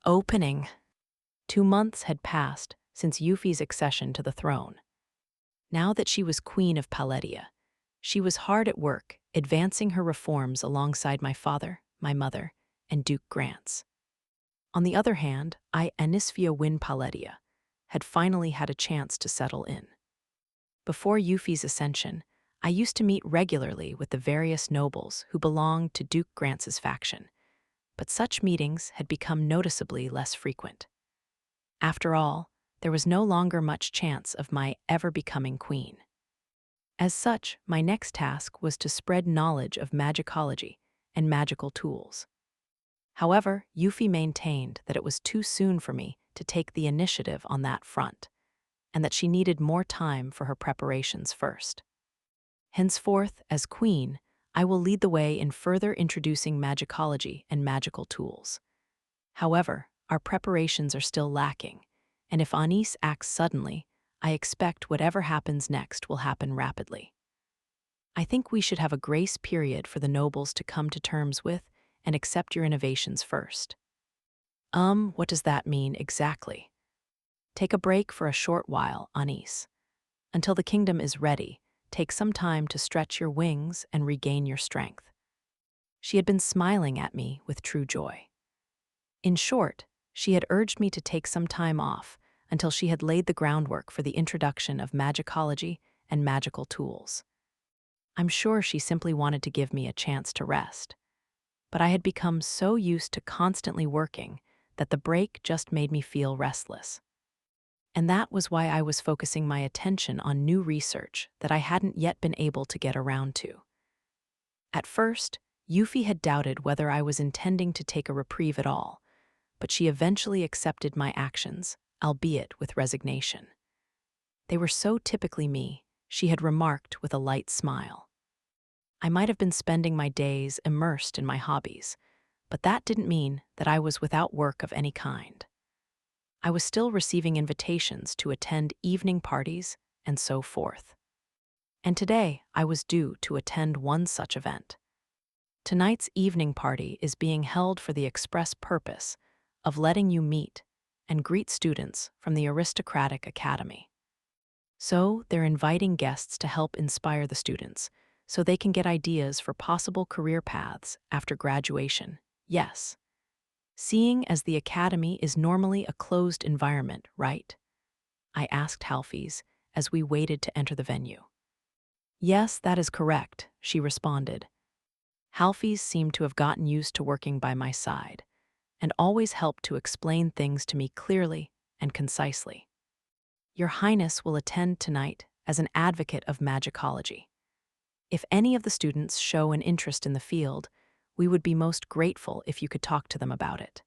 Opening. 2 months had passed since Euphy's accession to the throne. Now that she was Queen of Paletia, she was hard at work advancing her reforms alongside my father, my mother, and Duke Grants. On the other hand, Anisphia Win Paletia had finally had a chance to settle in. Before Euphy's ascension, I used to meet regularly with the various nobles who belonged to Duke Grants's faction, but such meetings had become noticeably less frequent. After all, there was no longer much chance of my ever becoming queen. As such, my next task was to spread knowledge of magicology and magical tools. However, Euphy maintained that it was too soon for me to take the initiative on that front, and that she needed more time for her preparations first. Henceforth, as queen, I will lead the way in further introducing magicology and magical tools. However, our preparations are still lacking, and if Anis acts suddenly, I expect whatever happens next will happen rapidly. I think we should have a grace period for the nobles to come to terms with and accept your innovations first. What does that mean exactly? Take a break for a short while, Anis. Until the kingdom is ready, take some time to stretch your wings and regain your strength. She had been smiling at me with true joy. In short, she had urged me to take some time off until she had laid the groundwork for the introduction of magicology and magical tools. I'm sure she simply wanted to give me a chance to rest. But I had become so used to constantly working that the break just made me feel restless. And that was why I was focusing my attention on new research that I hadn't yet been able to get around to. At first, Euphy had doubted whether I was intending to take a reprieve at all, but she eventually accepted my actions, albeit with resignation. They were so typically me, she had remarked with a light smile. I might have been spending my days immersed in my hobbies, but that didn't mean that I was without work of any kind. I was still receiving invitations to attend evening parties and so forth. And today, I was due to attend one such event. Tonight's evening party is being held for the express purpose of letting you meet and greet students from the aristocratic academy. So, they're inviting guests to help inspire the students so they can get ideas for possible career paths after graduation. Yes. Seeing as the academy is normally a closed environment, right? I asked Halfies as we waited to enter the venue. Yes, that is correct, she responded. Halfies seemed to have gotten used to working by my side and always helped to explain things to me clearly and concisely. Your Highness will attend tonight as an advocate of magicology. If any of the students show an interest in the field, we would be most grateful if you could talk to them about it.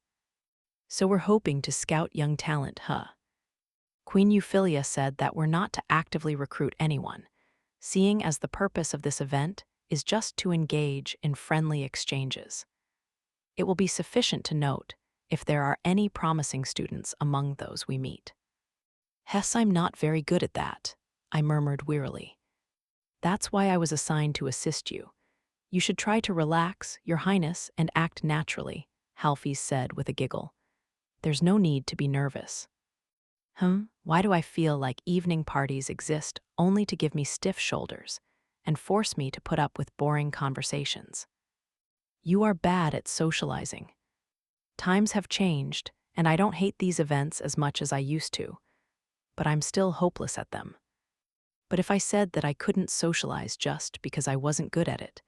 So we're hoping to scout young talent, huh? Queen Euphyllia said that we're not to actively recruit anyone, seeing as the purpose of this event is just to engage in friendly exchanges. It will be sufficient to note if there are any promising students among those we meet. Hess, I'm not very good at that, I murmured wearily. That's why I was assigned to assist you. You should try to relax, Your Highness, and act naturally, Halfies said with a giggle. There's no need to be nervous. Why do I feel like evening parties exist only to give me stiff shoulders and force me to put up with boring conversations? You are bad at socializing. Times have changed, and I don't hate these events as much as I used to, but I'm still hopeless at them. But if I said that I couldn't socialize just because I wasn't good at it,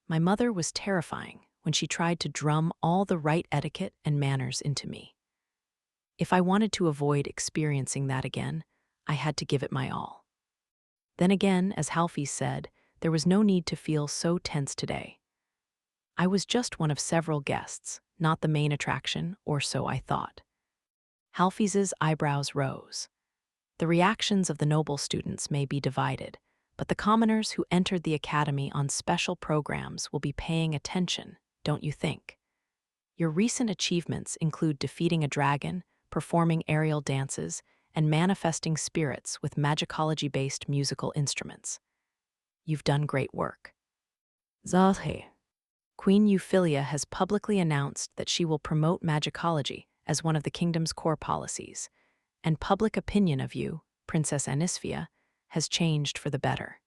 my mother was terrifying when she tried to drum all the right etiquette and manners into me. If I wanted to avoid experiencing that again, I had to give it my all. Then again, as Halfies said, there was no need to feel so tense today. I was just one of several guests, not the main attraction, or so I thought. Halfies's eyebrows rose. The reactions of the noble students may be divided, but the commoners who entered the academy on special programs will be paying attention, don't you think? Your recent achievements include defeating a dragon, performing aerial dances, and manifesting spirits with magicology-based musical instruments. You've done great work. Zahe. Queen Euphyllia has publicly announced that she will promote magicology as one of the kingdom's core policies, and public opinion of you, Princess Anisphia, has changed for the better.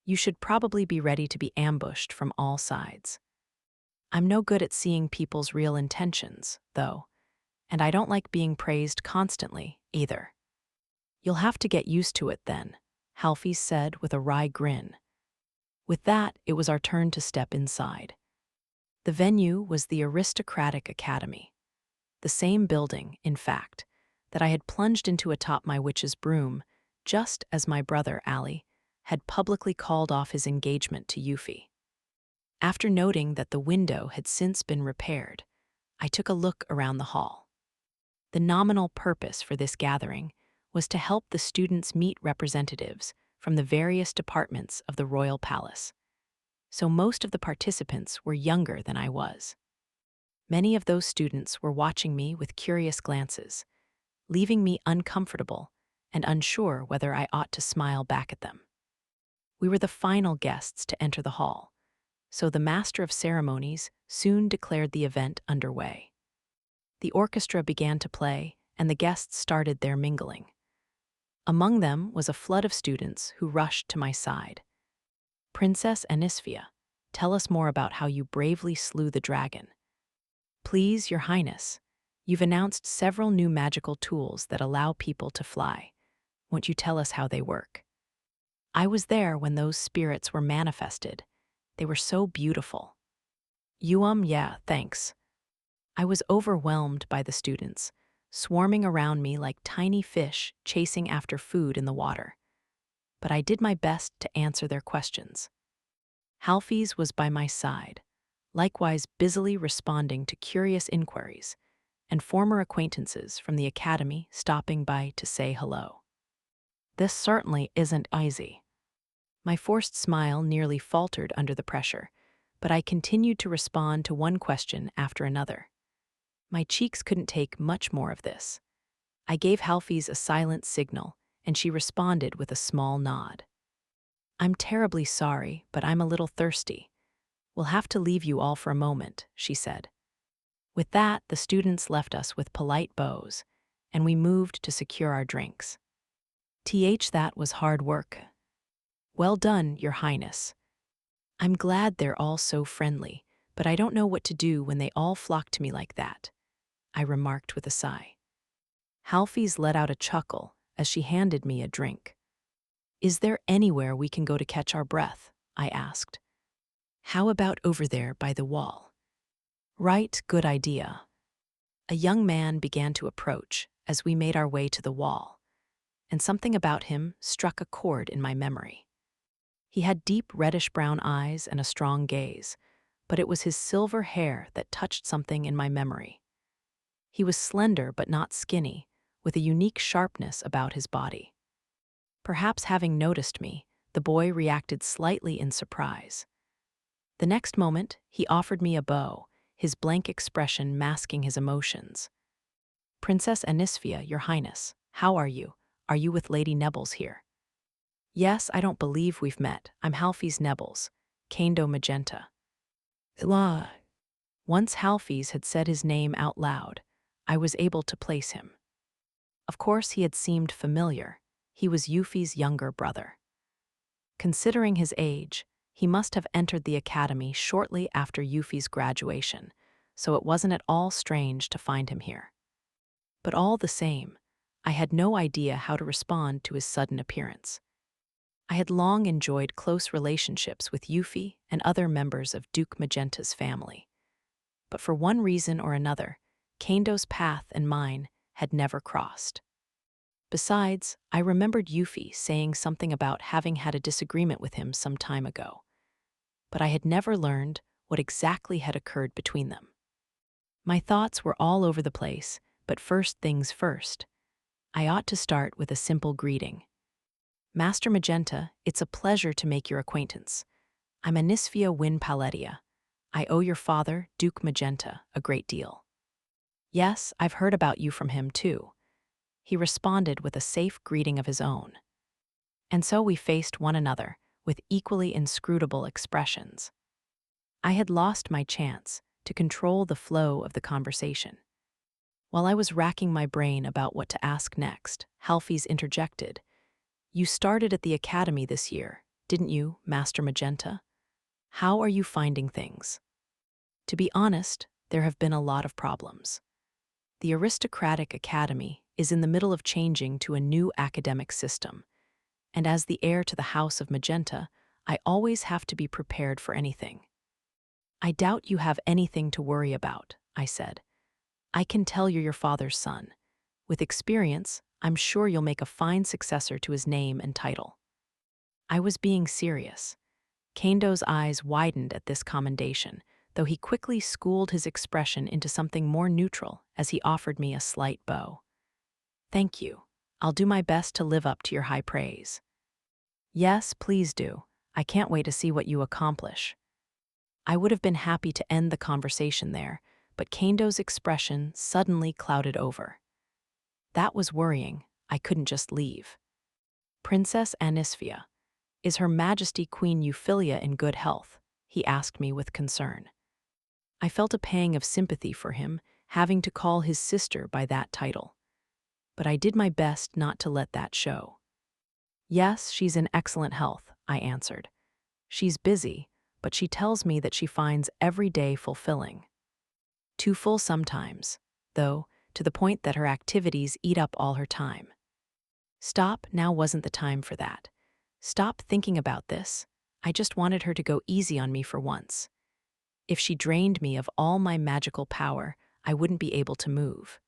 You should probably be ready to be ambushed from all sides. I'm no good at seeing people's real intentions, though, and I don't like being praised constantly, either. You'll have to get used to it then, Halfie said with a wry grin. With that, it was our turn to step inside. The venue was the aristocratic academy. The same building, in fact, that I had plunged into atop my witch's broom just as my brother, Ali, had publicly called off his engagement to Euphie. After noting that the window had since been repaired, I took a look around the hall. The nominal purpose for this gathering was to help the students meet representatives from the various departments of the royal palace, so most of the participants were younger than I was. Many of those students were watching me with curious glances, leaving me uncomfortable and unsure whether I ought to smile back at them. We were the final guests to enter the hall, so the master of ceremonies soon declared the event underway. The orchestra began to play, and the guests started their mingling. Among them was a flood of students who rushed to my side. Princess Anisphia, tell us more about how you bravely slew the dragon. Please, Your Highness, you've announced several new magical tools that allow people to fly. Won't you tell us how they work? I was there when those spirits were manifested. They were so beautiful. Yeah, thanks. I was overwhelmed by the students, swarming around me like tiny fish chasing after food in the water. But I did my best to answer their questions. Halfies was by my side, likewise busily responding to curious inquiries, and former acquaintances from the academy stopping by to say hello. This certainly isn't easy. My forced smile nearly faltered under the pressure, but I continued to respond to one question after another. My cheeks couldn't take much more of this. I gave Halfies a silent signal, and she responded with a small nod. I'm terribly sorry, but I'm a little thirsty. We'll have to leave you all for a moment, she said. With that, the students left us with polite bows, and we moved to secure our drinks. That was hard work. Well done, Your Highness. I'm glad they're all so friendly, but I don't know what to do when they all flock to me like that, I remarked with a sigh. Halfies let out a chuckle as she handed me a drink. Is there anywhere we can go to catch our breath? I asked. How about over there by the wall? Right, good idea. A young man began to approach as we made our way to the wall, and something about him struck a chord in my memory. He had deep reddish-brown eyes and a strong gaze, but it was his silver hair that touched something in my memory. He was slender but not skinny, with a unique sharpness about his body. Perhaps having noticed me, the boy reacted slightly in surprise. The next moment, he offered me a bow, his blank expression masking his emotions. Princess Anisphia, Your Highness, how are you? Are you with Lady Nebbles here? Yes, I don't believe we've met. I'm Halfies Nebbles, Kando Magenta. Once Halfies had said his name out loud, I was able to place him. Of course, he had seemed familiar. He was Euphie's younger brother. Considering his age, he must have entered the academy shortly after Euphie's graduation, so it wasn't at all strange to find him here. But all the same, I had no idea how to respond to his sudden appearance. I had long enjoyed close relationships with Euphie and other members of Duke Magenta's family. But for one reason or another, Kando's path and mine had never crossed. Besides, I remembered Euphie saying something about having had a disagreement with him some time ago, but I had never learned what exactly had occurred between them. My thoughts were all over the place, but first things first. I ought to start with a simple greeting. Master Magenta, it's a pleasure to make your acquaintance. I'm Anisphia Win Paletia. I owe your father, Duke Magenta, a great deal. Yes, I've heard about you from him, too. He responded with a safe greeting of his own. And so we faced one another with equally inscrutable expressions. I had lost my chance to control the flow of the conversation. While I was racking my brain about what to ask next, Halfies interjected. You started at the academy this year, didn't you, Master Magenta? How are you finding things? To be honest, there have been a lot of problems. The aristocratic academy is in the middle of changing to a new academic system, and as the heir to the House of Magenta, I always have to be prepared for anything. I doubt you have anything to worry about, I said. I can tell you're your father's son. With experience, I'm sure you'll make a fine successor to his name and title. I was being serious. Kando's eyes widened at this commendation, though he quickly schooled his expression into something more neutral as he offered me a slight bow. Thank you. I'll do my best to live up to your high praise. Yes, please do. I can't wait to see what you accomplish. I would have been happy to end the conversation there, but Kando's expression suddenly clouded over. That was worrying. I couldn't just leave. Princess Anisphia, is Her Majesty Queen Euphyllia in good health? He asked me with concern. I felt a pang of sympathy for him, having to call his sister by that title. But I did my best not to let that show. Yes, she's in excellent health, I answered. She's busy, but she tells me that she finds every day fulfilling. Too full sometimes, though, to the point that her activities eat up all her time. Stop, now wasn't the time for that. Stop thinking about this. I just wanted her to go easy on me for once. If she drained me of all my magical power, I wouldn't be able to move.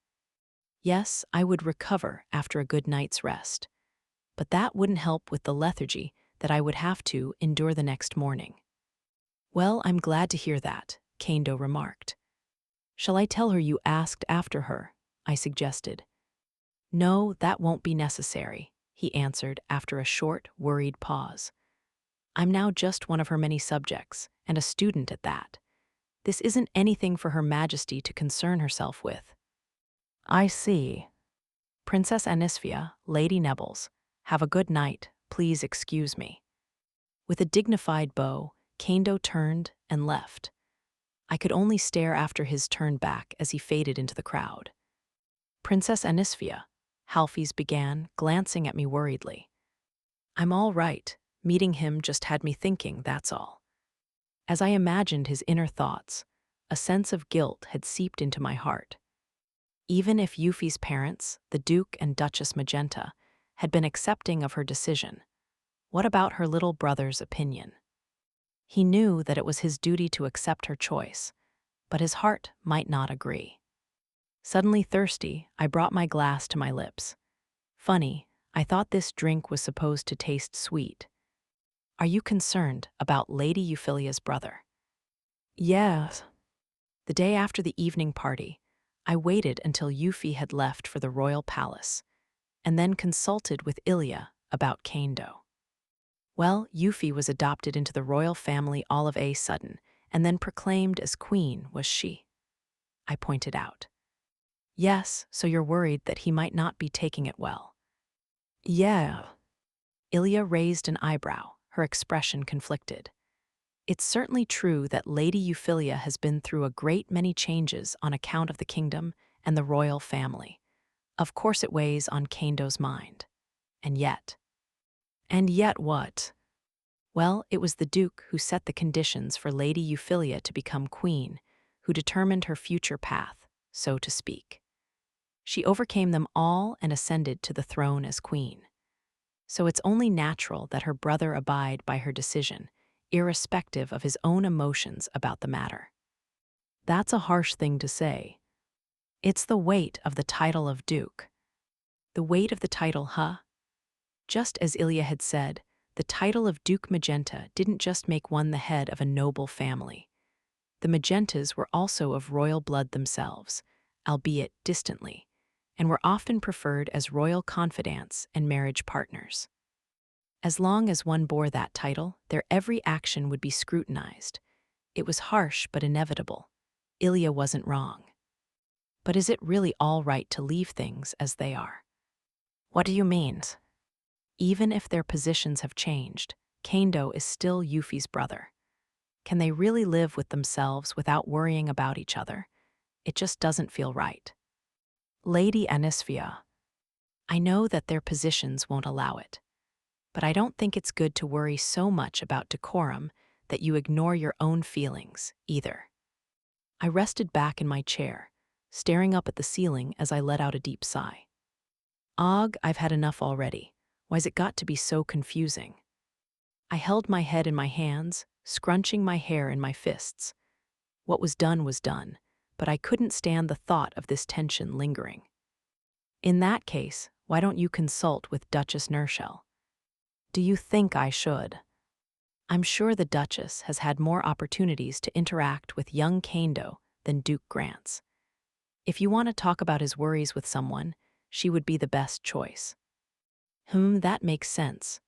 Yes, I would recover after a good night's rest. But that wouldn't help with the lethargy that I would have to endure the next morning. Well, I'm glad to hear that, Kando remarked. Shall I tell her you asked after her? I suggested. No, that won't be necessary, he answered after a short, worried pause. I'm now just one of her many subjects, and a student at that. This isn't anything for Her Majesty to concern herself with. I see. Princess Anisphia, Lady Nebbles, have a good night, please excuse me. With a dignified bow, Kando turned and left. I could only stare after his turn back as he faded into the crowd. Princess Anisphia, Halfies began, glancing at me worriedly. I'm all right. Meeting him just had me thinking, that's all. As I imagined his inner thoughts, a sense of guilt had seeped into my heart. Even if Yuffie's parents, the Duke and Duchess Magenta, had been accepting of her decision, what about her little brother's opinion? He knew that it was his duty to accept her choice, but his heart might not agree. Suddenly thirsty, I brought my glass to my lips. Funny, I thought this drink was supposed to taste sweet. Are you concerned about Lady Euphyllia's brother? Yes. The day after the evening party, I waited until Yuffie had left for the royal palace, and then consulted with Ilya about Kando. Well, Yuffie was adopted into the royal family all of a sudden, and then proclaimed as queen, was she? I pointed out. Yes, so you're worried that he might not be taking it well. Yeah. Ilya raised an eyebrow, her expression conflicted. It's certainly true that Lady Euphyllia has been through a great many changes on account of the kingdom and the royal family. Of course it weighs on Kando's mind. And yet what? Well, it was the Duke who set the conditions for Lady Euphyllia to become queen, who determined her future path, so to speak. She overcame them all and ascended to the throne as queen. So it's only natural that her brother abide by her decision, irrespective of his own emotions about the matter. That's a harsh thing to say. It's the weight of the title of Duke. The weight of the title, huh? Just as Ilya had said, the title of Duke Magenta didn't just make one the head of a noble family. The Magentas were also of royal blood themselves, albeit distantly, and were often preferred as royal confidants and marriage partners. As long as one bore that title, their every action would be scrutinized. It was harsh but inevitable. Ilya wasn't wrong. But is it really all right to leave things as they are? What do you mean? Even if their positions have changed, Kando is still Yuffie's brother. Can they really live with themselves without worrying about each other? It just doesn't feel right. Lady Anisphia, I know that their positions won't allow it, but I don't think it's good to worry so much about decorum that you ignore your own feelings, either. I rested back in my chair, staring up at the ceiling as I let out a deep sigh. I've had enough already. Why's it got to be so confusing? I held my head in my hands, scrunching my hair in my fists. What was done, but I couldn't stand the thought of this tension lingering. In that case, why don't you consult with Duchess Nershell? Do you think I should? I'm sure the Duchess has had more opportunities to interact with young Kando than Duke Grants. If you want to talk about his worries with someone, she would be the best choice. That makes sense.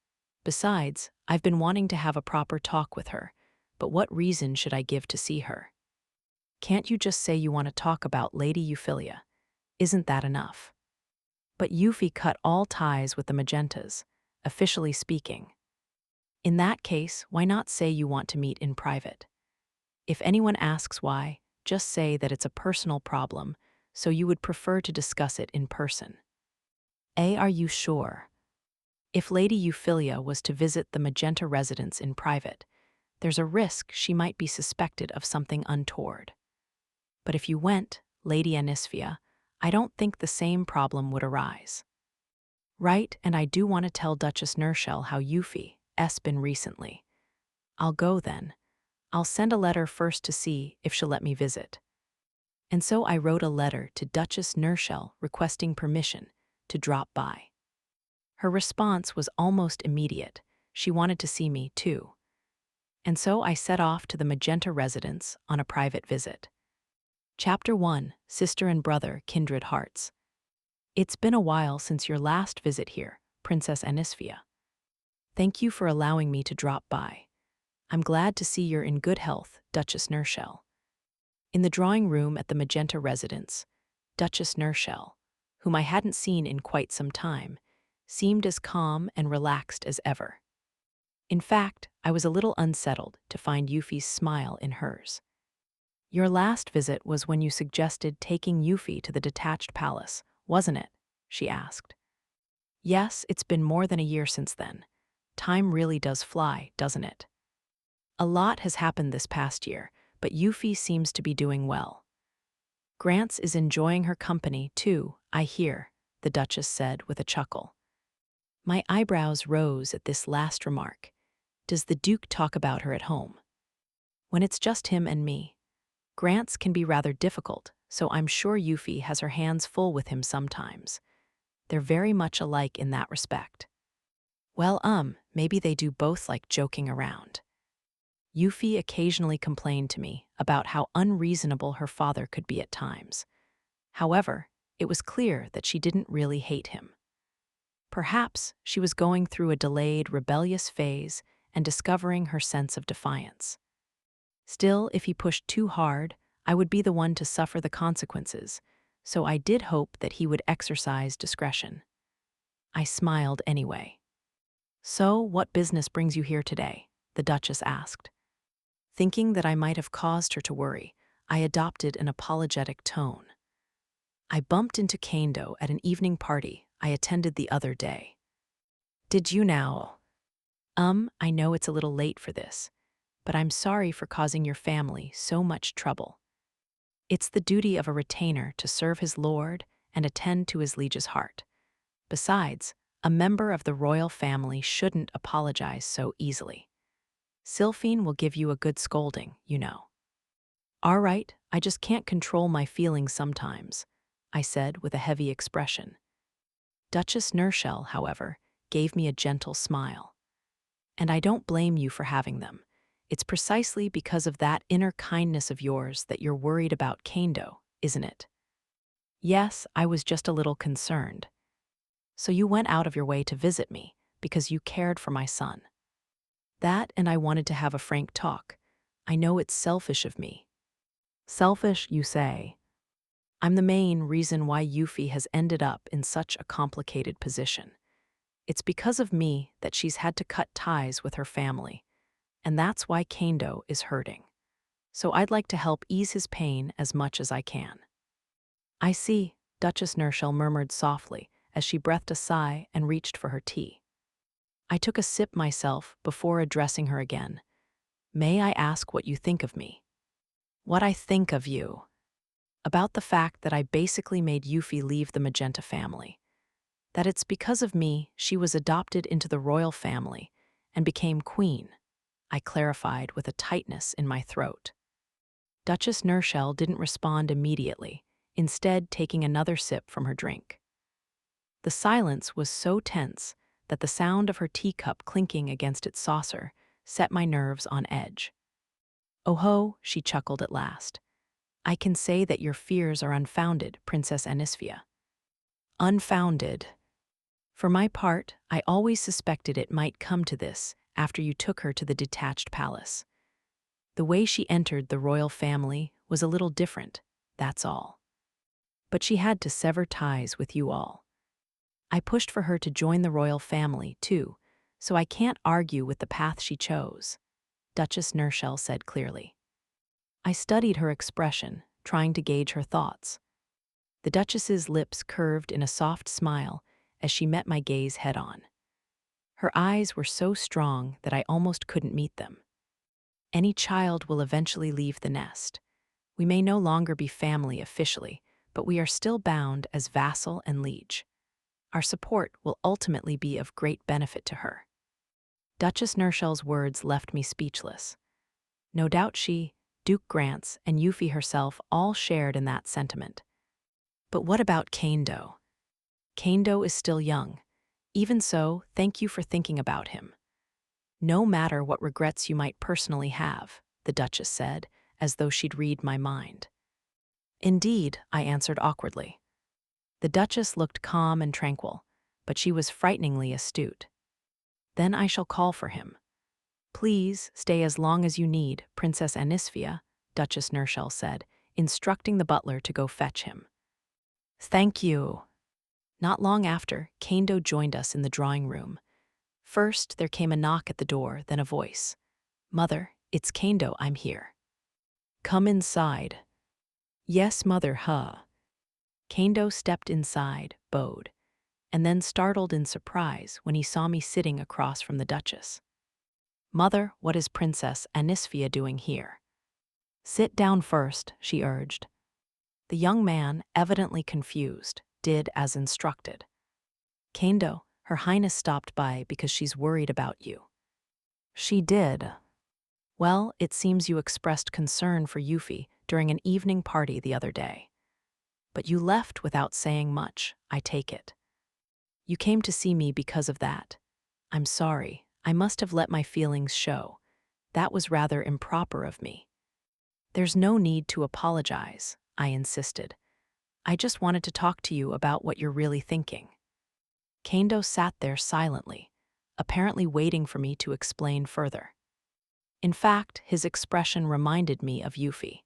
Besides, I've been wanting to have a proper talk with her, but what reason should I give to see her? Can't you just say you want to talk about Lady Euphyllia? Isn't that enough? But Euphy cut all ties with the Magentas, officially speaking. In that case, why not say you want to meet in private? If anyone asks why, just say that it's a personal problem, so you would prefer to discuss it in person. Are you sure? If Lady Euphyllia was to visit the Magenta residence in private, there's a risk she might be suspected of something untoward. But if you went, Lady Anisphia, I don't think the same problem would arise. Right, and I do want to tell Duchess Nershell how Euphy's been recently. I'll go then. I'll send a letter first to see if she'll let me visit. And so I wrote a letter to Duchess Nershell requesting permission to drop by. Her response was almost immediate. She wanted to see me, too. And so I set off to the Magenta residence on a private visit. Chapter 1, Sister and Brother, Kindred Hearts. It's been a while since your last visit here, Princess Anisphia. Thank you for allowing me to drop by. I'm glad to see you're in good health, Duchess Nershell. In the drawing room at the Magenta residence, Duchess Nershell, whom I hadn't seen in quite some time, seemed as calm and relaxed as ever. In fact, I was a little unsettled to find Euphy's smile in hers. Your last visit was when you suggested taking Euphy to the detached palace, wasn't it? She asked. Yes, it's been more than a year since then. Time really does fly, doesn't it? A lot has happened this past year, but Euphy seems to be doing well. Grants is enjoying her company, too, I hear, the Duchess said with a chuckle. My eyebrows rose at this last remark. Does the Duke talk about her at home? When it's just him and me. Grants can be rather difficult, so I'm sure Euphy has her hands full with him sometimes. They're very much alike in that respect. Well, maybe they do both like joking around. Euphy occasionally complained to me about how unreasonable her father could be at times. However, it was clear that she didn't really hate him. Perhaps she was going through a delayed, rebellious phase and discovering her sense of defiance. Still, if he pushed too hard, I would be the one to suffer the consequences, so I did hope that he would exercise discretion. I smiled anyway. So, what business brings you here today? The Duchess asked. Thinking that I might have caused her to worry, I adopted an apologetic tone. I bumped into Kando at an evening party I attended the other day. Did you now? I know it's a little late for this, but I'm sorry for causing your family so much trouble. It's the duty of a retainer to serve his lord and attend to his liege's heart. Besides, a member of the royal family shouldn't apologize so easily. Sylphine will give you a good scolding, you know. All right, I just can't control my feelings sometimes, I said with a heavy expression. Duchess Nershell, however, gave me a gentle smile. And I don't blame you for having them. It's precisely because of that inner kindness of yours that you're worried about Kando, isn't it? Yes, I was just a little concerned. So you went out of your way to visit me because you cared for my son. That and I wanted to have a frank talk. I know it's selfish of me. Selfish, you say? I'm the main reason why Euphy has ended up in such a complicated position. It's because of me that she's had to cut ties with her family, and that's why Kando is hurting. So I'd like to help ease his pain as much as I can. I see, Duchess Nershel murmured softly as she breathed a sigh and reached for her tea. I took a sip myself before addressing her again. May I ask what you think of me? What I think of you. About the fact that I basically made Yuffie leave the Magenta family. That it's because of me she was adopted into the royal family and became queen, I clarified with a tightness in my throat. Duchess Nershel didn't respond immediately, instead taking another sip from her drink. The silence was so tense that the sound of her teacup clinking against its saucer set my nerves on edge. "Oh ho," she chuckled at last. "I can say that your fears are unfounded, Princess Anisphia." Unfounded. For my part, I always suspected it might come to this after you took her to the detached palace. The way she entered the royal family was a little different, that's all. But she had to sever ties with you all. I pushed for her to join the royal family, too, so I can't argue with the path she chose, Duchess Nershel said clearly. I studied her expression, trying to gauge her thoughts. The Duchess's lips curved in a soft smile as she met my gaze head-on. Her eyes were so strong that I almost couldn't meet them. Any child will eventually leave the nest. We may no longer be family officially, but we are still bound as vassal and liege. Our support will ultimately be of great benefit to her. Duchess Nershel's words left me speechless. No doubt she, Duke Grants, and Yuffie herself all shared in that sentiment. But what about Kaindo? Kaindo is still young. Even so, thank you for thinking about him. No matter what regrets you might personally have, the Duchess said, as though she'd read my mind. Indeed, I answered awkwardly. The Duchess looked calm and tranquil, but she was frighteningly astute. Then I shall call for him. Please stay as long as you need, Princess Anisphia, Duchess Nershel said, instructing the butler to go fetch him. Thank you. Not long after, Kaindo joined us in the drawing room. First, there came a knock at the door, then a voice. Mother, it's Kaindo, I'm here. Come inside. Yes, Mother, huh? Kaindo stepped inside, bowed, and then startled in surprise when he saw me sitting across from the Duchess. Mother, what is Princess Anisphia doing here? Sit down first, she urged. The young man, evidently confused, did as instructed. Kaindo, Her Highness stopped by because she's worried about you. She did. Well, it seems you expressed concern for Yuffie during an evening party the other day. But you left without saying much, I take it. You came to see me because of that. I'm sorry, I must have let my feelings show. That was rather improper of me. There's no need to apologize, I insisted. I just wanted to talk to you about what you're really thinking. Kaindo sat there silently, apparently waiting for me to explain further. In fact, his expression reminded me of Yuffie.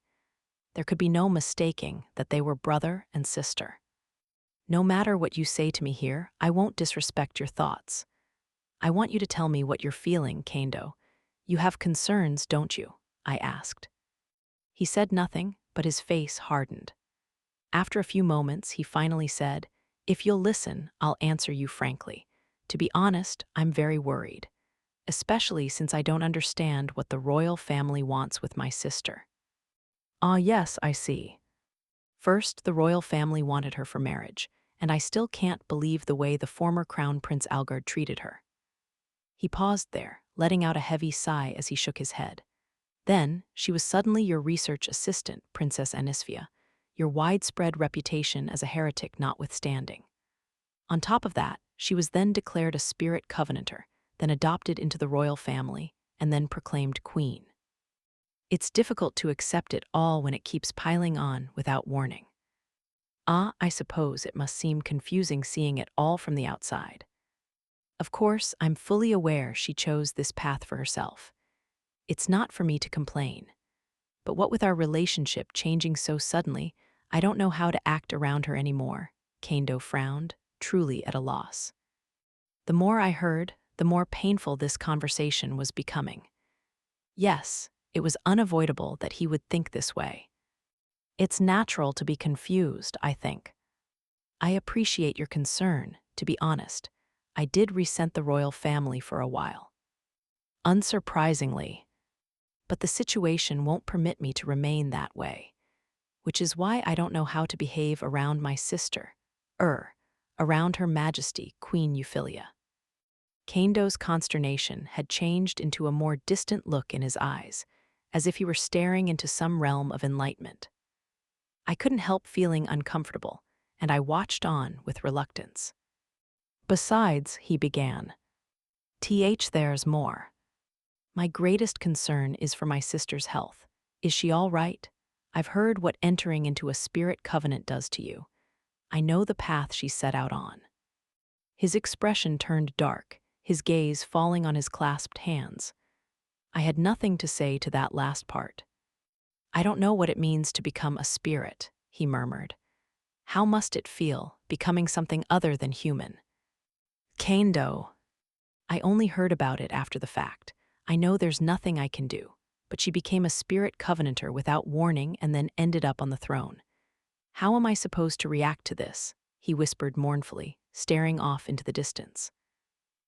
There could be no mistaking that they were brother and sister. No matter what you say to me here, I won't disrespect your thoughts. I want you to tell me what you're feeling, Kaindo. You have concerns, don't you? I asked. He said nothing, but his face hardened. After a few moments, he finally said, If you'll listen, I'll answer you frankly. To be honest, I'm very worried, especially since I don't understand what the royal family wants with my sister. Ah, yes, I see. First, the royal family wanted her for marriage, and I still can't believe the way the former Crown Prince Algard treated her. He paused there, letting out a heavy sigh as he shook his head. Then, she was suddenly your research assistant, Princess Anisphia, your widespread reputation as a heretic notwithstanding. On top of that, she was then declared a spirit covenanter, then adopted into the royal family, and then proclaimed queen. It's difficult to accept it all when it keeps piling on without warning. Ah, I suppose it must seem confusing seeing it all from the outside. Of course, I'm fully aware she chose this path for herself. It's not for me to complain. But what with our relationship changing so suddenly, I don't know how to act around her anymore, Kaindo frowned, truly at a loss. The more I heard, the more painful this conversation was becoming. Yes, it was unavoidable that he would think this way. It's natural to be confused, I think. I appreciate your concern, to be honest. I did resent the royal family for a while. Unsurprisingly, but the situation won't permit me to remain that way, which is why I don't know how to behave around my sister, around Her Majesty, Queen Euphyllia. Kando's consternation had changed into a more distant look in his eyes, as if he were staring into some realm of enlightenment. I couldn't help feeling uncomfortable, and I watched on with reluctance. Besides, he began, there's more. My greatest concern is for my sister's health. Is she all right? I've heard what entering into a spirit covenant does to you. I know the path she set out on. His expression turned dark, his gaze falling on his clasped hands. I had nothing to say to that last part. I don't know what it means to become a spirit, he murmured. How must it feel, becoming something other than human? Kando. I only heard about it after the fact. I know there's nothing I can do, but she became a spirit covenanter without warning and then ended up on the throne. How am I supposed to react to this? He whispered mournfully, staring off into the distance.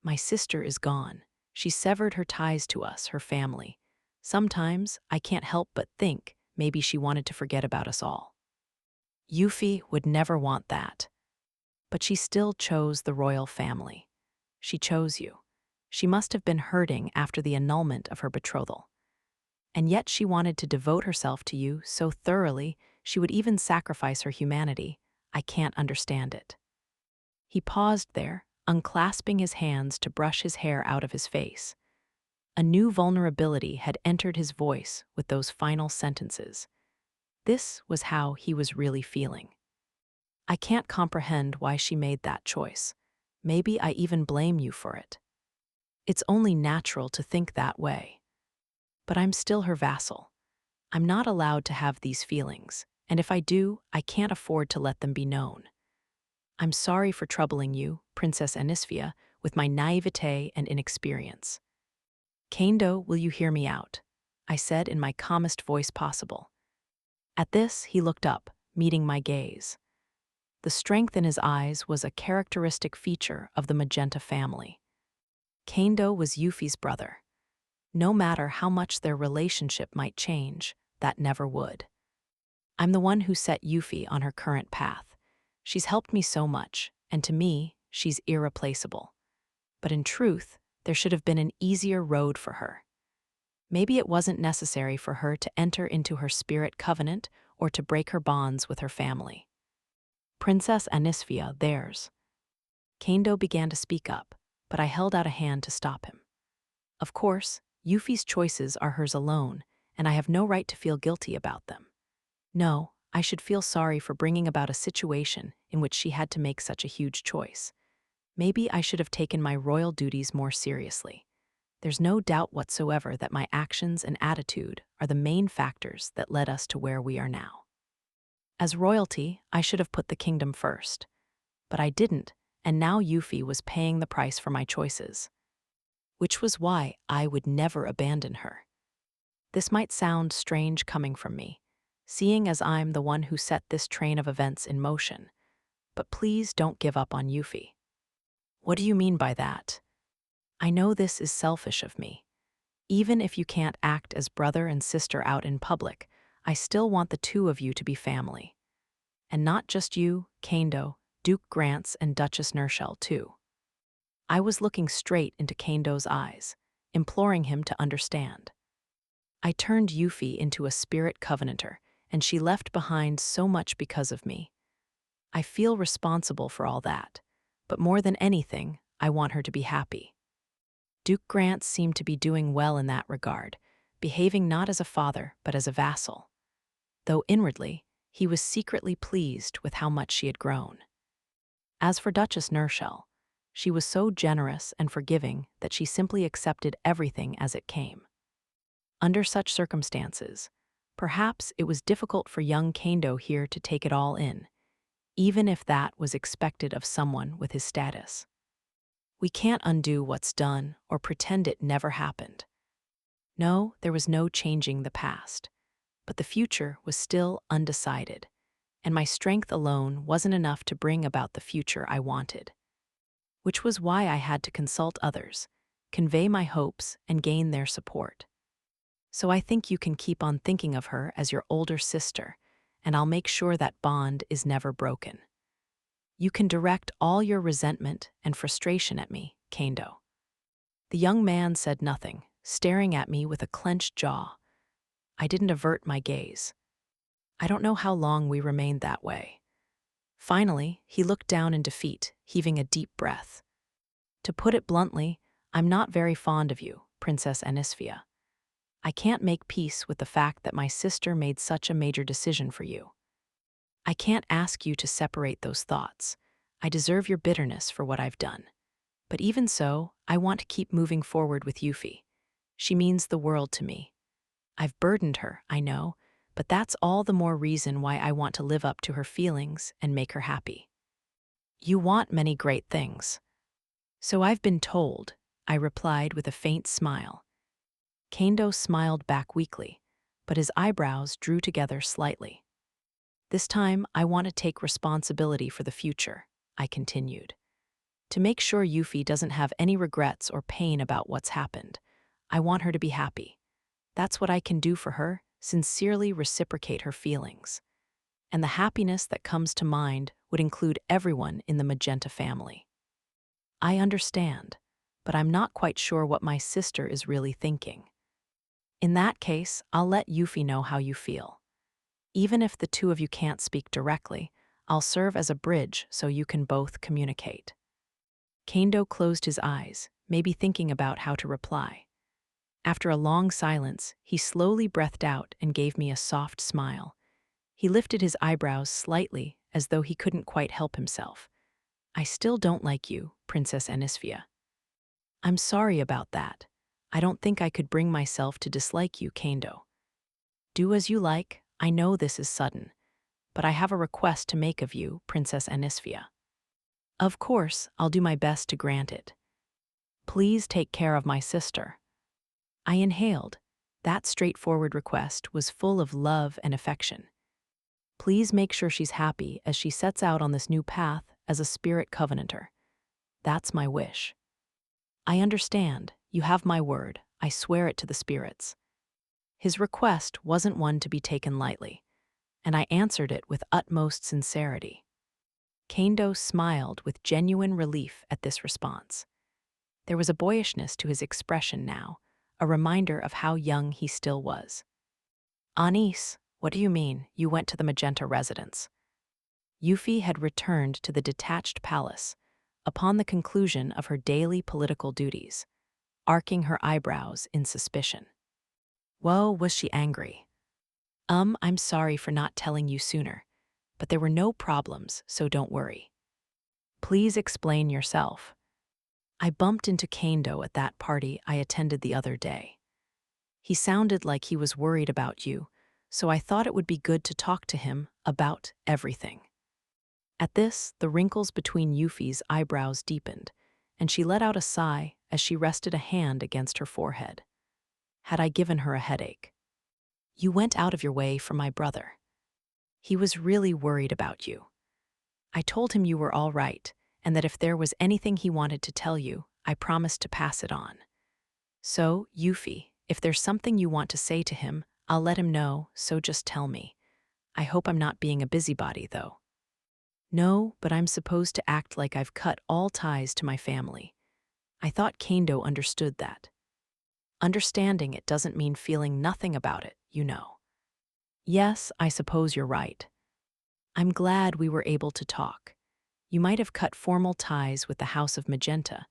My sister is gone. She severed her ties to us, her family. Sometimes I can't help but think maybe she wanted to forget about us all. Yuffie would never want that. But she still chose the royal family. She chose you. She must have been hurting after the annulment of her betrothal. And yet she wanted to devote herself to you so thoroughly she would even sacrifice her humanity. I can't understand it. He paused there, unclasping his hands to brush his hair out of his face. A new vulnerability had entered his voice with those final sentences. This was how he was really feeling. I can't comprehend why she made that choice. Maybe I even blame you for it. It's only natural to think that way. But I'm still her vassal. I'm not allowed to have these feelings, and if I do, I can't afford to let them be known. I'm sorry for troubling you, Princess Anisphia, with my naivete and inexperience. Kando, will you hear me out? I said in my calmest voice possible. At this, he looked up, meeting my gaze. The strength in his eyes was a characteristic feature of the Magenta family. Kando was Yuffie's brother. No matter how much their relationship might change, that never would. I'm the one who set Yuffie on her current path. She's helped me so much, and to me, she's irreplaceable. But in truth, there should have been an easier road for her. Maybe it wasn't necessary for her to enter into her spirit covenant or to break her bonds with her family. Princess Anisphia, theirs. Kando began to speak up, but I held out a hand to stop him. Of course, Yuffie's choices are hers alone, and I have no right to feel guilty about them. No, I should feel sorry for bringing about a situation in which she had to make such a huge choice. Maybe I should have taken my royal duties more seriously. There's no doubt whatsoever that my actions and attitude are the main factors that led us to where we are now. As royalty, I should have put the kingdom first. But I didn't, and now Yuffie was paying the price for my choices. Which was why I would never abandon her. This might sound strange coming from me, seeing as I'm the one who set this train of events in motion. But please don't give up on Yuffie. What do you mean by that? I know this is selfish of me. Even if you can't act as brother and sister out in public, I still want the two of you to be family. And not just you, Kando, Duke Grants, and Duchess Nershell, too. I was looking straight into Kando's eyes, imploring him to understand. I turned Yuffie into a spirit covenanter, and she left behind so much because of me. I feel responsible for all that, but more than anything, I want her to be happy. Duke Grants seemed to be doing well in that regard, behaving not as a father, but as a vassal. Though inwardly, he was secretly pleased with how much she had grown. As for Duchess Nershell, she was so generous and forgiving that she simply accepted everything as it came. Under such circumstances, perhaps it was difficult for young Kando here to take it all in, even if that was expected of someone with his status. We can't undo what's done or pretend it never happened. No, there was no changing the past, but the future was still undecided, and my strength alone wasn't enough to bring about the future I wanted. Which was why I had to consult others, convey my hopes, and gain their support. So I think you can keep on thinking of her as your older sister, and I'll make sure that bond is never broken. You can direct all your resentment and frustration at me, Kendo. The young man said nothing, staring at me with a clenched jaw. I didn't avert my gaze. I don't know how long we remained that way. Finally, he looked down in defeat, heaving a deep breath. To put it bluntly, I'm not very fond of you, Princess Anisphia. I can't make peace with the fact that my sister made such a major decision for you. I can't ask you to separate those thoughts. I deserve your bitterness for what I've done. But even so, I want to keep moving forward with Yuffie. She means the world to me. I've burdened her, I know, but that's all the more reason why I want to live up to her feelings and make her happy. You want many great things. So I've been told, I replied with a faint smile. Kendo smiled back weakly, but his eyebrows drew together slightly. This time, I want to take responsibility for the future, I continued. To make sure Yuffie doesn't have any regrets or pain about what's happened, I want her to be happy. That's what I can do for her, sincerely reciprocate her feelings. And the happiness that comes to mind would include everyone in the Magenta family. I understand, but I'm not quite sure what my sister is really thinking. In that case, I'll let Yuffie know how you feel. Even if the two of you can't speak directly, I'll serve as a bridge so you can both communicate. Kendo closed his eyes, maybe thinking about how to reply. After a long silence, he slowly breathed out and gave me a soft smile. He lifted his eyebrows slightly, as though he couldn't quite help himself. I still don't like you, Princess Anisphia. I'm sorry about that. I don't think I could bring myself to dislike you, Kendo. Do as you like. I know this is sudden, but I have a request to make of you, Princess Anisphia. Of course, I'll do my best to grant it. Please take care of my sister. I inhaled. That straightforward request was full of love and affection. Please make sure she's happy as she sets out on this new path as a spirit covenanter. That's my wish. I understand. You have my word. I swear it to the spirits. His request wasn't one to be taken lightly, and I answered it with utmost sincerity. Kendo smiled with genuine relief at this response. There was a boyishness to his expression now, a reminder of how young he still was. Anis, what do you mean, you went to the Magenta residence? Yuffie had returned to the detached palace upon the conclusion of her daily political duties, arcing her eyebrows in suspicion. Whoa, was she angry? I'm sorry for not telling you sooner, but there were no problems, so don't worry. Please explain yourself. I bumped into Kendo at that party I attended the other day. He sounded like he was worried about you, so I thought it would be good to talk to him about everything. At this, the wrinkles between Yuffie's eyebrows deepened, and she let out a sigh as she rested a hand against her forehead. Had I given her a headache? You went out of your way for my brother. He was really worried about you. I told him you were all right, and that if there was anything he wanted to tell you, I promised to pass it on. So, Yuffie, if there's something you want to say to him, I'll let him know, so just tell me. I hope I'm not being a busybody, though. No, but I'm supposed to act like I've cut all ties to my family. I thought Kendo understood that. Understanding it doesn't mean feeling nothing about it, you know. Yes, I suppose you're right. I'm glad we were able to talk. You might have cut formal ties with the House of Magenta,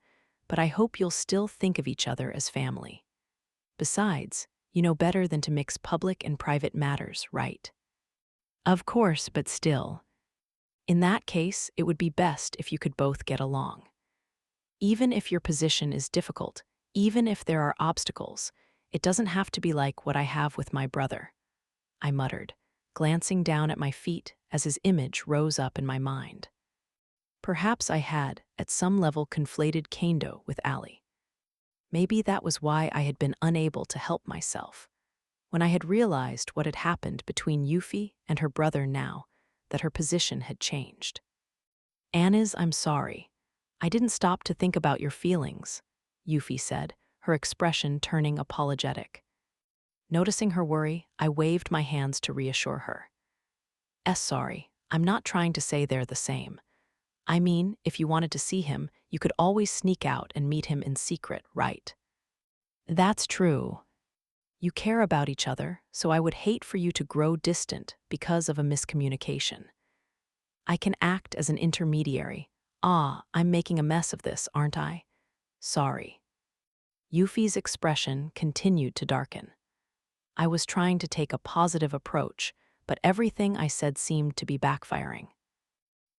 but I hope you'll still think of each other as family. Besides, you know better than to mix public and private matters, right? Of course, but still. In that case, it would be best if you could both get along. Even if your position is difficult, even if there are obstacles, it doesn't have to be like what I have with my brother, I muttered, glancing down at my feet as his image rose up in my mind. Perhaps I had, at some level, conflated Kendo with Ali. Maybe that was why I had been unable to help myself. When I had realized what had happened between Yuffie and her brother now, that her position had changed. "Anis, I'm sorry. I didn't stop to think about your feelings," Yuffie said, her expression turning apologetic. Noticing her worry, I waved my hands to reassure her. Sorry, I'm not trying to say they're the same. I mean, if you wanted to see him, you could always sneak out and meet him in secret, right? That's true. You care about each other, so I would hate for you to grow distant because of a miscommunication. I can act as an intermediary. I'm making a mess of this, aren't I? Sorry. Yuffie's expression continued to darken. I was trying to take a positive approach, but everything I said seemed to be backfiring.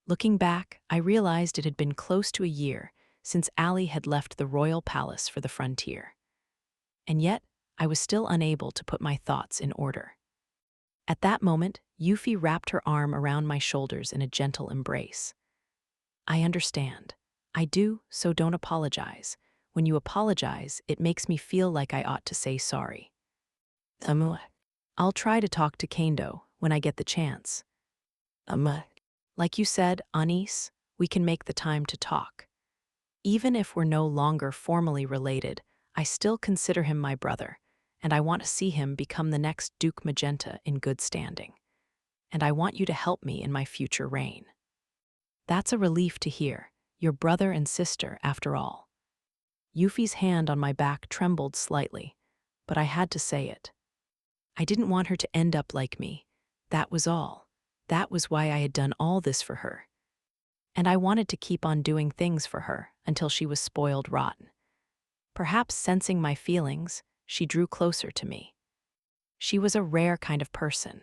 Looking back, I realized it had been close to a year since Ali had left the royal palace for the frontier. And yet, I was still unable to put my thoughts in order. At that moment, Yuffie wrapped her arm around my shoulders in a gentle embrace. I understand. I do, so don't apologize. When you apologize, it makes me feel like I ought to say sorry. I'll try to talk to Kendo when I get the chance. Like you said, Anis, we can make the time to talk. Even if we're no longer formally related, I still consider him my brother, and I want to see him become the next Duke Magenta in good standing. And I want you to help me in my future reign. That's a relief to hear, your brother and sister, after all. Yuffie's hand on my back trembled slightly, but I had to say it. I didn't want her to end up like me. That was all. That was why I had done all this for her. And I wanted to keep on doing things for her until she was spoiled rotten. Perhaps sensing my feelings, she drew closer to me. She was a rare kind of person,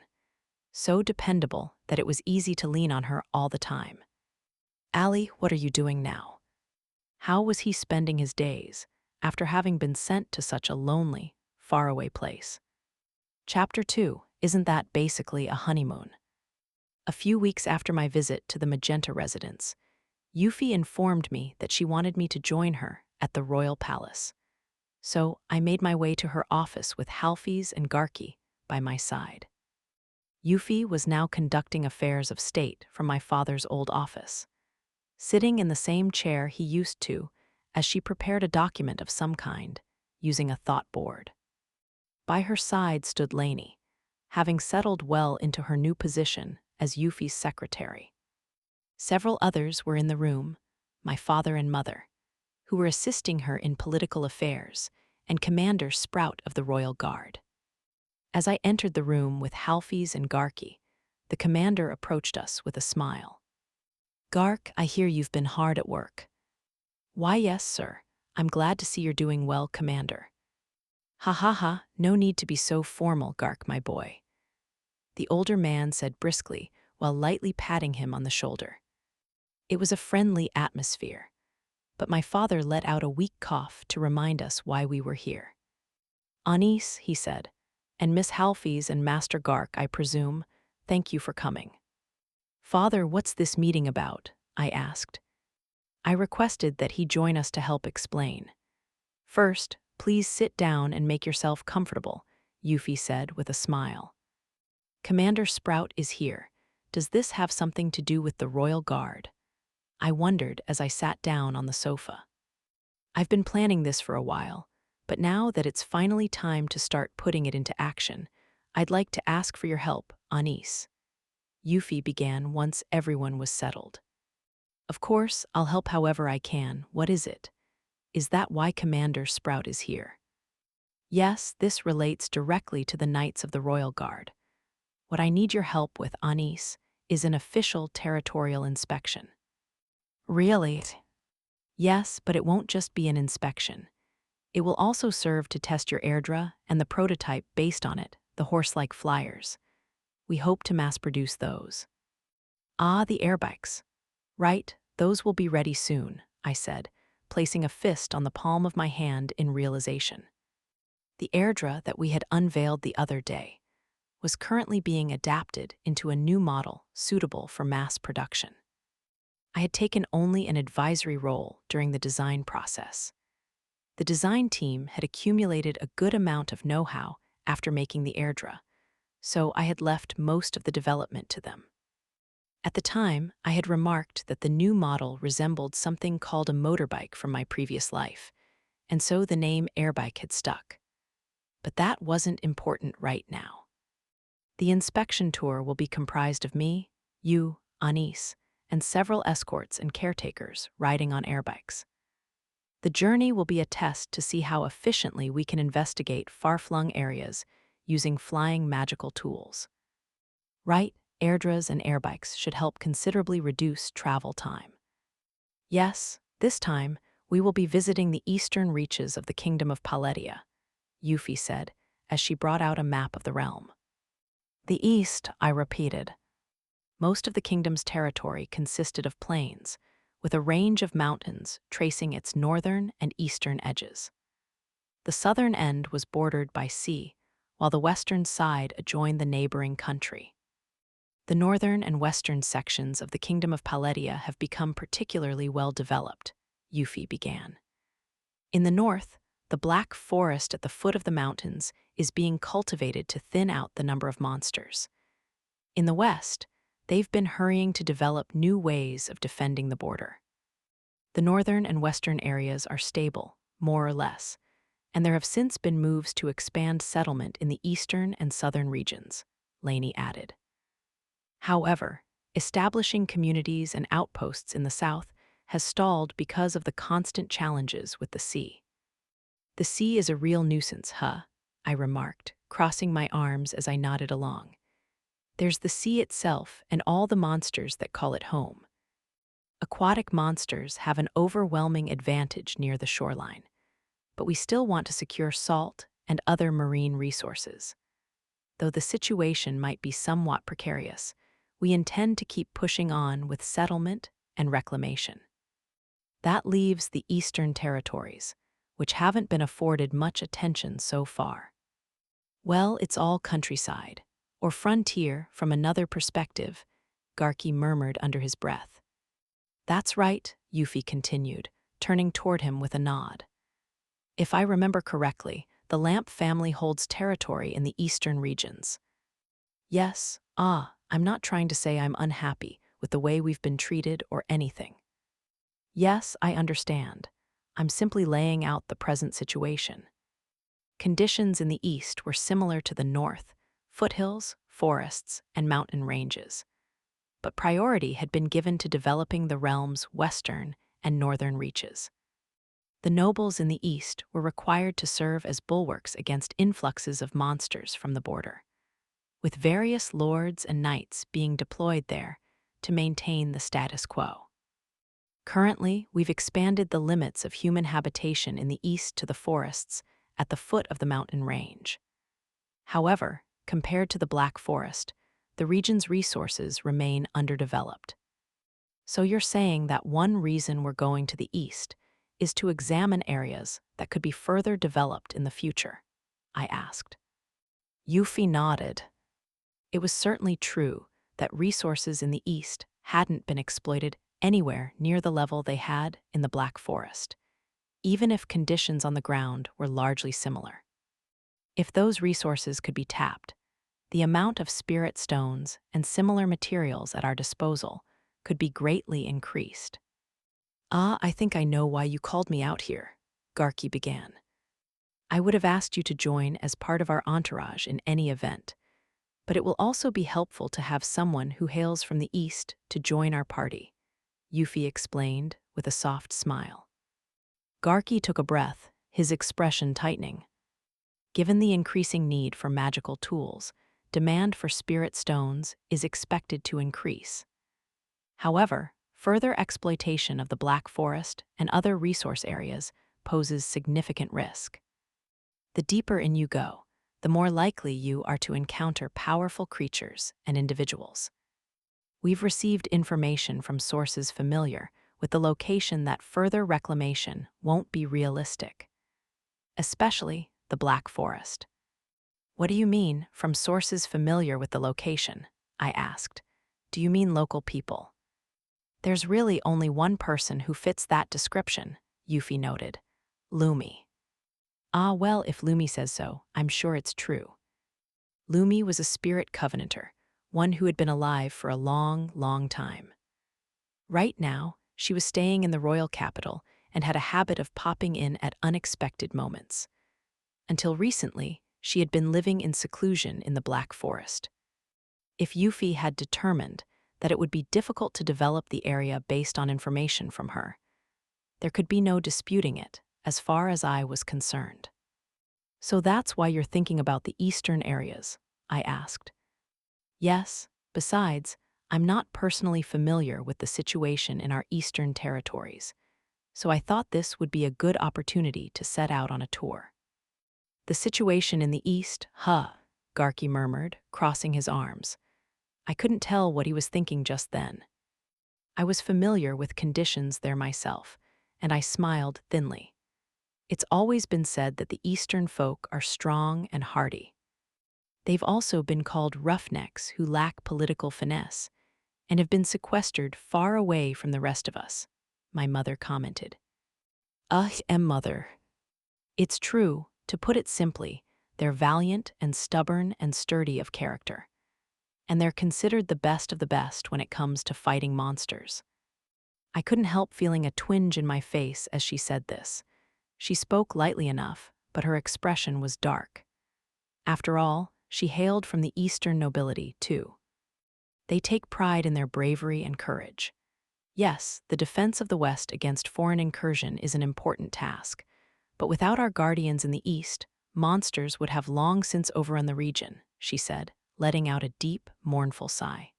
so dependable that it was easy to lean on her all the time. Ali, what are you doing now? How was he spending his days after having been sent to such a lonely, faraway place? Chapter 2, isn't that basically a honeymoon? A few weeks after my visit to the Magenta residence, Yuffie informed me that she wanted me to join her at the royal palace. So I made my way to her office with Halfies and Garki by my side. Yuffie was now conducting affairs of state from my father's old office, sitting in the same chair he used to as she prepared a document of some kind, using a thought board. By her side stood Lainey, having settled well into her new position as Yuffie's secretary. Several others were in the room, my father and mother, who were assisting her in political affairs, and Commander Sprout of the Royal Guard. As I entered the room with Halfies and Garki, the commander approached us with a smile. "Gark, I hear you've been hard at work." "Why, yes, sir. I'm glad to see you're doing well, Commander." "Ha ha ha, no need to be so formal, Gark, my boy," the older man said briskly while lightly patting him on the shoulder. It was a friendly atmosphere, but my father let out a weak cough to remind us why we were here. "Anis," he said, "and Miss Halfies and Master Gark, I presume, thank you for coming." "Father, what's this meeting about?" I asked. I requested that he join us to help explain. "First, please sit down and make yourself comfortable," Yuffie said with a smile. "Commander Sprout is here. Does this have something to do with the Royal Guard?" I wondered as I sat down on the sofa. I've been planning this for a while, but now that it's finally time to start putting it into action, I'd like to ask for your help, Anis. Yuffie began once everyone was settled. "Of course, I'll help however I can. What is it? Is that why Commander Sprout is here?" "Yes, this relates directly to the Knights of the Royal Guard. What I need your help with, Anis, is an official territorial inspection." "Really?" "Yes, but it won't just be an inspection. It will also serve to test your Airdra and the prototype based on it, the horse-like flyers. We hope to mass-produce those." "The airbikes. Right, those will be ready soon," I said, placing a fist on the palm of my hand in realization. The Airdra that we had unveiled the other day was currently being adapted into a new model suitable for mass production. I had taken only an advisory role during the design process. The design team had accumulated a good amount of know-how after making the Airdra, so I had left most of the development to them. At the time, I had remarked that the new model resembled something called a motorbike from my previous life, and so the name airbike had stuck. But that wasn't important right now. The inspection tour will be comprised of me, you, Anis, and several escorts and caretakers riding on airbikes. The journey will be a test to see how efficiently we can investigate far-flung areas using flying magical tools. Right, airdras and airbikes should help considerably reduce travel time. Yes, this time we will be visiting the eastern reaches of the kingdom of Paletia, Euphy said, as she brought out a map of the realm. The east, I repeated. Most of the kingdom's territory consisted of plains, with a range of mountains tracing its northern and eastern edges. The southern end was bordered by sea, while the western side adjoined the neighboring country. The northern and western sections of the kingdom of Paletia have become particularly well developed, Euphy began. In the north, the black forest at the foot of the mountains is being cultivated to thin out the number of monsters. In the west, they've been hurrying to develop new ways of defending the border. The northern and western areas are stable, more or less, and there have since been moves to expand settlement in the eastern and southern regions, Laney added. However, establishing communities and outposts in the south has stalled because of the constant challenges with the sea. The sea is a real nuisance, I remarked, crossing my arms as I nodded along. There's the sea itself and all the monsters that call it home. Aquatic monsters have an overwhelming advantage near the shoreline, but we still want to secure salt and other marine resources. Though the situation might be somewhat precarious, we intend to keep pushing on with settlement and reclamation. That leaves the eastern territories, which haven't been afforded much attention so far. Well, it's all countryside, or frontier from another perspective, Garki murmured under his breath. That's right, Euphy continued, turning toward him with a nod. If I remember correctly, the Lamp family holds territory in the eastern regions. Yes, I'm not trying to say I'm unhappy with the way we've been treated or anything. Yes, I understand. I'm simply laying out the present situation. Conditions in the east were similar to the north, foothills, forests, and mountain ranges. But priority had been given to developing the realm's western and northern reaches. The nobles in the east were required to serve as bulwarks against influxes of monsters from the border, with various lords and knights being deployed there to maintain the status quo. Currently, we've expanded the limits of human habitation in the east to the forests at the foot of the mountain range. However, compared to the Black Forest, the region's resources remain underdeveloped. So you're saying that one reason we're going to the east is to examine areas that could be further developed in the future? I asked. Euphy nodded. It was certainly true that resources in the east hadn't been exploited anywhere near the level they had in the Black Forest, even if conditions on the ground were largely similar. If those resources could be tapped, the amount of spirit stones and similar materials at our disposal could be greatly increased. I think I know why you called me out here, Garki began. I would have asked you to join as part of our entourage in any event, but it will also be helpful to have someone who hails from the east to join our party, Euphy explained with a soft smile. Garki took a breath, his expression tightening. Given the increasing need for magical tools, demand for spirit stones is expected to increase. However, further exploitation of the Black Forest and other resource areas poses significant risk. The deeper in you go, the more likely you are to encounter powerful creatures and individuals. We've received information from sources familiar with the location that further reclamation won't be realistic, especially the Black Forest. What do you mean, from sources familiar with the location? I asked. Do you mean local people? There's really only one person who fits that description, Euphy noted. Lumi. Well, if Lumi says so, I'm sure it's true. Lumi was a spirit covenanter, one who had been alive for a long, long time. Right now, she was staying in the royal capital and had a habit of popping in at unexpected moments. Until recently, she had been living in seclusion in the Black Forest. If Yuffie had determined that it would be difficult to develop the area based on information from her, there could be no disputing it, as far as I was concerned. "So that's why you're thinking about the eastern areas?" I asked. "Yes, besides, I'm not personally familiar with the situation in our eastern territories, so I thought this would be a good opportunity to set out on a tour." "The situation in the east, huh?" Garki murmured, crossing his arms. I couldn't tell what he was thinking just then. I was familiar with conditions there myself, and I smiled thinly. It's always been said that the Eastern folk are strong and hardy. They've also been called roughnecks who lack political finesse, and have been sequestered far away from the rest of us, my mother commented. Mother. It's true, to put it simply, they're valiant and stubborn and sturdy of character. And they're considered the best of the best when it comes to fighting monsters. I couldn't help feeling a twinge in my face as she said this. She spoke lightly enough, but her expression was dark. After all, she hailed from the Eastern nobility, too. They take pride in their bravery and courage. Yes, the defense of the West against foreign incursion is an important task, but without our guardians in the East, monsters would have long since overrun the region, she said, letting out a deep, mournful sigh.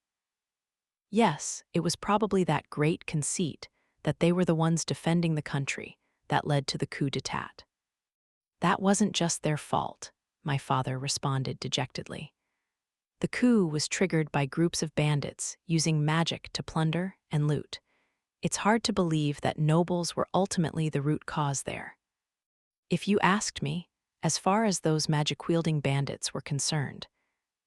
Yes, it was probably that great conceit that they were the ones defending the country that led to the coup d'etat. That wasn't just their fault, my father responded dejectedly. The coup was triggered by groups of bandits using magic to plunder and loot. It's hard to believe that nobles were ultimately the root cause there. If you asked me, as far as those magic-wielding bandits were concerned,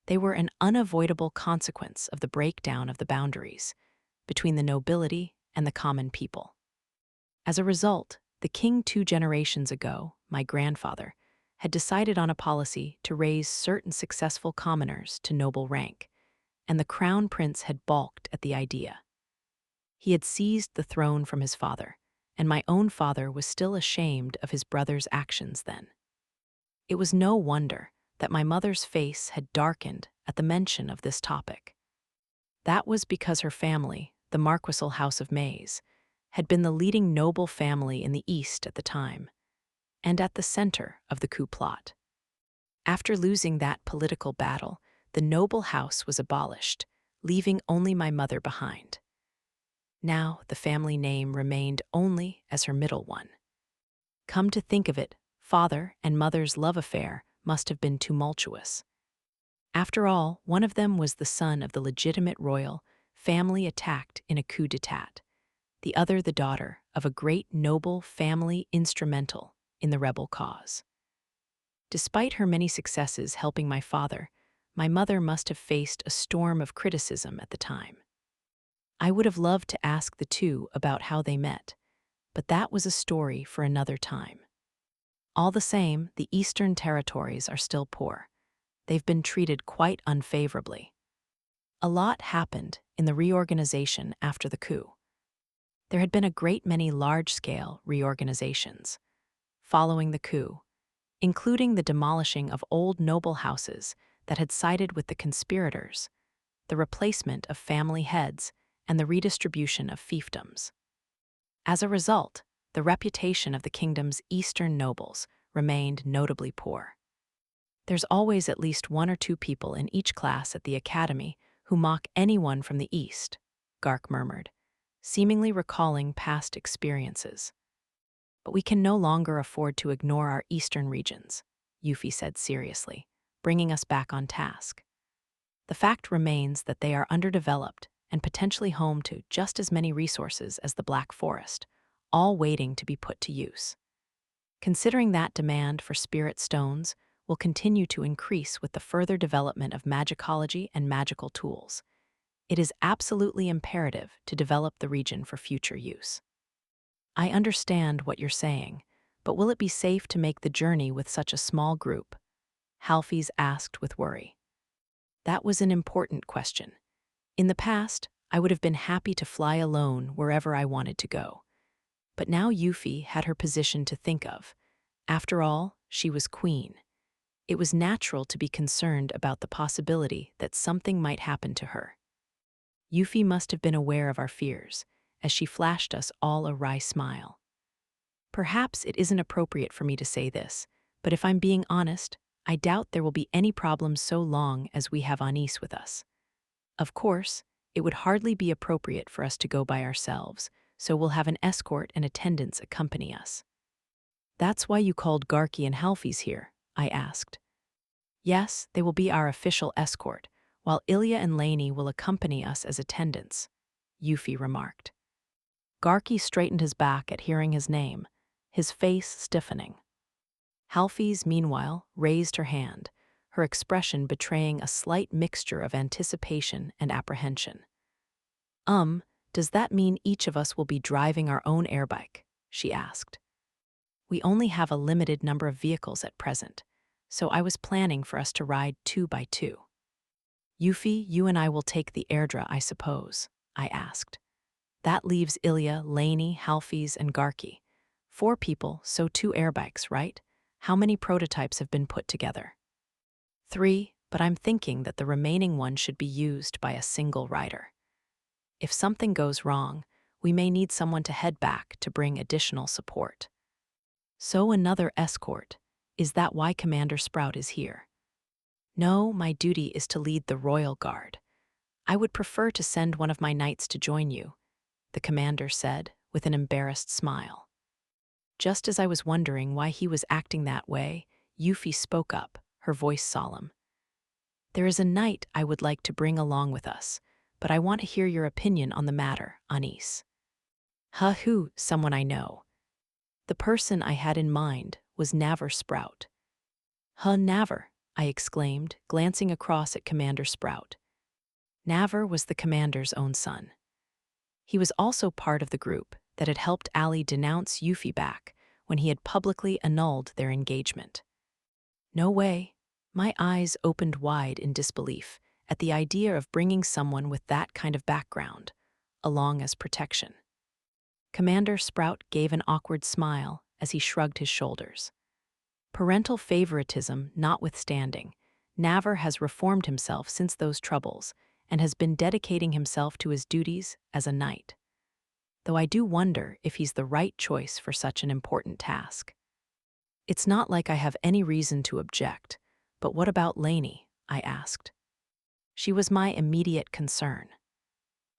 they were an unavoidable consequence of the breakdown of the boundaries between the nobility and the common people. As a result, the king 2 generations ago, my grandfather, had decided on a policy to raise certain successful commoners to noble rank, and the crown prince had balked at the idea. He had seized the throne from his father, and my own father was still ashamed of his brother's actions then. It was no wonder that my mother's face had darkened at the mention of this topic. That was because her family, the Marquisal House of Mays, had been the leading noble family in the East at the time, and at the center of the coup plot. After losing that political battle, the noble house was abolished, leaving only my mother behind. Now the family name remained only as her middle one. Come to think of it, father and mother's love affair must have been tumultuous. After all, one of them was the son of the legitimate royal family attacked in a coup d'etat, the other the daughter of a great noble family instrumental in the rebel cause. Despite her many successes helping my father, my mother must have faced a storm of criticism at the time. I would have loved to ask the two about how they met, but that was a story for another time. All the same, the Eastern territories are still poor. They've been treated quite unfavorably. A lot happened in the reorganization after the coup. There had been a great many large-scale reorganizations following the coup, including the demolishing of old noble houses that had sided with the conspirators, the replacement of family heads, and the redistribution of fiefdoms. As a result, the reputation of the kingdom's eastern nobles remained notably poor. There's always at least 1 or 2 people in each class at the academy who mock anyone from the east, Gark murmured, seemingly recalling past experiences. But we can no longer afford to ignore our eastern regions, Yuffie said seriously, bringing us back on task. The fact remains that they are underdeveloped and potentially home to just as many resources as the Black Forest, all waiting to be put to use. Considering that demand for spirit stones will continue to increase with the further development of magicology and magical tools, it is absolutely imperative to develop the region for future use. I understand what you're saying, but will it be safe to make the journey with such a small group? Halfies asked with worry. That was an important question. In the past, I would have been happy to fly alone wherever I wanted to go. But now Yuffie had her position to think of. After all, she was queen. It was natural to be concerned about the possibility that something might happen to her. Yuffie must have been aware of our fears, as she flashed us all a wry smile. Perhaps it isn't appropriate for me to say this, but if I'm being honest, I doubt there will be any problems so long as we have Anis with us. Of course, it would hardly be appropriate for us to go by ourselves, so we'll have an escort and attendants accompany us. That's why you called Garki and Halfies here, I asked. Yes, they will be our official escort, while Ilya and Lainey will accompany us as attendants, Yuffie remarked. Garki straightened his back at hearing his name, his face stiffening. Halfies, meanwhile, raised her hand, her expression betraying a slight mixture of anticipation and apprehension. Does that mean each of us will be driving our own airbike? She asked. We only have a limited number of vehicles at present, so I was planning for us to ride 2 by 2. Yuffie, you and I will take the airdra, I suppose, I asked. That leaves Ilya, Lainey, Halfies, and Garki. 4 people, so 2 airbikes, right? How many prototypes have been put together? 3, but I'm thinking that the remaining one should be used by a single rider. If something goes wrong, we may need someone to head back to bring additional support. So another escort. Is that why Commander Sprout is here? No, my duty is to lead the Royal Guard. I would prefer to send one of my knights to join you, the commander said with an embarrassed smile. Just as I was wondering why he was acting that way, Yuffie spoke up, her voice solemn. There is a knight I would like to bring along with us, but I want to hear your opinion on the matter, Anis. Who? Someone I know. The person I had in mind was Naver Sprout. Naver, I exclaimed, glancing across at Commander Sprout. Naver was the commander's own son. He was also part of the group that had helped Ali denounce Yuffie back when he had publicly annulled their engagement. No way. My eyes opened wide in disbelief at the idea of bringing someone with that kind of background along as protection. Commander Sprout gave an awkward smile as he shrugged his shoulders. Parental favoritism notwithstanding, Naver has reformed himself since those troubles and has been dedicating himself to his duties as a knight. Though I do wonder if he's the right choice for such an important task. It's not like I have any reason to object, but what about Lainey? I asked. She was my immediate concern.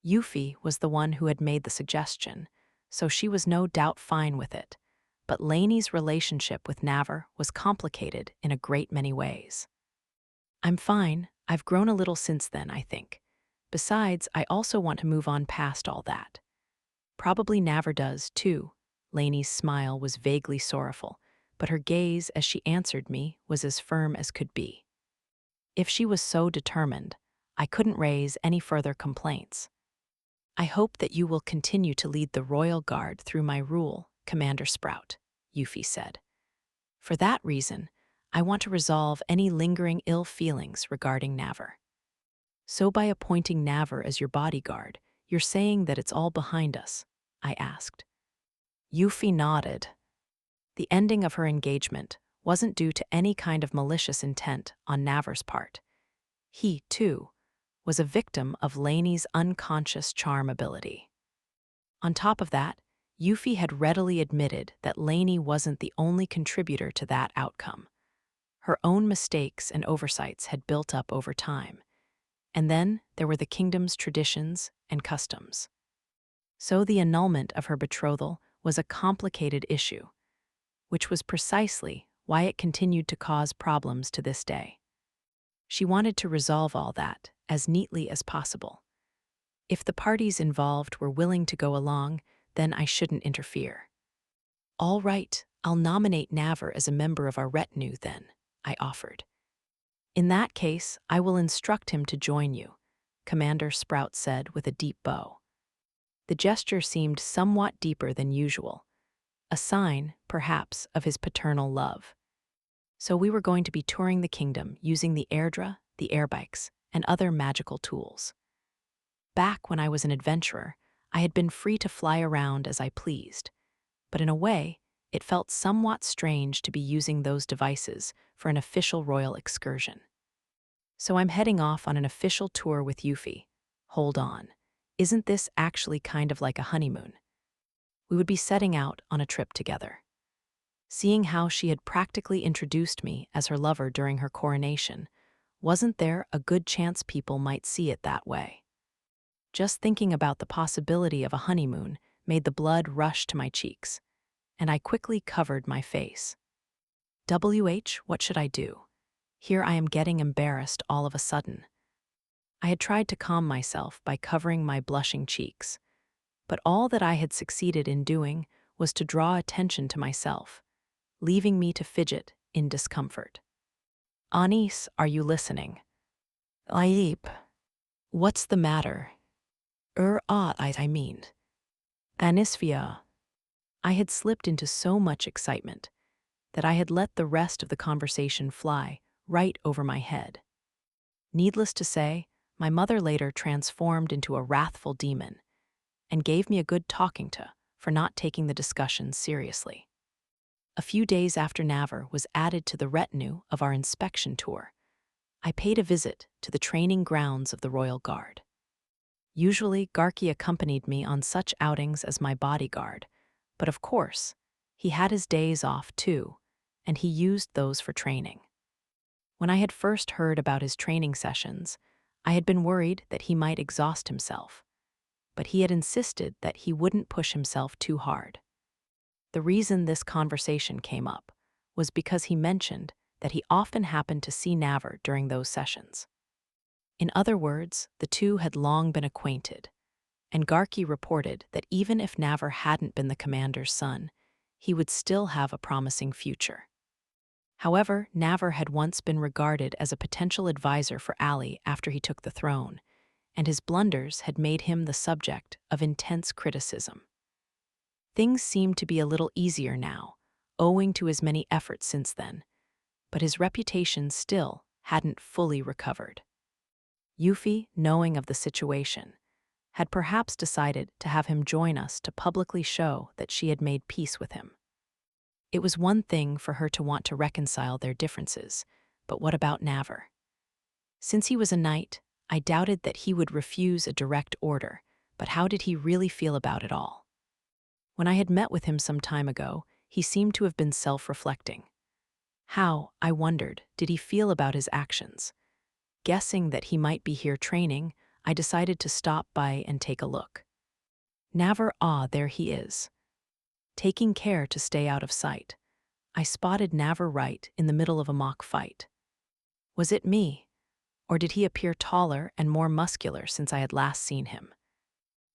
Yuffie was the one who had made the suggestion, so she was no doubt fine with it, but Lainey's relationship with Naver was complicated in a great many ways. I'm fine. I've grown a little since then, I think. Besides, I also want to move on past all that. Probably Naver does, too. Lainey's smile was vaguely sorrowful, but her gaze as she answered me was as firm as could be. If she was so determined, I couldn't raise any further complaints. I hope that you will continue to lead the Royal Guard through my rule, Commander Sprout, Yuffie said. For that reason, I want to resolve any lingering ill feelings regarding Naver. So by appointing Naver as your bodyguard, you're saying that it's all behind us, I asked. Yuffie nodded. The ending of her engagement wasn't due to any kind of malicious intent on Naver's part. He, too, was a victim of Lainey's unconscious charm ability. On top of that, Yuffie had readily admitted that Lainey wasn't the only contributor to that outcome. Her own mistakes and oversights had built up over time. And then there were the kingdom's traditions and customs. So the annulment of her betrothal was a complicated issue, which was precisely why it continued to cause problems to this day. She wanted to resolve all that as neatly as possible. If the parties involved were willing to go along, then I shouldn't interfere. All right, I'll nominate Naver as a member of our retinue then, I offered. In that case, I will instruct him to join you, Commander Sprout said with a deep bow. The gesture seemed somewhat deeper than usual, a sign, perhaps, of his paternal love. So we were going to be touring the kingdom using the airdra, the airbikes, and other magical tools. Back when I was an adventurer, I had been free to fly around as I pleased, but in a way, it felt somewhat strange to be using those devices for an official royal excursion. So I'm heading off on an official tour with Yuffie. Hold on, isn't this actually kind of like a honeymoon? We would be setting out on a trip together. Seeing how she had practically introduced me as her lover during her coronation, wasn't there a good chance people might see it that way? Just thinking about the possibility of a honeymoon made the blood rush to my cheeks, and I quickly covered my face. What should I do? Here I am getting embarrassed all of a sudden. I had tried to calm myself by covering my blushing cheeks, but all that I had succeeded in doing was to draw attention to myself, leaving me to fidget in discomfort. Anis, are you listening? Aip. What's the matter? I mean. Anisphia. I had slipped into so much excitement that I had let the rest of the conversation fly right over my head. Needless to say, my mother later transformed into a wrathful demon and gave me a good talking to for not taking the discussion seriously. A few days after Navar was added to the retinue of our inspection tour, I paid a visit to the training grounds of the Royal Guard. Usually, Garki accompanied me on such outings as my bodyguard, but of course, he had his days off too, and he used those for training. When I had first heard about his training sessions, I had been worried that he might exhaust himself, but he had insisted that he wouldn't push himself too hard. The reason this conversation came up was because he mentioned that he often happened to see Navar during those sessions. In other words, the two had long been acquainted, and Garki reported that even if Navar hadn't been the commander's son, he would still have a promising future. However, Navar had once been regarded as a potential advisor for Ali after he took the throne, and his blunders had made him the subject of intense criticism. Things seemed to be a little easier now, owing to his many efforts since then, but his reputation still hadn't fully recovered. Yuffie, knowing of the situation, had perhaps decided to have him join us to publicly show that she had made peace with him. It was one thing for her to want to reconcile their differences, but what about Navar? Since he was a knight, I doubted that he would refuse a direct order, but how did he really feel about it all? When I had met with him some time ago, he seemed to have been self-reflecting. How, I wondered, did he feel about his actions? Guessing that he might be here training, I decided to stop by and take a look. Navar, there he is. Taking care to stay out of sight, I spotted Navar right in the middle of a mock fight. Was it me, or did he appear taller and more muscular since I had last seen him?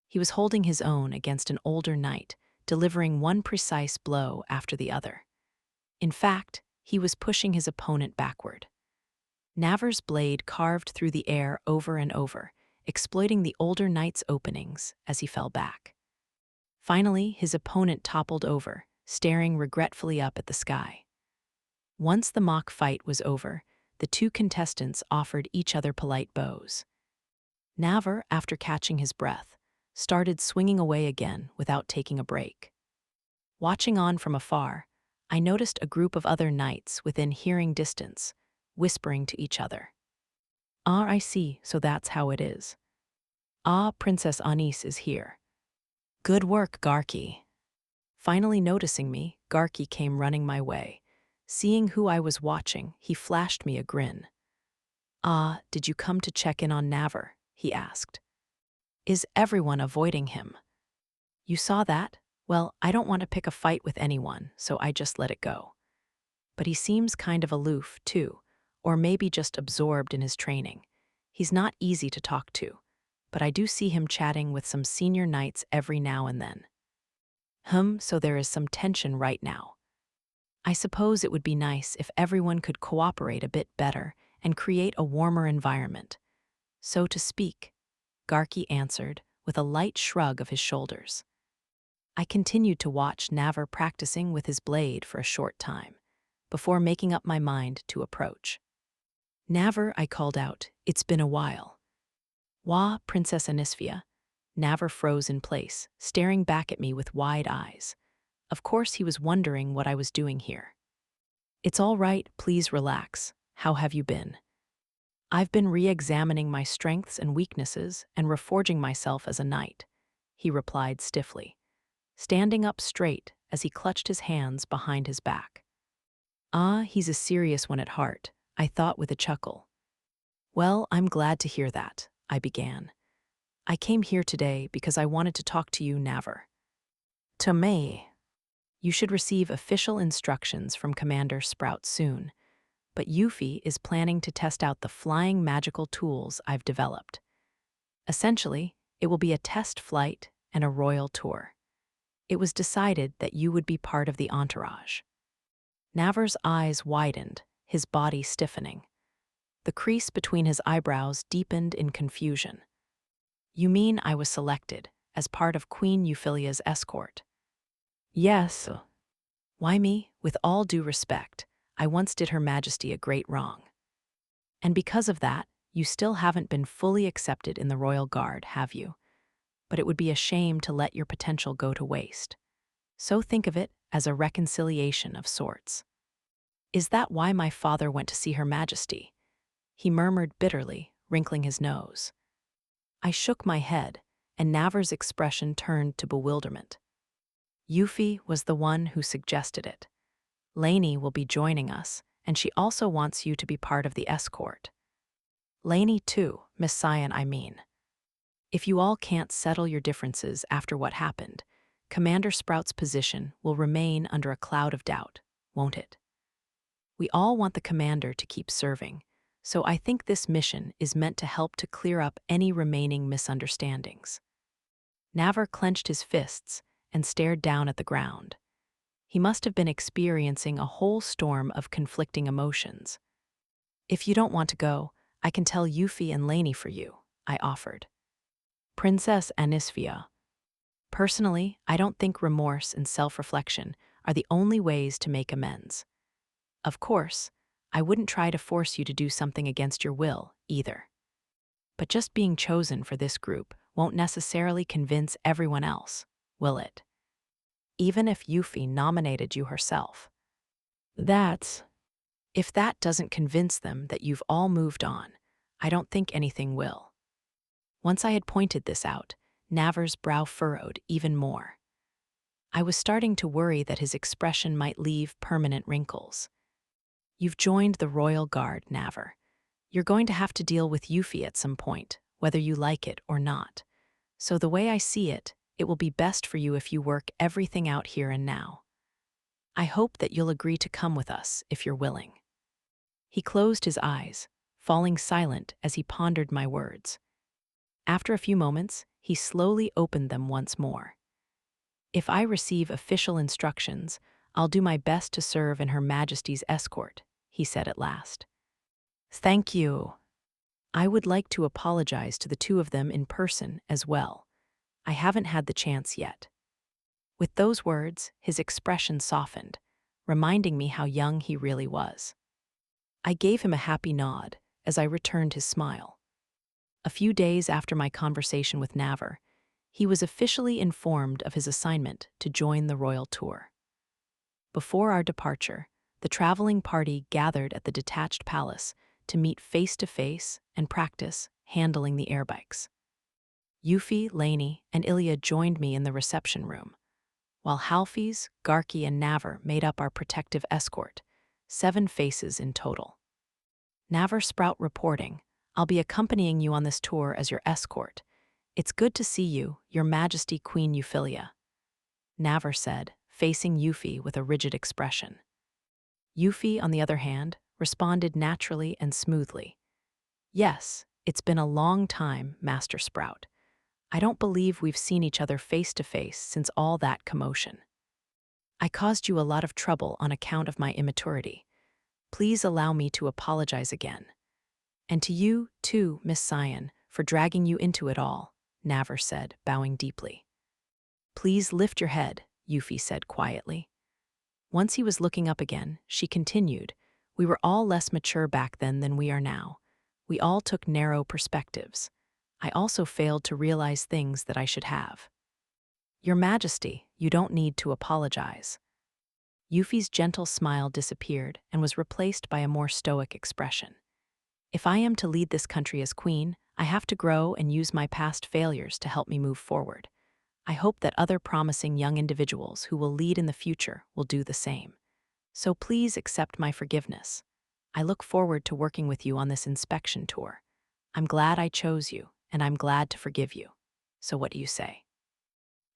He was holding his own against an older knight, delivering one precise blow after the other. In fact, he was pushing his opponent backward. Navar's blade carved through the air over and over, exploiting the older knight's openings as he fell back. Finally, his opponent toppled over, staring regretfully up at the sky. Once the mock fight was over, the two contestants offered each other polite bows. Navar, after catching his breath, started swinging away again without taking a break. Watching on from afar, I noticed a group of other knights within hearing distance, whispering to each other. I see, so that's how it is. Princess Anis is here. Good work, Garki. Finally noticing me, Garki came running my way. Seeing who I was watching, he flashed me a grin. Did you come to check in on Navar? He asked. Is everyone avoiding him? You saw that? Well, I don't want to pick a fight with anyone, so I just let it go. But he seems kind of aloof, too, or maybe just absorbed in his training. He's not easy to talk to, but I do see him chatting with some senior knights every now and then. So there is some tension right now. I suppose it would be nice if everyone could cooperate a bit better and create a warmer environment. So to speak, Garki answered with a light shrug of his shoulders. I continued to watch Navar practicing with his blade for a short time, before making up my mind to approach. Navar, I called out, It's been a while. Wah, Princess Anisphia. Naver froze in place, staring back at me with wide eyes. Of course he was wondering what I was doing here. It's all right, please relax. How have you been? I've been re-examining my strengths and weaknesses and reforging myself as a knight, he replied stiffly, standing up straight as he clutched his hands behind his back. Ah, he's a serious one at heart, I thought with a chuckle. Well, I'm glad to hear that, I began. I came here today because I wanted to talk to you, Naver. To me. You should receive official instructions from Commander Sprout soon, but Yuffie is planning to test out the flying magical tools I've developed. Essentially, it will be a test flight and a royal tour. It was decided that you would be part of the entourage. Naver's eyes widened, his body stiffening. The crease between his eyebrows deepened in confusion. You mean I was selected as part of Queen Euphyllia's escort? Yes. Why me? With all due respect, I once did Her Majesty a great wrong. And because of that, you still haven't been fully accepted in the Royal Guard, have you? But it would be a shame to let your potential go to waste. So think of it as a reconciliation of sorts. Is that why my father went to see Her Majesty? He murmured bitterly, wrinkling his nose. I shook my head, and Naver's expression turned to bewilderment. Yuffie was the one who suggested it. Lainey will be joining us, and she also wants you to be part of the escort. Lainey too, Miss Cyan, I mean. If you all can't settle your differences after what happened, Commander Sprout's position will remain under a cloud of doubt, won't it? We all want the commander to keep serving, so I think this mission is meant to help to clear up any remaining misunderstandings. Naver clenched his fists and stared down at the ground. He must have been experiencing a whole storm of conflicting emotions. If you don't want to go, I can tell Yuffie and Lainey for you, I offered. Princess Anisphia. Personally, I don't think remorse and self-reflection are the only ways to make amends. Of course, I wouldn't try to force you to do something against your will, either. But just being chosen for this group won't necessarily convince everyone else, will it? Even if Yuffie nominated you herself. If that doesn't convince them that you've all moved on, I don't think anything will. Once I had pointed this out, Naver's brow furrowed even more. I was starting to worry that his expression might leave permanent wrinkles. You've joined the Royal Guard, Naver. You're going to have to deal with Yuffie at some point, whether you like it or not. So the way I see it, it will be best for you if you work everything out here and now. I hope that you'll agree to come with us if you're willing. He closed his eyes, falling silent as he pondered my words. After a few moments, he slowly opened them once more. If I receive official instructions, I'll do my best to serve in Her Majesty's escort, he said at last. Thank you. I would like to apologize to the two of them in person as well. I haven't had the chance yet. With those words, his expression softened, reminding me how young he really was. I gave him a happy nod as I returned his smile. A few days after my conversation with Naver, he was officially informed of his assignment to join the royal tour. Before our departure, the traveling party gathered at the detached palace to meet face-to-face and practice handling the airbikes. Yuffie, Lainey, and Ilya joined me in the reception room, while Halfies, Garki, and Naver made up our protective escort, 7 faces in total. Naver Sprout reporting, I'll be accompanying you on this tour as your escort. It's good to see you, Your Majesty Queen Euphyllia, Naver said, facing Yuffie with a rigid expression. Yuffie, on the other hand, responded naturally and smoothly. Yes, it's been a long time, Master Sprout. I don't believe we've seen each other face to face since all that commotion. I caused you a lot of trouble on account of my immaturity. Please allow me to apologize again. And to you, too, Miss Cyan, for dragging you into it all, Naver said, bowing deeply. Please lift your head, Yuffie said quietly. Once he was looking up again, she continued, we were all less mature back then than we are now. We all took narrow perspectives. I also failed to realize things that I should have. Your Majesty, you don't need to apologize. Yuffie's gentle smile disappeared and was replaced by a more stoic expression. If I am to lead this country as queen, I have to grow and use my past failures to help me move forward. I hope that other promising young individuals who will lead in the future will do the same. So please accept my forgiveness. I look forward to working with you on this inspection tour. I'm glad I chose you, and I'm glad to forgive you. So what do you say?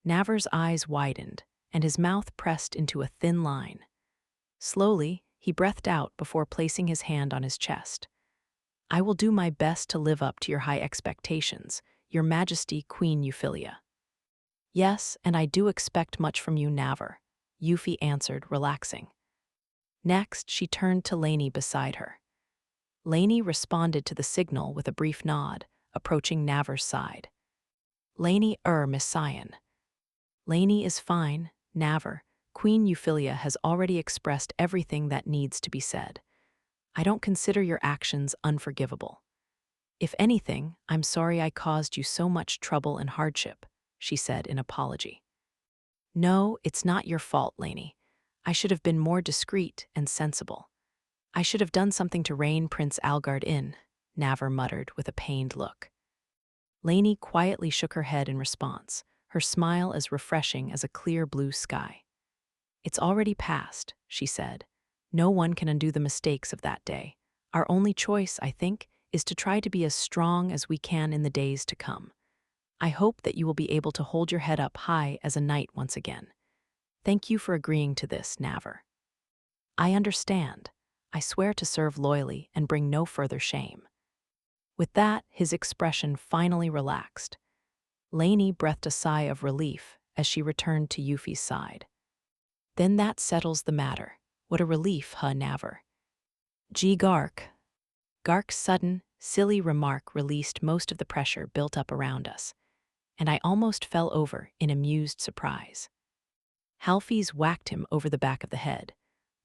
Navar's eyes widened, and his mouth pressed into a thin line. Slowly, he breathed out before placing his hand on his chest. I will do my best to live up to your high expectations, Your Majesty Queen Euphyllia. Yes, and I do expect much from you, Navar, Yuffie answered, relaxing. Next, she turned to Lainey beside her. Lainey responded to the signal with a brief nod, approaching Navar's side. Lainey, Miss Cyan. Lainey is fine, Navar. Queen Euphyllia has already expressed everything that needs to be said. I don't consider your actions unforgivable. If anything, I'm sorry I caused you so much trouble and hardship, she said in apology. No, it's not your fault, Lainey. I should have been more discreet and sensible. I should have done something to rein Prince Algard in, Navar muttered with a pained look. Lainey quietly shook her head in response, her smile as refreshing as a clear blue sky. It's already past, she said. No one can undo the mistakes of that day. Our only choice, I think, is to try to be as strong as we can in the days to come. I hope that you will be able to hold your head up high as a knight once again. Thank you for agreeing to this, Navar. I understand. I swear to serve loyally and bring no further shame. With that, his expression finally relaxed. Lainey breathed a sigh of relief as she returned to Yuffie's side. Then that settles the matter. What a relief, huh, Navar? Gee, Gark. Gark's sudden, silly remark released most of the pressure built up around us, and I almost fell over in amused surprise. Halfies whacked him over the back of the head,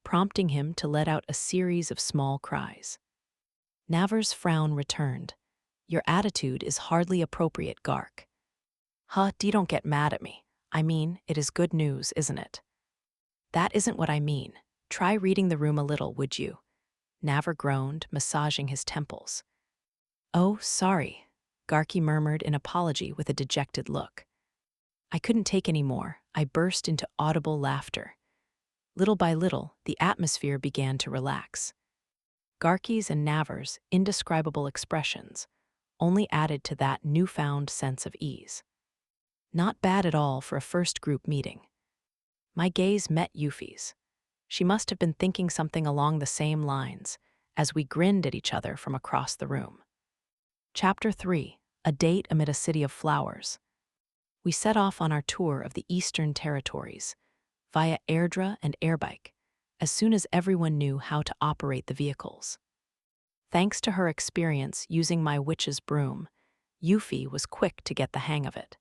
prompting him to let out a series of small cries. Navar's frown returned. Your attitude is hardly appropriate, Gark. Huh, don't get mad at me. I mean, it is good news, isn't it? That isn't what I mean. Try reading the room a little, would you? Navar groaned, massaging his temples. Oh, sorry, Garky murmured in apology with a dejected look. I couldn't take any more. I burst into audible laughter. Little by little, the atmosphere began to relax. Garky's and Navar's indescribable expressions only added to that newfound sense of ease. Not bad at all for a first group meeting. My gaze met Yuffie's. She must have been thinking something along the same lines, as we grinned at each other from across the room. Chapter 3: A Date Amid a City of Flowers. We set off on our tour of the Eastern Territories, via airdra and airbike, as soon as everyone knew how to operate the vehicles. Thanks to her experience using my witch's broom, Yuffie was quick to get the hang of it,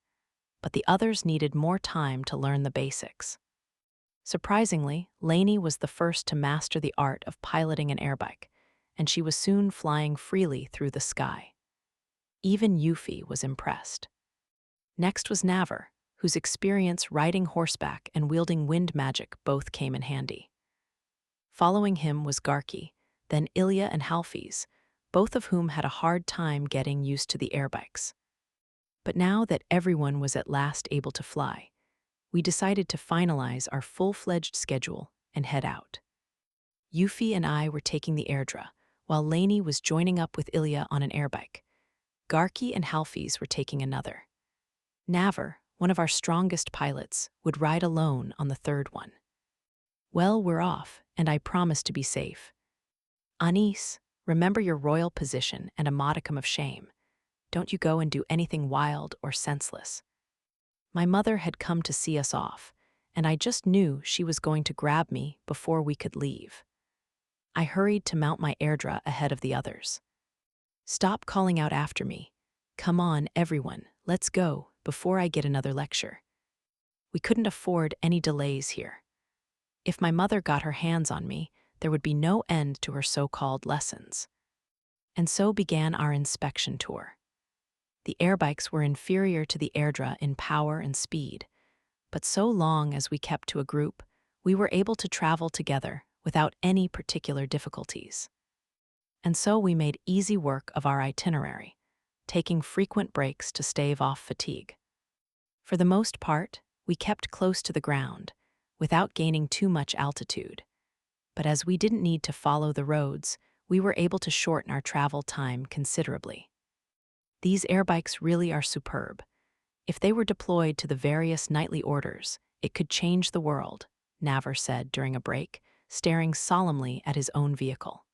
but the others needed more time to learn the basics. Surprisingly, Lainey was the first to master the art of piloting an airbike, and she was soon flying freely through the sky. Even Yuffie was impressed. Next was Navar, whose experience riding horseback and wielding wind magic both came in handy. Following him was Garky, then Ilya and Halfies, both of whom had a hard time getting used to the airbikes. But now that everyone was at last able to fly, we decided to finalize our full-fledged schedule and head out. Yuffie and I were taking the airdra, while Lainey was joining up with Ilya on an airbike. Garky and Halfies were taking another. Navar, one of our strongest pilots, would ride alone on the third one. Well, we're off, and I promise to be safe. Anis, remember your royal position and a modicum of shame. Don't you go and do anything wild or senseless. My mother had come to see us off, and I just knew she was going to grab me before we could leave. I hurried to mount my airdra ahead of the others. Stop calling out after me. Come on, everyone, let's go, before I get another lecture. We couldn't afford any delays here. If my mother got her hands on me, there would be no end to her so-called lessons. And so began our inspection tour. The airbikes were inferior to the airdra in power and speed, but so long as we kept to a group, we were able to travel together without any particular difficulties. And so we made easy work of our itinerary, taking frequent breaks to stave off fatigue. For the most part, we kept close to the ground, without gaining too much altitude. But as we didn't need to follow the roads, we were able to shorten our travel time considerably. These airbikes really are superb. If they were deployed to the various nightly orders, it could change the world, Navar said during a break, staring solemnly at his own vehicle.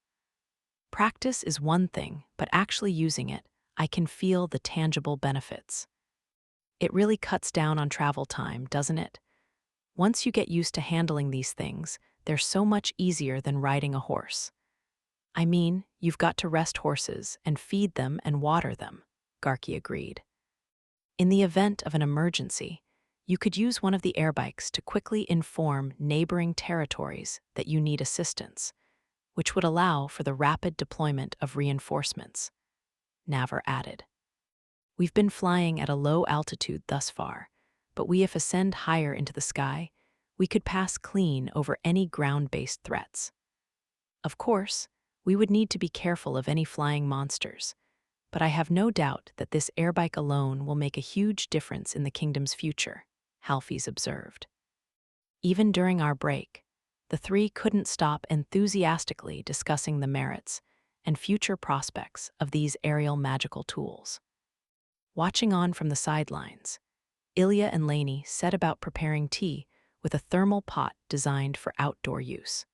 Practice is one thing, but actually using it, I can feel the tangible benefits. It really cuts down on travel time, doesn't it? Once you get used to handling these things, they're so much easier than riding a horse. I mean, you've got to rest horses and feed them and water them, Garki agreed. In the event of an emergency, you could use one of the airbikes to quickly inform neighboring territories that you need assistance, which would allow for the rapid deployment of reinforcements, Navar added. We've been flying at a low altitude thus far, but if ascend higher into the sky, we could pass clean over any ground-based threats. Of course, we would need to be careful of any flying monsters, but I have no doubt that this airbike alone will make a huge difference in the kingdom's future, Halfies observed. Even during our break, the three couldn't stop enthusiastically discussing the merits and future prospects of these aerial magical tools. Watching on from the sidelines, Ilya and Lainey set about preparing tea with a thermal pot designed for outdoor use.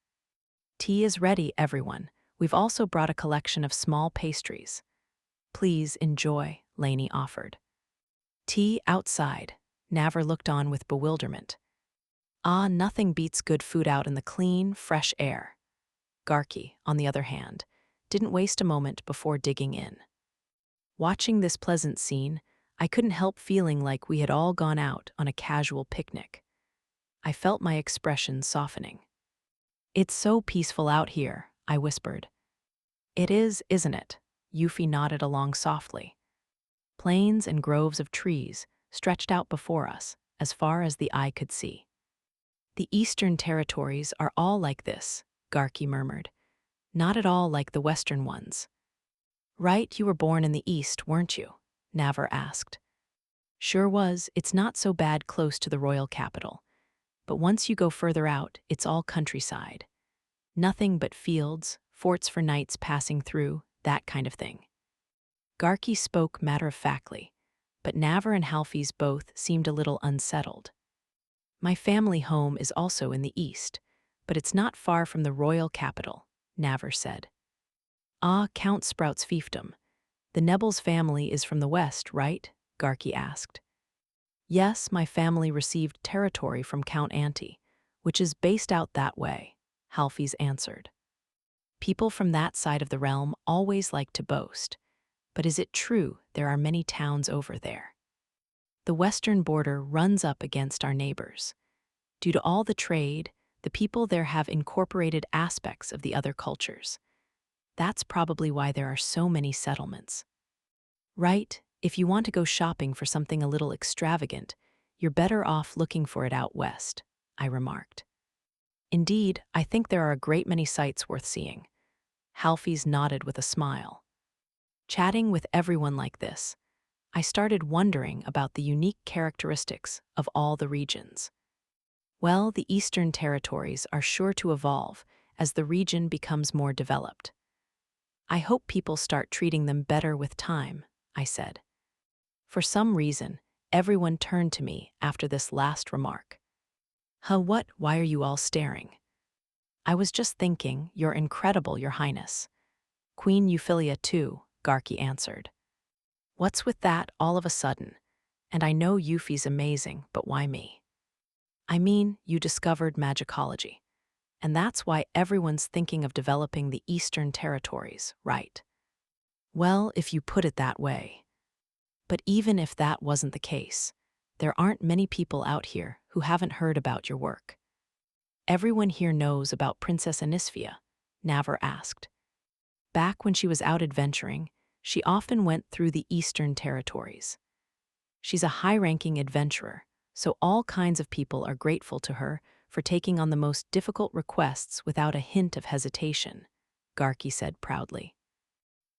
Tea is ready, everyone. We've also brought a collection of small pastries. Please enjoy, Lainey offered. Tea outside. Navar looked on with bewilderment. Ah, nothing beats good food out in the clean, fresh air. Garki, on the other hand, didn't waste a moment before digging in. Watching this pleasant scene, I couldn't help feeling like we had all gone out on a casual picnic. I felt my expression softening. It's so peaceful out here, I whispered. It is, isn't it? Euphy nodded along softly. Plains and groves of trees stretched out before us, as far as the eye could see. The eastern territories are all like this, Garki murmured. Not at all like the western ones. Right, you were born in the east, weren't you? Navar asked. Sure was. It's not so bad close to the royal capital. But once you go further out, it's all countryside. Nothing but fields, forts for knights passing through, that kind of thing. Garki spoke matter-of-factly, but Navar and Halfies both seemed a little unsettled. My family home is also in the east, but it's not far from the royal capital, Navar said. Ah, Count Sprout's fiefdom. The Nebels family is from the west, right? Garki asked. Yes, my family received territory from Count Ante, which is based out that way, Halfies answered. People from that side of the realm always like to boast, but is it true there are many towns over there? The western border runs up against our neighbors. Due to all the trade, the people there have incorporated aspects of the other cultures. That's probably why there are so many settlements. Right, if you want to go shopping for something a little extravagant, you're better off looking for it out west, I remarked. Indeed, I think there are a great many sights worth seeing. Halfies nodded with a smile. Chatting with everyone like this, I started wondering about the unique characteristics of all the regions. Well, the eastern territories are sure to evolve as the region becomes more developed. I hope people start treating them better with time, I said. For some reason, everyone turned to me after this last remark. Huh, what? Why are you all staring? I was just thinking, you're incredible, Your Highness. Queen Euphyllia too, Garki answered. What's with that all of a sudden? And I know Euphy's amazing, but why me? I mean, you discovered magicology. And that's why everyone's thinking of developing the eastern territories, right? Well, if you put it that way. But even if that wasn't the case, there aren't many people out here who haven't heard about your work. Everyone here knows about Princess Anisphia, Navar asked. Back when she was out adventuring, she often went through the Eastern territories. She's a high-ranking adventurer, so all kinds of people are grateful to her for taking on the most difficult requests without a hint of hesitation, Garki said proudly.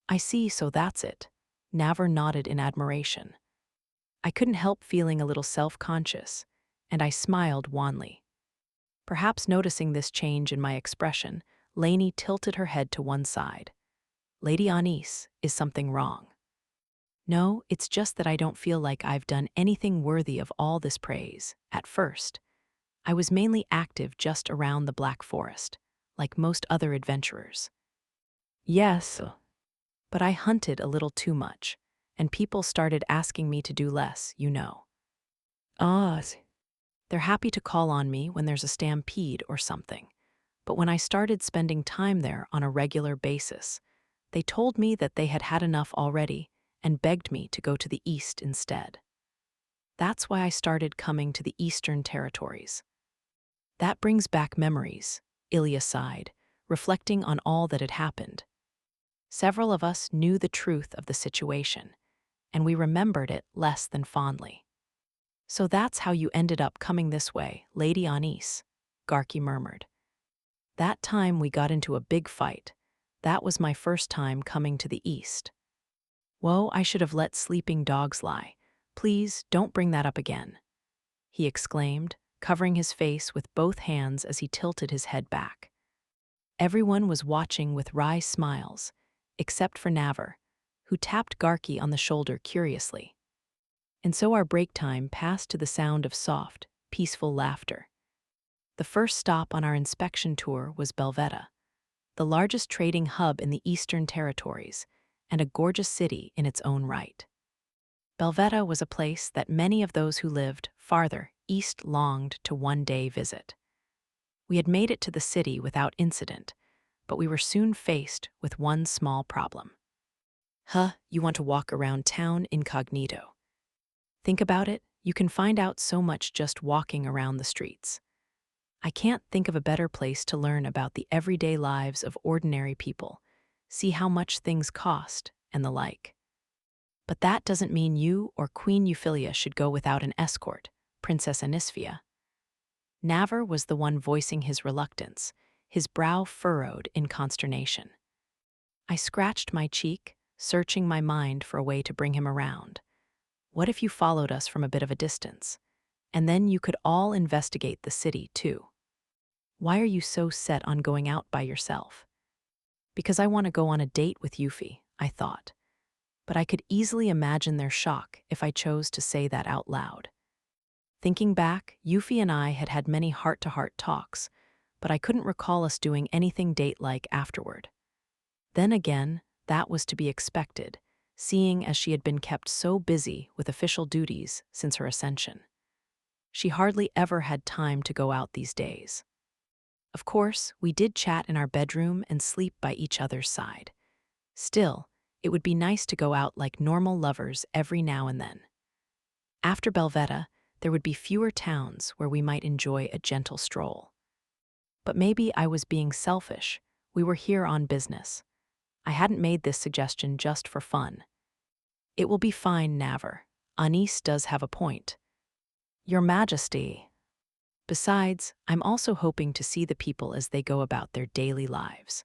I see, so that's it. Navar nodded in admiration. I couldn't help feeling a little self-conscious, and I smiled wanly. Perhaps noticing this change in my expression, Lainey tilted her head to one side. Lady Anis, is something wrong? No, it's just that I don't feel like I've done anything worthy of all this praise. At first, I was mainly active just around the Black Forest, like most other adventurers. Yes, but I hunted a little too much, and people started asking me to do less, you know. Ah, they're happy to call on me when there's a stampede or something, but when I started spending time there on a regular basis, they told me that they had had enough already and begged me to go to the east instead. That's why I started coming to the Eastern territories. That brings back memories, Ilya sighed, reflecting on all that had happened. Several of us knew the truth of the situation, and we remembered it less than fondly. So that's how you ended up coming this way, Lady Anis, Garki murmured. That time we got into a big fight. That was my first time coming to the east. Whoa, I should have let sleeping dogs lie. Please, don't bring that up again, he exclaimed, covering his face with both hands as he tilted his head back. Everyone was watching with wry smiles, except for Navar, who tapped Garki on the shoulder curiously. And so our break time passed to the sound of soft, peaceful laughter. The first stop on our inspection tour was Belvetta, the largest trading hub in the Eastern Territories, and a gorgeous city in its own right. Belvetta was a place that many of those who lived farther east longed to one day visit. We had made it to the city without incident, but we were soon faced with one small problem. You want to walk around town incognito. Think about it, you can find out so much just walking around the streets. I can't think of a better place to learn about the everyday lives of ordinary people, see how much things cost, and the like. But that doesn't mean you or Queen Euphyllia should go without an escort, Princess Anisphia. Navar was the one voicing his reluctance, his brow furrowed in consternation. I scratched my cheek, searching my mind for a way to bring him around. What if you followed us from a bit of a distance? And then you could all investigate the city, too. Why are you so set on going out by yourself? Because I want to go on a date with Yuffie, I thought. But I could easily imagine their shock if I chose to say that out loud. Thinking back, Yuffie and I had had many heart-to-heart talks, but I couldn't recall us doing anything date-like afterward. Then again, that was to be expected, seeing as she had been kept so busy with official duties since her ascension. She hardly ever had time to go out these days. Of course, we did chat in our bedroom and sleep by each other's side. Still, it would be nice to go out like normal lovers every now and then. After Belvetta, there would be fewer towns where we might enjoy a gentle stroll. But maybe I was being selfish. We were here on business. I hadn't made this suggestion just for fun. It will be fine, Navar. Anis does have a point. Your Majesty. Besides, I'm also hoping to see the people as they go about their daily lives.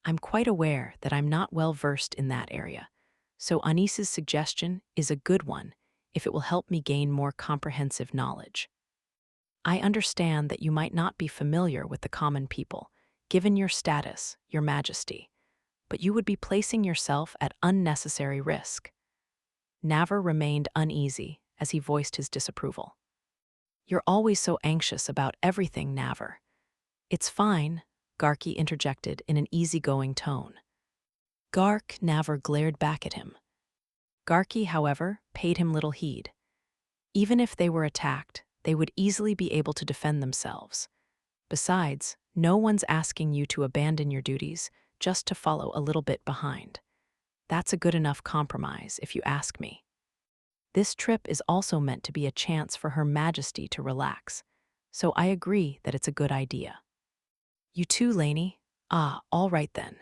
I'm quite aware that I'm not well versed in that area, so Anis's suggestion is a good one if it will help me gain more comprehensive knowledge. I understand that you might not be familiar with the common people, given your status, Your Majesty, but you would be placing yourself at unnecessary risk. Navar remained uneasy as he voiced his disapproval. You're always so anxious about everything, Navar. It's fine, Garki interjected in an easygoing tone. Navar glared back at him. Garki, however, paid him little heed. Even if they were attacked, they would easily be able to defend themselves. Besides, no one's asking you to abandon your duties just to follow a little bit behind. That's a good enough compromise, if you ask me. This trip is also meant to be a chance for Her Majesty to relax, so I agree that it's a good idea. You too, Lainey? All right then.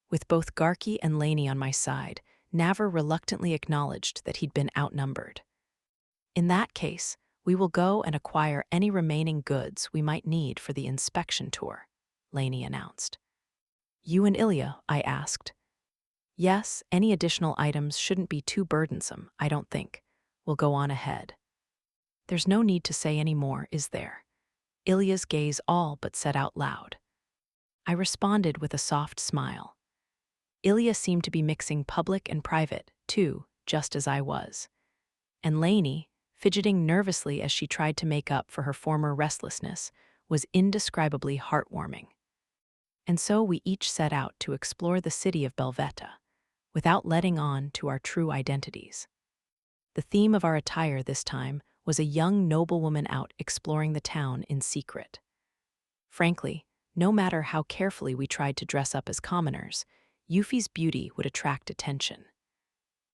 With both Garki and Laney on my side, Navar reluctantly acknowledged that he'd been outnumbered. In that case, we will go and acquire any remaining goods we might need for the inspection tour, Laney announced. You and Ilya, I asked. Yes, any additional items shouldn't be too burdensome, I don't think. We'll go on ahead. There's no need to say any more, is there? Ilya's gaze all but said out loud. I responded with a soft smile. Ilya seemed to be mixing public and private, too, just as I was. And Laney, fidgeting nervously as she tried to make up for her former restlessness, was indescribably heartwarming. And so we each set out to explore the city of Belvetta, without letting on to our true identities. The theme of our attire this time was a young noblewoman out exploring the town in secret. Frankly, no matter how carefully we tried to dress up as commoners, Euphy's beauty would attract attention.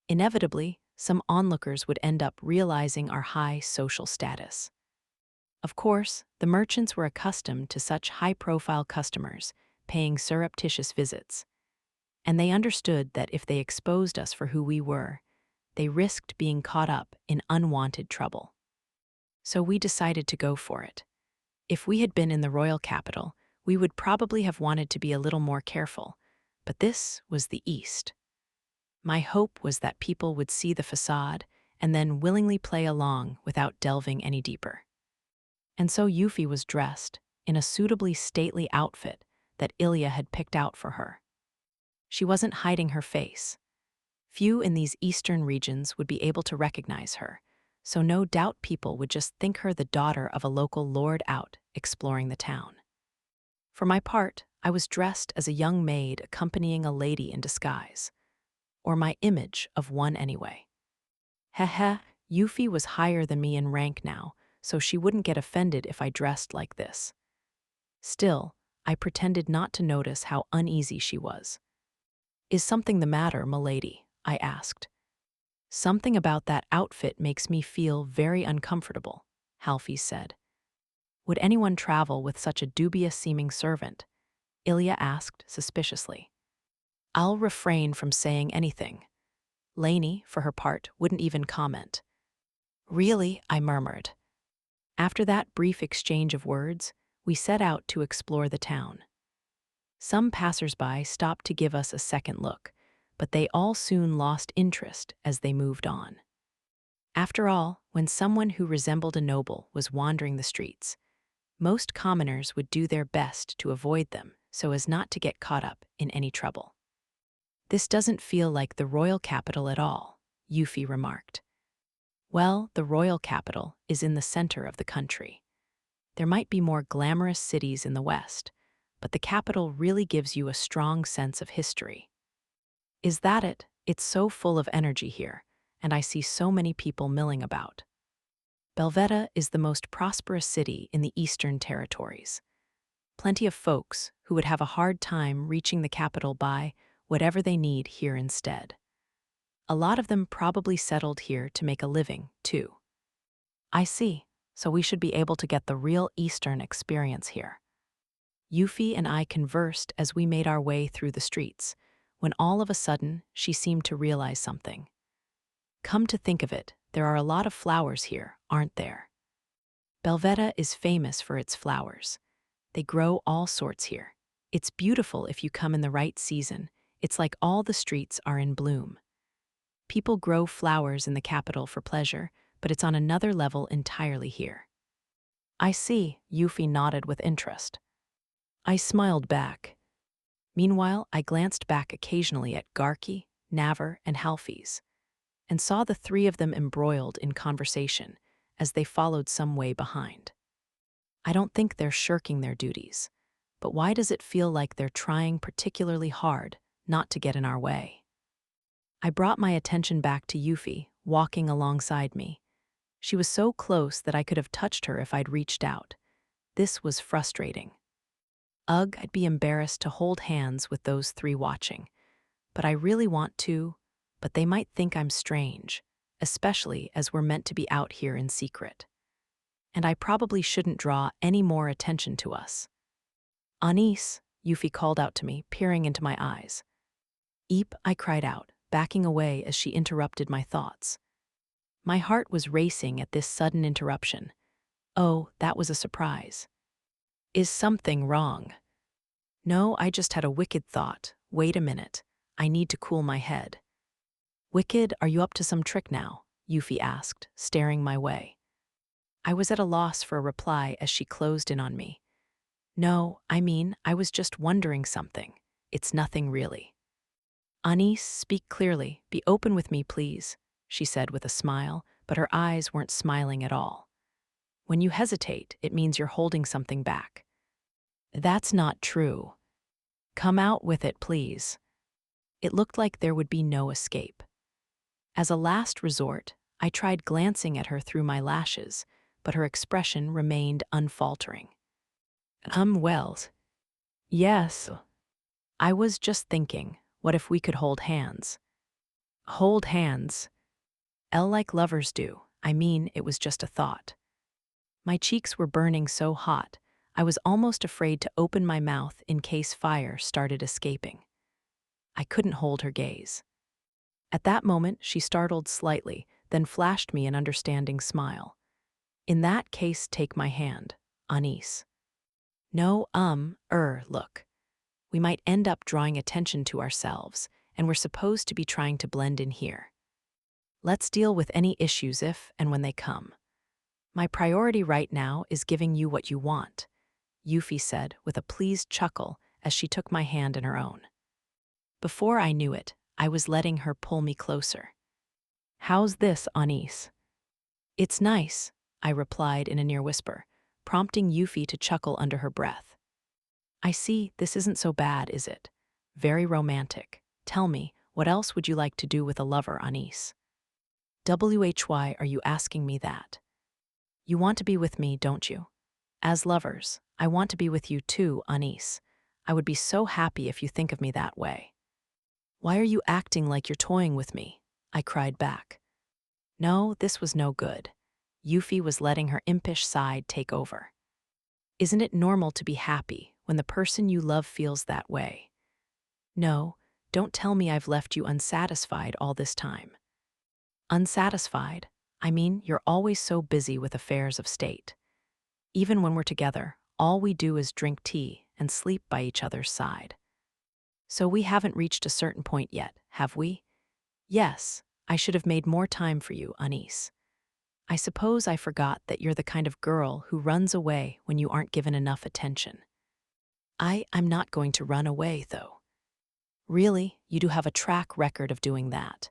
Inevitably, some onlookers would end up realizing our high social status. Of course, the merchants were accustomed to such high-profile customers paying surreptitious visits, and they understood that if they exposed us for who we were, they risked being caught up in unwanted trouble. So we decided to go for it. If we had been in the royal capital, we would probably have wanted to be a little more careful, but this was the East. My hope was that people would see the facade and then willingly play along without delving any deeper. And so Euphy was dressed in a suitably stately outfit that Ilya had picked out for her. She wasn't hiding her face. Few in these eastern regions would be able to recognize her, so no doubt people would just think her the daughter of a local lord out exploring the town. For my part, I was dressed as a young maid accompanying a lady in disguise, or my image of one anyway. Heh, Euphy was higher than me in rank now, so she wouldn't get offended if I dressed like this. Still, I pretended not to notice how uneasy she was. Is something the matter, milady? I asked. Something about that outfit makes me feel very uncomfortable, Halfie said. Would anyone travel with such a dubious-seeming servant? Ilya asked suspiciously. I'll refrain from saying anything. Laney, for her part, wouldn't even comment. Really, I murmured. After that brief exchange of words, we set out to explore the town. Some passers-by stopped to give us a second look, but they all soon lost interest as they moved on. After all, when someone who resembled a noble was wandering the streets, most commoners would do their best to avoid them so as not to get caught up in any trouble. This doesn't feel like the royal capital at all, Euphy remarked. Well, the royal capital is in the center of the country. There might be more glamorous cities in the west, but the capital really gives you a strong sense of history. Is that it? It's so full of energy here, and I see so many people milling about. Belvetta is the most prosperous city in the Eastern Territories. Plenty of folks who would have a hard time reaching the capital buy whatever they need here instead. A lot of them probably settled here to make a living, too. I see, so we should be able to get the real Eastern experience here. Euphy and I conversed as we made our way through the streets, when all of a sudden she seemed to realize something. Come to think of it, there are a lot of flowers here, aren't there? Belvetta is famous for its flowers. They grow all sorts here. It's beautiful if you come in the right season. It's like all the streets are in bloom. People grow flowers in the capital for pleasure, but it's on another level entirely here. I see, Euphy nodded with interest. I smiled back. Meanwhile, I glanced back occasionally at Garki, Navar, and Halfies, and saw the three of them embroiled in conversation as they followed some way behind. I don't think they're shirking their duties, but why does it feel like they're trying particularly hard not to get in our way? I brought my attention back to Euphy, walking alongside me. She was so close that I could have touched her if I'd reached out. This was frustrating. Ugh, I'd be embarrassed to hold hands with those three watching. But I really want to, but they might think I'm strange, especially as we're meant to be out here in secret. And I probably shouldn't draw any more attention to us. Anis, Euphy called out to me, peering into my eyes. Eep, I cried out, backing away as she interrupted my thoughts. My heart was racing at this sudden interruption. Oh, that was a surprise. Is something wrong? No, I just had a wicked thought. Wait a minute. I need to cool my head. Wicked, are you up to some trick now? Yuffie asked, staring my way. I was at a loss for a reply as she closed in on me. No, I was just wondering something. It's nothing really. Anis, speak clearly. Be open with me, please, she said with a smile, but her eyes weren't smiling at all. When you hesitate, it means you're holding something back. That's not true. Come out with it, please. It looked like there would be no escape. As a last resort, I tried glancing at her through my lashes, but her expression remained unfaltering. Wells. Yes. I was just thinking, what if we could hold hands? Hold hands. Like lovers do. It was just a thought. My cheeks were burning so hot, I was almost afraid to open my mouth in case fire started escaping. I couldn't hold her gaze. At that moment, she startled slightly, then flashed me an understanding smile. In that case, take my hand, Anis. No, look. We might end up drawing attention to ourselves, and we're supposed to be trying to blend in here. Let's deal with any issues if and when they come. My priority right now is giving you what you want, Yuffie said with a pleased chuckle as she took my hand in her own. Before I knew it, I was letting her pull me closer. How's this, Anis? It's nice, I replied in a near whisper, prompting Yuffie to chuckle under her breath. I see, this isn't so bad, is it? Very romantic. Tell me, what else would you like to do with a lover, Anis? Why are you asking me that? You want to be with me, don't you? As lovers, I want to be with you too, Anis. I would be so happy if you think of me that way. Why are you acting like you're toying with me? I cried back. No, this was no good. Yuffie was letting her impish side take over. Isn't it normal to be happy when the person you love feels that way? No, don't tell me I've left you unsatisfied all this time. Unsatisfied? You're always so busy with affairs of state. Even when we're together, all we do is drink tea and sleep by each other's side. So we haven't reached a certain point yet, have we? Yes, I should have made more time for you, Anis. I suppose I forgot that you're the kind of girl who runs away when you aren't given enough attention. I'm not going to run away, though. Really, you do have a track record of doing that.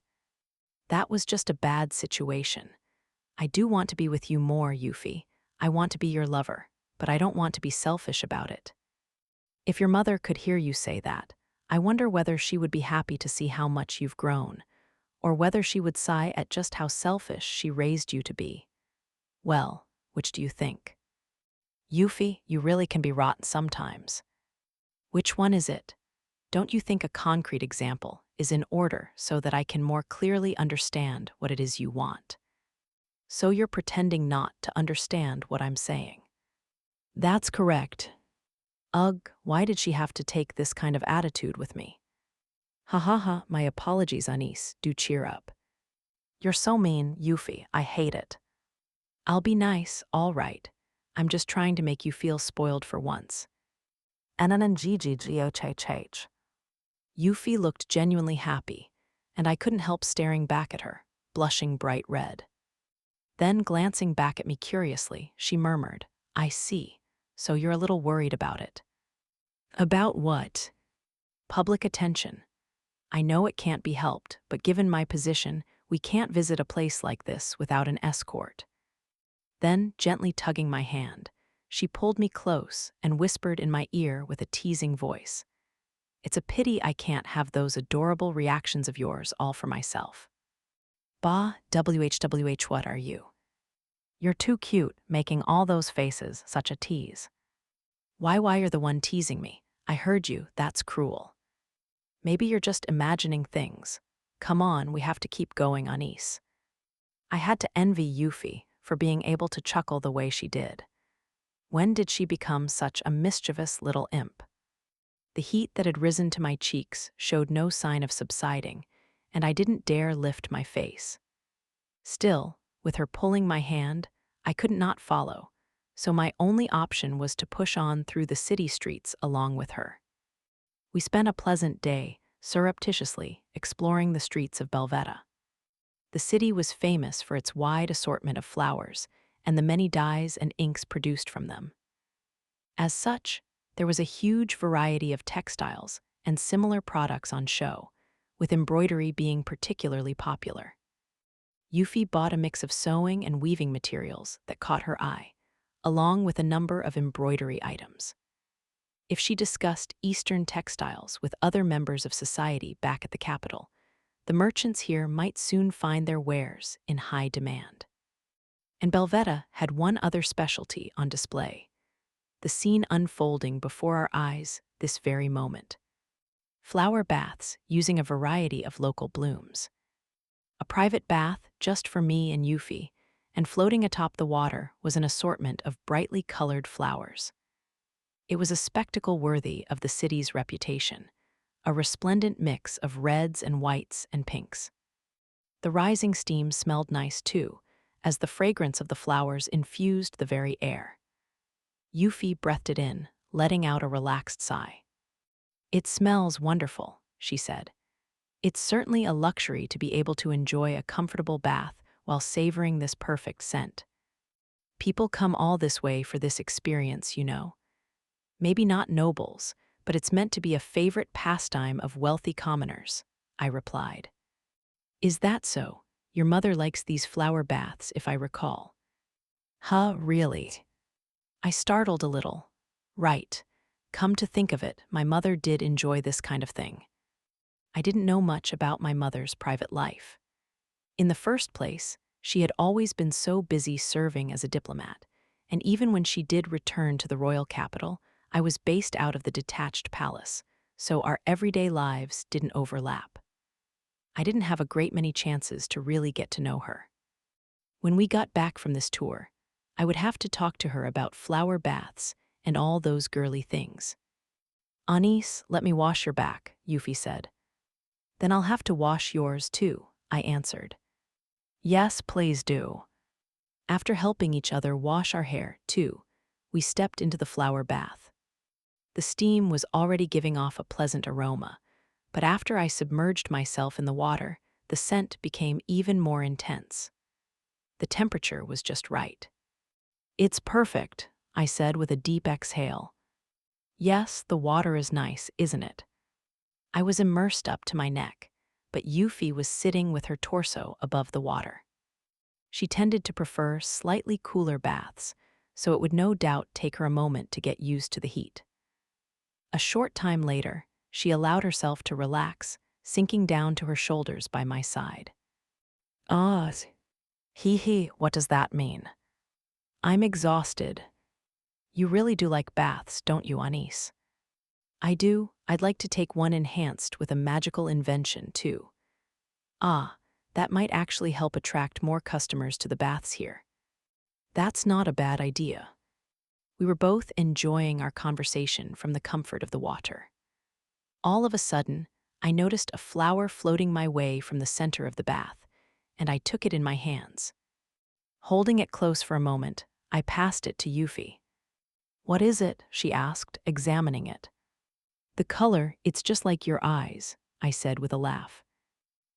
That was just a bad situation. I do want to be with you more, Yuffie. I want to be your lover, but I don't want to be selfish about it. If your mother could hear you say that, I wonder whether she would be happy to see how much you've grown, or whether she would sigh at just how selfish she raised you to be. Well, which do you think? Yuffie, you really can be rotten sometimes. Which one is it? Don't you think a concrete example is in order so that I can more clearly understand what it is you want? So you're pretending not to understand what I'm saying. That's correct. Ugh, why did she have to take this kind of attitude with me? Ha ha ha, my apologies, Anis, do cheer up. You're so mean, Yuffie, I hate it. I'll be nice, all right. I'm just trying to make you feel spoiled for once. Yuffie looked genuinely happy, and I couldn't help staring back at her, blushing bright red. Then, glancing back at me curiously, she murmured, I see, so you're a little worried about it. About what? Public attention. I know it can't be helped, but given my position, we can't visit a place like this without an escort. Then, gently tugging my hand, she pulled me close and whispered in my ear with a teasing voice. It's a pity I can't have those adorable reactions of yours all for myself. Bah, what are you? You're too cute, making all those faces such a tease. Why you're the one teasing me? I heard you, that's cruel. Maybe you're just imagining things. Come on, we have to keep going, Anis. I had to envy Yuffie for being able to chuckle the way she did. When did she become such a mischievous little imp? The heat that had risen to my cheeks showed no sign of subsiding, and I didn't dare lift my face. Still, with her pulling my hand, I could not follow, so my only option was to push on through the city streets along with her. We spent a pleasant day, surreptitiously exploring the streets of Belvetta. The city was famous for its wide assortment of flowers and the many dyes and inks produced from them. As such, there was a huge variety of textiles and similar products on show, with embroidery being particularly popular. Yuffie bought a mix of sewing and weaving materials that caught her eye, along with a number of embroidery items. If she discussed Eastern textiles with other members of society back at the capital, the merchants here might soon find their wares in high demand. And Belvetta had one other specialty on display, the scene unfolding before our eyes this very moment. Flower baths using a variety of local blooms. A private bath just for me and Yuffie, and floating atop the water was an assortment of brightly colored flowers. It was a spectacle worthy of the city's reputation, a resplendent mix of reds and whites and pinks. The rising steam smelled nice too, as the fragrance of the flowers infused the very air. Yuffie breathed it in, letting out a relaxed sigh. "It smells wonderful," she said. "It's certainly a luxury to be able to enjoy a comfortable bath while savoring this perfect scent. People come all this way for this experience, you know. Maybe not nobles, but it's meant to be a favorite pastime of wealthy commoners," I replied. "Is that so? Your mother likes these flower baths, if I recall." "Huh, really?" I startled a little. Right. Come to think of it, my mother did enjoy this kind of thing. I didn't know much about my mother's private life. In the first place, she had always been so busy serving as a diplomat, and even when she did return to the royal capital, I was based out of the detached palace, so our everyday lives didn't overlap. I didn't have a great many chances to really get to know her. When we got back from this tour, I would have to talk to her about flower baths and all those girly things. "Anis, let me wash your back," Yuffie said. "Then I'll have to wash yours too," I answered. "Yes, please do." After helping each other wash our hair too, we stepped into the flower bath. The steam was already giving off a pleasant aroma, but after I submerged myself in the water, the scent became even more intense. The temperature was just right. "It's perfect," I said with a deep exhale. Yes, the water is nice, isn't it? I was immersed up to my neck, but Yuffie was sitting with her torso above the water. She tended to prefer slightly cooler baths, so it would no doubt take her a moment to get used to the heat. A short time later, she allowed herself to relax, sinking down to her shoulders by my side. "Ah, hee, what does that mean?" "I'm exhausted." "You really do like baths, don't you, Anis?" "I do. I'd like to take one enhanced with a magical invention, too." "Ah, that might actually help attract more customers to the baths here." "That's not a bad idea." We were both enjoying our conversation from the comfort of the water. All of a sudden, I noticed a flower floating my way from the center of the bath, and I took it in my hands. Holding it close for a moment, I passed it to Yuffie. "What is it?" she asked, examining it. "The color, it's just like your eyes," I said with a laugh.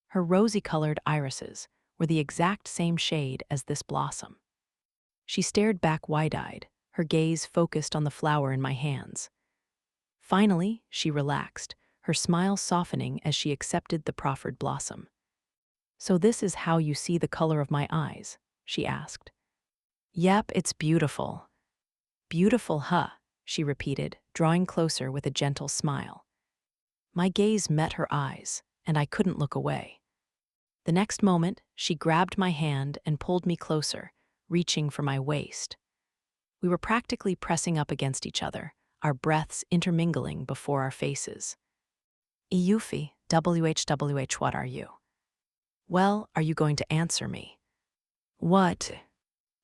Her rosy-colored irises were the exact same shade as this blossom. She stared back wide-eyed, her gaze focused on the flower in my hands. Finally, she relaxed, her smile softening as she accepted the proffered blossom. "So this is how you see the color of my eyes?" she asked. "Yep, it's beautiful." "Beautiful, huh?" she repeated, drawing closer with a gentle smile. My gaze met her eyes, and I couldn't look away. The next moment, she grabbed my hand and pulled me closer, reaching for my waist. We were practically pressing up against each other, our breaths intermingling before our faces. "Yuffie, WHWH, what are you?" "Well, are you going to answer me?" "What?"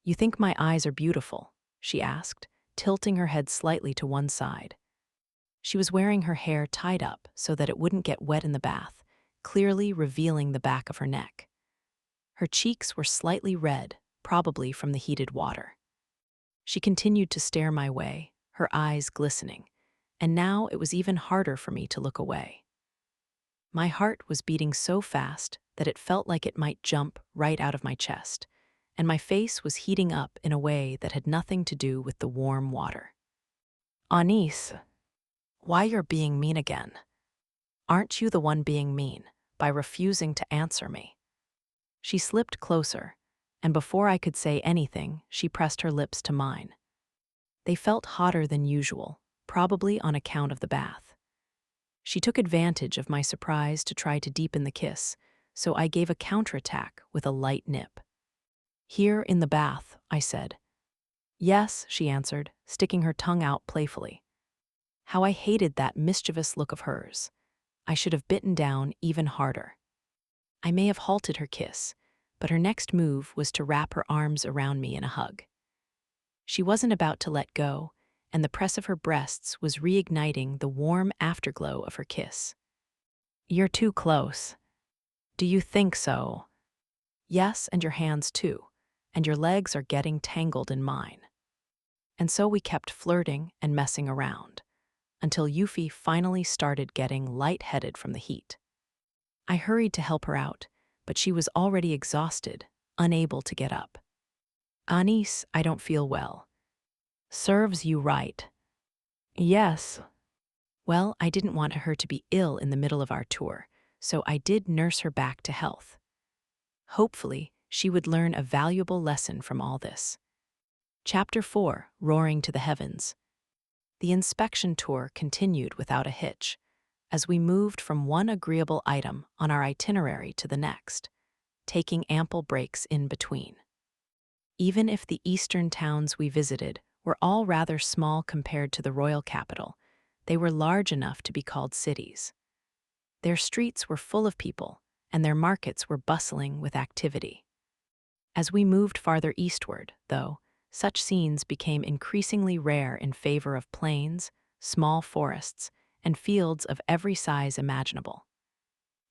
"You think my eyes are beautiful?" she asked, tilting her head slightly to one side. She was wearing her hair tied up so that it wouldn't get wet in the bath, clearly revealing the back of her neck. Her cheeks were slightly red, probably from the heated water. She continued to stare my way, her eyes glistening, and now it was even harder for me to look away. My heart was beating so fast that it felt like it might jump right out of my chest, and my face was heating up in a way that had nothing to do with the warm water. "Anis, why you're being mean again? Aren't you the one being mean by refusing to answer me?" She slipped closer, and before I could say anything, she pressed her lips to mine. They felt hotter than usual, probably on account of the bath. She took advantage of my surprise to try to deepen the kiss, so I gave a counterattack with a light nip. "Here in the bath," I said. "Yes," she answered, sticking her tongue out playfully. How I hated that mischievous look of hers. I should have bitten down even harder. I may have halted her kiss, but her next move was to wrap her arms around me in a hug. She wasn't about to let go, and the press of her breasts was reigniting the warm afterglow of her kiss. "You're too close." "Do you think so?" "Yes, and your hands too, and your legs are getting tangled in mine." And so we kept flirting and messing around, until Yuffie finally started getting lightheaded from the heat. I hurried to help her out, but she was already exhausted, unable to get up. "Anis, I don't feel well." "Serves you right." "Yes." Well, I didn't want her to be ill in the middle of our tour, so I did nurse her back to health. Hopefully, she would learn a valuable lesson from all this. Chapter 4, Roaring to the Heavens. The inspection tour continued without a hitch, as we moved from one agreeable item on our itinerary to the next, taking ample breaks in between. Even if the eastern towns we visited were all rather small compared to the royal capital, they were large enough to be called cities. Their streets were full of people, and their markets were bustling with activity. As we moved farther eastward, though, such scenes became increasingly rare in favor of plains, small forests, and fields of every size imaginable.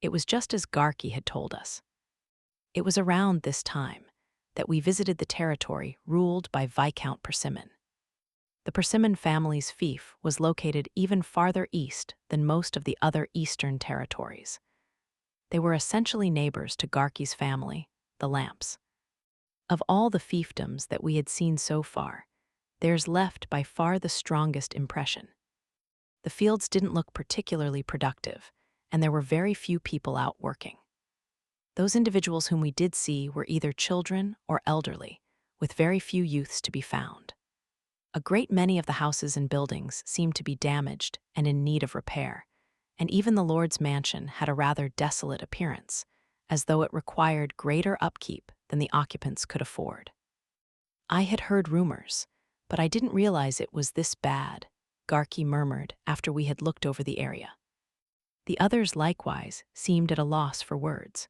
It was just as Garki had told us. It was around this time that we visited the territory ruled by Viscount Persimmon. The Persimmon family's fief was located even farther east than most of the other eastern territories. They were essentially neighbors to Garki's family, the Lamps. Of all the fiefdoms that we had seen so far, theirs left by far the strongest impression. The fields didn't look particularly productive, and there were very few people out working. Those individuals whom we did see were either children or elderly, with very few youths to be found. A great many of the houses and buildings seemed to be damaged and in need of repair, and even the Lord's mansion had a rather desolate appearance, as though it required greater upkeep than the occupants could afford. I had heard rumors, but I didn't realize it was this bad, Garki murmured after we had looked over the area. The others likewise seemed at a loss for words.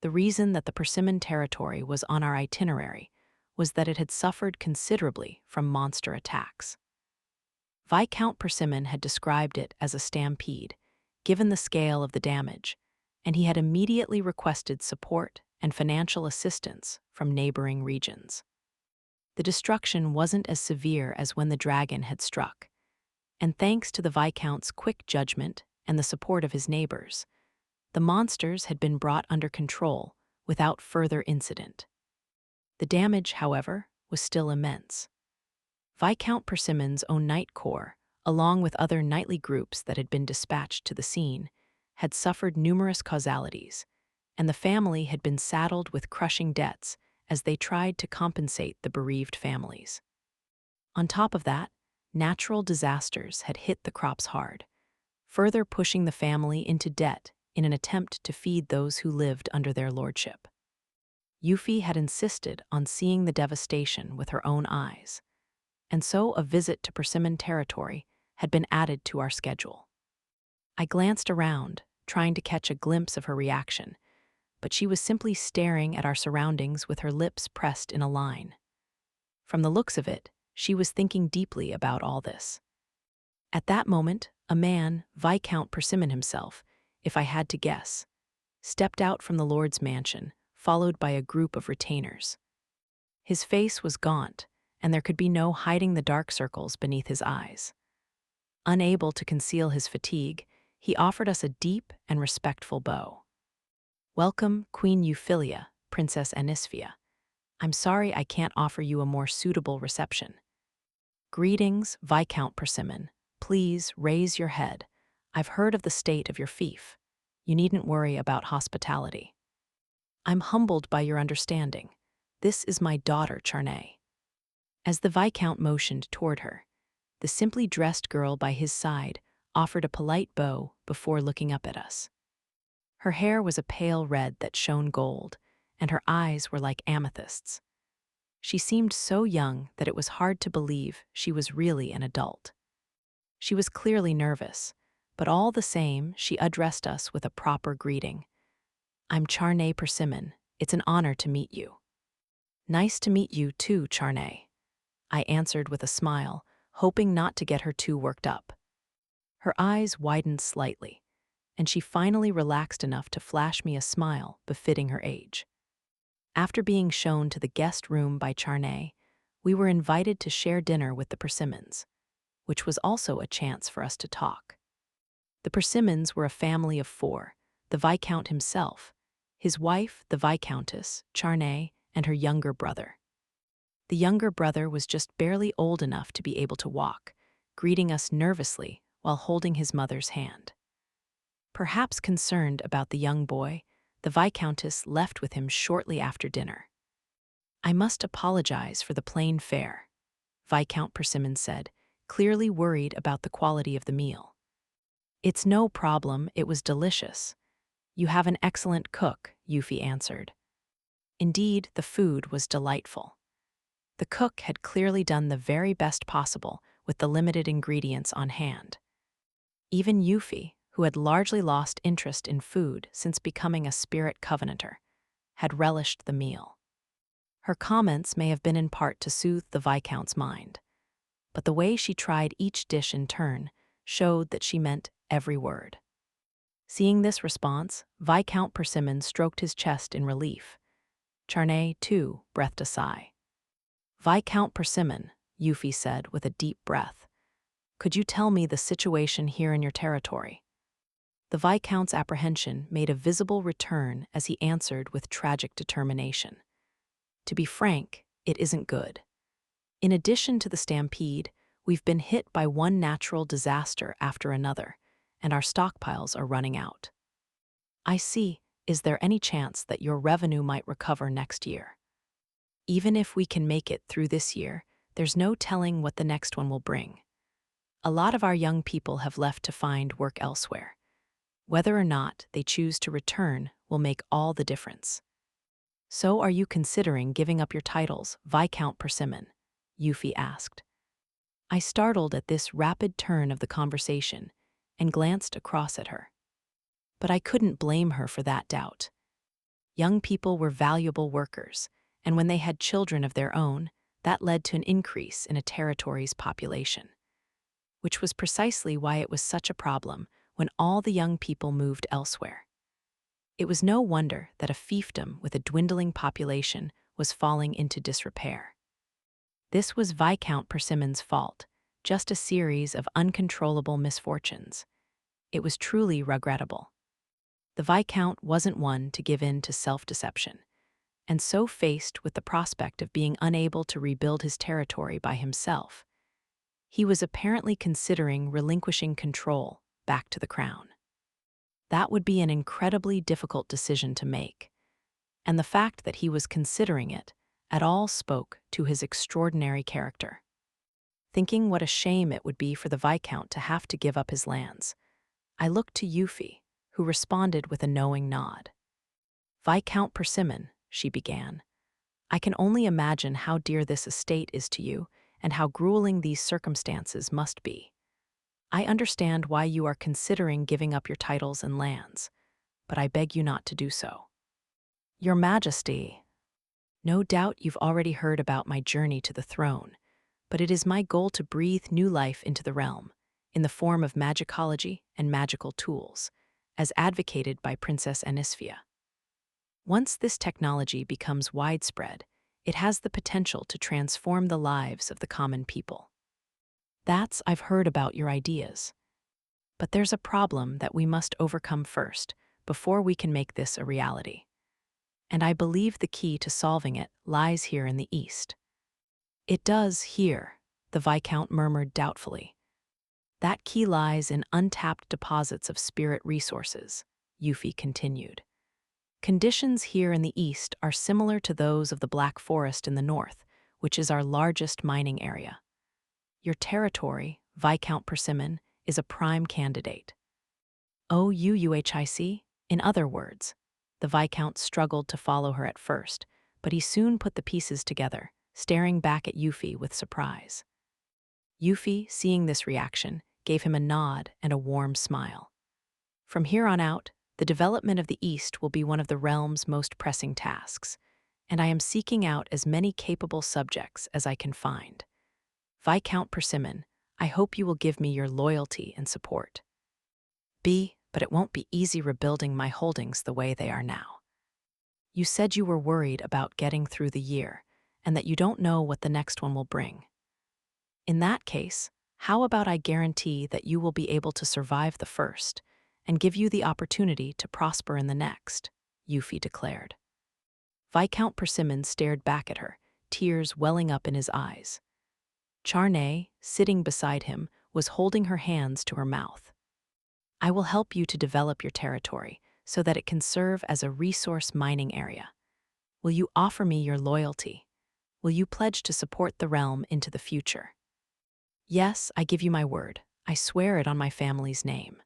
The reason that the Persimmon territory was on our itinerary was that it had suffered considerably from monster attacks. Viscount Persimmon had described it as a stampede, given the scale of the damage, and he had immediately requested support and financial assistance from neighboring regions. The destruction wasn't as severe as when the dragon had struck, and thanks to the Viscount's quick judgment and the support of his neighbors, the monsters had been brought under control without further incident. The damage, however, was still immense. Viscount Persimmon's own Knight Corps, along with other knightly groups that had been dispatched to the scene, had suffered numerous causalities, and the family had been saddled with crushing debts as they tried to compensate the bereaved families. On top of that, natural disasters had hit the crops hard, further pushing the family into debt in an attempt to feed those who lived under their lordship. Yuffie had insisted on seeing the devastation with her own eyes, and so a visit to Persimmon territory had been added to our schedule. I glanced around, trying to catch a glimpse of her reaction, but she was simply staring at our surroundings with her lips pressed in a line. From the looks of it, she was thinking deeply about all this. At that moment, a man, Viscount Persimmon himself, if I had to guess, stepped out from the Lord's mansion, followed by a group of retainers. His face was gaunt, and there could be no hiding the dark circles beneath his eyes. Unable to conceal his fatigue, he offered us a deep and respectful bow. "Welcome, Queen Euphyllia, Princess Anisphia. I'm sorry I can't offer you a more suitable reception." "Greetings, Viscount Persimmon. Please raise your head. I've heard of the state of your fief. You needn't worry about hospitality." "I'm humbled by your understanding. This is my daughter, Charney." As the Viscount motioned toward her, the simply dressed girl by his side offered a polite bow before looking up at us. Her hair was a pale red that shone gold, and her eyes were like amethysts. She seemed so young that it was hard to believe she was really an adult. She was clearly nervous, but all the same, she addressed us with a proper greeting. "I'm Charney Persimmon. It's an honor to meet you." "Nice to meet you too, Charney," I answered with a smile, hoping not to get her too worked up. Her eyes widened slightly, and she finally relaxed enough to flash me a smile befitting her age. After being shown to the guest room by Charney, we were invited to share dinner with the Persimmons, which was also a chance for us to talk. The Persimmons were a family of 4, the Viscount himself, his wife, the Viscountess, Charney, and her younger brother. The younger brother was just barely old enough to be able to walk, greeting us nervously while holding his mother's hand. Perhaps concerned about the young boy, the Viscountess left with him shortly after dinner. "I must apologize for the plain fare," Viscount Persimmon said, clearly worried about the quality of the meal. "It's no problem, it was delicious. You have an excellent cook," Euphy answered. Indeed, the food was delightful. The cook had clearly done the very best possible with the limited ingredients on hand. Even Euphy, who had largely lost interest in food since becoming a spirit covenanter, had relished the meal. Her comments may have been in part to soothe the Viscount's mind, but the way she tried each dish in turn showed that she meant every word. Seeing this response, Viscount Persimmon stroked his chest in relief. Charney, too, breathed a sigh. "Viscount Persimmon," Euphy said with a deep breath, "could you tell me the situation here in your territory?" The Viscount's apprehension made a visible return as he answered with tragic determination. "To be frank, it isn't good. In addition to the stampede, we've been hit by one natural disaster after another, and our stockpiles are running out." "I see. Is there any chance that your revenue might recover next year?" "Even if we can make it through this year, there's no telling what the next one will bring. A lot of our young people have left to find work elsewhere. Whether or not they choose to return will make all the difference." "So are you considering giving up your titles, Viscount Persimmon?" Euphy asked. I startled at this rapid turn of the conversation and glanced across at her. But I couldn't blame her for that doubt. Young people were valuable workers, and when they had children of their own, that led to an increase in a territory's population. Which was precisely why it was such a problem when all the young people moved elsewhere. It was no wonder that a fiefdom with a dwindling population was falling into disrepair. This was Viscount Persimmon's fault, just a series of uncontrollable misfortunes. It was truly regrettable. The Viscount wasn't one to give in to self-deception, and so faced with the prospect of being unable to rebuild his territory by himself, he was apparently considering relinquishing control back to the crown. That would be an incredibly difficult decision to make, and the fact that he was considering it at all spoke to his extraordinary character. Thinking what a shame it would be for the Viscount to have to give up his lands, I looked to Euphy, who responded with a knowing nod. "Viscount Persimmon," she began, "I can only imagine how dear this estate is to you and how grueling these circumstances must be. I understand why you are considering giving up your titles and lands, but I beg you not to do so." "Your Majesty, no doubt you've already heard about my journey to the throne, but it is my goal to breathe new life into the realm, in the form of magicology and magical tools, as advocated by Princess Anisphia. Once this technology becomes widespread, it has the potential to transform the lives of the common people. I've heard about your ideas. But there's a problem that we must overcome first, before we can make this a reality. And I believe the key to solving it lies here in the East. It does here, the Viscount murmured doubtfully. That key lies in untapped deposits of spirit resources, Euphyllia continued. Conditions here in the East are similar to those of the Black Forest in the North, which is our largest mining area. Your territory, Viscount Persimmon, is a prime candidate. OUUHIC? In other words, the Viscount struggled to follow her at first, but he soon put the pieces together, staring back at Euphyllia with surprise. Euphyllia, seeing this reaction, gave him a nod and a warm smile. From here on out, the development of the East will be one of the realm's most pressing tasks, and I am seeking out as many capable subjects as I can find. Viscount Persimmon, I hope you will give me your loyalty and support. But it won't be easy rebuilding my holdings the way they are now. You said you were worried about getting through the year, and that you don't know what the next one will bring. In that case, how about I guarantee that you will be able to survive the first, and give you the opportunity to prosper in the next, Euphyllia declared. Viscount Persimmon stared back at her, tears welling up in his eyes. Charnay, sitting beside him, was holding her hands to her mouth. I will help you to develop your territory so that it can serve as a resource mining area. Will you offer me your loyalty? Will you pledge to support the realm into the future? Yes, I give you my word. I swear it on my family's name.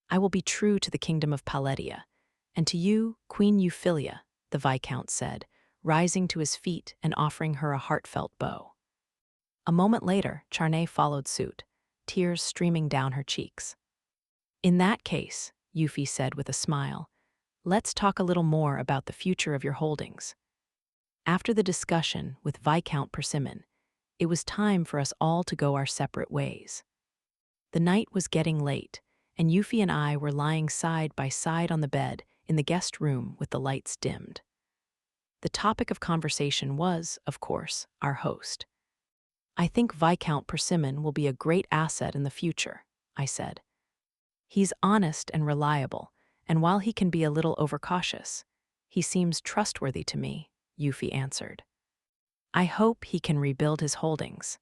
I will be true to the kingdom of Paletia, and to you, Queen Euphyllia, the Viscount said, rising to his feet and offering her a heartfelt bow. A moment later, Charnay followed suit, tears streaming down her cheeks. In that case, Euphyllia said with a smile, let's talk a little more about the future of your holdings. After the discussion with Viscount Persimmon, it was time for us all to go our separate ways. The night was getting late, and Euphyllia and I were lying side by side on the bed in the guest room with the lights dimmed. The topic of conversation was, of course, our host. I think Viscount Persimmon will be a great asset in the future, I said. He's honest and reliable, and while he can be a little overcautious, he seems trustworthy to me, Euphyllia answered. I hope he can rebuild his holdings.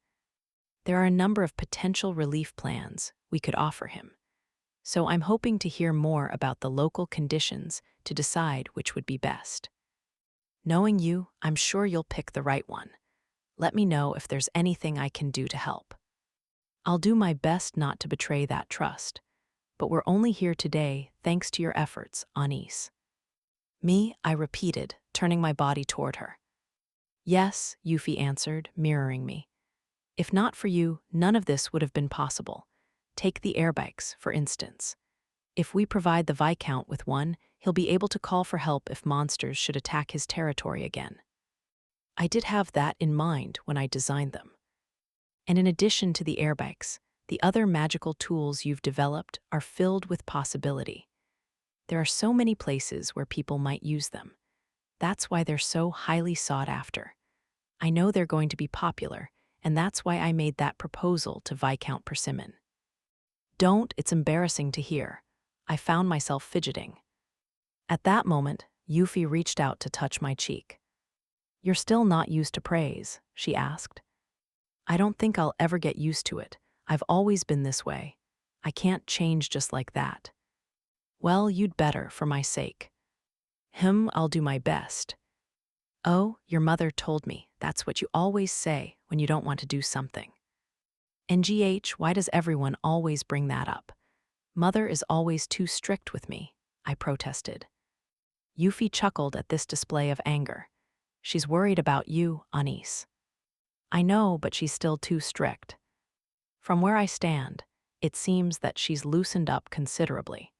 There are a number of potential relief plans we could offer him, so I'm hoping to hear more about the local conditions to decide which would be best. Knowing you, I'm sure you'll pick the right one. Let me know if there's anything I can do to help. I'll do my best not to betray that trust, but we're only here today thanks to your efforts, Anis. Me, I repeated, turning my body toward her. Yes, Euphyllia answered, mirroring me. If not for you, none of this would have been possible. Take the airbikes, for instance. If we provide the Viscount with one, he'll be able to call for help if monsters should attack his territory again. I did have that in mind when I designed them. And in addition to the airbikes, the other magical tools you've developed are filled with possibility. There are so many places where people might use them. That's why they're so highly sought after. I know they're going to be popular, and that's why I made that proposal to Viscount Persimmon. Don't, it's embarrassing to hear. I found myself fidgeting. At that moment, Euphyllia reached out to touch my cheek. You're still not used to praise, she asked. I don't think I'll ever get used to it. I've always been this way. I can't change just like that. Well, you'd better, for my sake. I'll do my best. Oh, your mother told me that's what you always say when you don't want to do something. NGH, why does everyone always bring that up? Mother is always too strict with me, I protested. Euphyllia chuckled at this display of anger. She's worried about you, Anis. I know, but she's still too strict. From where I stand, it seems that she's loosened up considerably.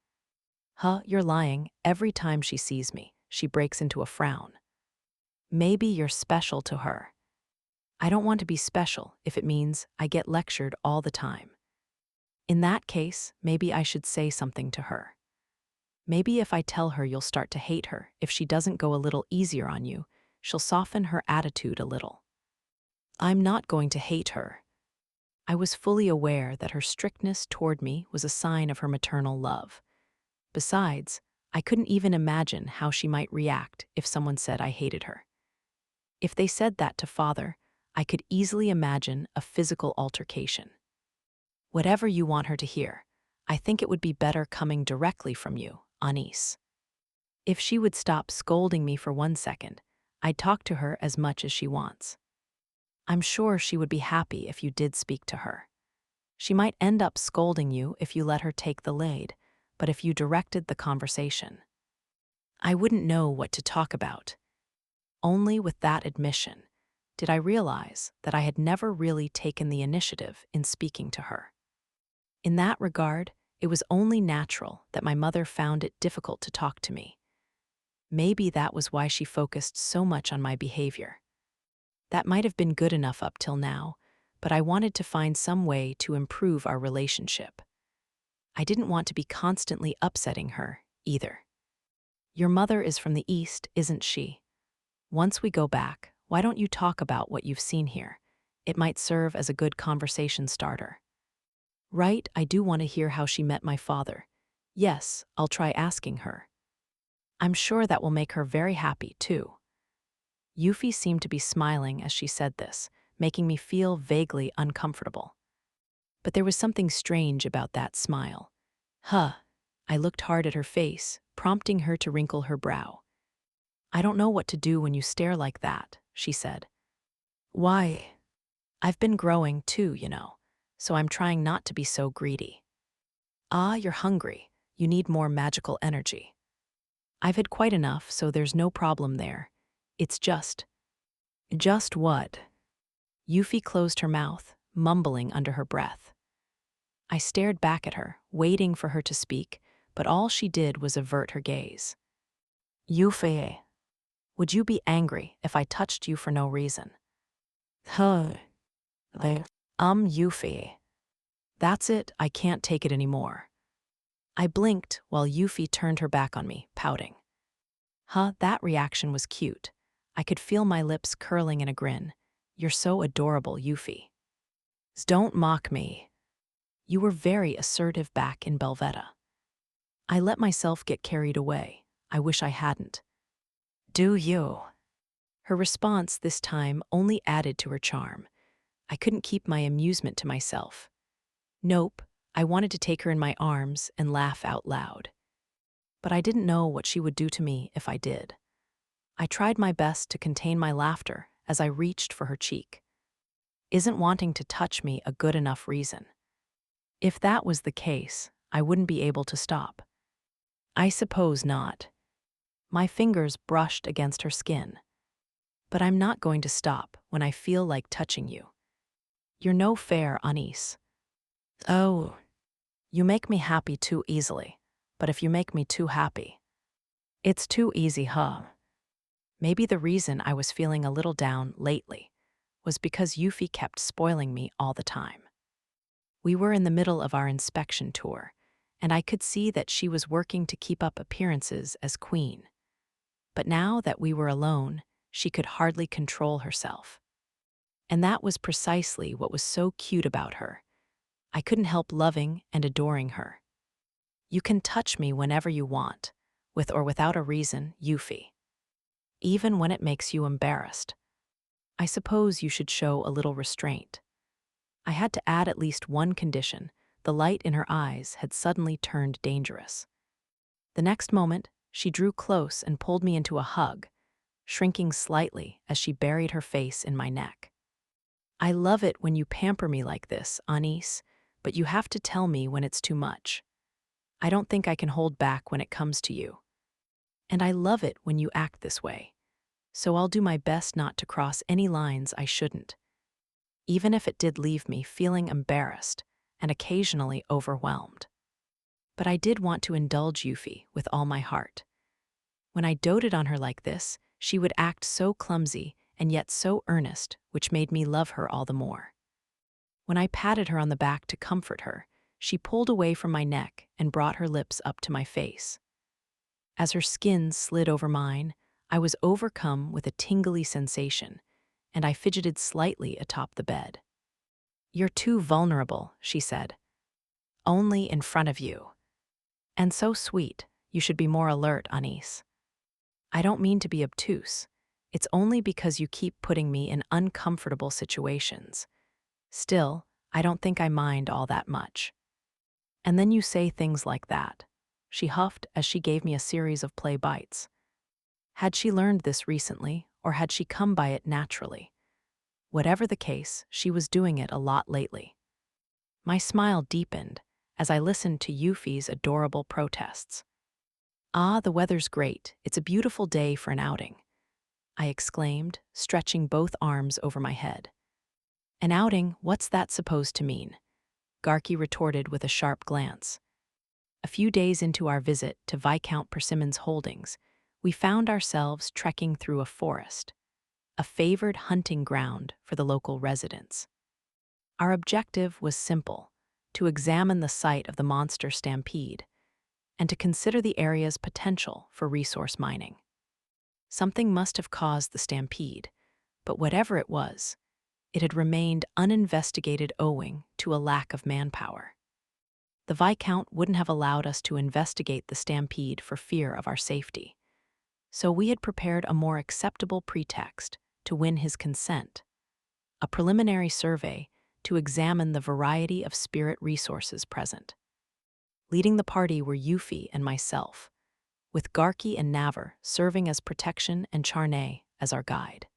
You're lying. Every time she sees me, she breaks into a frown. Maybe you're special to her. I don't want to be special if it means I get lectured all the time. In that case, maybe I should say something to her. Maybe if I tell her you'll start to hate her, if she doesn't go a little easier on you, she'll soften her attitude a little. I'm not going to hate her. I was fully aware that her strictness toward me was a sign of her maternal love. Besides, I couldn't even imagine how she might react if someone said I hated her. If they said that to father, I could easily imagine a physical altercation. Whatever you want her to hear, I think it would be better coming directly from you, Anis. If she would stop scolding me for 1 second, I'd talk to her as much as she wants. I'm sure she would be happy if you did speak to her. She might end up scolding you if you let her take the lead, but if you directed the conversation, I wouldn't know what to talk about. Only with that admission did I realize that I had never really taken the initiative in speaking to her. In that regard, it was only natural that my mother found it difficult to talk to me. Maybe that was why she focused so much on my behavior. That might have been good enough up till now, but I wanted to find some way to improve our relationship. I didn't want to be constantly upsetting her, either. Your mother is from the East, isn't she? Once we go back, why don't you talk about what you've seen here? It might serve as a good conversation starter. Right, I do want to hear how she met my father. Yes, I'll try asking her. I'm sure that will make her very happy, too. Yuffie seemed to be smiling as she said this, making me feel vaguely uncomfortable. But there was something strange about that smile. I looked hard at her face, prompting her to wrinkle her brow. I don't know what to do when you stare like that, she said. Why? I've been growing too, so I'm trying not to be so greedy. Ah, you're hungry. You need more magical energy. I've had quite enough, so there's no problem there. It's just what? Yuffie closed her mouth, mumbling under her breath. I stared back at her, waiting for her to speak, but all she did was avert her gaze. Yuffie, would you be angry if I touched you for no reason? Yuffie. That's it, I can't take it anymore. I blinked while Yuffie turned her back on me, pouting. That reaction was cute. I could feel my lips curling in a grin. You're so adorable, Yuffie. Don't mock me. You were very assertive back in Belvetta. I let myself get carried away. I wish I hadn't. Do you? Her response this time only added to her charm. I couldn't keep my amusement to myself. Nope, I wanted to take her in my arms and laugh out loud. But I didn't know what she would do to me if I did. I tried my best to contain my laughter as I reached for her cheek. Isn't wanting to touch me a good enough reason? If that was the case, I wouldn't be able to stop. I suppose not. My fingers brushed against her skin. But I'm not going to stop when I feel like touching you. You're no fair, Anis. Oh, you make me happy too easily, but if you make me too happy, it's too easy, Maybe the reason I was feeling a little down lately was because Yuffie kept spoiling me all the time. We were in the middle of our inspection tour, and I could see that she was working to keep up appearances as queen. But now that we were alone, she could hardly control herself. And that was precisely what was so cute about her. I couldn't help loving and adoring her. You can touch me whenever you want, with or without a reason, Yuffie. Even when it makes you embarrassed. I suppose you should show a little restraint. I had to add at least one condition. The light in her eyes had suddenly turned dangerous. The next moment, she drew close and pulled me into a hug, shrinking slightly as she buried her face in my neck. I love it when you pamper me like this, Anis, but you have to tell me when it's too much. I don't think I can hold back when it comes to you. And I love it when you act this way, so I'll do my best not to cross any lines I shouldn't, even if it did leave me feeling embarrassed and occasionally overwhelmed. But I did want to indulge Yuffie with all my heart. When I doted on her like this, she would act so clumsy and yet so earnest, which made me love her all the more. When I patted her on the back to comfort her, She pulled away from my neck and brought her lips up to my face. As her skin slid over mine, I was overcome with a tingly sensation, and I fidgeted slightly atop the bed. "You're too vulnerable," she said. "Only in front of you. And so sweet, you should be more alert, Anis. I don't mean to be obtuse. It's only because you keep putting me in uncomfortable situations. Still, I don't think I mind all that much. And then you say things like that." She huffed as she gave me a series of play bites. Had she learned this recently, or had she come by it naturally? Whatever the case, she was doing it a lot lately. My smile deepened as I listened to Euphy's adorable protests. "Ah, the weather's great. It's a beautiful day for an outing," I exclaimed, stretching both arms over my head. "An outing? What's that supposed to mean?" Garki retorted with a sharp glance. A few days into our visit to Viscount Persimmon's holdings, we found ourselves trekking through a forest, a favored hunting ground for the local residents. Our objective was simple: to examine the site of the monster stampede and to consider the area's potential for resource mining. Something must have caused the stampede, but whatever it was, it had remained uninvestigated owing to a lack of manpower. The Viscount wouldn't have allowed us to investigate the stampede for fear of our safety, so we had prepared a more acceptable pretext to win his consent: a preliminary survey to examine the variety of spirit resources present. Leading the party were Euphy and myself, with Garki and Navar serving as protection and Charney as our guide.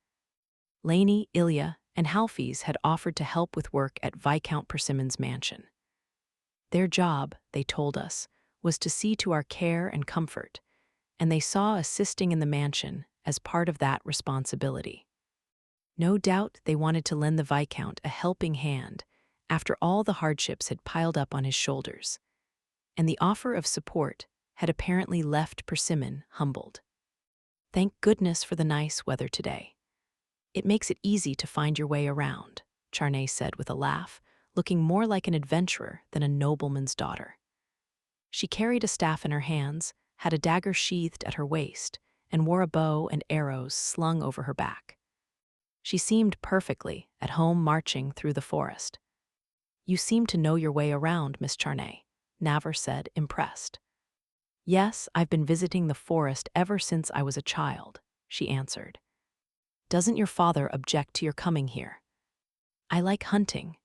Lainey, Ilya, and Halfies had offered to help with work at Viscount Persimmon's mansion. Their job, they told us, was to see to our care and comfort, and they saw assisting in the mansion as part of that responsibility. No doubt they wanted to lend the Viscount a helping hand after all the hardships had piled up on his shoulders, and the offer of support had apparently left Persimmon humbled. "Thank goodness for the nice weather today. It makes it easy to find your way around," Charney said with a laugh, looking more like an adventurer than a nobleman's daughter. She carried a staff in her hands, had a dagger sheathed at her waist, and wore a bow and arrows slung over her back. She seemed perfectly at home marching through the forest. "You seem to know your way around, Miss Charney," Navar said, impressed. "Yes, I've been visiting the forest ever since I was a child," she answered. "Doesn't your father object to your coming here?" "I like hunting.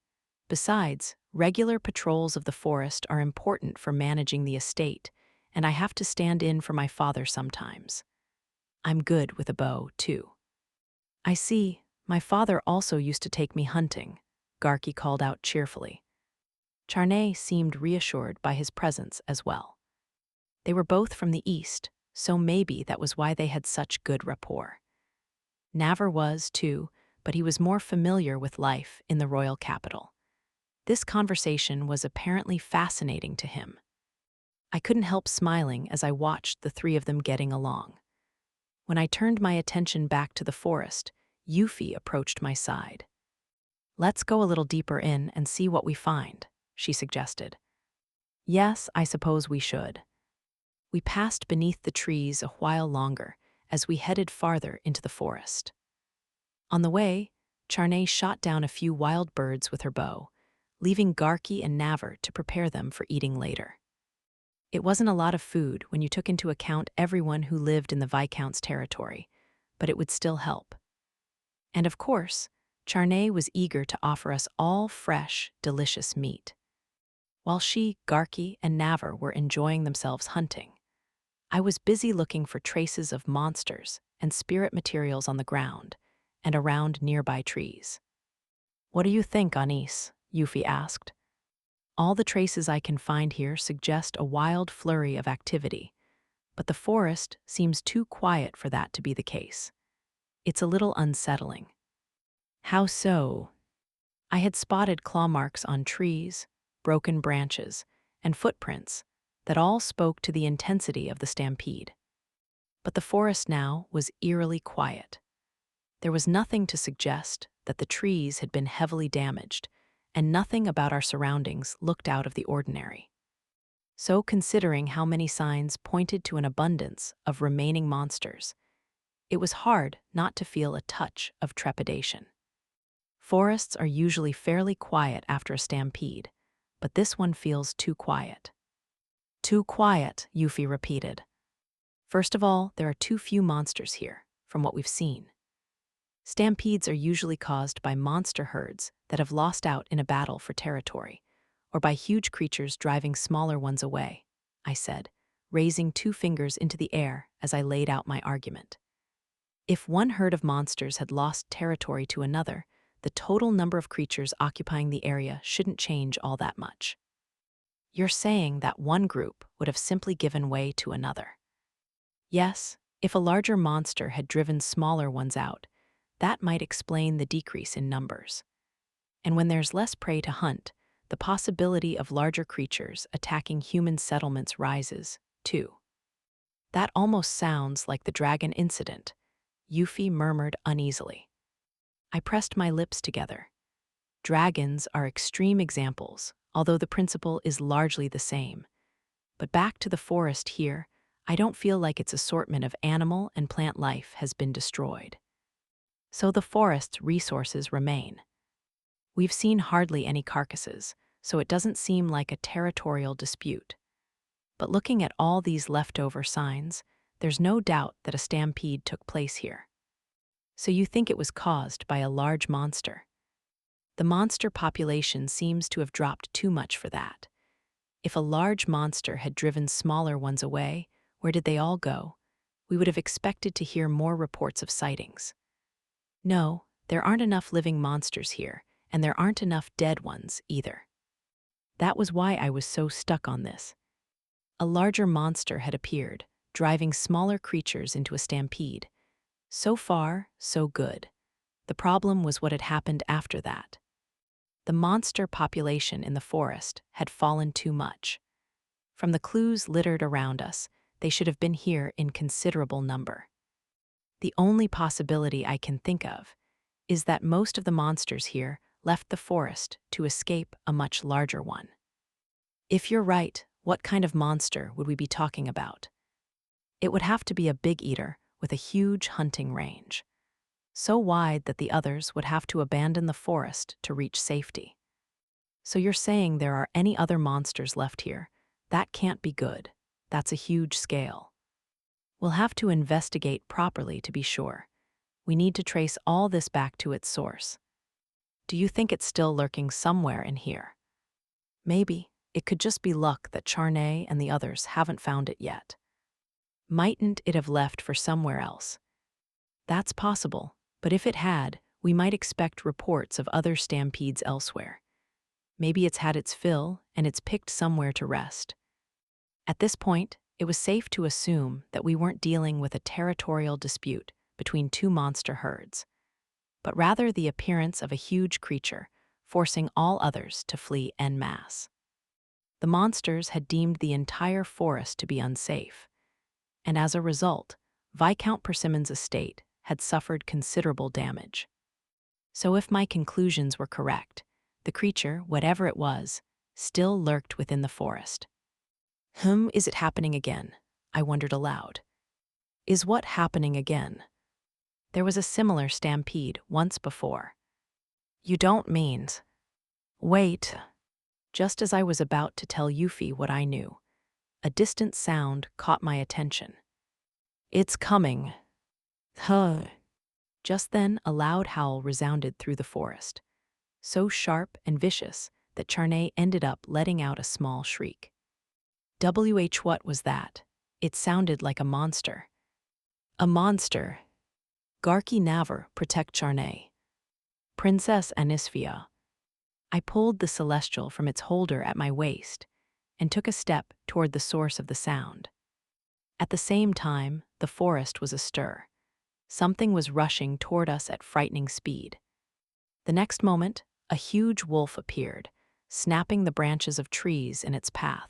Besides, regular patrols of the forest are important for managing the estate, and I have to stand in for my father sometimes. I'm good with a bow, too." "I see. My father also used to take me hunting," Garki called out cheerfully. Charney seemed reassured by his presence as well. They were both from the east, so maybe that was why they had such good rapport. Navar was, too, but he was more familiar with life in the royal capital. This conversation was apparently fascinating to him. I couldn't help smiling as I watched the three of them getting along. When I turned my attention back to the forest, Euphy approached my side. "Let's go a little deeper in and see what we find," she suggested. "Yes, I suppose we should." We passed beneath the trees a while longer as we headed farther into the forest. On the way, Charney shot down a few wild birds with her bow, leaving Garki and Navar to prepare them for eating later. It wasn't a lot of food when you took into account everyone who lived in the Viscount's territory, but it would still help. And of course, Charney was eager to offer us all fresh, delicious meat. While she, Garki, and Navar were enjoying themselves hunting, I was busy looking for traces of monsters and spirit materials on the ground and around nearby trees. "What do you think, Anis?" Euphy asked. "All the traces I can find here suggest a wild flurry of activity, but the forest seems too quiet for that to be the case. It's a little unsettling." "How so?" I had spotted claw marks on trees, broken branches, and footprints that all spoke to the intensity of the stampede. But the forest now was eerily quiet. There was nothing to suggest that the trees had been heavily damaged, and nothing about our surroundings looked out of the ordinary. So, considering how many signs pointed to an abundance of remaining monsters, it was hard not to feel a touch of trepidation. Forests are usually fairly quiet after a stampede, but this one feels too quiet. Too quiet, Yuffie repeated. First of all, there are too few monsters here, from what we've seen. Stampedes are usually caused by monster herds that have lost out in a battle for territory, or by huge creatures driving smaller ones away, I said, raising 2 fingers into the air as I laid out my argument. If one herd of monsters had lost territory to another, the total number of creatures occupying the area shouldn't change all that much. You're saying that one group would have simply given way to another. Yes, if a larger monster had driven smaller ones out, that might explain the decrease in numbers. And when there's less prey to hunt, the possibility of larger creatures attacking human settlements rises, too. That almost sounds like the dragon incident, Yuffie murmured uneasily. I pressed my lips together. Dragons are extreme examples, although the principle is largely the same. But back to the forest here, I don't feel like its assortment of animal and plant life has been destroyed. So the forest's resources remain. We've seen hardly any carcasses, so it doesn't seem like a territorial dispute. But looking at all these leftover signs, there's no doubt that a stampede took place here. So you think it was caused by a large monster? The monster population seems to have dropped too much for that. If a large monster had driven smaller ones away, where did they all go? We would have expected to hear more reports of sightings. No, there aren't enough living monsters here, and there aren't enough dead ones either. That was why I was so stuck on this. A larger monster had appeared, driving smaller creatures into a stampede. So far, so good. The problem was what had happened after that. The monster population in the forest had fallen too much. From the clues littered around us, they should have been here in considerable number. The only possibility I can think of is that most of the monsters here left the forest to escape a much larger one. If you're right, what kind of monster would we be talking about? It would have to be a big eater with a huge hunting range, so wide that the others would have to abandon the forest to reach safety. So you're saying there are any other monsters left here? That can't be good. That's a huge scale. We'll have to investigate properly to be sure. We need to trace all this back to its source. Do you think it's still lurking somewhere in here? Maybe. It could just be luck that Charney and the others haven't found it yet. Mightn't it have left for somewhere else? That's possible, but if it had, we might expect reports of other stampedes elsewhere. Maybe it's had its fill and it's picked somewhere to rest. At this point, it was safe to assume that we weren't dealing with a territorial dispute between 2 monster herds, but rather the appearance of a huge creature, forcing all others to flee en masse. The monsters had deemed the entire forest to be unsafe, and as a result, Viscount Persimmon's estate had suffered considerable damage. So if my conclusions were correct, the creature, whatever it was, still lurked within the forest. Is it happening again? I wondered aloud. Is what happening again? There was a similar stampede once before. You don't mean... Wait. Just as I was about to tell Yuffie what I knew, a distant sound caught my attention. It's coming. Huh. Just then, a loud howl resounded through the forest, so sharp and vicious that Charney ended up letting out a small shriek. What was that? It sounded like a monster. A monster. Garki Navar, protect Charney. Princess Anisphia. I pulled the celestial from its holder at my waist and took a step toward the source of the sound. At the same time, the forest was astir. Something was rushing toward us at frightening speed. The next moment, a huge wolf appeared, snapping the branches of trees in its path.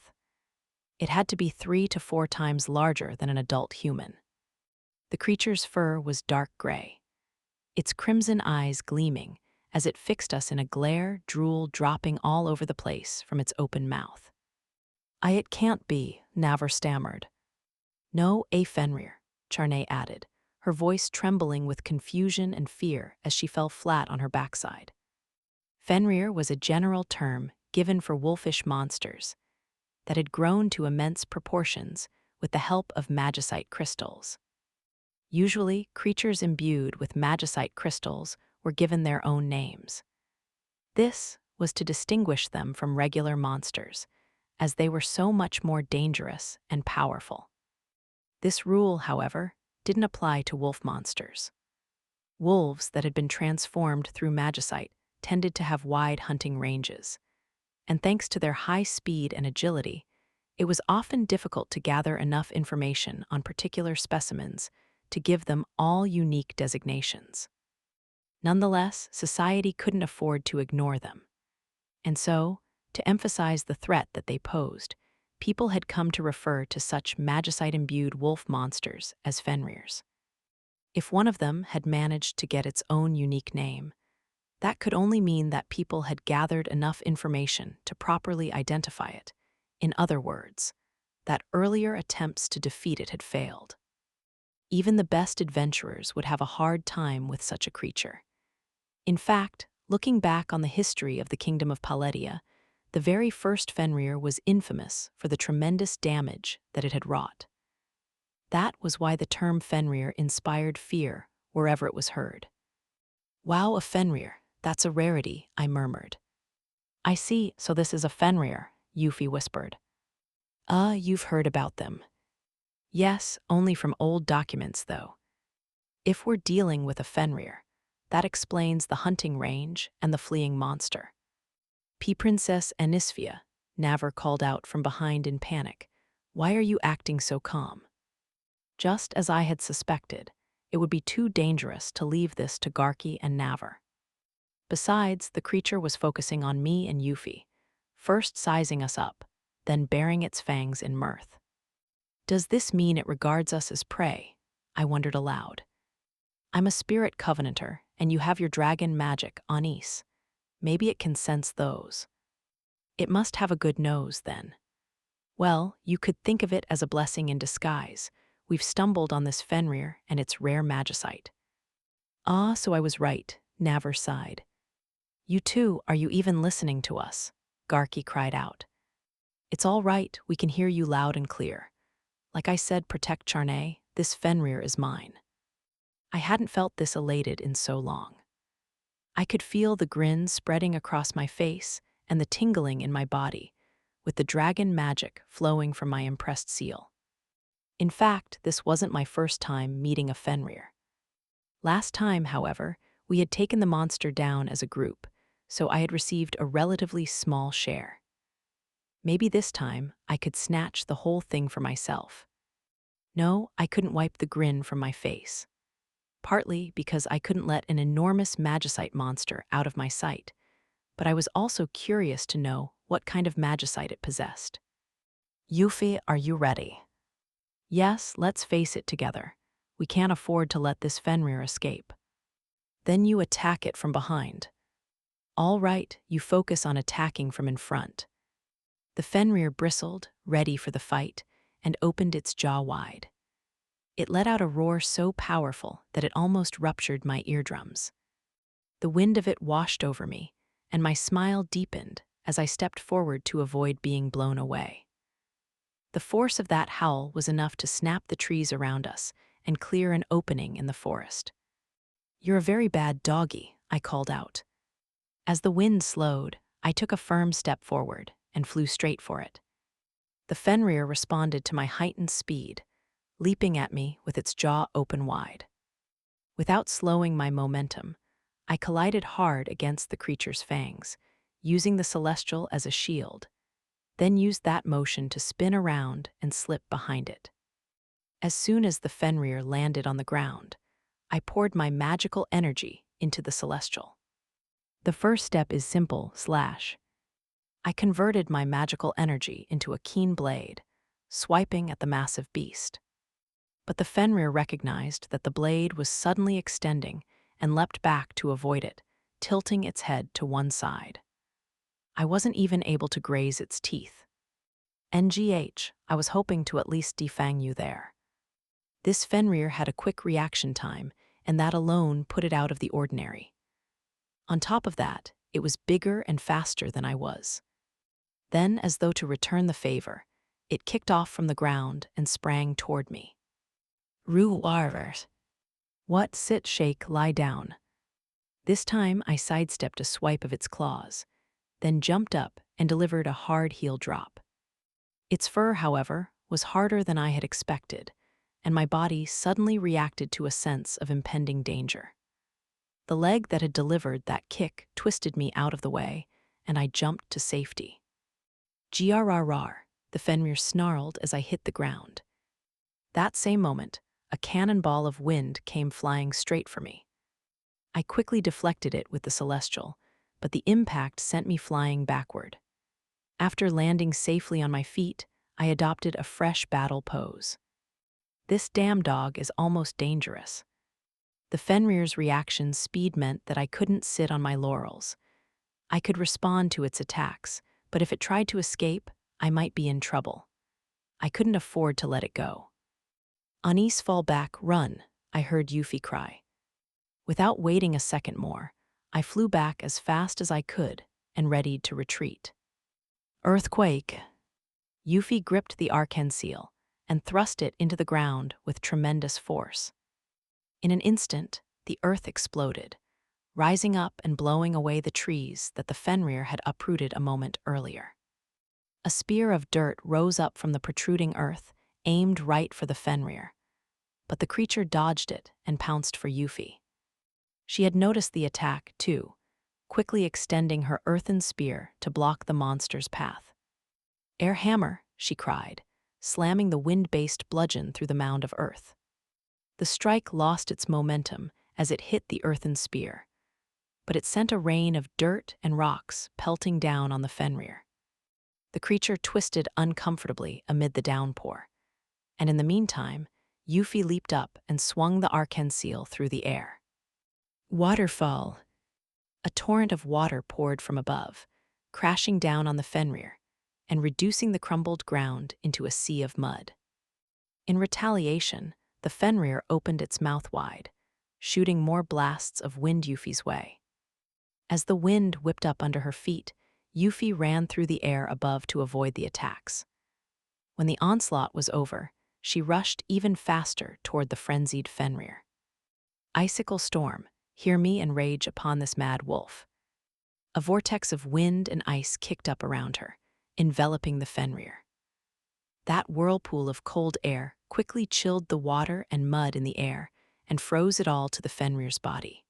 It had to be 3 to 4 times larger than an adult human. The creature's fur was dark gray, its crimson eyes gleaming as it fixed us in a glare, drool dropping all over the place from its open mouth. It can't be," Navar stammered. "No, a Fenrir," Charney added, her voice trembling with confusion and fear as she fell flat on her backside. Fenrir was a general term given for wolfish monsters that had grown to immense proportions with the help of magicite crystals. Usually, creatures imbued with magicite crystals were given their own names. This was to distinguish them from regular monsters, as they were so much more dangerous and powerful. This rule, however, didn't apply to wolf monsters. Wolves that had been transformed through magicite tended to have wide hunting ranges, and thanks to their high speed and agility, it was often difficult to gather enough information on particular specimens to give them all unique designations. Nonetheless, society couldn't afford to ignore them. And so, to emphasize the threat that they posed, people had come to refer to such magicite-imbued wolf monsters as Fenrirs. If one of them had managed to get its own unique name, that could only mean that people had gathered enough information to properly identify it. In other words, that earlier attempts to defeat it had failed. Even the best adventurers would have a hard time with such a creature. In fact, looking back on the history of the Kingdom of Paledia, the very first Fenrir was infamous for the tremendous damage that it had wrought. That was why the term Fenrir inspired fear wherever it was heard. "Wow, a Fenrir, that's a rarity," I murmured. "I see, so this is a Fenrir," Euphy whispered. You've heard about them." "Yes, only from old documents, though. If we're dealing with a Fenrir, that explains the hunting range and the fleeing monster." Princess Anisphia," Navar called out from behind in panic. "Why are you acting so calm?" Just as I had suspected, it would be too dangerous to leave this to Garki and Navar. Besides, the creature was focusing on me and Euphy, first sizing us up, then baring its fangs in mirth. "Does this mean it regards us as prey?" I wondered aloud. "I'm a spirit covenanter, and you have your dragon magic, Anis. Maybe it can sense those." "It must have a good nose, then." "Well, you could think of it as a blessing in disguise. We've stumbled on this Fenrir and its rare magicite." So I was right," Navar sighed. "You too, are you even listening to us?" Garki cried out. "It's all right, we can hear you loud and clear. Like I said, protect Charney, this Fenrir is mine." I hadn't felt this elated in so long. I could feel the grin spreading across my face and the tingling in my body, with the dragon magic flowing from my impressed seal. In fact, this wasn't my first time meeting a Fenrir. Last time, however, we had taken the monster down as a group, so I had received a relatively small share. Maybe this time I could snatch the whole thing for myself. No, I couldn't wipe the grin from my face. Partly because I couldn't let an enormous magicite monster out of my sight, but I was also curious to know what kind of magicite it possessed. "Euphy, are you ready?" "Yes, let's face it together. We can't afford to let this Fenrir escape." "Then you attack it from behind." "All right, you focus on attacking from in front." The Fenrir bristled, ready for the fight, and opened its jaw wide. It let out a roar so powerful that it almost ruptured my eardrums. The wind of it washed over me, and my smile deepened as I stepped forward to avoid being blown away. The force of that howl was enough to snap the trees around us and clear an opening in the forest. "You're a very bad doggy," I called out. As the wind slowed, I took a firm step forward and flew straight for it. The Fenrir responded to my heightened speed, leaping at me with its jaw open wide. Without slowing my momentum, I collided hard against the creature's fangs, using the celestial as a shield, then used that motion to spin around and slip behind it. As soon as the Fenrir landed on the ground, I poured my magical energy into the celestial. The first step is simple, slash. I converted my magical energy into a keen blade, swiping at the massive beast. But the Fenrir recognized that the blade was suddenly extending and leapt back to avoid it, tilting its head to one side. I wasn't even able to graze its teeth. NGH, I was hoping to at least defang you there. This Fenrir had a quick reaction time, and that alone put it out of the ordinary. On top of that, it was bigger and faster than I was. Then, as though to return the favor, it kicked off from the ground and sprang toward me. Ruarvers. What? Sit, shake, lie down. This time I sidestepped a swipe of its claws, then jumped up and delivered a hard heel drop. Its fur, however, was harder than I had expected, and my body suddenly reacted to a sense of impending danger. The leg that had delivered that kick twisted me out of the way, and I jumped to safety. Grrrr, the Fenrir snarled as I hit the ground. That same moment, a cannonball of wind came flying straight for me. I quickly deflected it with the celestial, but the impact sent me flying backward. After landing safely on my feet, I adopted a fresh battle pose. This damn dog is almost dangerous. The Fenrir's reaction's speed meant that I couldn't sit on my laurels. I could respond to its attacks, but if it tried to escape, I might be in trouble. I couldn't afford to let it go. Anis, fall back, run, I heard Euphyllia cry. Without waiting a second more, I flew back as fast as I could and readied to retreat. Earthquake. Euphyllia gripped the Arcane seal and thrust it into the ground with tremendous force. In an instant, the earth exploded, rising up and blowing away the trees that the Fenrir had uprooted a moment earlier. A spear of dirt rose up from the protruding earth, aimed right for the Fenrir. But the creature dodged it and pounced for Euphyllia. She had noticed the attack, too, quickly extending her earthen spear to block the monster's path. Air hammer, she cried, slamming the wind-based bludgeon through the mound of earth. The strike lost its momentum as it hit the earthen spear, but it sent a rain of dirt and rocks pelting down on the Fenrir. The creature twisted uncomfortably amid the downpour, and in the meantime, Euphyllia leaped up and swung the Arcane seal through the air. Waterfall. A torrent of water poured from above, crashing down on the Fenrir and reducing the crumbled ground into a sea of mud. In retaliation, the Fenrir opened its mouth wide, shooting more blasts of wind Euphyllia's way. As the wind whipped up under her feet, Euphyllia ran through the air above to avoid the attacks. When the onslaught was over, she rushed even faster toward the frenzied Fenrir. Icicle storm, hear me and rage upon this mad wolf. A vortex of wind and ice kicked up around her, enveloping the Fenrir. That whirlpool of cold air quickly chilled the water and mud in the air and froze it all to the Fenrir's body.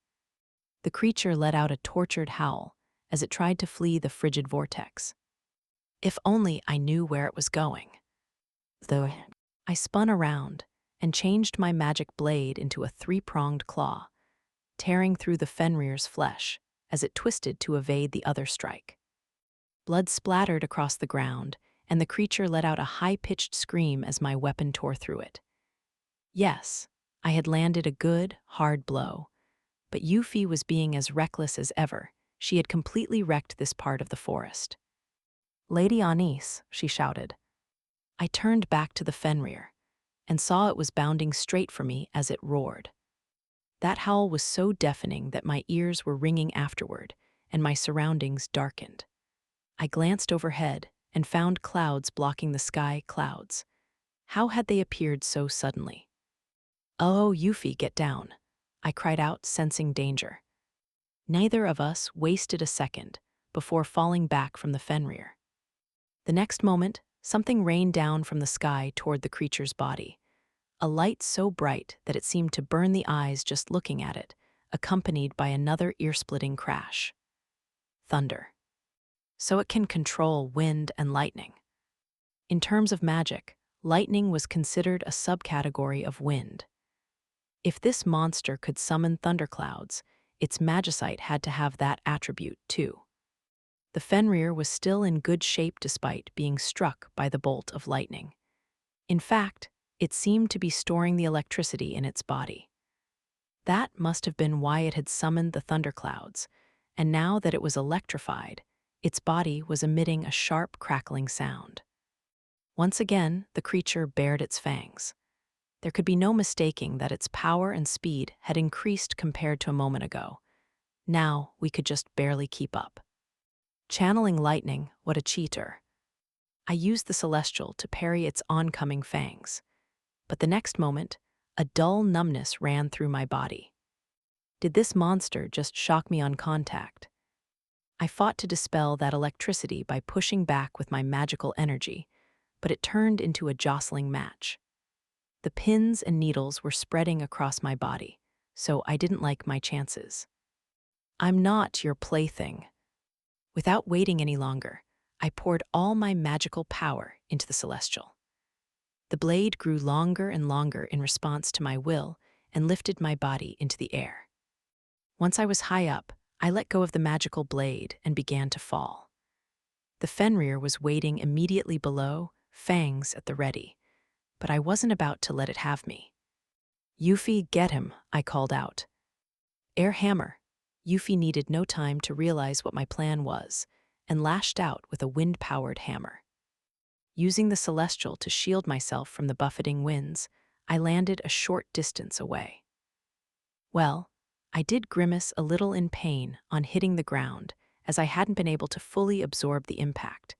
The creature let out a tortured howl as it tried to flee the frigid vortex. If only I knew where it was going. Though I spun around and changed my magic blade into a three-pronged claw, tearing through the Fenrir's flesh as it twisted to evade the other strike. Blood splattered across the ground, and the creature let out a high-pitched scream as my weapon tore through it. Yes, I had landed a good, hard blow, but Euphyllia was being as reckless as ever. She had completely wrecked this part of the forest. Lady Anis, she shouted. I turned back to the Fenrir and saw it was bounding straight for me as it roared. That howl was so deafening that my ears were ringing afterward, and my surroundings darkened. I glanced overhead and found clouds blocking the sky. Clouds. How had they appeared so suddenly? Oh, Euphyllia, get down, I cried out, sensing danger. Neither of us wasted a second before falling back from the Fenrir. The next moment, something rained down from the sky toward the creature's body, a light so bright that it seemed to burn the eyes just looking at it, accompanied by another ear-splitting crash. Thunder. So it can control wind and lightning. In terms of magic, lightning was considered a subcategory of wind. If this monster could summon thunderclouds, its magicite had to have that attribute too. The Fenrir was still in good shape despite being struck by the bolt of lightning. In fact, it seemed to be storing the electricity in its body. That must have been why it had summoned the thunderclouds, and now that it was electrified, its body was emitting a sharp, crackling sound. Once again, the creature bared its fangs. There could be no mistaking that its power and speed had increased compared to a moment ago. Now we could just barely keep up. Channeling lightning, what a cheater. I used the celestial to parry its oncoming fangs. But the next moment, a dull numbness ran through my body. Did this monster just shock me on contact? I fought to dispel that electricity by pushing back with my magical energy, but it turned into a jostling match. The pins and needles were spreading across my body, so I didn't like my chances. I'm not your plaything. Without waiting any longer, I poured all my magical power into the celestial. The blade grew longer and longer in response to my will and lifted my body into the air. Once I was high up, I let go of the magical blade and began to fall. The Fenrir was waiting immediately below, fangs at the ready, but I wasn't about to let it have me. "Yuffie, get him," I called out. "Air hammer." Yuffie needed no time to realize what my plan was, and lashed out with a wind-powered hammer. Using the celestial to shield myself from the buffeting winds, I landed a short distance away. Well, I did grimace a little in pain on hitting the ground, as I hadn't been able to fully absorb the impact,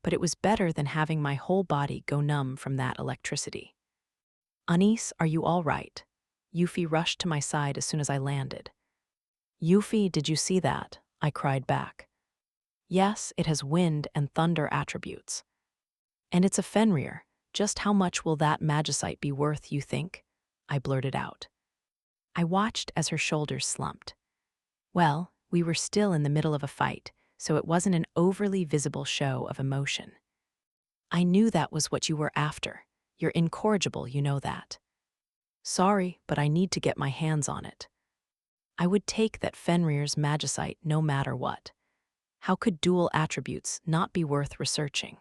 but it was better than having my whole body go numb from that electricity. "Anis, are you all right?" Yuffie rushed to my side as soon as I landed. "Yuffie, did you see that?" I cried back. "Yes, it has wind and thunder attributes. And it's a Fenrir. Just how much will that magicite be worth, you think?" I blurted out. I watched as her shoulders slumped. Well, we were still in the middle of a fight, so it wasn't an overly visible show of emotion. "I knew that was what you were after. You're incorrigible, you know that." "Sorry, but I need to get my hands on it." I would take that Fenrir's magicite no matter what. How could dual attributes not be worth researching?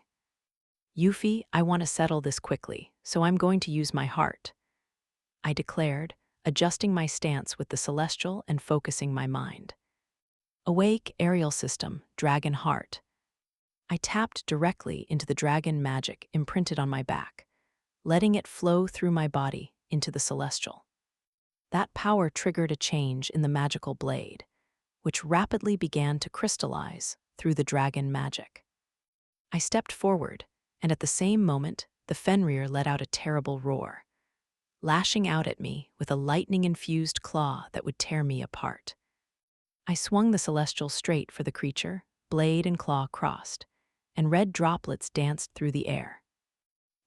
"Yuffie, I want to settle this quickly, so I'm going to use my heart," I declared, adjusting my stance with the celestial and focusing my mind. "Awake, aerial system, dragon heart." I tapped directly into the dragon magic imprinted on my back, letting it flow through my body into the celestial. That power triggered a change in the magical blade, which rapidly began to crystallize through the dragon magic. I stepped forward, and at the same moment, the Fenrir let out a terrible roar, lashing out at me with a lightning-infused claw that would tear me apart. I swung the celestial straight for the creature, blade and claw crossed, and red droplets danced through the air.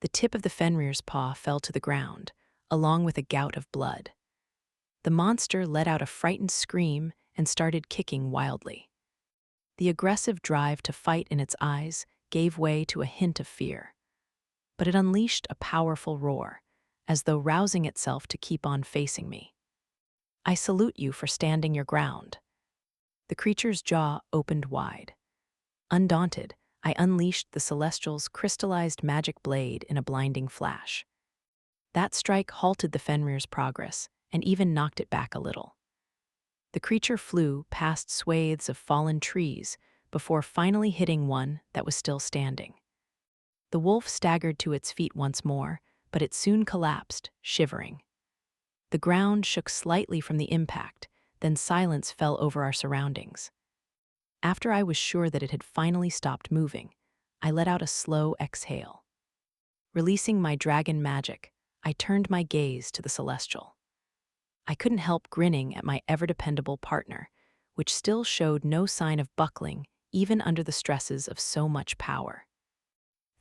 The tip of the Fenrir's paw fell to the ground, along with a gout of blood. The monster let out a frightened scream and started kicking wildly. The aggressive drive to fight in its eyes gave way to a hint of fear. But it unleashed a powerful roar, as though rousing itself to keep on facing me. "I salute you for standing your ground." The creature's jaw opened wide. Undaunted, I unleashed the celestial's crystallized magic blade in a blinding flash. That strike halted the Fenrir's progress and even knocked it back a little. The creature flew past swathes of fallen trees before finally hitting one that was still standing. The wolf staggered to its feet once more, but it soon collapsed, shivering. The ground shook slightly from the impact, then silence fell over our surroundings. After I was sure that it had finally stopped moving, I let out a slow exhale. Releasing my dragon magic, I turned my gaze to the celestial. I couldn't help grinning at my ever-dependable partner, which still showed no sign of buckling even under the stresses of so much power.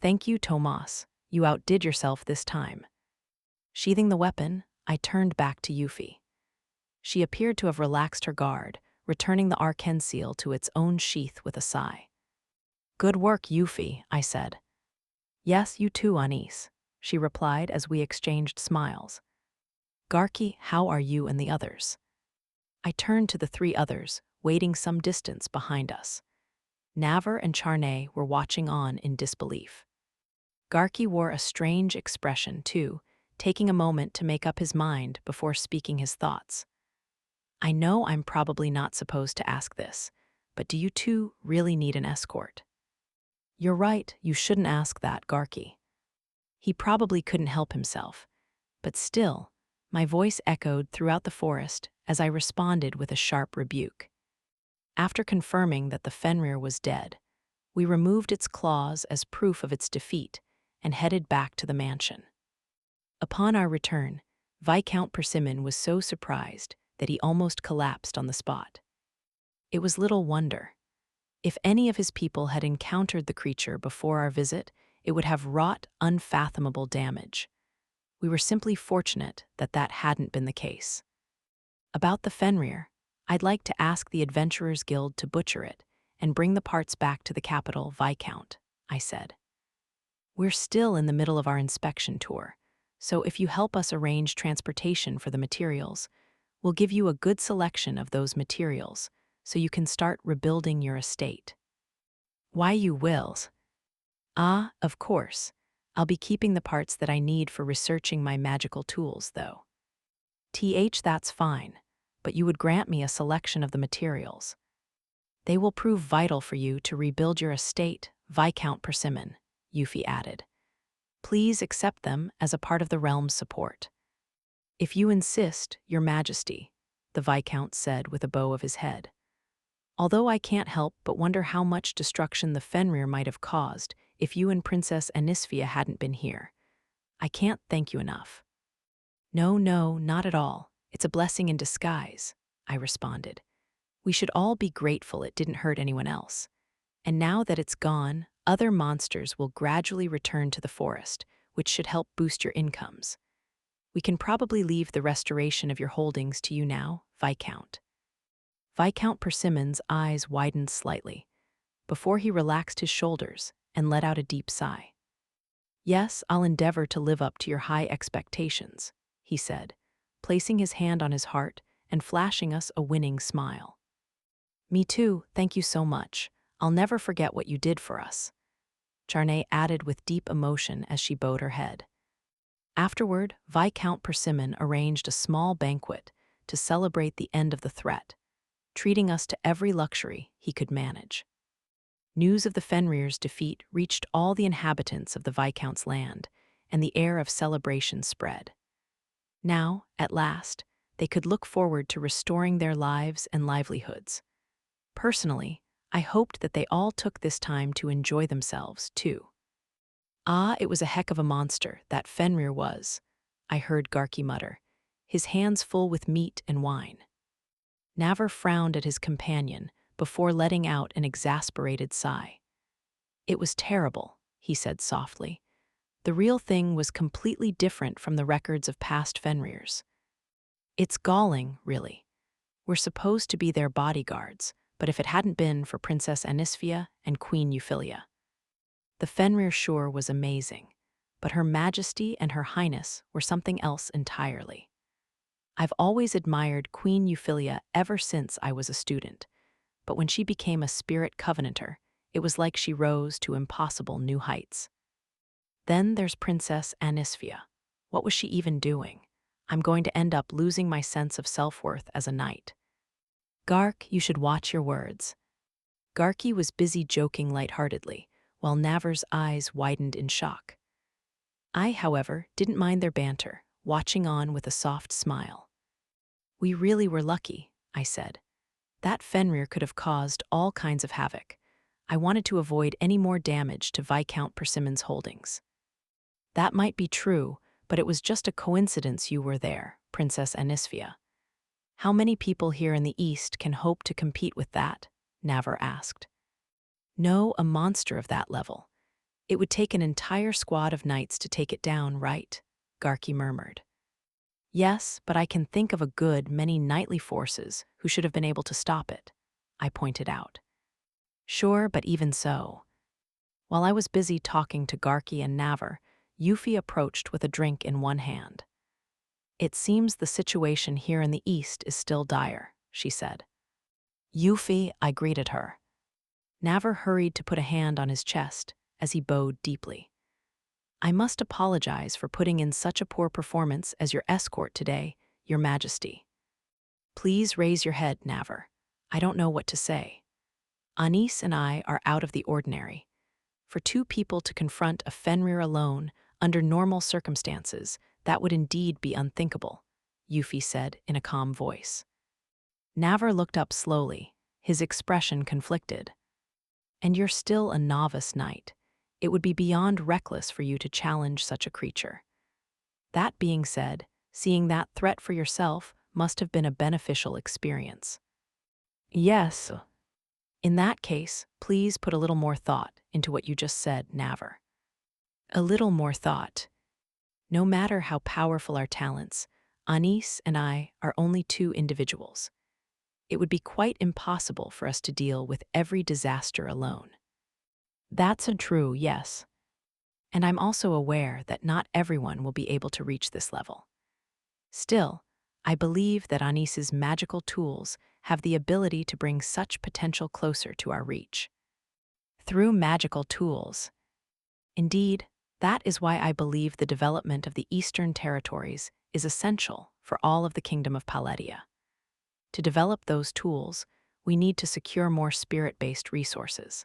"Thank you, Tomas. You outdid yourself this time." Sheathing the weapon, I turned back to Yuffie. She appeared to have relaxed her guard, returning the arcane seal to its own sheath with a sigh. "Good work, Yuffie," I said. "Yes, you too, Anis," she replied as we exchanged smiles. "Garki, how are you and the others?" I turned to the three others, waiting some distance behind us. Navar and Charney were watching on in disbelief. Garki wore a strange expression, too, taking a moment to make up his mind before speaking his thoughts. "I know I'm probably not supposed to ask this, but do you two really need an escort? You're right, you shouldn't ask that, Garki. He probably couldn't help himself, but still, my voice echoed throughout the forest as I responded with a sharp rebuke. After confirming that the Fenrir was dead, we removed its claws as proof of its defeat and headed back to the mansion. Upon our return, Viscount Persimmon was so surprised that he almost collapsed on the spot. It was little wonder. If any of his people had encountered the creature before our visit, it would have wrought unfathomable damage. We were simply fortunate that that hadn't been the case. About the Fenrir, I'd like to ask the Adventurers Guild to butcher it and bring the parts back to the capital, Viscount, I said. We're still in the middle of our inspection tour, so if you help us arrange transportation for the materials, we'll give you a good selection of those materials so you can start rebuilding your estate. Why, you wills? Ah, of course. I'll be keeping the parts that I need for researching my magical tools, though. That's fine, but you would grant me a selection of the materials. They will prove vital for you to rebuild your estate, Viscount Persimmon, Euphy added. Please accept them as a part of the realm's support. If you insist, Your Majesty, the Viscount said with a bow of his head. Although I can't help but wonder how much destruction the Fenrir might have caused if you and Princess Anisphia hadn't been here. I can't thank you enough. No, not at all. It's a blessing in disguise, I responded. We should all be grateful it didn't hurt anyone else. And now that it's gone, other monsters will gradually return to the forest, which should help boost your incomes. We can probably leave the restoration of your holdings to you now, Viscount. Viscount Persimmon's eyes widened slightly, before he relaxed his shoulders and let out a deep sigh. Yes, I'll endeavor to live up to your high expectations, he said, placing his hand on his heart and flashing us a winning smile. Me too, thank you so much. I'll never forget what you did for us, Charney added with deep emotion as she bowed her head. Afterward, Viscount Persimmon arranged a small banquet to celebrate the end of the threat, treating us to every luxury he could manage. News of the Fenrir's defeat reached all the inhabitants of the Viscount's land, and the air of celebration spread. Now, at last, they could look forward to restoring their lives and livelihoods. Personally, I hoped that they all took this time to enjoy themselves, too. Ah, it was a heck of a monster, that Fenrir was, I heard Garki mutter, his hands full with meat and wine. Navar frowned at his companion before letting out an exasperated sigh. It was terrible, he said softly. The real thing was completely different from the records of past Fenrirs. It's galling, really. We're supposed to be their bodyguards, but if it hadn't been for Princess Anisphia and Queen Euphyllia. The Fenrir sure was amazing, but Her Majesty and Her Highness were something else entirely. I've always admired Queen Euphyllia ever since I was a student, but when she became a spirit covenanter, it was like she rose to impossible new heights. Then there's Princess Anisphia. What was she even doing? I'm going to end up losing my sense of self-worth as a knight. Gark, you should watch your words. Garki was busy joking lightheartedly, while Navar's eyes widened in shock. I, however, didn't mind their banter, watching on with a soft smile. We really were lucky, I said. That Fenrir could have caused all kinds of havoc. I wanted to avoid any more damage to Viscount Persimmon's holdings. That might be true, but it was just a coincidence you were there, Princess Anisphia. How many people here in the East can hope to compete with that? Navar asked. No, a monster of that level. It would take an entire squad of knights to take it down, right? Garki murmured. Yes, but I can think of a good many knightly forces who should have been able to stop it, I pointed out. Sure, but even so. While I was busy talking to Garki and Navar, Euphy approached with a drink in one hand. It seems the situation here in the East is still dire, she said. Euphy, I greeted her. Navar hurried to put a hand on his chest as he bowed deeply. I must apologize for putting in such a poor performance as your escort today, Your Majesty. Please raise your head, Navar. I don't know what to say. Anis and I are out of the ordinary. For two people to confront a Fenrir alone, under normal circumstances, that would indeed be unthinkable, Yuffie said in a calm voice. Navar looked up slowly, his expression conflicted. And you're still a novice knight. It would be beyond reckless for you to challenge such a creature. That being said, seeing that threat for yourself must have been a beneficial experience. Yes. In that case, please put a little more thought into what you just said, Navar. A little more thought. No matter how powerful our talents, Anis and I are only two individuals. It would be quite impossible for us to deal with every disaster alone. That's true, yes. And I'm also aware that not everyone will be able to reach this level. Still, I believe that Anis's magical tools have the ability to bring such potential closer to our reach. Through magical tools. Indeed, that is why I believe the development of the Eastern territories is essential for all of the Kingdom of Paledia. To develop those tools, we need to secure more spirit-based resources.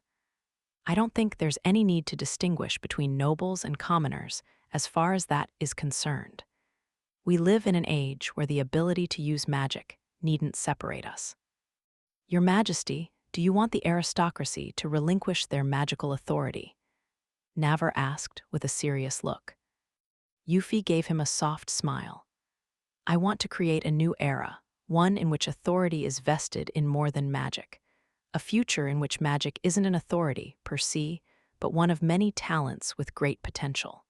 I don't think there's any need to distinguish between nobles and commoners as far as that is concerned. We live in an age where the ability to use magic needn't separate us. Your Majesty, do you want the aristocracy to relinquish their magical authority? Navar asked with a serious look. Yuffie gave him a soft smile. I want to create a new era, one in which authority is vested in more than magic. A future in which magic isn't an authority, per se, but one of many talents with great potential.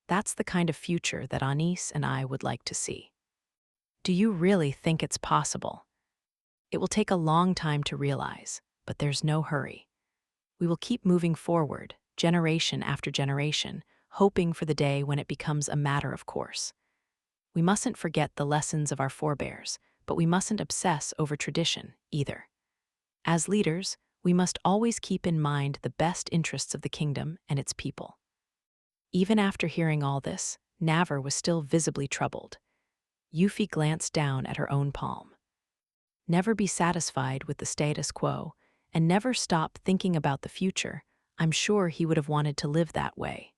That's the kind of future that Anis and I would like to see. Do you really think it's possible? It will take a long time to realize, but there's no hurry. We will keep moving forward, generation after generation, hoping for the day when it becomes a matter of course. We mustn't forget the lessons of our forebears, but we mustn't obsess over tradition, either. As leaders, we must always keep in mind the best interests of the kingdom and its people. Even after hearing all this, Navar was still visibly troubled. Yuffie glanced down at her own palm. Never be satisfied with the status quo, and never stop thinking about the future. I'm sure he would have wanted to live that way.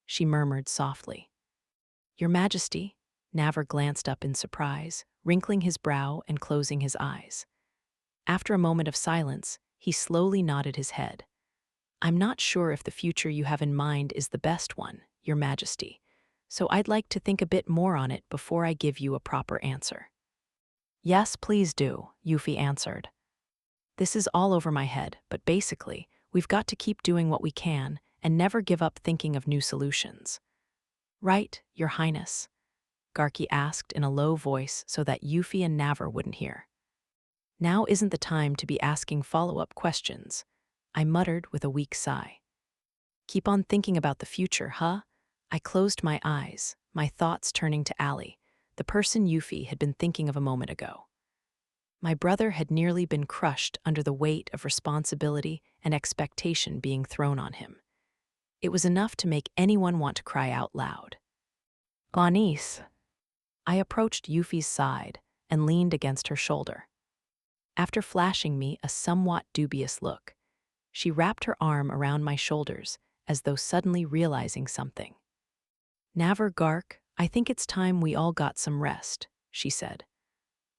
She murmured softly. Your Majesty, Navar glanced up in surprise, wrinkling his brow and closing his eyes. After a moment of silence, he slowly nodded his head. I'm not sure if the future you have in mind is the best one, Your Majesty, so I'd like to think a bit more on it before I give you a proper answer. Yes, please do, Yuffie answered. This is all over my head, but basically, we've got to keep doing what we can and never give up thinking of new solutions. Right, Your Highness? Garki asked in a low voice so that Yuffie and Navar wouldn't hear. Now isn't the time to be asking follow-up questions, I muttered with a weak sigh. Keep on thinking about the future, huh? I closed my eyes, my thoughts turning to Ali, the person Yuffie had been thinking of a moment ago. My brother had nearly been crushed under the weight of responsibility and expectation being thrown on him. It was enough to make anyone want to cry out loud. Anis. I approached Yuffie's side and leaned against her shoulder. After flashing me a somewhat dubious look, she wrapped her arm around my shoulders as though suddenly realizing something. Navar Gark, I think it's time we all got some rest, she said.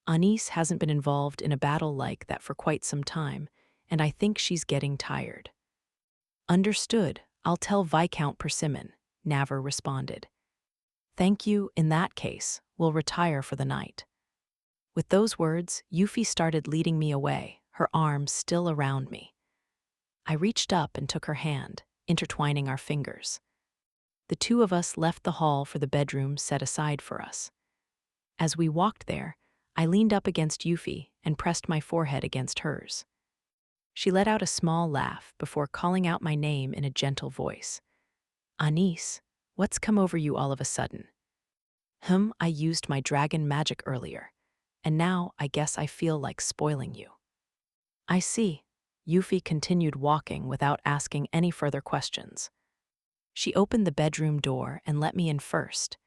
Anis hasn't been involved in a battle like that for quite some time, and I think she's getting tired. Understood, I'll tell Viscount Persimmon, Navar responded. Thank you, in that case, we'll retire for the night. With those words, Yuffie started leading me away, her arms still around me. I reached up and took her hand, intertwining our fingers. The two of us left the hall for the bedroom set aside for us. As we walked there, I leaned up against Yuffie and pressed my forehead against hers. She let out a small laugh before calling out my name in a gentle voice. Anis, what's come over you all of a sudden? I used my dragon magic earlier, and now I guess I feel like spoiling you. I see. Yuffie continued walking without asking any further questions. She opened the bedroom door and let me in first,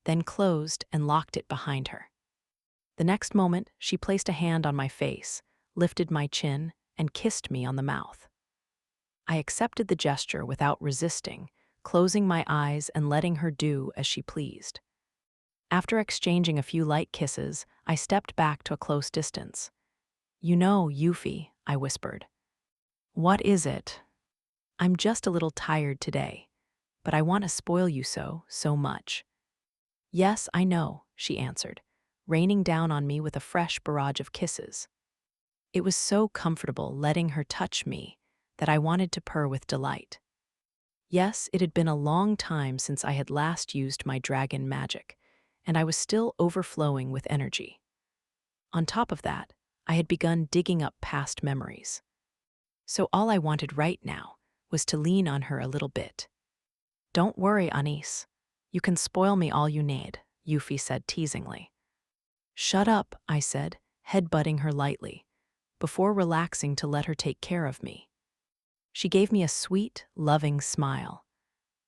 then closed and locked it behind her. The next moment, she placed a hand on my face, lifted my chin, and kissed me on the mouth. I accepted the gesture without resisting, closing my eyes and letting her do as she pleased. After exchanging a few light kisses, I stepped back to a close distance. "You know, Yuffie," I whispered. "What is it?" "I'm just a little tired today, but I want to spoil you so much." "Yes, I know," she answered, raining down on me with a fresh barrage of kisses. It was so comfortable letting her touch me that I wanted to purr with delight. Yes, it had been a long time since I had last used my dragon magic, and I was still overflowing with energy. On top of that, I had begun digging up past memories. So all I wanted right now was to lean on her a little bit. "Don't worry, Anis. You can spoil me all you need," Yuffie said teasingly. "Shut up," I said, headbutting her lightly, before relaxing to let her take care of me. She gave me a sweet, loving smile.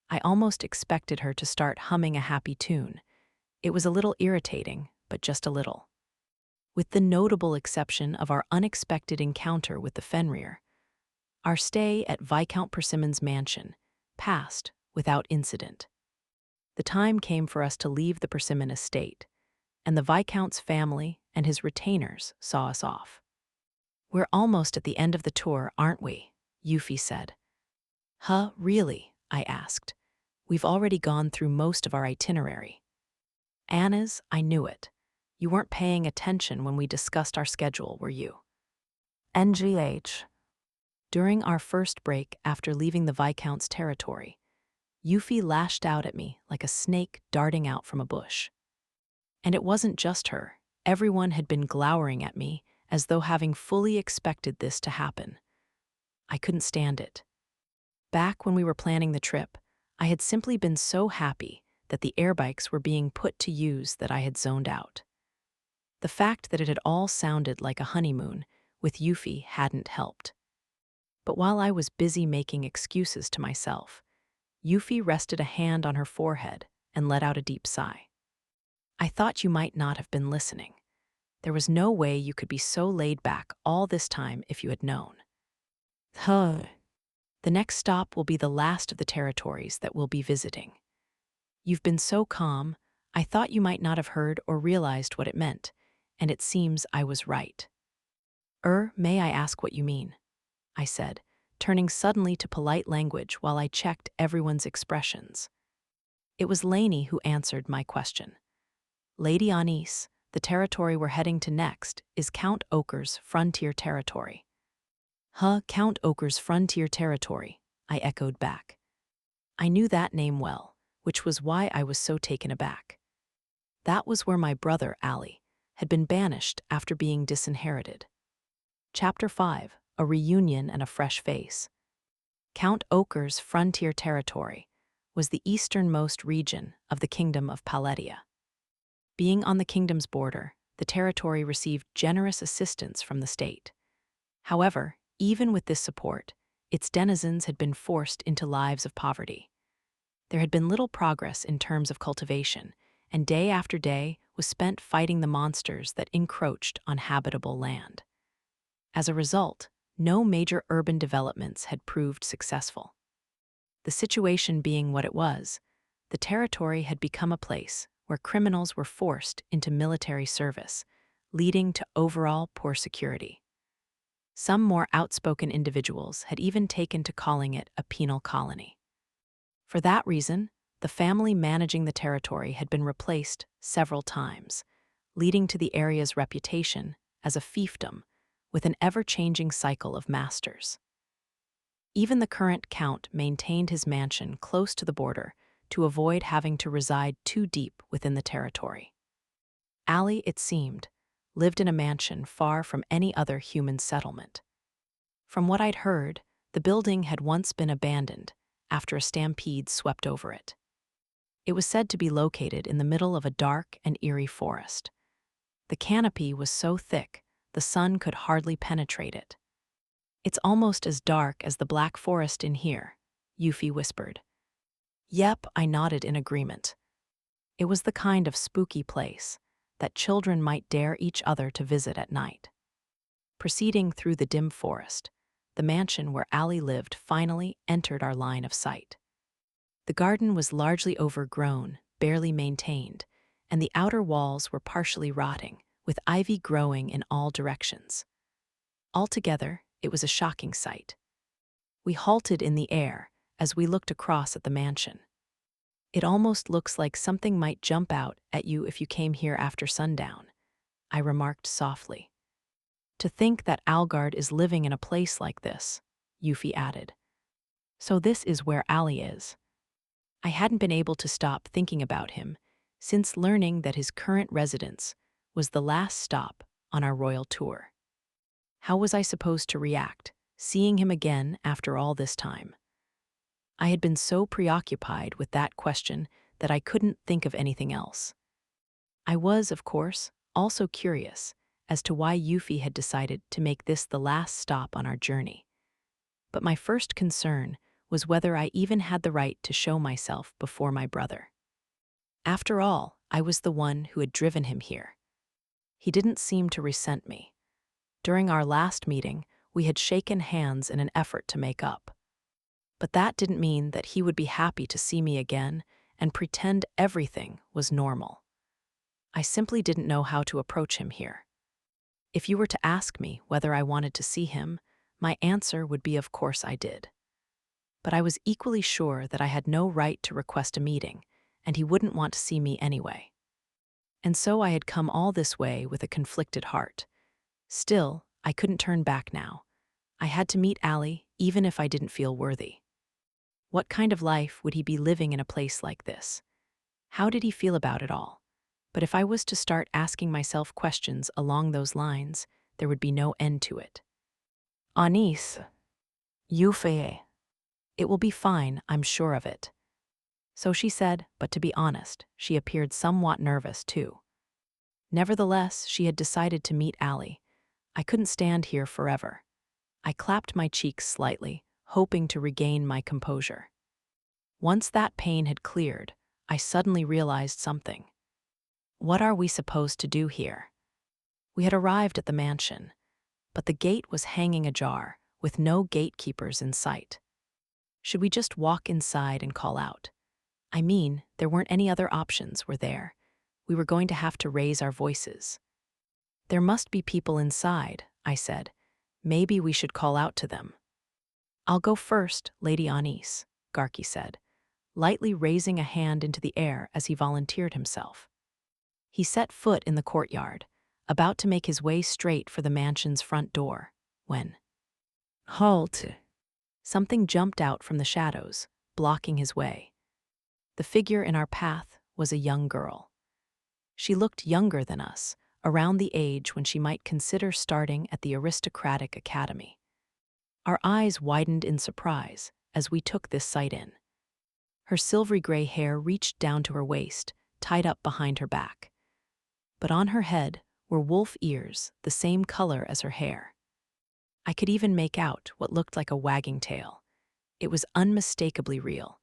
I almost expected her to start humming a happy tune. It was a little irritating, but just a little. With the notable exception of our unexpected encounter with the Fenrir, our stay at Viscount Persimmon's mansion passed without incident. The time came for us to leave the Persimmon estate, and the Viscount's family and his retainers saw us off. "We're almost at the end of the tour, aren't we?" Yuffie said. "Huh, really?" I asked. "We've already gone through most of our itinerary." "Anna's, I knew it. You weren't paying attention when we discussed our schedule, were you?" "NGH." During our first break after leaving the Viscount's territory, Yuffie lashed out at me like a snake darting out from a bush. And it wasn't just her. Everyone had been glowering at me as though having fully expected this to happen. I couldn't stand it. Back when we were planning the trip, I had simply been so happy that the airbikes were being put to use that I had zoned out. The fact that it had all sounded like a honeymoon with Yuffie hadn't helped. But while I was busy making excuses to myself, Yuffie rested a hand on her forehead and let out a deep sigh. "I thought you might not have been listening. There was no way you could be so laid back all this time if you had known. Huh. The next stop will be the last of the territories that we'll be visiting. You've been so calm, I thought you might not have heard or realized what it meant, and it seems I was right." May I ask what you mean?" I said, turning suddenly to polite language while I checked everyone's expressions. It was Lainey who answered my question. "Lady Anis, the territory we're heading to next is Count Oker's frontier territory." "Huh, Count Oker's frontier territory," I echoed back. I knew that name well, which was why I was so taken aback. That was where my brother, Ali, had been banished after being disinherited. Chapter 5, A Reunion and a Fresh Face. Count Oker's frontier territory was the easternmost region of the Kingdom of Paletia. Being on the kingdom's border, the territory received generous assistance from the state. However, even with this support, its denizens had been forced into lives of poverty. There had been little progress in terms of cultivation, and day after day was spent fighting the monsters that encroached on habitable land. As a result, no major urban developments had proved successful. The situation being what it was, the territory had become a place where criminals were forced into military service, leading to overall poor security. Some more outspoken individuals had even taken to calling it a penal colony. For that reason, the family managing the territory had been replaced several times, leading to the area's reputation as a fiefdom with an ever-changing cycle of masters. Even the current count maintained his mansion close to the border to avoid having to reside too deep within the territory. Ali, it seemed, lived in a mansion far from any other human settlement. From what I'd heard, the building had once been abandoned after a stampede swept over it. It was said to be located in the middle of a dark and eerie forest. The canopy was so thick, the sun could hardly penetrate it. "It's almost as dark as the Black Forest in here," Yuffie whispered. "Yep," I nodded in agreement. It was the kind of spooky place that children might dare each other to visit at night. Proceeding through the dim forest, the mansion where Allie lived finally entered our line of sight. The garden was largely overgrown, barely maintained, and the outer walls were partially rotting, with ivy growing in all directions. Altogether, it was a shocking sight. We halted in the air as we looked across at the mansion. It almost looks like something might jump out at you if you came here after sundown, I remarked softly. To think that Algard is living in a place like this, Yuffie added. So this is where Allie is. I hadn't been able to stop thinking about him since learning that his current residence was the last stop on our royal tour. How was I supposed to react, seeing him again after all this time? I had been so preoccupied with that question that I couldn't think of anything else. I was, of course, also curious as to why Yuffie had decided to make this the last stop on our journey. But my first concern was whether I even had the right to show myself before my brother. After all, I was the one who had driven him here. He didn't seem to resent me. During our last meeting, we had shaken hands in an effort to make up. But that didn't mean that he would be happy to see me again and pretend everything was normal. I simply didn't know how to approach him here. If you were to ask me whether I wanted to see him, my answer would be of course I did. But I was equally sure that I had no right to request a meeting, and he wouldn't want to see me anyway. And so I had come all this way with a conflicted heart. Still, I couldn't turn back now. I had to meet Allie even if I didn't feel worthy. What kind of life would he be living in a place like this? How did he feel about it all? But if I was to start asking myself questions along those lines, there would be no end to it. Euphyllia. It will be fine, I'm sure of it. So she said, but to be honest, she appeared somewhat nervous too. Nevertheless, she had decided to meet Allie. I couldn't stand here forever. I clapped my cheeks slightly, hoping to regain my composure. Once that pain had cleared, I suddenly realized something. What are we supposed to do here? We had arrived at the mansion, but the gate was hanging ajar, with no gatekeepers in sight. Should we just walk inside and call out? I mean, there weren't any other options, were there? We were going to have to raise our voices. There must be people inside, I said. Maybe we should call out to them. I'll go first, Lady Anis, Garki said, lightly raising a hand into the air as he volunteered himself. He set foot in the courtyard, about to make his way straight for the mansion's front door, when... Halt! Something jumped out from the shadows, blocking his way. The figure in our path was a young girl. She looked younger than us, around the age when she might consider starting at the aristocratic academy. Our eyes widened in surprise as we took this sight in. Her silvery gray hair reached down to her waist, tied up behind her back. But on her head were wolf ears, the same color as her hair. I could even make out what looked like a wagging tail. It was unmistakably real,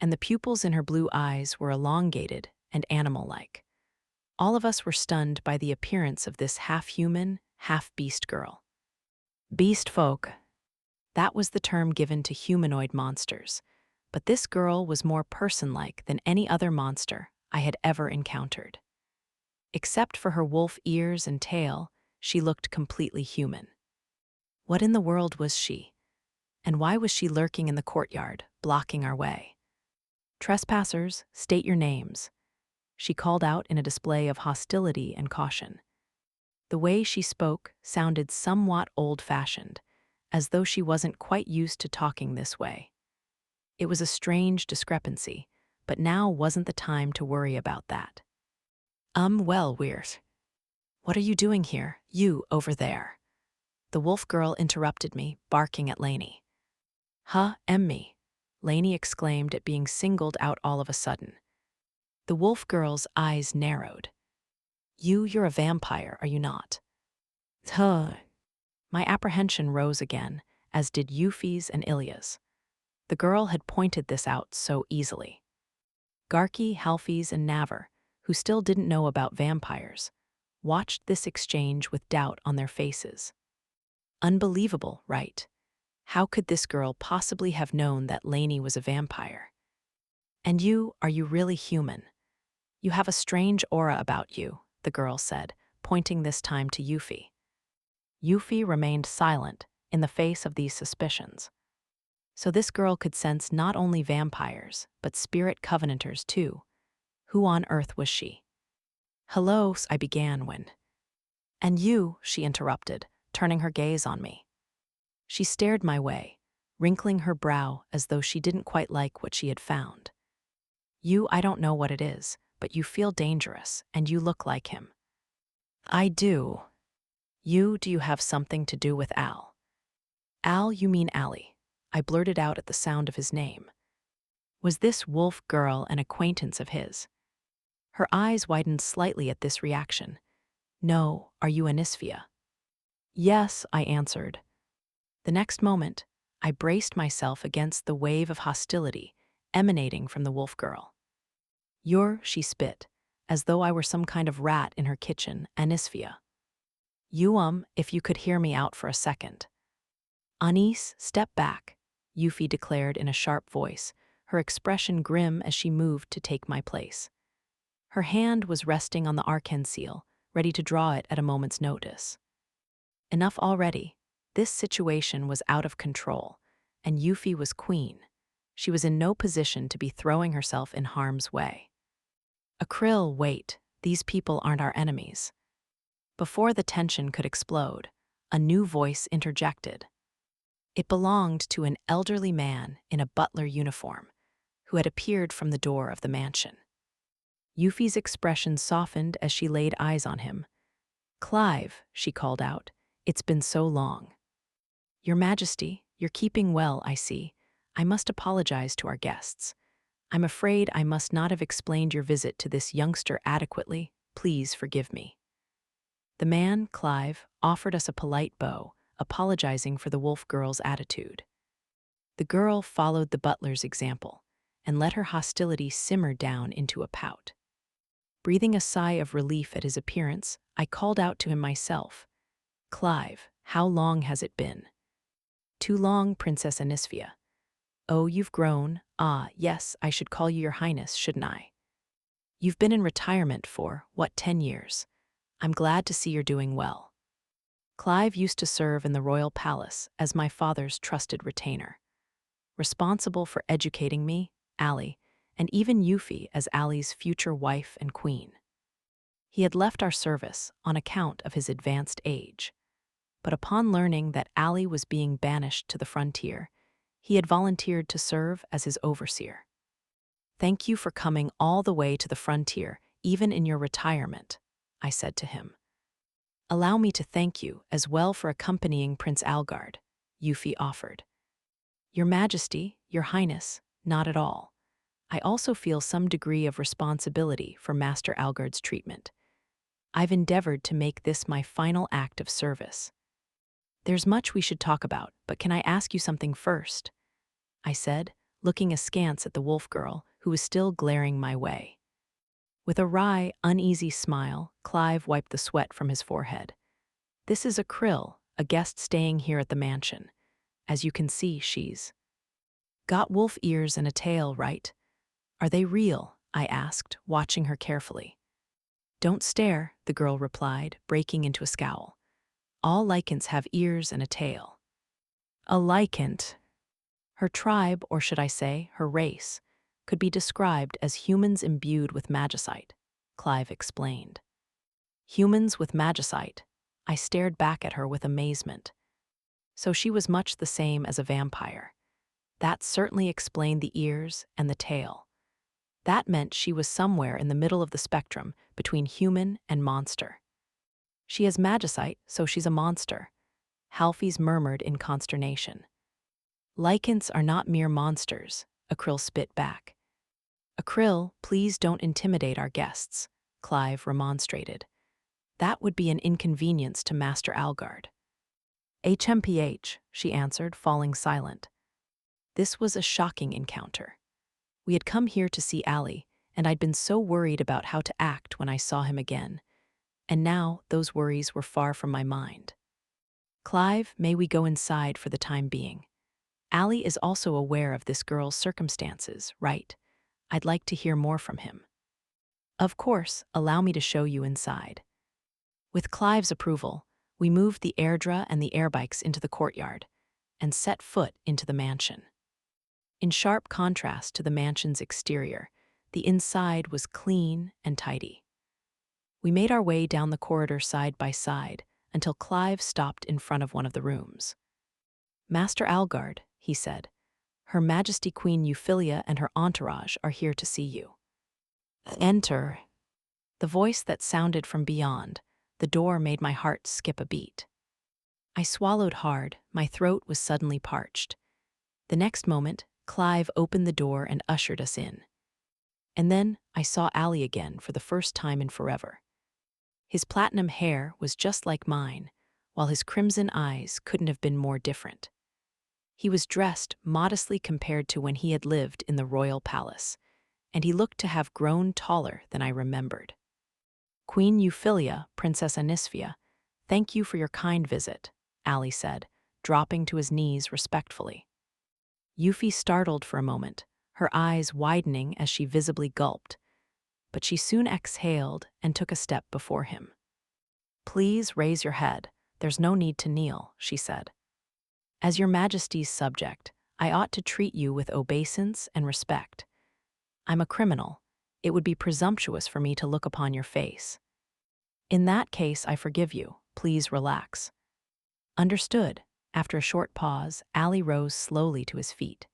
and the pupils in her blue eyes were elongated and animal-like. All of us were stunned by the appearance of this half-human, half-beast girl. Beast folk. That was the term given to humanoid monsters, but this girl was more person-like than any other monster I had ever encountered. Except for her wolf ears and tail, she looked completely human. What in the world was she? And why was she lurking in the courtyard, blocking our way? Trespassers, state your names. She called out in a display of hostility and caution. The way she spoke sounded somewhat old-fashioned, as though she wasn't quite used to talking this way. It was a strange discrepancy, but now wasn't the time to worry about that. Well, weird. What are you doing here, you over there? The wolf girl interrupted me, barking at Lainey. Huh, Emmy, Lainey exclaimed at being singled out all of a sudden. The wolf girl's eyes narrowed. You're a vampire, are you not? Huh. My apprehension rose again, as did Yuffie's and Ilya's. The girl had pointed this out so easily. Garki, Halfies, and Naver, who still didn't know about vampires, watched this exchange with doubt on their faces. Unbelievable, right? How could this girl possibly have known that Lainey was a vampire? And you, are you really human? You have a strange aura about you, the girl said, pointing this time to Yuffie. Yuffie remained silent in the face of these suspicions. So this girl could sense not only vampires, but spirit covenanters too. Who on earth was she? Hello, I began when. And you, she interrupted, turning her gaze on me. She stared my way, wrinkling her brow as though she didn't quite like what she had found. You, I don't know what it is, but you feel dangerous, and you look like him. I do. Do you have something to do with Al? Al, you mean Allie? I blurted out at the sound of his name. Was this wolf girl an acquaintance of his? Her eyes widened slightly at this reaction. No, are you Anisphia? Yes, I answered. The next moment, I braced myself against the wave of hostility emanating from the wolf girl. She spit, as though I were some kind of rat in her kitchen, Anisphia. If you could hear me out for a second. Anis, step back, Yuffie declared in a sharp voice, her expression grim as she moved to take my place. Her hand was resting on the arcane seal, ready to draw it at a moment's notice. Enough already. This situation was out of control, and Yuffie was queen. She was in no position to be throwing herself in harm's way. Akryl, wait, these people aren't our enemies. Before the tension could explode, a new voice interjected. It belonged to an elderly man in a butler uniform, who had appeared from the door of the mansion. Yuffie's expression softened as she laid eyes on him. Clive, she called out, it's been so long. Your Majesty, you're keeping well, I see. I must apologize to our guests. I'm afraid I must not have explained your visit to this youngster adequately. Please forgive me. The man, Clive, offered us a polite bow, apologizing for the wolf girl's attitude. The girl followed the butler's example and let her hostility simmer down into a pout. Breathing a sigh of relief at his appearance, I called out to him myself. Clive, how long has it been? Too long, Princess Anisphia. Oh, you've grown. Ah, yes, I should call you Your Highness, shouldn't I? You've been in retirement for, 10 years? I'm glad to see you're doing well. Clive used to serve in the royal palace as my father's trusted retainer, responsible for educating me, Allie, and even Yuffie as Allie's future wife and queen. He had left our service on account of his advanced age, but upon learning that Allie was being banished to the frontier, he had volunteered to serve as his overseer. Thank you for coming all the way to the frontier, even in your retirement, I said to him. Allow me to thank you as well for accompanying Prince Algard, Yuffie offered. Your Majesty, Your Highness, not at all. I also feel some degree of responsibility for Master Algard's treatment. I've endeavored to make this my final act of service. There's much we should talk about, but can I ask you something first? I said, looking askance at the wolf girl, who was still glaring my way. With a wry, uneasy smile, Clive wiped the sweat from his forehead. This is Akryl, a guest staying here at the mansion. As you can see, she's got wolf ears and a tail, right? Are they real? I asked, watching her carefully. Don't stare, the girl replied, breaking into a scowl. All lycans have ears and a tail. A lycant. Her tribe, or should I say, her race, could be described as humans imbued with magicite, Clive explained. Humans with magicite. I stared back at her with amazement. So she was much the same as a vampire. That certainly explained the ears and the tail. That meant she was somewhere in the middle of the spectrum between human and monster. She has magicite, so she's a monster, Halfies murmured in consternation. Lycans are not mere monsters, Akryl spit back. Akryl, please don't intimidate our guests, Clive remonstrated. That would be an inconvenience to Master Algard. HMPH, she answered, falling silent. This was a shocking encounter. We had come here to see Allie, and I'd been so worried about how to act when I saw him again. And now those worries were far from my mind. Clive, may we go inside for the time being? Ali is also aware of this girl's circumstances, right? I'd like to hear more from him. Of course, allow me to show you inside. With Clive's approval, we moved the airdra and the airbikes into the courtyard and set foot into the mansion. In sharp contrast to the mansion's exterior, the inside was clean and tidy. We made our way down the corridor side by side until Clive stopped in front of one of the rooms. Master Algard, he said, Her Majesty Queen Euphyllia and her entourage are here to see you. Enter. The voice that sounded from beyond the door made my heart skip a beat. I swallowed hard, my throat was suddenly parched. The next moment, Clive opened the door and ushered us in. And then I saw Ali again for the first time in forever. His platinum hair was just like mine, while his crimson eyes couldn't have been more different. He was dressed modestly compared to when he had lived in the royal palace, and he looked to have grown taller than I remembered. Queen Euphyllia, Princess Anisphia, thank you for your kind visit, Ali said, dropping to his knees respectfully. Euphy startled for a moment, her eyes widening as she visibly gulped, but she soon exhaled and took a step before him. Please raise your head. There's no need to kneel, she said. As your Majesty's subject, I ought to treat you with obeisance and respect. I'm a criminal. It would be presumptuous for me to look upon your face. In that case, I forgive you. Please relax. Understood. After a short pause, Ali rose slowly to his feet.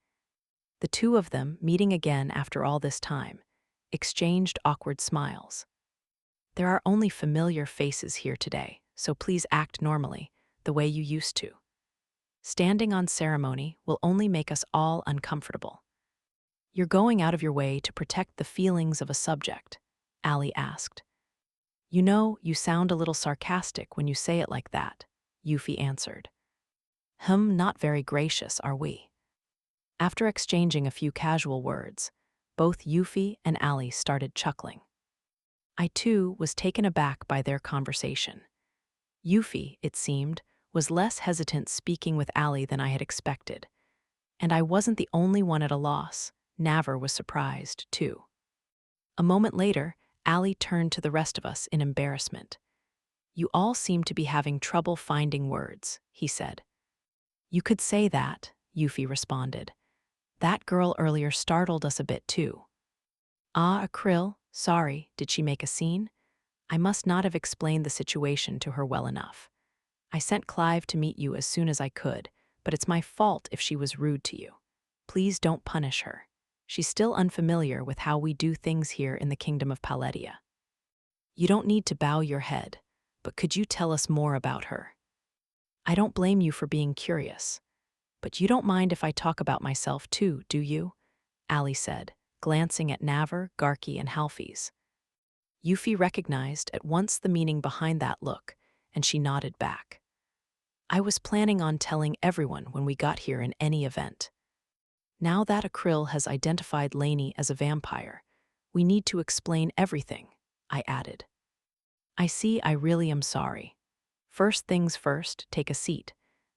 The two of them, meeting again after all this time, exchanged awkward smiles. There are only familiar faces here today, so please act normally, the way you used to. Standing on ceremony will only make us all uncomfortable. You're going out of your way to protect the feelings of a subject, Ali asked. You know, you sound a little sarcastic when you say it like that, Euphy answered. Not very gracious, are we? After exchanging a few casual words, both Euphy and Ali started chuckling. I, too, was taken aback by their conversation. Euphy, it seemed, was less hesitant speaking with Ali than I had expected. And I wasn't the only one at a loss. Naver was surprised, too. A moment later, Ali turned to the rest of us in embarrassment. You all seem to be having trouble finding words, he said. You could say that, Euphy responded. That girl earlier startled us a bit, too. Ah, Akryl, sorry, did she make a scene? I must not have explained the situation to her well enough. I sent Clive to meet you as soon as I could, but it's my fault if she was rude to you. Please don't punish her. She's still unfamiliar with how we do things here in the Kingdom of Paledia. You don't need to bow your head, but could you tell us more about her? I don't blame you for being curious. But you don't mind if I talk about myself too, do you? Ali said, glancing at Naver, Garki, and Halfies. Euphy recognized at once the meaning behind that look, and she nodded back. I was planning on telling everyone when we got here in any event. Now that Akryl has identified Lainey as a vampire, we need to explain everything, I added. I see, I really am sorry. First things first, take a seat.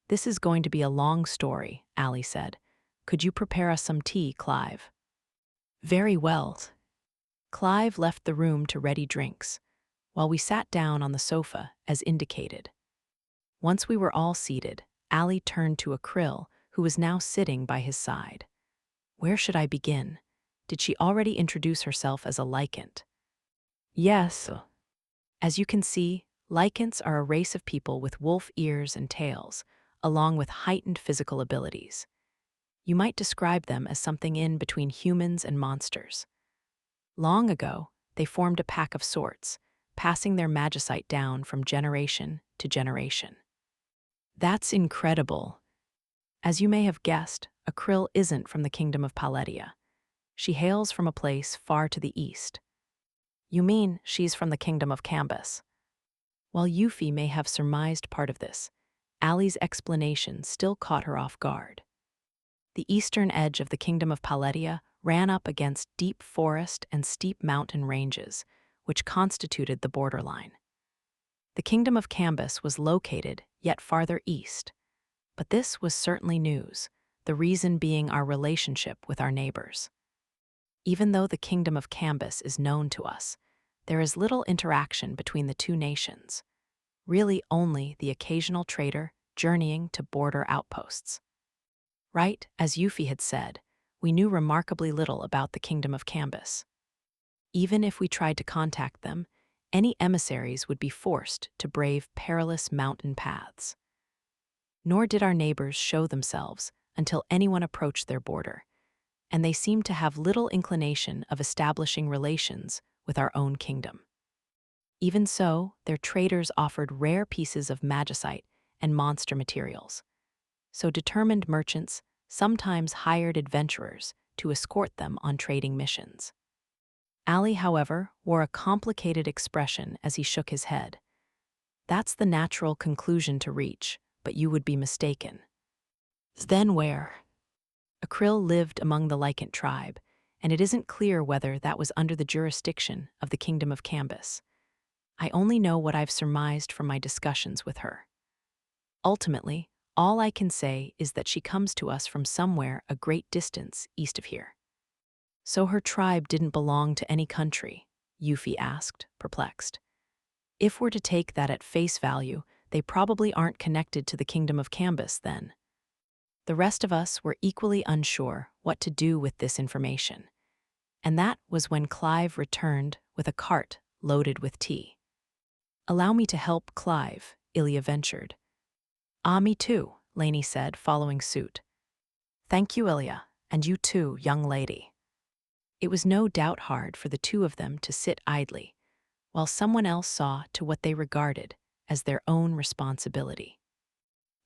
This is going to be a long story, Ali said. Could you prepare us some tea, Clive? Very well. Clive left the room to ready drinks, while we sat down on the sofa as indicated. Once we were all seated, Ali turned to Akryl, who was now sitting by his side. Where should I begin? Did she already introduce herself as a lycant? Yes. As you can see, lycants are a race of people with wolf ears and tails, along with heightened physical abilities. You might describe them as something in between humans and monsters. Long ago, they formed a pack of sorts, passing their magicite down from generation to generation. That's incredible. As you may have guessed, Akryl isn't from the Kingdom of Paledia. She hails from a place far to the east. You mean she's from the Kingdom of Cambus? While Euphy may have surmised part of this, Ali's explanation still caught her off guard. The eastern edge of the Kingdom of Paledia ran up against deep forest and steep mountain ranges, which constituted the borderline. The kingdom of Cambus was located yet farther east. But this was certainly news, the reason being our relationship with our neighbors. Even though the kingdom of Cambus is known to us, there is little interaction between the two nations, really only the occasional trader journeying to border outposts. Right, as Yuffie had said, we knew remarkably little about the kingdom of Cambus. Even if we tried to contact them, any emissaries would be forced to brave perilous mountain paths. Nor did our neighbors show themselves until anyone approached their border, and they seemed to have little inclination of establishing relations with our own kingdom. Even so, their traders offered rare pieces of magicite and monster materials. So determined merchants sometimes hired adventurers to escort them on trading missions. Ali, however, wore a complicated expression as he shook his head. That's the natural conclusion to reach, but you would be mistaken. Then where? Akrill lived among the Lycant tribe, and it isn't clear whether that was under the jurisdiction of the kingdom of Cambus. I only know what I've surmised from my discussions with her. Ultimately, all I can say is that she comes to us from somewhere a great distance east of here. So her tribe didn't belong to any country? Yuffie asked, perplexed. If we're to take that at face value, they probably aren't connected to the kingdom of Cambus then. The rest of us were equally unsure what to do with this information. And that was when Clive returned with a cart loaded with tea. Allow me to help Clive, Ilya ventured. Ah, me too, Lainey said, following suit. Thank you, Ilya, and you too, young lady. It was no doubt hard for the two of them to sit idly, while someone else saw to what they regarded as their own responsibility.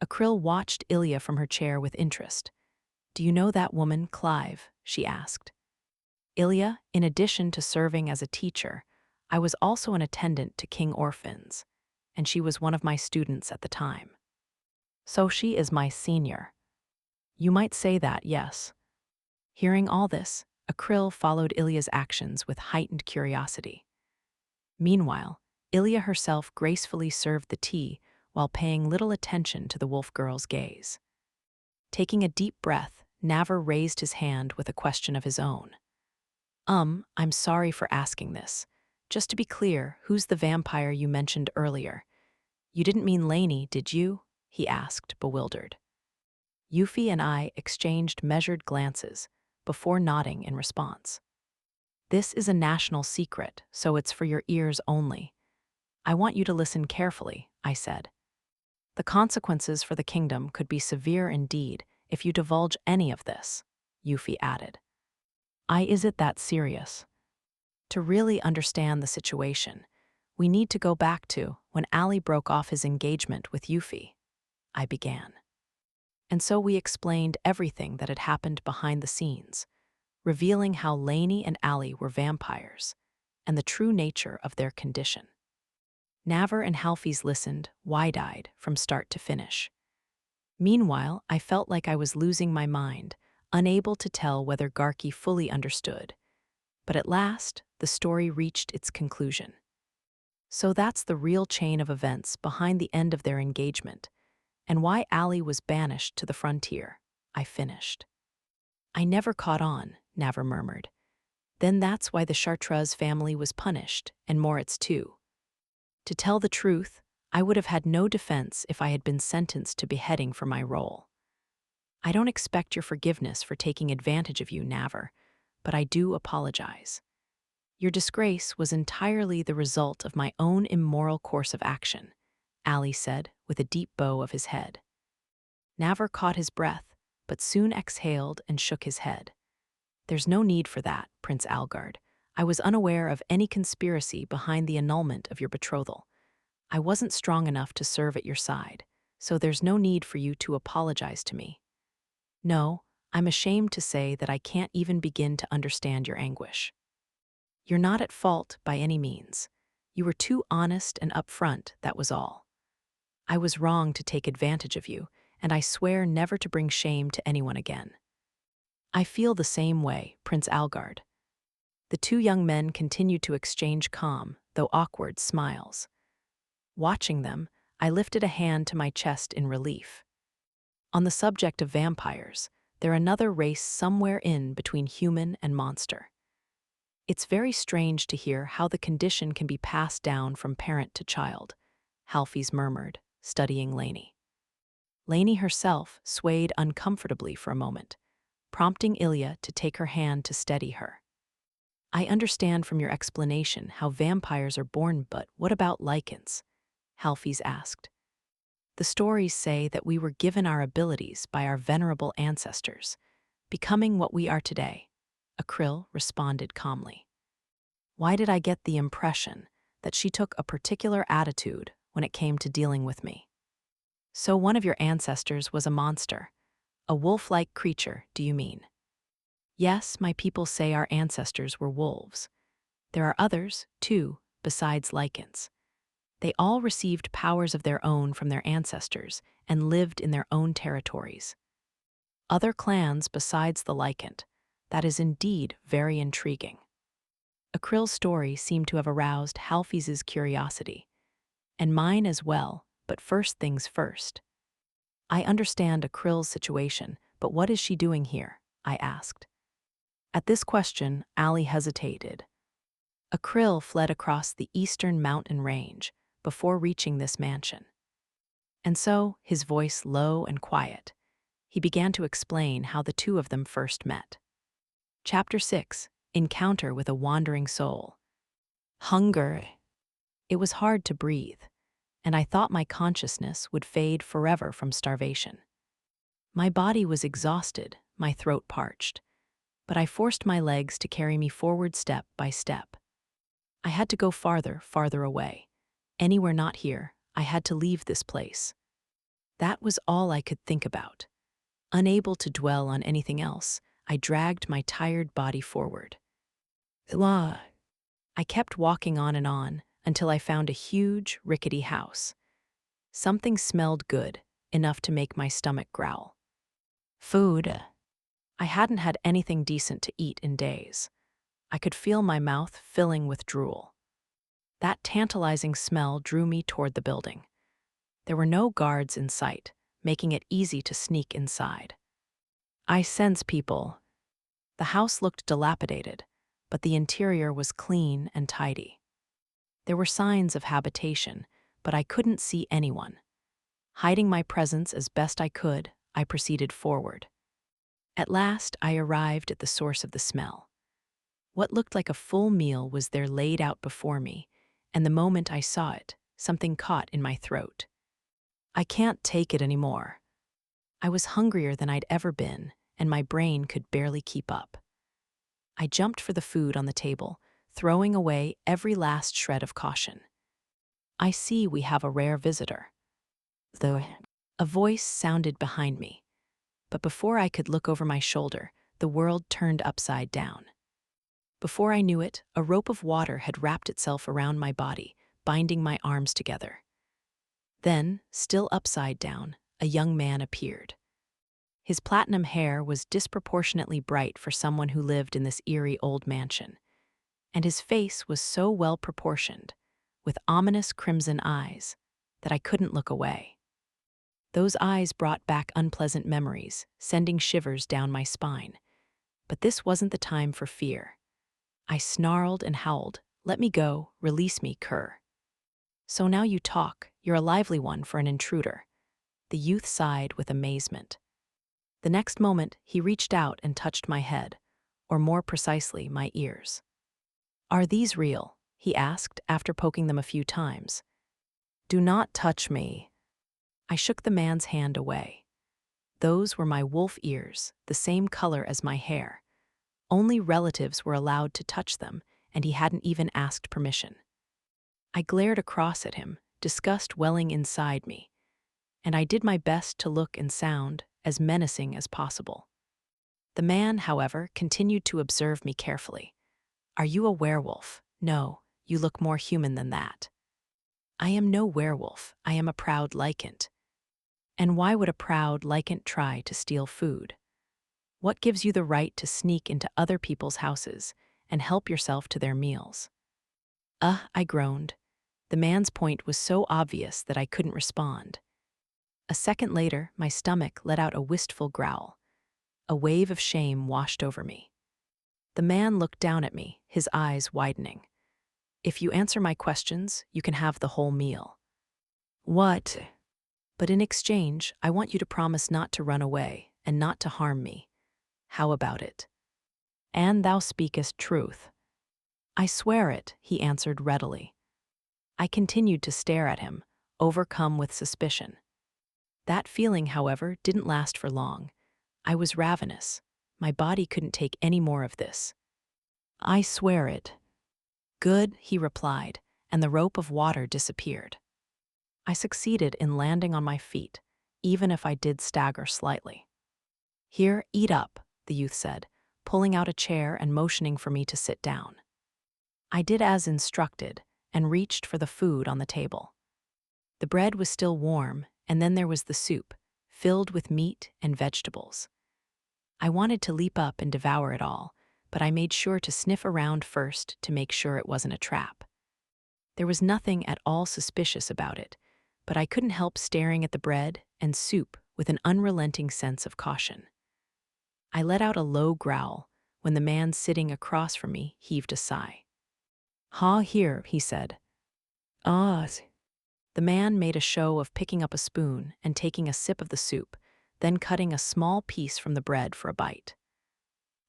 Akrill watched Ilya from her chair with interest. Do you know that woman, Clive? She asked. Ilya, in addition to serving as a teacher, I was also an attendant to King Orphan's, and she was one of my students at the time. So she is my senior. You might say that, yes. Hearing all this, Akrill followed Ilya's actions with heightened curiosity. Meanwhile, Ilya herself gracefully served the tea while paying little attention to the wolf girl's gaze. Taking a deep breath, Navar raised his hand with a question of his own. I'm sorry for asking this. Just to be clear, who's the vampire you mentioned earlier? You didn't mean Lainey, did you? He asked, bewildered. Yuffie and I exchanged measured glances before nodding in response. This is a national secret, so it's for your ears only. I want you to listen carefully, I said. The consequences for the kingdom could be severe indeed if you divulge any of this, Yuffie added. Is it that serious? To really understand the situation, we need to go back to when Ali broke off his engagement with Yuffie, I began. And so we explained everything that had happened behind the scenes, revealing how Lainey and Ali were vampires, and the true nature of their condition. Navar and Halfies listened, wide-eyed, from start to finish. Meanwhile, I felt like I was losing my mind, unable to tell whether Garki fully understood. But at last, the story reached its conclusion. So that's the real chain of events behind the end of their engagement, and why Ali was banished to the frontier, I finished. I never caught on, Navar murmured. Then that's why the Chartreuse family was punished, and Moritz too. To tell the truth, I would have had no defense if I had been sentenced to beheading for my role. I don't expect your forgiveness for taking advantage of you, Navar, but I do apologize. Your disgrace was entirely the result of my own immoral course of action, Ali said, with a deep bow of his head. Navar caught his breath, but soon exhaled and shook his head. There's no need for that, Prince Algard. I was unaware of any conspiracy behind the annulment of your betrothal. I wasn't strong enough to serve at your side, so there's no need for you to apologize to me. No, I'm ashamed to say that I can't even begin to understand your anguish. You're not at fault by any means. You were too honest and upfront, that was all. I was wrong to take advantage of you, and I swear never to bring shame to anyone again. I feel the same way, Prince Algard. The two young men continued to exchange calm, though awkward, smiles. Watching them, I lifted a hand to my chest in relief. On the subject of vampires, they're another race somewhere in between human and monster. It's very strange to hear how the condition can be passed down from parent to child, Halfies murmured, studying Lainey. Lainey herself swayed uncomfortably for a moment, prompting Ilya to take her hand to steady her. I understand from your explanation how vampires are born, but what about lichens? Halfies asked. The stories say that we were given our abilities by our venerable ancestors, becoming what we are today, Akryl responded calmly. Why did I get the impression that she took a particular attitude when it came to dealing with me? So one of your ancestors was a monster, a wolf-like creature, do you mean? Yes, my people say our ancestors were wolves. There are others, too, besides lichens. They all received powers of their own from their ancestors and lived in their own territories. Other clans besides the lichen. That is indeed very intriguing. Akryl's story seemed to have aroused Halfies' curiosity, and mine as well, but first things first. I understand Akryl's situation, but what is she doing here? I asked. At this question, Ali hesitated. Akryl fled across the eastern mountain range before reaching this mansion. And so, his voice low and quiet, he began to explain how the two of them first met. Chapter 6, Encounter with a Wandering Soul. Hunger. It was hard to breathe, and I thought my consciousness would fade forever from starvation. My body was exhausted, my throat parched, but I forced my legs to carry me forward step by step. I had to go farther away. Anywhere not here, I had to leave this place. That was all I could think about. Unable to dwell on anything else, I dragged my tired body forward. I kept walking on and on until I found a huge, rickety house. Something smelled good, enough to make my stomach growl. Food. I hadn't had anything decent to eat in days. I could feel my mouth filling with drool. That tantalizing smell drew me toward the building. There were no guards in sight, making it easy to sneak inside. I sense people. The house looked dilapidated, but the interior was clean and tidy. There were signs of habitation, but I couldn't see anyone. Hiding my presence as best I could, I proceeded forward. At last, I arrived at the source of the smell. What looked like a full meal was there laid out before me, and the moment I saw it, something caught in my throat. I can't take it anymore. I was hungrier than I'd ever been, and my brain could barely keep up. I jumped for the food on the table, throwing away every last shred of caution. I see we have a rare visitor. A voice sounded behind me, but before I could look over my shoulder, the world turned upside down. Before I knew it, a rope of water had wrapped itself around my body, binding my arms together. Then, still upside down, a young man appeared. His platinum hair was disproportionately bright for someone who lived in this eerie old mansion, and his face was so well proportioned, with ominous crimson eyes, that I couldn't look away. Those eyes brought back unpleasant memories, sending shivers down my spine. But this wasn't the time for fear. I snarled and howled, "Let me go, release me, cur." "So now you talk, you're a lively one for an intruder." The youth sighed with amazement. The next moment, he reached out and touched my head, or more precisely, my ears. "Are these real?" he asked after poking them a few times. "Do not touch me." I shook the man's hand away. Those were my wolf ears, the same color as my hair. Only relatives were allowed to touch them, and he hadn't even asked permission. I glared across at him, disgust welling inside me, and I did my best to look and sound as menacing as possible. The man, however, continued to observe me carefully. "Are you a werewolf?" "No, you look more human than that." "I am no werewolf, I am a proud lycant." "And why would a proud lycant try to steal food? What gives you the right to sneak into other people's houses and help yourself to their meals?" I groaned. The man's point was so obvious that I couldn't respond. A second later, my stomach let out a wistful growl. A wave of shame washed over me. The man looked down at me, his eyes widening. "If you answer my questions, you can have the whole meal." "What?" "But in exchange, I want you to promise not to run away and not to harm me. How about it?" "And thou speakest truth." "I swear it," he answered readily. I continued to stare at him, overcome with suspicion. That feeling, however, didn't last for long. I was ravenous. My body couldn't take any more of this. "I swear it." "Good," he replied, and the rope of water disappeared. I succeeded in landing on my feet, even if I did stagger slightly. "Here, eat up," the youth said, pulling out a chair and motioning for me to sit down. I did as instructed and reached for the food on the table. The bread was still warm, and then there was the soup, filled with meat and vegetables. I wanted to leap up and devour it all, but I made sure to sniff around first to make sure it wasn't a trap. There was nothing at all suspicious about it, but I couldn't help staring at the bread and soup with an unrelenting sense of caution. I let out a low growl when the man sitting across from me heaved a sigh. "Ha, here," he said. "Ah." The man made a show of picking up a spoon and taking a sip of the soup, then cutting a small piece from the bread for a bite.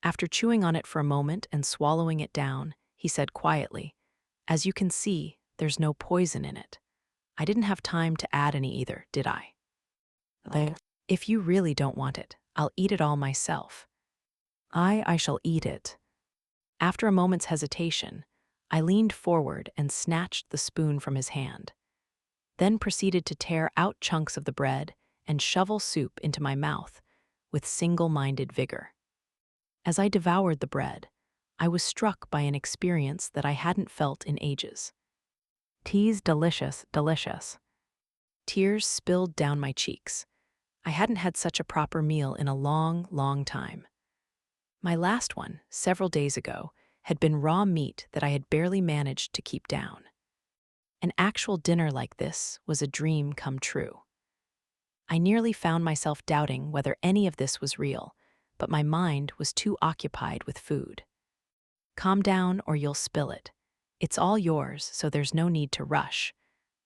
After chewing on it for a moment and swallowing it down, he said quietly, "As you can see, there's no poison in it. I didn't have time to add any either, did I? If you really don't want it, I'll eat it all myself." I shall eat it." After a moment's hesitation, I leaned forward and snatched the spoon from his hand, then proceeded to tear out chunks of the bread and shovel soup into my mouth with single-minded vigor. As I devoured the bread, I was struck by an experience that I hadn't felt in ages. "Tea's delicious, delicious." Tears spilled down my cheeks. I hadn't had such a proper meal in a long, long time. My last one, several days ago, had been raw meat that I had barely managed to keep down. An actual dinner like this was a dream come true. I nearly found myself doubting whether any of this was real, but my mind was too occupied with food. "Calm down or you'll spill it. It's all yours, so there's no need to rush.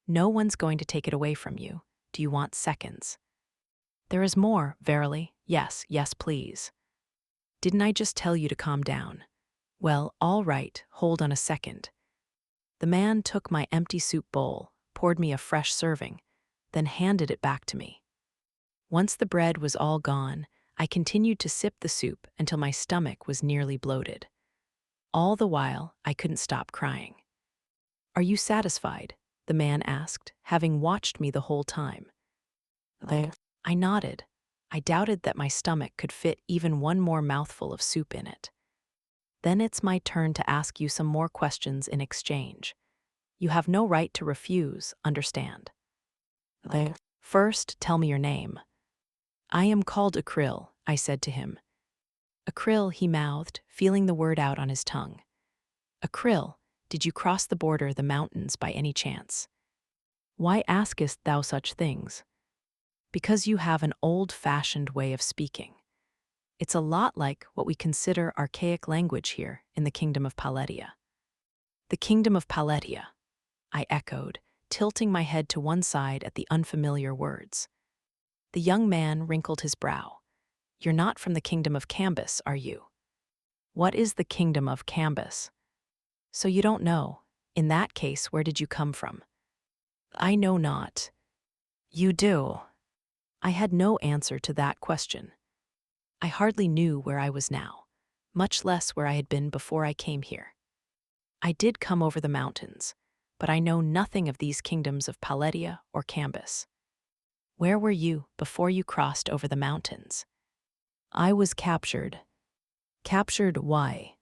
No one's going to take it away from you. Do you want seconds?" "There is more, verily. Yes, yes, please." "Didn't I just tell you to calm down?" "Well, all right, hold on a second." The man took my empty soup bowl, poured me a fresh serving, then handed it back to me. Once the bread was all gone, I continued to sip the soup until my stomach was nearly bloated. All the while, I couldn't stop crying. "Are you satisfied?" the man asked, having watched me the whole time. I nodded. I doubted that my stomach could fit even one more mouthful of soup in it. "Then it's my turn to ask you some more questions in exchange. You have no right to refuse, understand?" "First, tell me your name." "I am called Akryl," I said to him. "Akryl," he mouthed, feeling the word out on his tongue. "Akryl, did you cross the border, the mountains, by any chance?" "Why askest thou such things?" "Because you have an old-fashioned way of speaking. It's a lot like what we consider archaic language here in the Kingdom of Paletia." "The Kingdom of Paletia," I echoed, tilting my head to one side at the unfamiliar words. The young man wrinkled his brow. "You're not from the Kingdom of Cambus, are you?" "What is the Kingdom of Cambus?" "So you don't know. In that case, where did you come from?" "I know not." "You do." I had no answer to that question. I hardly knew where I was now, much less where I had been before I came here. I did come over the mountains, but I know nothing of these kingdoms of Paletia or Cambus. Where were you before you crossed over the mountains? "I was captured." "Captured why?"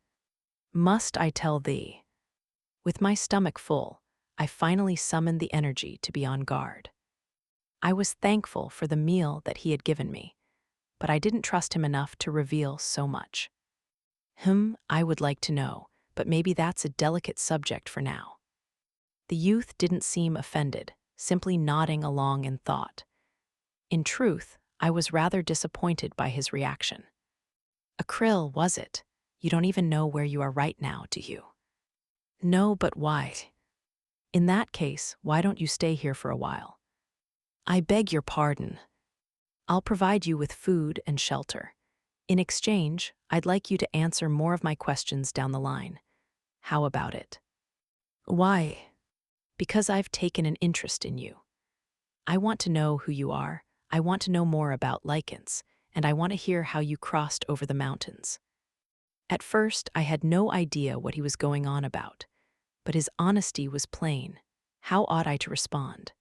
"Must I tell thee?" With my stomach full, I finally summoned the energy to be on guard. I was thankful for the meal that he had given me, but I didn't trust him enough to reveal so much. I would like to know, but maybe that's a delicate subject for now." The youth didn't seem offended, simply nodding along in thought. In truth, I was rather disappointed by his reaction. A krill, was it? You don't even know where you are right now, do you? No, but why? In that case, why don't you stay here for a while? I beg your pardon. I'll provide you with food and shelter. In exchange, I'd like you to answer more of my questions down the line. How about it? Why? Because I've taken an interest in you. I want to know who you are, I want to know more about lichens, and I want to hear how you crossed over the mountains. At first, I had no idea what he was going on about, but his honesty was plain. How ought I to respond?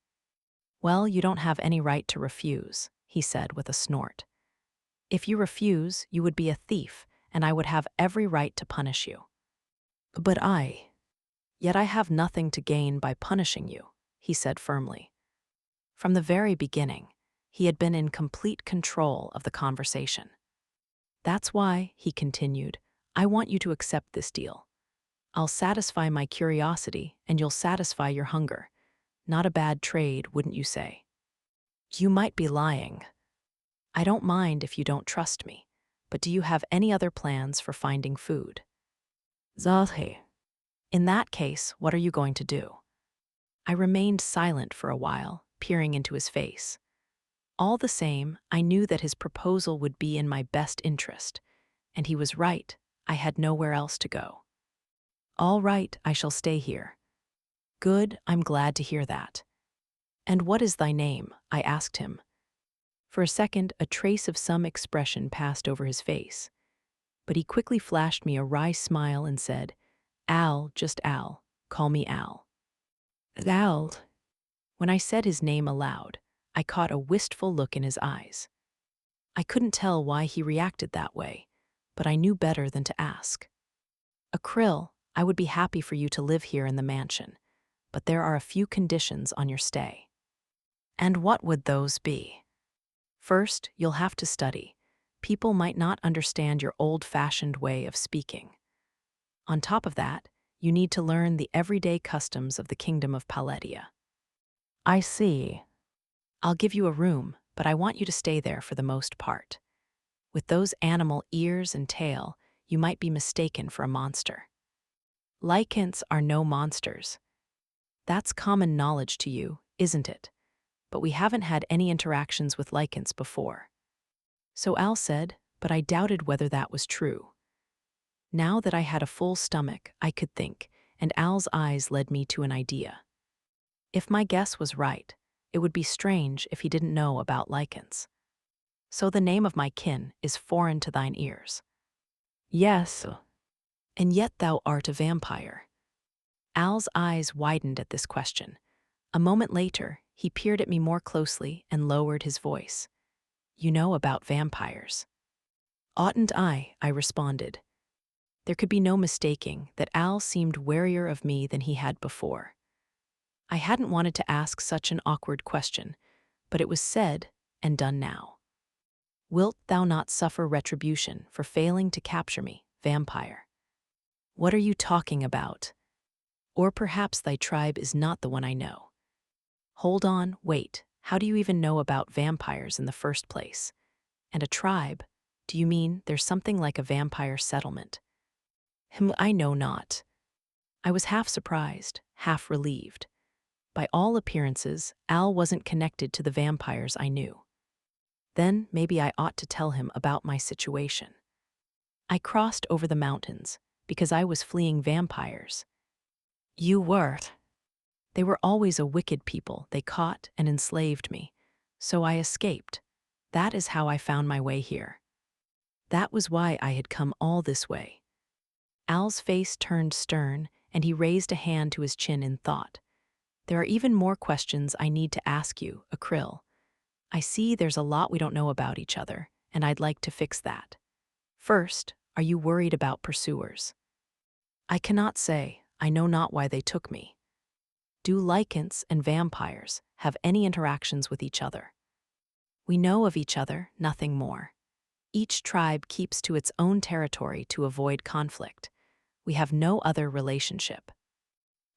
Well, you don't have any right to refuse, he said with a snort. If you refuse, you would be a thief, and I would have every right to punish you. Yet I have nothing to gain by punishing you, he said firmly. From the very beginning, he had been in complete control of the conversation. That's why, he continued, I want you to accept this deal. I'll satisfy my curiosity, and you'll satisfy your hunger. Not a bad trade, wouldn't you say? You might be lying. I don't mind if you don't trust me, but do you have any other plans for finding food? Zahe. In that case, what are you going to do? I remained silent for a while, peering into his face. All the same, I knew that his proposal would be in my best interest, and he was right. I had nowhere else to go. All right, I shall stay here. Good, I'm glad to hear that. And what is thy name? I asked him. For a second, a trace of some expression passed over his face, but he quickly flashed me a wry smile and said, Al, just Al. Call me Al. Al. When I said his name aloud, I caught a wistful look in his eyes. I couldn't tell why he reacted that way, but I knew better than to ask. A krill, I would be happy for you to live here in the mansion, but there are a few conditions on your stay. And what would those be? First, you'll have to study. People might not understand your old-fashioned way of speaking. On top of that, you need to learn the everyday customs of the kingdom of Paletia. I see. I'll give you a room, but I want you to stay there for the most part. With those animal ears and tail, you might be mistaken for a monster. Lichens are no monsters. That's common knowledge to you, isn't it? But we haven't had any interactions with lichens before. So Al said, but I doubted whether that was true. Now that I had a full stomach, I could think, and Al's eyes led me to an idea. If my guess was right, it would be strange if he didn't know about lichens. So the name of my kin is foreign to thine ears. Yes. And yet thou art a vampire. Al's eyes widened at this question. A moment later, he peered at me more closely and lowered his voice. You know about vampires. Oughtn't I responded. There could be no mistaking that Al seemed warier of me than he had before. I hadn't wanted to ask such an awkward question, but it was said and done now. Wilt thou not suffer retribution for failing to capture me, vampire? What are you talking about? Or perhaps thy tribe is not the one I know. Hold on, wait, how do you even know about vampires in the first place? And a tribe? Do you mean there's something like a vampire settlement? I know not. I was half surprised, half relieved. By all appearances, Al wasn't connected to the vampires I knew. Then maybe I ought to tell him about my situation. I crossed over the mountains because I was fleeing vampires. You were. They were always a wicked people. They caught and enslaved me. So I escaped. That is how I found my way here. That was why I had come all this way. Al's face turned stern, and he raised a hand to his chin in thought. There are even more questions I need to ask you, Akrill. I see there's a lot we don't know about each other, and I'd like to fix that. First, are you worried about pursuers? I cannot say. I know not why they took me. Do lichens and vampires have any interactions with each other? We know of each other, nothing more. Each tribe keeps to its own territory to avoid conflict. We have no other relationship.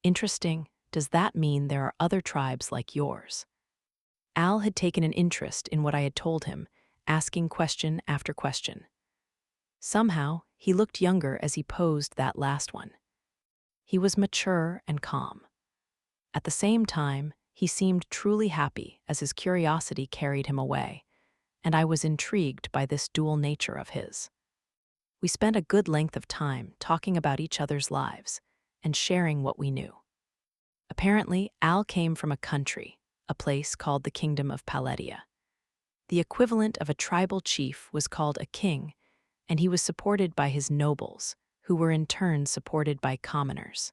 Interesting, does that mean there are other tribes like yours? Al had taken an interest in what I had told him, asking question after question. Somehow, he looked younger as he posed that last one. He was mature and calm. At the same time, he seemed truly happy as his curiosity carried him away, and I was intrigued by this dual nature of his. We spent a good length of time talking about each other's lives and sharing what we knew. Apparently, Al came from a country, a place called the Kingdom of Paledia. The equivalent of a tribal chief was called a king, and he was supported by his nobles, who were in turn supported by commoners.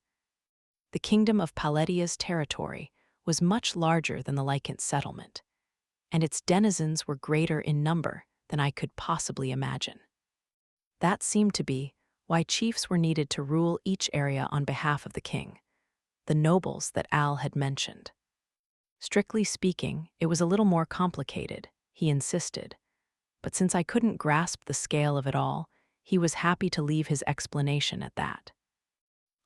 The Kingdom of Paledia's territory was much larger than the Lycant settlement, and its denizens were greater in number than I could possibly imagine. That seemed to be why chiefs were needed to rule each area on behalf of the king, the nobles that Al had mentioned. Strictly speaking, it was a little more complicated, he insisted, but since I couldn't grasp the scale of it all, he was happy to leave his explanation at that.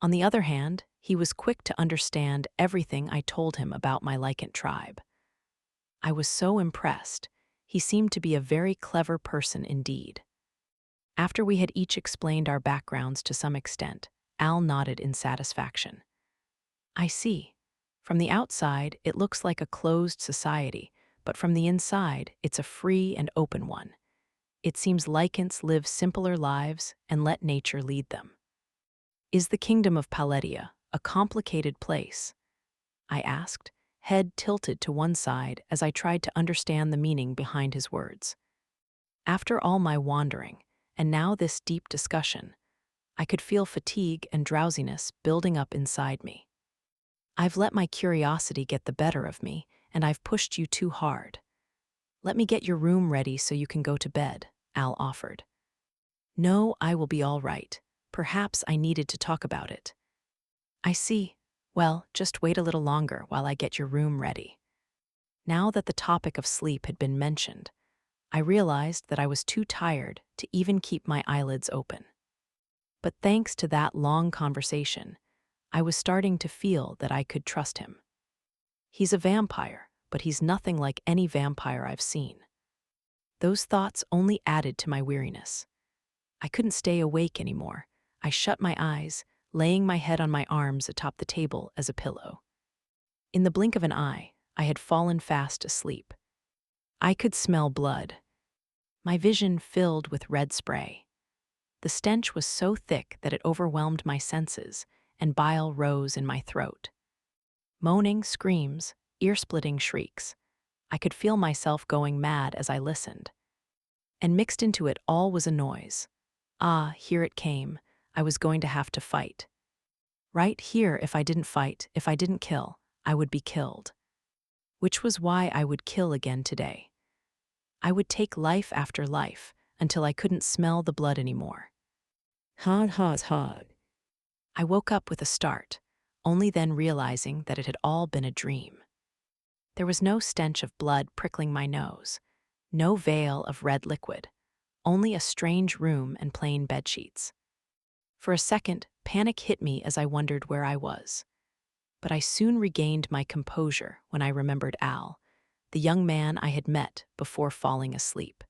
On the other hand, he was quick to understand everything I told him about my Lycant tribe. I was so impressed. He seemed to be a very clever person indeed. After we had each explained our backgrounds to some extent, Al nodded in satisfaction. I see. From the outside, it looks like a closed society, but from the inside, it's a free and open one. It seems Lycants live simpler lives and let nature lead them. Is the Kingdom of Paledia a complicated place? I asked, head tilted to one side as I tried to understand the meaning behind his words. After all my wandering, and now this deep discussion, I could feel fatigue and drowsiness building up inside me. I've let my curiosity get the better of me, and I've pushed you too hard. Let me get your room ready so you can go to bed, Al offered. No, I will be all right. Perhaps I needed to talk about it. I see. Well, just wait a little longer while I get your room ready. Now that the topic of sleep had been mentioned, I realized that I was too tired to even keep my eyelids open. But thanks to that long conversation, I was starting to feel that I could trust him. He's a vampire, but he's nothing like any vampire I've seen. Those thoughts only added to my weariness. I couldn't stay awake anymore. I shut my eyes, laying my head on my arms atop the table as a pillow. In the blink of an eye, I had fallen fast asleep. I could smell blood. My vision filled with red spray. The stench was so thick that it overwhelmed my senses, and bile rose in my throat. Moaning screams, ear-splitting shrieks. I could feel myself going mad as I listened. And mixed into it all was a noise. Ah, here it came. I was going to have to fight. Right here, if I didn't fight, if I didn't kill, I would be killed. Which was why I would kill again today. I would take life after life until I couldn't smell the blood anymore. Hod. I woke up with a start, only then realizing that it had all been a dream. There was no stench of blood prickling my nose, no veil of red liquid, only a strange room and plain bedsheets. For a second, panic hit me as I wondered where I was. But I soon regained my composure when I remembered Al, the young man I had met before falling asleep.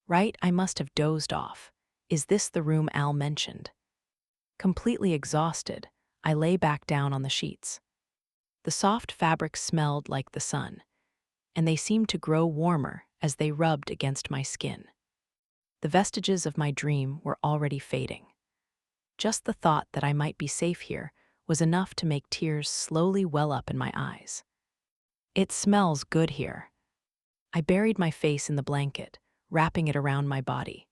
Right, I must have dozed off. Is this the room Al mentioned? Completely exhausted, I lay back down on the sheets. The soft fabric smelled like the sun, and they seemed to grow warmer as they rubbed against my skin. The vestiges of my dream were already fading. Just the thought that I might be safe here was enough to make tears slowly well up in my eyes. It smells good here. I buried my face in the blanket, wrapping it around my body,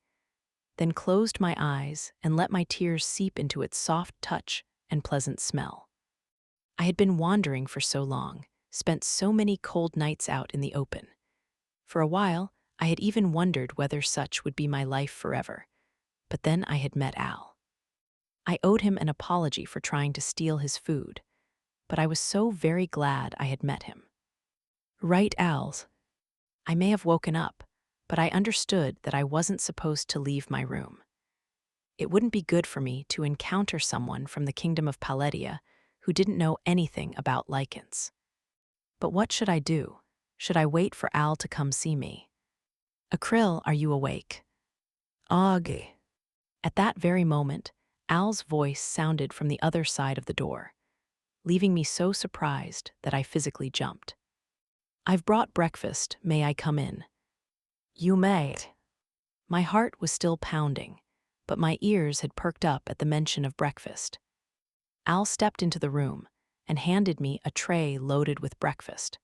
then closed my eyes and let my tears seep into its soft touch and pleasant smell. I had been wandering for so long, spent so many cold nights out in the open. For a while, I had even wondered whether such would be my life forever. But then I had met Al. I owed him an apology for trying to steal his food, but I was so very glad I had met him. Right, Al's. I may have woken up, but I understood that I wasn't supposed to leave my room. It wouldn't be good for me to encounter someone from the Kingdom of Paledia who didn't know anything about lichens. But what should I do? Should I wait for Al to come see me? Akryl, are you awake? Ugh. At that very moment, Al's voice sounded from the other side of the door, leaving me so surprised that I physically jumped. I've brought breakfast, may I come in? You may. My heart was still pounding, but my ears had perked up at the mention of breakfast. Al stepped into the room and handed me a tray loaded with breakfast.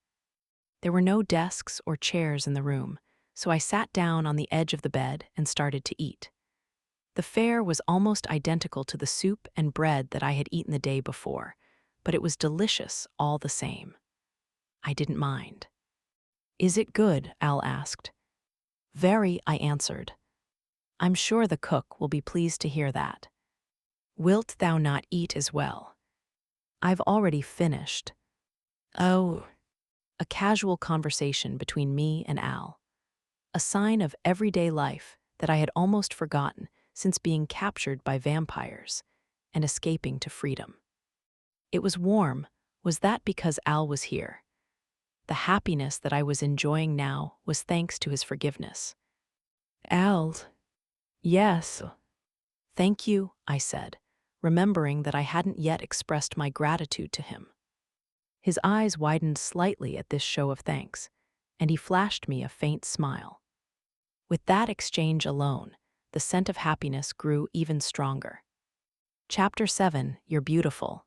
There were no desks or chairs in the room, so I sat down on the edge of the bed and started to eat. The fare was almost identical to the soup and bread that I had eaten the day before, but it was delicious all the same. I didn't mind. Is it good? Al asked. Very, I answered. I'm sure the cook will be pleased to hear that. Wilt thou not eat as well? I've already finished. Oh. A casual conversation between me and Al. A sign of everyday life that I had almost forgotten since being captured by vampires and escaping to freedom. It was warm. Was that because Al was here? The happiness that I was enjoying now was thanks to his forgiveness. Al. Yes. Thank you, I said, remembering that I hadn't yet expressed my gratitude to him. His eyes widened slightly at this show of thanks, and he flashed me a faint smile. With that exchange alone, the scent of happiness grew even stronger. Chapter 7, You're Beautiful.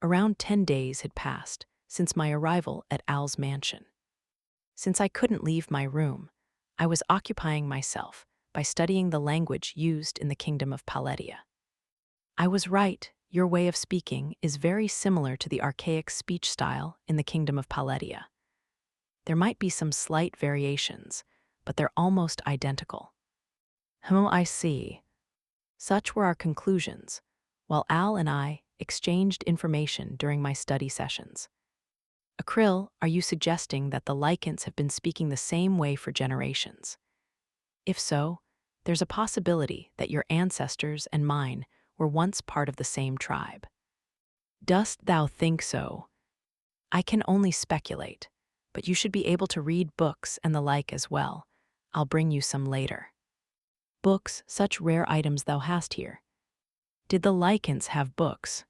Around 10 days had passed since my arrival at Al's mansion. Since I couldn't leave my room, I was occupying myself by studying the language used in the kingdom of Paledia. I was right, your way of speaking is very similar to the archaic speech style in the kingdom of Paledia. There might be some slight variations, but they're almost identical. I see. Such were our conclusions, while Al and I exchanged information during my study sessions. Akryl, are you suggesting that the lichens have been speaking the same way for generations? If so, there's a possibility that your ancestors and mine were once part of the same tribe. Dost thou think so? I can only speculate, but you should be able to read books and the like as well. I'll bring you some later. Books, such rare items thou hast here. Did the lichens have books?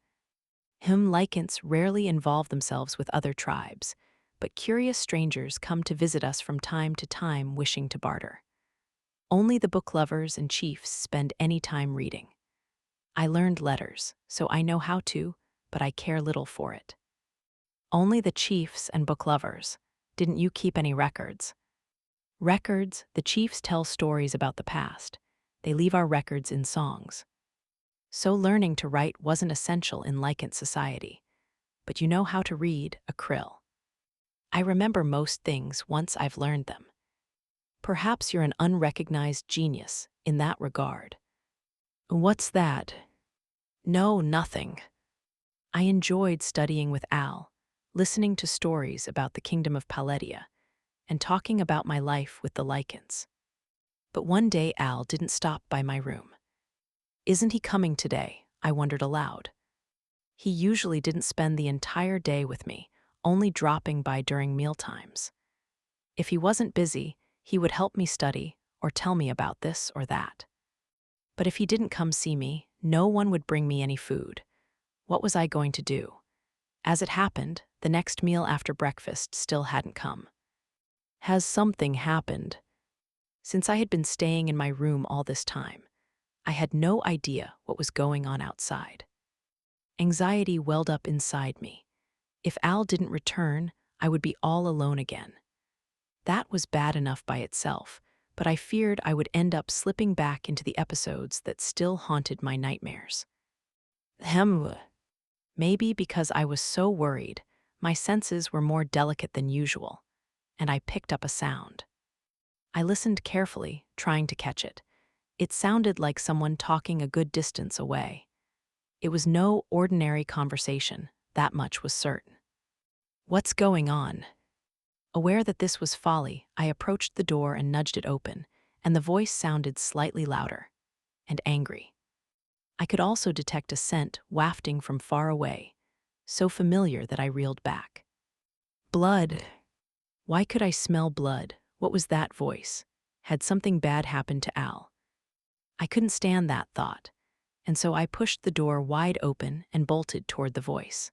Lichens rarely involve themselves with other tribes, but curious strangers come to visit us from time to time wishing to barter. Only the book lovers and chiefs spend any time reading. I learned letters, so I know how to, but I care little for it. Only the chiefs and book lovers. Didn't you keep any records? Records, the chiefs tell stories about the past. They leave our records in songs. So learning to write wasn't essential in lichen society. But you know how to read, Akryl. I remember most things once I've learned them. Perhaps you're an unrecognized genius in that regard. What's that? No, nothing. I enjoyed studying with Al, listening to stories about the kingdom of Paledia, and talking about my life with the lichens. But one day Al didn't stop by my room. Isn't he coming today? I wondered aloud. He usually didn't spend the entire day with me, only dropping by during mealtimes. If he wasn't busy, he would help me study or tell me about this or that. But if he didn't come see me, no one would bring me any food. What was I going to do? As it happened, the next meal after breakfast still hadn't come. Has something happened? Since I had been staying in my room all this time, I had no idea what was going on outside. Anxiety welled up inside me. If Al didn't return, I would be all alone again. That was bad enough by itself, but I feared I would end up slipping back into the episodes that still haunted my nightmares. Maybe because I was so worried, my senses were more delicate than usual, and I picked up a sound. I listened carefully, trying to catch it. It sounded like someone talking a good distance away. It was no ordinary conversation, that much was certain. What's going on? Aware that this was folly, I approached the door and nudged it open, and the voice sounded slightly louder and angry. I could also detect a scent wafting from far away, so familiar that I reeled back. Blood. Why could I smell blood? What was that voice? Had something bad happened to Al? I couldn't stand that thought, and so I pushed the door wide open and bolted toward the voice.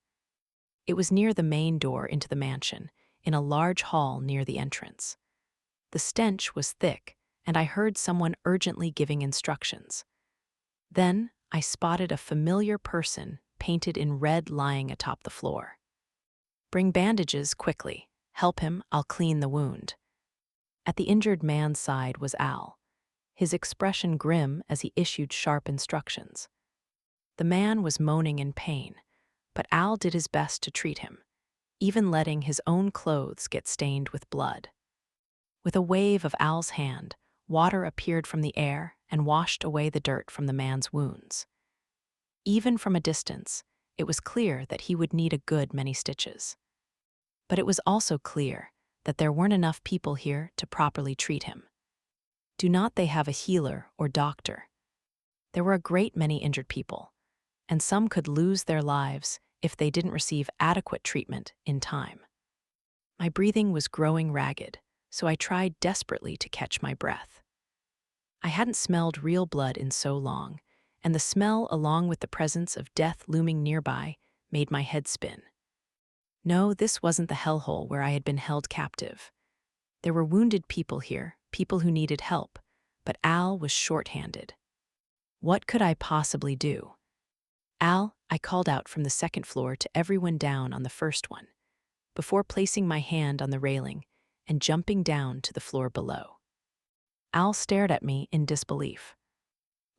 It was near the main door into the mansion, in a large hall near the entrance. The stench was thick, and I heard someone urgently giving instructions. Then I spotted a familiar person painted in red lying atop the floor. Bring bandages quickly. Help him, I'll clean the wound. At the injured man's side was Al, his expression grim as he issued sharp instructions. The man was moaning in pain, but Al did his best to treat him, even letting his own clothes get stained with blood. With a wave of Al's hand, water appeared from the air and washed away the dirt from the man's wounds. Even from a distance, it was clear that he would need a good many stitches. But it was also clear that there weren't enough people here to properly treat him. Do not they have a healer or doctor? There were a great many injured people, and some could lose their lives if they didn't receive adequate treatment in time. My breathing was growing ragged, so I tried desperately to catch my breath. I hadn't smelled real blood in so long, and the smell, along with the presence of death looming nearby, made my head spin. No, this wasn't the hellhole where I had been held captive. There were wounded people here, people who needed help, but Al was short-handed. What could I possibly do? Al, I called out from the second floor to everyone down on the first one, before placing my hand on the railing and jumping down to the floor below. Al stared at me in disbelief.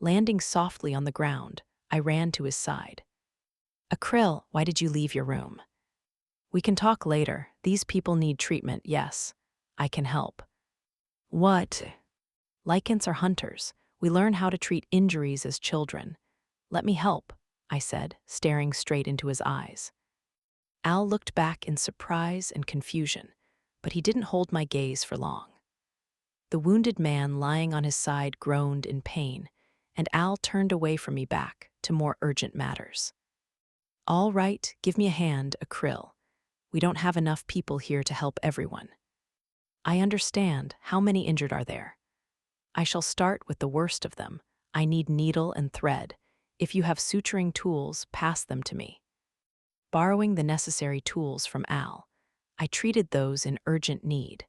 Landing softly on the ground, I ran to his side. Akryl, why did you leave your room? We can talk later. These people need treatment, yes. I can help. What? Lycans are hunters. We learn how to treat injuries as children. Let me help, I said, staring straight into his eyes. Al looked back in surprise and confusion, but he didn't hold my gaze for long. The wounded man lying on his side groaned in pain, and Al turned away from me back to more urgent matters. All right, give me a hand, Akryl. We don't have enough people here to help everyone. I understand. How many injured are there? I shall start with the worst of them. I need needle and thread. If you have suturing tools, pass them to me. Borrowing the necessary tools from Al, I treated those in urgent need,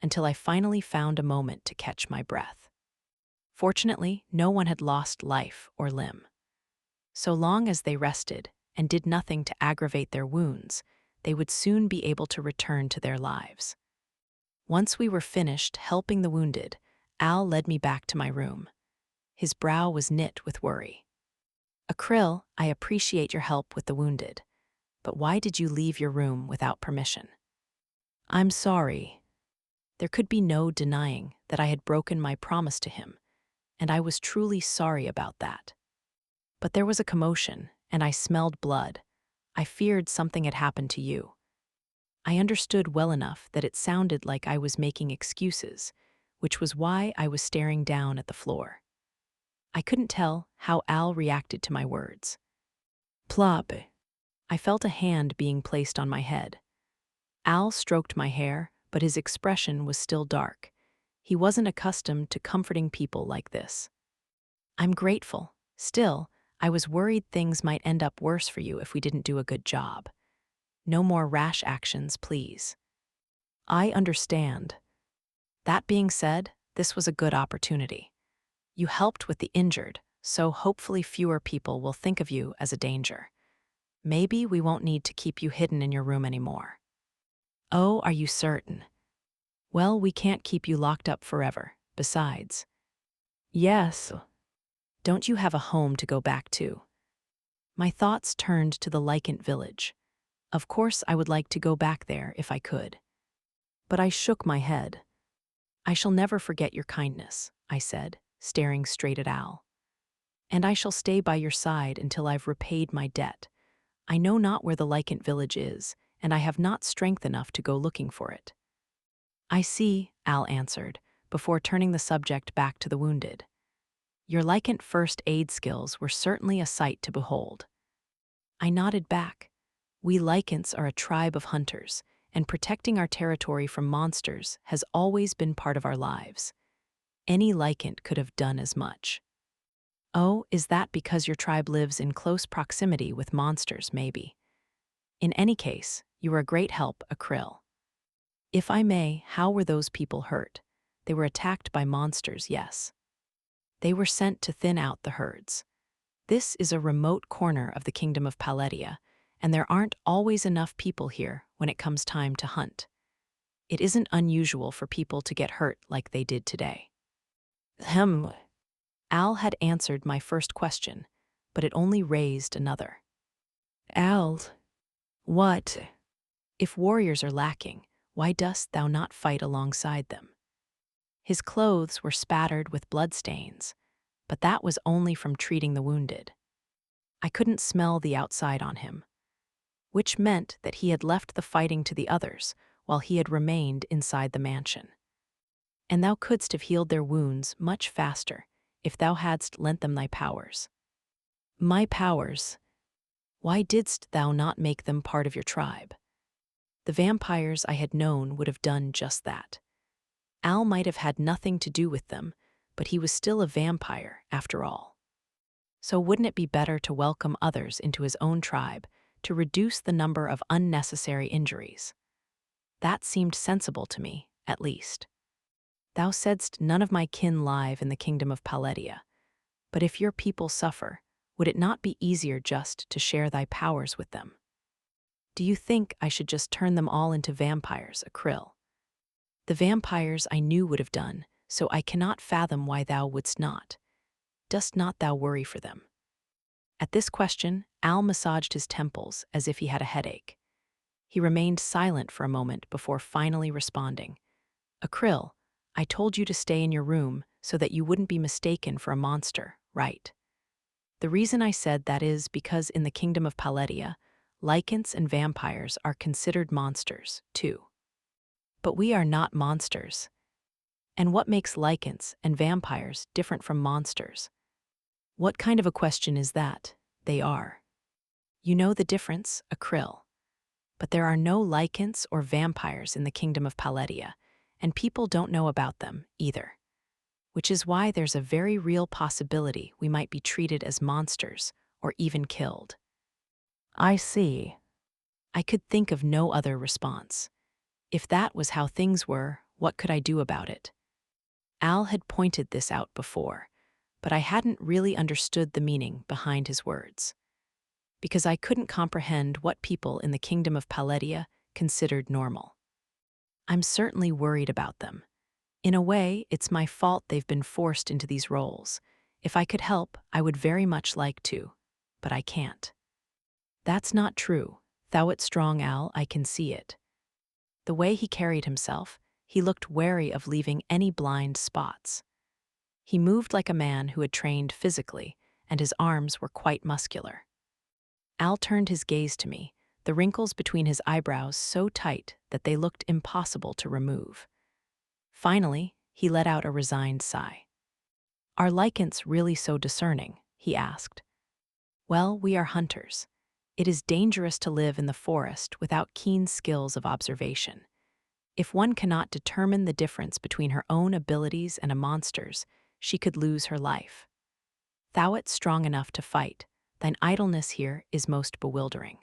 until I finally found a moment to catch my breath. Fortunately, no one had lost life or limb. So long as they rested and did nothing to aggravate their wounds, they would soon be able to return to their lives. Once we were finished helping the wounded, Al led me back to my room. His brow was knit with worry. Akryl, I appreciate your help with the wounded, but why did you leave your room without permission? I'm sorry. There could be no denying that I had broken my promise to him, and I was truly sorry about that. But there was a commotion, and I smelled blood. I feared something had happened to you. I understood well enough that it sounded like I was making excuses, which was why I was staring down at the floor. I couldn't tell how Al reacted to my words. Plop. I felt a hand being placed on my head. Al stroked my hair, but his expression was still dark. He wasn't accustomed to comforting people like this. I'm grateful. Still, I was worried things might end up worse for you if we didn't do a good job. No more rash actions, please. I understand. That being said, this was a good opportunity. You helped with the injured, so hopefully fewer people will think of you as a danger. Maybe we won't need to keep you hidden in your room anymore. Oh, are you certain? Well, we can't keep you locked up forever. Besides. Yes. Don't you have a home to go back to? My thoughts turned to the Lycant village. Of course, I would like to go back there if I could. But I shook my head. I shall never forget your kindness, I said, staring straight at Al. And I shall stay by your side until I've repaid my debt. I know not where the Lycant village is, and I have not strength enough to go looking for it. I see, Al answered, before turning the subject back to the wounded. Your Lycant first aid skills were certainly a sight to behold. I nodded back. We Lycans are a tribe of hunters, and protecting our territory from monsters has always been part of our lives. Any Lycant could have done as much. Oh, is that because your tribe lives in close proximity with monsters, maybe? In any case, you were a great help, Akrill. If I may, how were those people hurt? They were attacked by monsters, yes. They were sent to thin out the herds. This is a remote corner of the kingdom of Paletia, and there aren't always enough people here when it comes time to hunt. It isn't unusual for people to get hurt like they did today. Al had answered my first question, but it only raised another. Al, what? If warriors are lacking, why dost thou not fight alongside them? His clothes were spattered with bloodstains, but that was only from treating the wounded. I couldn't smell the outside on him, which meant that he had left the fighting to the others while he had remained inside the mansion. And thou couldst have healed their wounds much faster if thou hadst lent them thy powers. My powers? Why didst thou not make them part of your tribe? The vampires I had known would have done just that. Al might have had nothing to do with them, but he was still a vampire, after all. So wouldn't it be better to welcome others into his own tribe to reduce the number of unnecessary injuries? That seemed sensible to me, at least. Thou saidst none of my kin live in the kingdom of Paletia, but if your people suffer, would it not be easier just to share thy powers with them? Do you think I should just turn them all into vampires, Akrill? The vampires I knew would have done, so I cannot fathom why thou wouldst not. Dost not thou worry for them? At this question, Al massaged his temples as if he had a headache. He remained silent for a moment before finally responding. Akrill, I told you to stay in your room so that you wouldn't be mistaken for a monster, right? The reason I said that is because in the kingdom of Paletia, Lycants and vampires are considered monsters, too. But we are not monsters. And what makes Lycants and vampires different from monsters? What kind of a question is that? They are. You know the difference, Akrill. But there are no Lycants or vampires in the kingdom of Paletia, and people don't know about them either. Which is why there's a very real possibility we might be treated as monsters or even killed. I see. I could think of no other response. If that was how things were, what could I do about it? Al had pointed this out before, but I hadn't really understood the meaning behind his words. Because I couldn't comprehend what people in the kingdom of Paletia considered normal. I'm certainly worried about them. In a way, it's my fault they've been forced into these roles. If I could help, I would very much like to, but I can't. That's not true. Thou'rt strong, Al, I can see it. The way he carried himself, he looked wary of leaving any blind spots. He moved like a man who had trained physically, and his arms were quite muscular. Al turned his gaze to me, the wrinkles between his eyebrows so tight that they looked impossible to remove. Finally, he let out a resigned sigh. Are Lycants really so discerning? He asked. Well, we are hunters. It is dangerous to live in the forest without keen skills of observation. If one cannot determine the difference between her own abilities and a monster's, she could lose her life. Thou'rt strong enough to fight. Thine idleness here is most bewildering.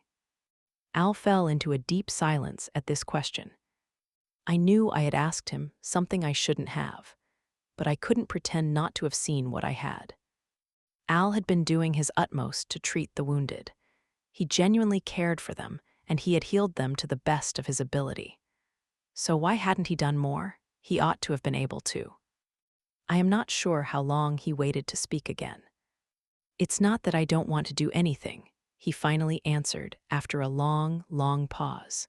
Al fell into a deep silence at this question. I knew I had asked him something I shouldn't have, but I couldn't pretend not to have seen what I had. Al had been doing his utmost to treat the wounded. He genuinely cared for them, and he had healed them to the best of his ability. So why hadn't he done more? He ought to have been able to. I am not sure how long he waited to speak again. It's not that I don't want to do anything, he finally answered after a long, long pause.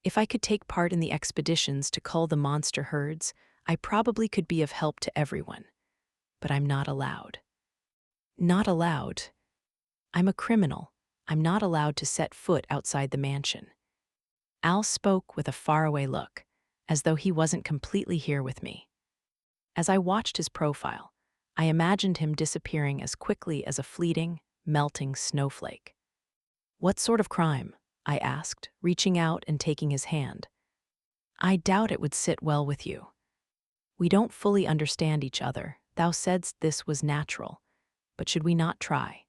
If I could take part in the expeditions to cull the monster herds, I probably could be of help to everyone. But I'm not allowed. Not allowed? I'm a criminal. I'm not allowed to set foot outside the mansion. Al spoke with a faraway look, as though he wasn't completely here with me. As I watched his profile, I imagined him disappearing as quickly as a fleeting, melting snowflake. What sort of crime? I asked, reaching out and taking his hand. I doubt it would sit well with you. We don't fully understand each other. Thou saidst this was natural, but should we not try?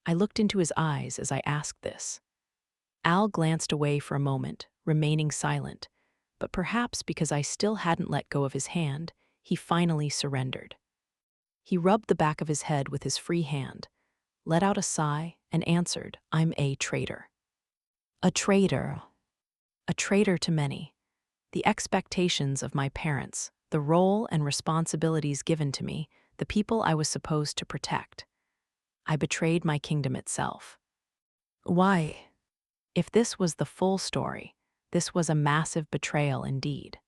I looked into his eyes as I asked this. Al glanced away for a moment, remaining silent, but perhaps because I still hadn't let go of his hand, he finally surrendered. He rubbed the back of his head with his free hand, let out a sigh, and answered, I'm a traitor. A traitor. A traitor to many. The expectations of my parents, the role and responsibilities given to me, the people I was supposed to protect. I betrayed my kingdom itself. Why? If this was the full story, this was a massive betrayal indeed.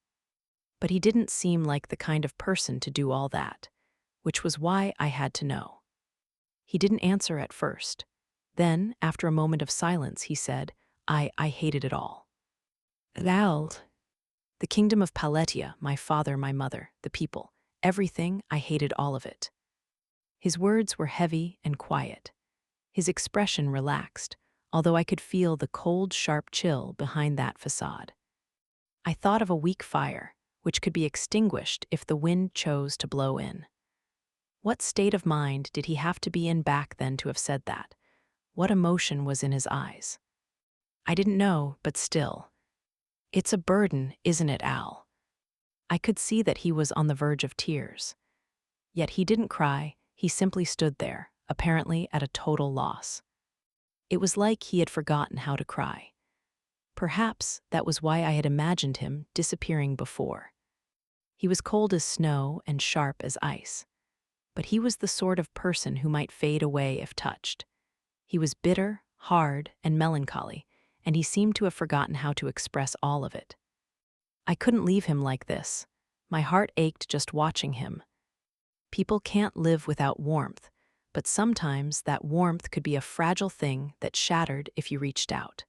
But he didn't seem like the kind of person to do all that, which was why I had to know. He didn't answer at first. Then, after a moment of silence, he said, I hated it all. Lal. The kingdom of Paletia, my father, my mother, the people, everything, I hated all of it. His words were heavy and quiet. His expression relaxed, although I could feel the cold, sharp chill behind that facade. I thought of a weak fire, which could be extinguished if the wind chose to blow in. What state of mind did he have to be in back then to have said that? What emotion was in his eyes? I didn't know, but still. It's a burden, isn't it, Al? I could see that he was on the verge of tears. Yet he didn't cry, he simply stood there, apparently at a total loss. It was like he had forgotten how to cry. Perhaps that was why I had imagined him disappearing before. He was cold as snow and sharp as ice. But he was the sort of person who might fade away if touched. He was bitter, hard, and melancholy, and he seemed to have forgotten how to express all of it. I couldn't leave him like this. My heart ached just watching him. People can't live without warmth, but sometimes that warmth could be a fragile thing that shattered if you reached out.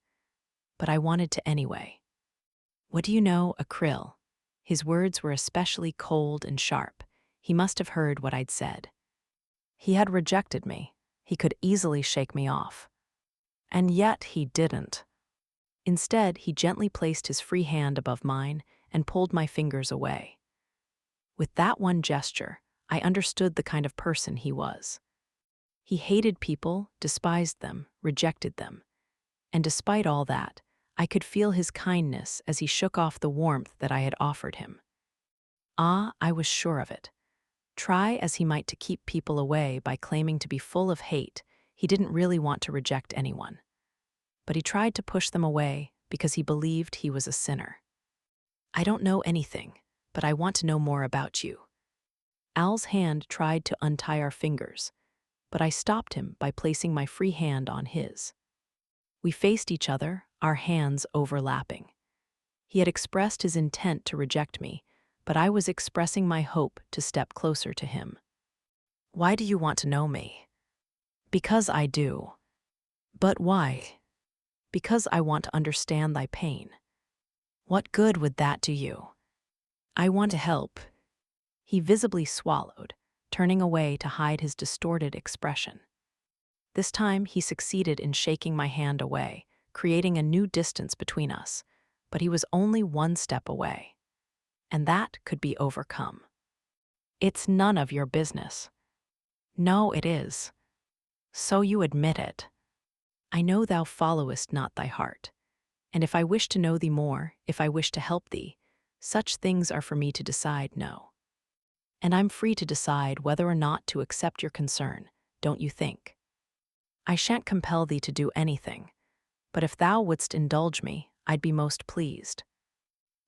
But I wanted to anyway. What do you know, Akryl? His words were especially cold and sharp. He must have heard what I'd said. He had rejected me. He could easily shake me off. And yet he didn't. Instead, he gently placed his free hand above mine and pulled my fingers away. With that one gesture, I understood the kind of person he was. He hated people, despised them, rejected them. And despite all that, I could feel his kindness as he shook off the warmth that I had offered him. I was sure of it. Try as he might to keep people away by claiming to be full of hate, he didn't really want to reject anyone. But he tried to push them away because he believed he was a sinner. I don't know anything, but I want to know more about you. Al's hand tried to untie our fingers, but I stopped him by placing my free hand on his. We faced each other, our hands overlapping. He had expressed his intent to reject me, but I was expressing my hope to step closer to him. Why do you want to know me? Because I do. But why? Because I want to understand thy pain. What good would that do you? I want to help. He visibly swallowed, turning away to hide his distorted expression. This time he succeeded in shaking my hand away, creating a new distance between us, but he was only one step away. And that could be overcome. It's none of your business. No, it is. So you admit it. I know thou followest not thy heart. And if I wish to know thee more, if I wish to help thee, such things are for me to decide no. And I'm free to decide whether or not to accept your concern, don't you think? I shan't compel thee to do anything, but if thou wouldst indulge me, I'd be most pleased.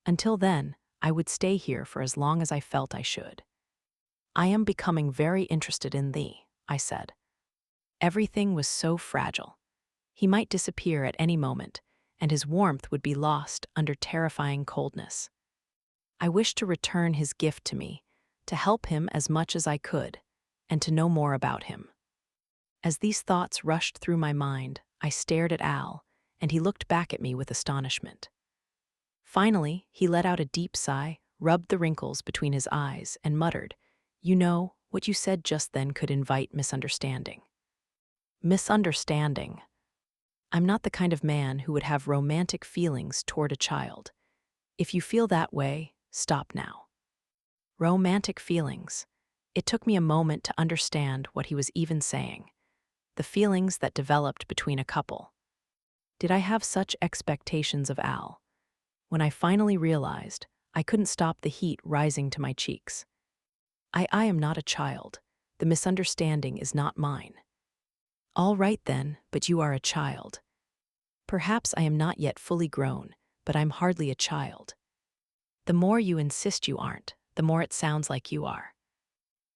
Until then, I would stay here for as long as I felt I should. I am becoming very interested in thee, I said. Everything was so fragile. He might disappear at any moment, and his warmth would be lost under terrifying coldness. I wished to return his gift to me, to help him as much as I could, and to know more about him. As these thoughts rushed through my mind, I stared at Al, and he looked back at me with astonishment. Finally, he let out a deep sigh, rubbed the wrinkles between his eyes, and muttered, You know, what you said just then could invite misunderstanding. Misunderstanding. I'm not the kind of man who would have romantic feelings toward a child. If you feel that way, stop now. Romantic feelings. It took me a moment to understand what he was even saying. The feelings that developed between a couple. Did I have such expectations of Al? When I finally realized, I couldn't stop the heat rising to my cheeks. I am not a child. The misunderstanding is not mine. All right then, but you are a child. Perhaps I am not yet fully grown, but I'm hardly a child. The more you insist you aren't, the more it sounds like you are.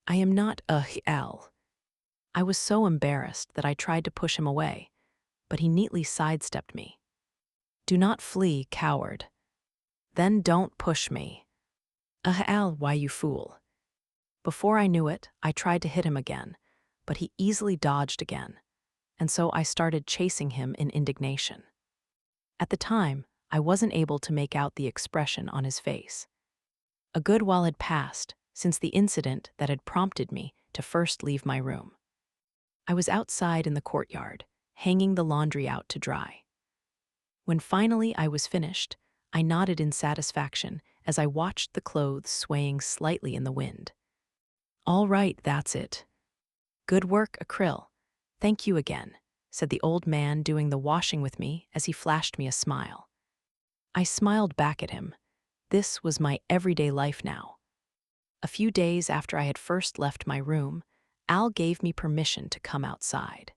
I am not Al. I was so embarrassed that I tried to push him away, but he neatly sidestepped me. Do not flee, coward. Then don't push me. Al, why you fool? Before I knew it, I tried to hit him again, but he easily dodged again, and so I started chasing him in indignation. At the time, I wasn't able to make out the expression on his face. A good while had passed since the incident that had prompted me to first leave my room. I was outside in the courtyard, hanging the laundry out to dry. When finally I was finished, I nodded in satisfaction as I watched the clothes swaying slightly in the wind. All right, that's it. Good work, Acryl. Thank you again, said the old man doing the washing with me as he flashed me a smile. I smiled back at him. This was my everyday life now. A few days after I had first left my room, Al gave me permission to come outside.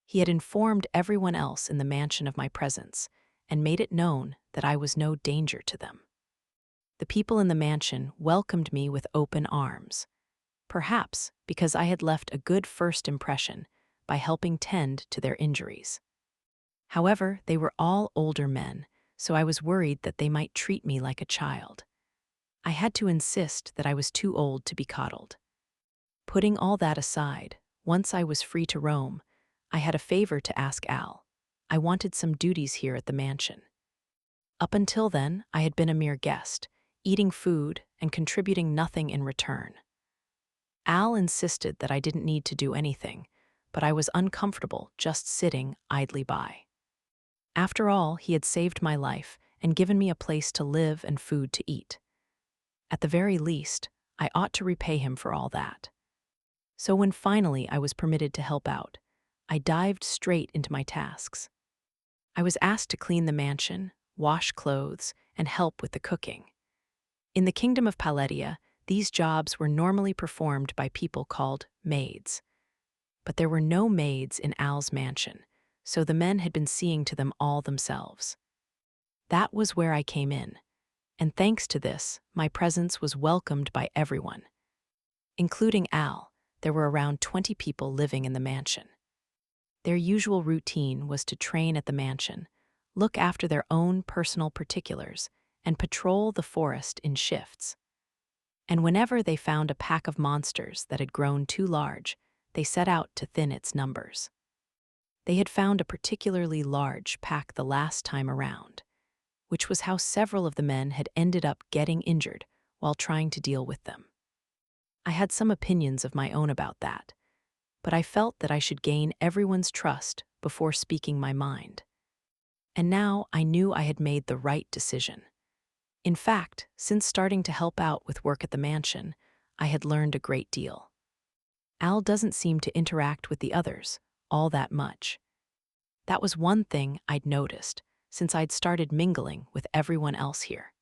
He had informed everyone else in the mansion of my presence and made it known that I was no danger to them. The people in the mansion welcomed me with open arms, perhaps because I had left a good first impression by helping tend to their injuries. However, they were all older men, so I was worried that they might treat me like a child. I had to insist that I was too old to be coddled. Putting all that aside, once I was free to roam, I had a favor to ask Al. I wanted some duties here at the mansion. Up until then, I had been a mere guest, eating food and contributing nothing in return. Al insisted that I didn't need to do anything, but I was uncomfortable just sitting idly by. After all, he had saved my life and given me a place to live and food to eat. At the very least, I ought to repay him for all that. So when finally I was permitted to help out, I dived straight into my tasks. I was asked to clean the mansion, wash clothes, and help with the cooking. In the kingdom of Paletia, these jobs were normally performed by people called maids. But there were no maids in Al's mansion, so the men had been seeing to them all themselves. That was where I came in, and thanks to this, my presence was welcomed by everyone. Including Al, there were around 20 people living in the mansion. Their usual routine was to train at the mansion, look after their own personal particulars, and patrol the forest in shifts. And whenever they found a pack of monsters that had grown too large, they set out to thin its numbers. They had found a particularly large pack the last time around, which was how several of the men had ended up getting injured while trying to deal with them. I had some opinions of my own about that, but I felt that I should gain everyone's trust before speaking my mind. And now I knew I had made the right decision. In fact, since starting to help out with work at the mansion, I had learned a great deal. Al doesn't seem to interact with the others all that much. That was one thing I'd noticed since I'd started mingling with everyone else here.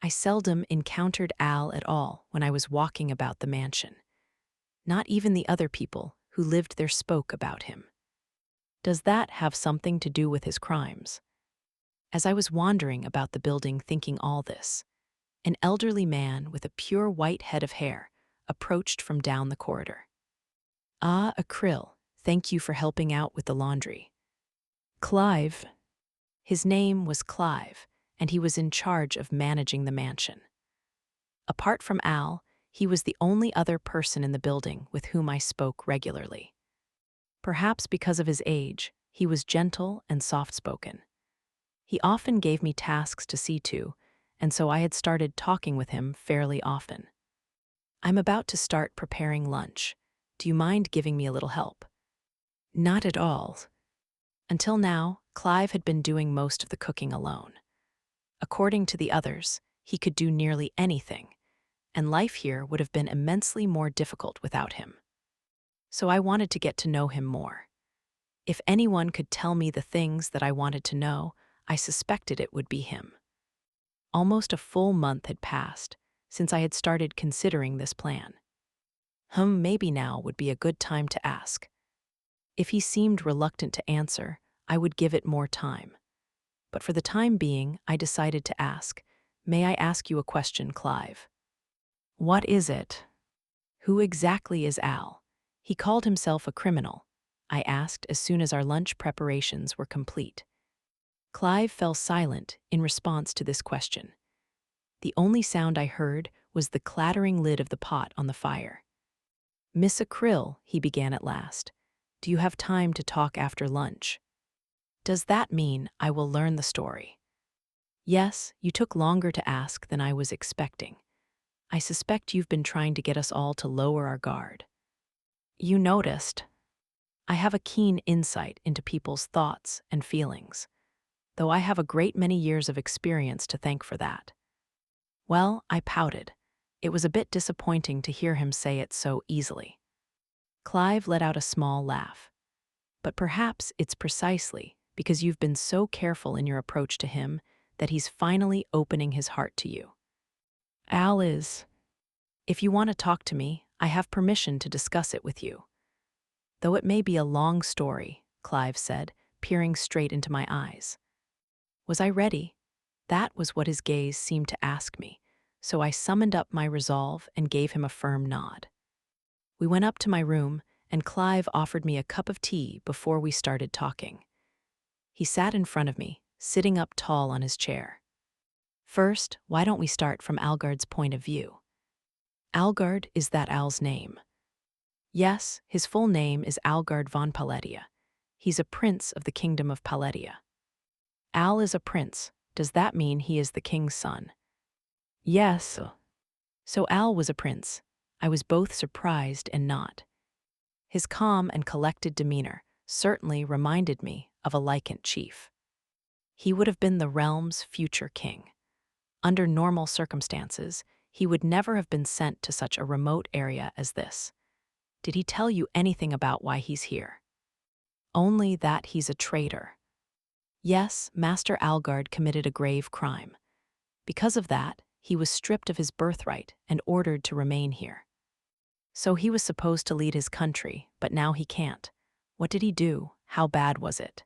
I seldom encountered Al at all when I was walking about the mansion. Not even the other people who lived there spoke about him. Does that have something to do with his crimes? As I was wandering about the building thinking all this, an elderly man with a pure white head of hair approached from down the corridor. Ah, Acryl, thank you for helping out with the laundry. Clive. His name was Clive, and he was in charge of managing the mansion. Apart from Al, he was the only other person in the building with whom I spoke regularly. Perhaps because of his age, he was gentle and soft-spoken. He often gave me tasks to see to, and so I had started talking with him fairly often. I'm about to start preparing lunch. Do you mind giving me a little help? Not at all. Until now, Clive had been doing most of the cooking alone. According to the others, he could do nearly anything, and life here would have been immensely more difficult without him. So I wanted to get to know him more. If anyone could tell me the things that I wanted to know, I suspected it would be him. Almost a full month had passed since I had started considering this plan. Maybe now would be a good time to ask. If he seemed reluctant to answer, I would give it more time. But for the time being, I decided to ask, "May I ask you a question, Clive?" "What is it?" "Who exactly is Al? He called himself a criminal," I asked as soon as our lunch preparations were complete. Clive fell silent in response to this question. The only sound I heard was the clattering lid of the pot on the fire. "Miss Akrill," he began at last, "do you have time to talk after lunch?" "Does that mean I will learn the story?" "Yes, you took longer to ask than I was expecting. I suspect you've been trying to get us all to lower our guard." "You noticed. I have a keen insight into people's thoughts and feelings, though I have a great many years of experience to thank for that." Well, I pouted. It was a bit disappointing to hear him say it so easily. Clive let out a small laugh. "But perhaps it's precisely because you've been so careful in your approach to him that he's finally opening his heart to you. Al is. If you want to talk to me, I have permission to discuss it with you." "Though it may be a long story," Clive said, peering straight into my eyes. Was I ready? That was what his gaze seemed to ask me, so I summoned up my resolve and gave him a firm nod. We went up to my room, and Clive offered me a cup of tea before we started talking. He sat in front of me, sitting up tall on his chair. "First, why don't we start from Algard's point of view?" "Algard, is that Al's name?" "Yes, his full name is Algard von Paletia. He's a prince of the kingdom of Paletia." "Al is a prince. Does that mean he is the king's son?" "Yes." So Al was a prince. I was both surprised and not. His calm and collected demeanor certainly reminded me of a Lycant chief. He would have been the realm's future king. Under normal circumstances, he would never have been sent to such a remote area as this. "Did he tell you anything about why he's here?" "Only that he's a traitor." "Yes, Master Algard committed a grave crime. Because of that, he was stripped of his birthright and ordered to remain here. So he was supposed to lead his country, but now he can't. What did he do? How bad was it?"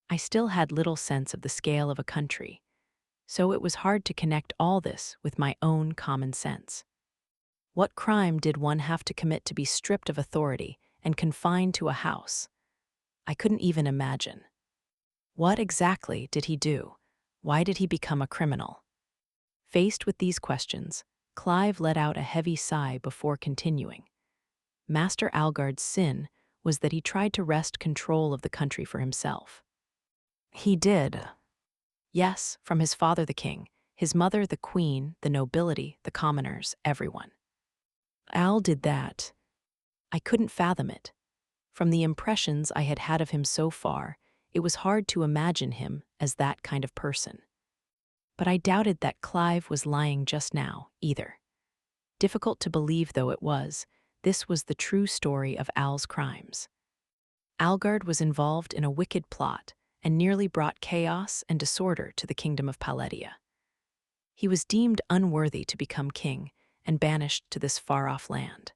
I still had little sense of the scale of a country, so it was hard to connect all this with my own common sense. What crime did one have to commit to be stripped of authority and confined to a house? I couldn't even imagine. What exactly did he do? Why did he become a criminal? Faced with these questions, Clive let out a heavy sigh before continuing. Master Algard's sin was that he tried to wrest control of the country for himself. "He did." "Yes, from his father the king, his mother the queen, the nobility, the commoners, everyone." "Al did that." I couldn't fathom it. From the impressions I had had of him so far, it was hard to imagine him as that kind of person. But I doubted that Clive was lying just now, either. Difficult to believe though it was, this was the true story of Al's crimes. Algard was involved in a wicked plot and nearly brought chaos and disorder to the kingdom of Paletia. He was deemed unworthy to become king and banished to this far-off land.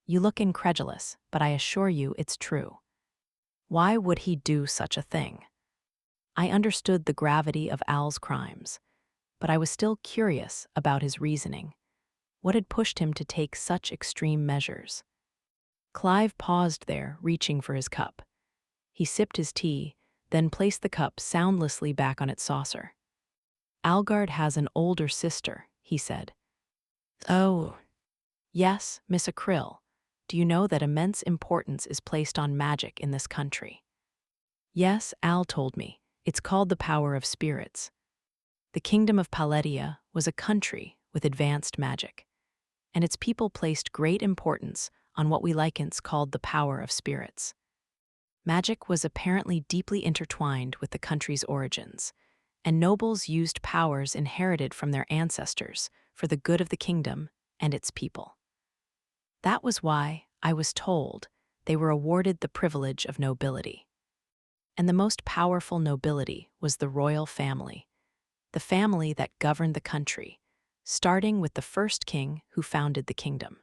You look incredulous, but I assure you it's true. Why would he do such a thing? I understood the gravity of Al's crimes, but I was still curious about his reasoning. What had pushed him to take such extreme measures? Clive paused there, reaching for his cup. He sipped his tea, then placed the cup soundlessly back on its saucer. "Algard has an older sister," he said. "Oh." "Yes, Miss Akrill. Do you know that immense importance is placed on magic in this country?" "Yes, Al told me. It's called the power of spirits." The kingdom of Paletia was a country with advanced magic, and its people placed great importance on what we Lycants called the power of spirits. Magic was apparently deeply intertwined with the country's origins, and nobles used powers inherited from their ancestors for the good of the kingdom and its people. That was why, I was told, they were awarded the privilege of nobility. And the most powerful nobility was the royal family, the family that governed the country, starting with the first king who founded the kingdom.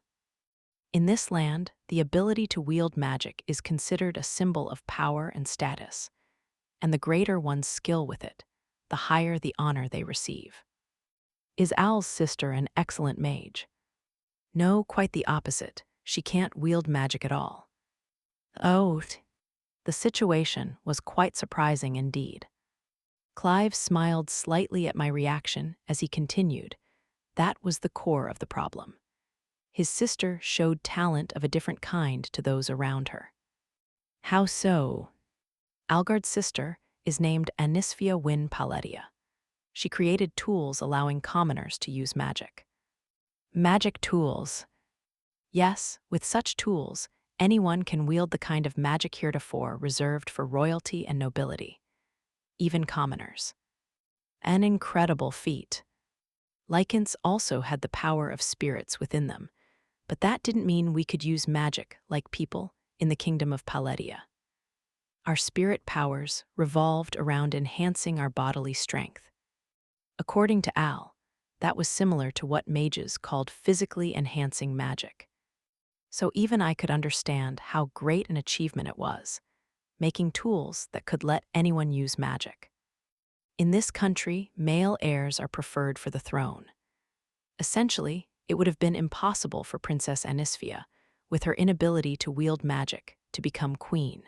In this land, the ability to wield magic is considered a symbol of power and status, and the greater one's skill with it, the higher the honor they receive. Is Al's sister an excellent mage? No, quite the opposite. She can't wield magic at all. Oh, the situation was quite surprising indeed. Clive smiled slightly at my reaction as he continued. That was the core of the problem. His sister showed talent of a different kind to those around her. How so? Algard's sister is named Anisphia Win Paletia. She created tools allowing commoners to use magic. Magic tools. Yes, with such tools, anyone can wield the kind of magic heretofore reserved for royalty and nobility, even commoners. An incredible feat. Lycans also had the power of spirits within them, but that didn't mean we could use magic like people in the kingdom of Paletia. Our spirit powers revolved around enhancing our bodily strength. According to Al, that was similar to what mages called physically enhancing magic. So even I could understand how great an achievement it was, making tools that could let anyone use magic. In this country, male heirs are preferred for the throne. Essentially, it would have been impossible for Princess Anisphia, with her inability to wield magic, to become queen.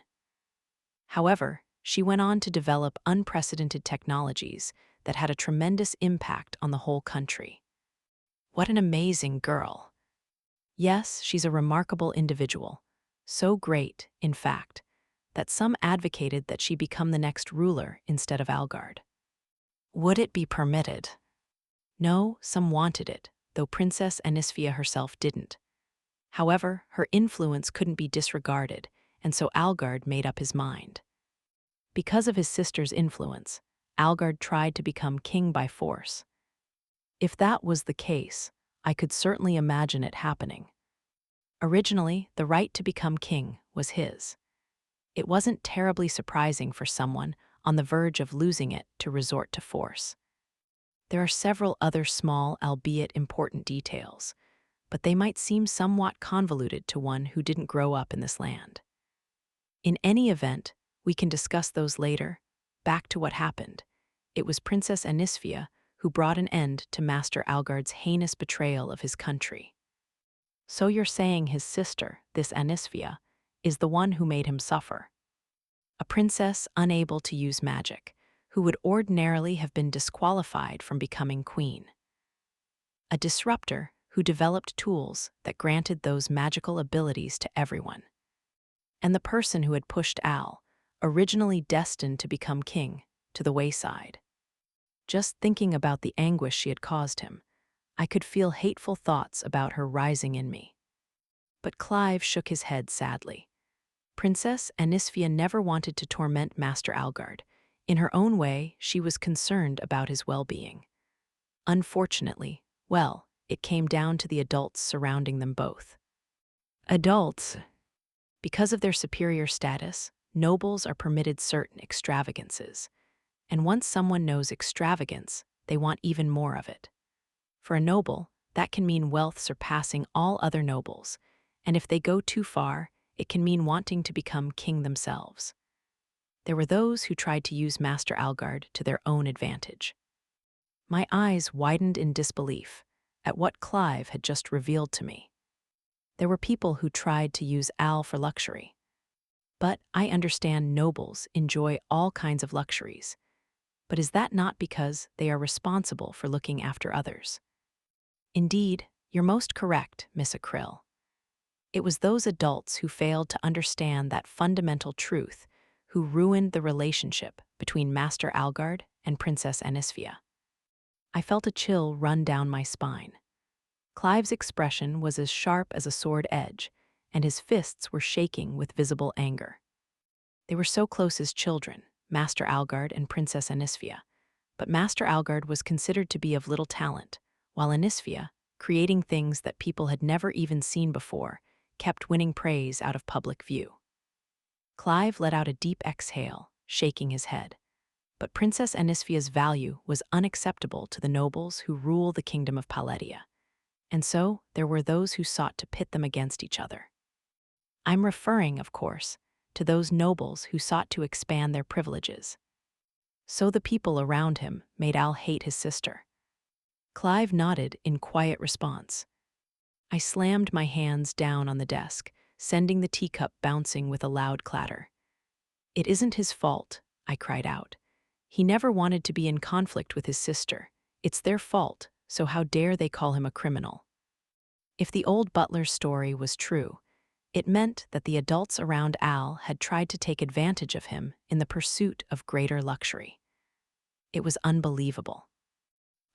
However, she went on to develop unprecedented technologies that had a tremendous impact on the whole country. What an amazing girl! Yes, she's a remarkable individual, so great, in fact, that some advocated that she become the next ruler instead of Algard. Would it be permitted? No, some wanted it, though Princess Anisphia herself didn't. However, her influence couldn't be disregarded, and so Algard made up his mind. Because of his sister's influence, Algard tried to become king by force. If that was the case, I could certainly imagine it happening. Originally, the right to become king was his. It wasn't terribly surprising for someone on the verge of losing it to resort to force. There are several other small, albeit important details, but they might seem somewhat convoluted to one who didn't grow up in this land. In any event, we can discuss those later. Back to what happened. It was Princess Anisphia who brought an end to Master Algard's heinous betrayal of his country. So you're saying his sister, this Anisphia, is the one who made him suffer. A princess unable to use magic, who would ordinarily have been disqualified from becoming queen. A disruptor who developed tools that granted those magical abilities to everyone. And the person who had pushed Al, originally destined to become king, to the wayside. Just thinking about the anguish she had caused him, I could feel hateful thoughts about her rising in me. But Clive shook his head sadly. Princess Anisphia never wanted to torment Master Algard. In her own way, she was concerned about his well-being. Unfortunately, well, it came down to the adults surrounding them both. Adults. Because of their superior status, nobles are permitted certain extravagances. And once someone knows extravagance, they want even more of it. For a noble, that can mean wealth surpassing all other nobles, and if they go too far, it can mean wanting to become king themselves. There were those who tried to use Master Algard to their own advantage. My eyes widened in disbelief at what Clive had just revealed to me. There were people who tried to use Al for luxury. But I understand nobles enjoy all kinds of luxuries. But is that not because they are responsible for looking after others? Indeed, you're most correct, Miss Akrill. It was those adults who failed to understand that fundamental truth who ruined the relationship between Master Algard and Princess Anisphia. I felt a chill run down my spine. Clive's expression was as sharp as a sword edge, and his fists were shaking with visible anger. They were so close as children, Master Algard and Princess Anisphia. But Master Algard was considered to be of little talent, while Anisphia, creating things that people had never even seen before, kept winning praise out of public view. Clive let out a deep exhale, shaking his head. But Princess Anisphia's value was unacceptable to the nobles who rule the kingdom of Paletia, and so there were those who sought to pit them against each other. I'm referring, of course, to those nobles who sought to expand their privileges. So the people around him made Al hate his sister. Clive nodded in quiet response. I slammed my hands down on the desk, sending the teacup bouncing with a loud clatter. It isn't his fault, I cried out. He never wanted to be in conflict with his sister. It's their fault, so how dare they call him a criminal? If the old butler's story was true, it meant that the adults around Al had tried to take advantage of him in the pursuit of greater luxury. It was unbelievable.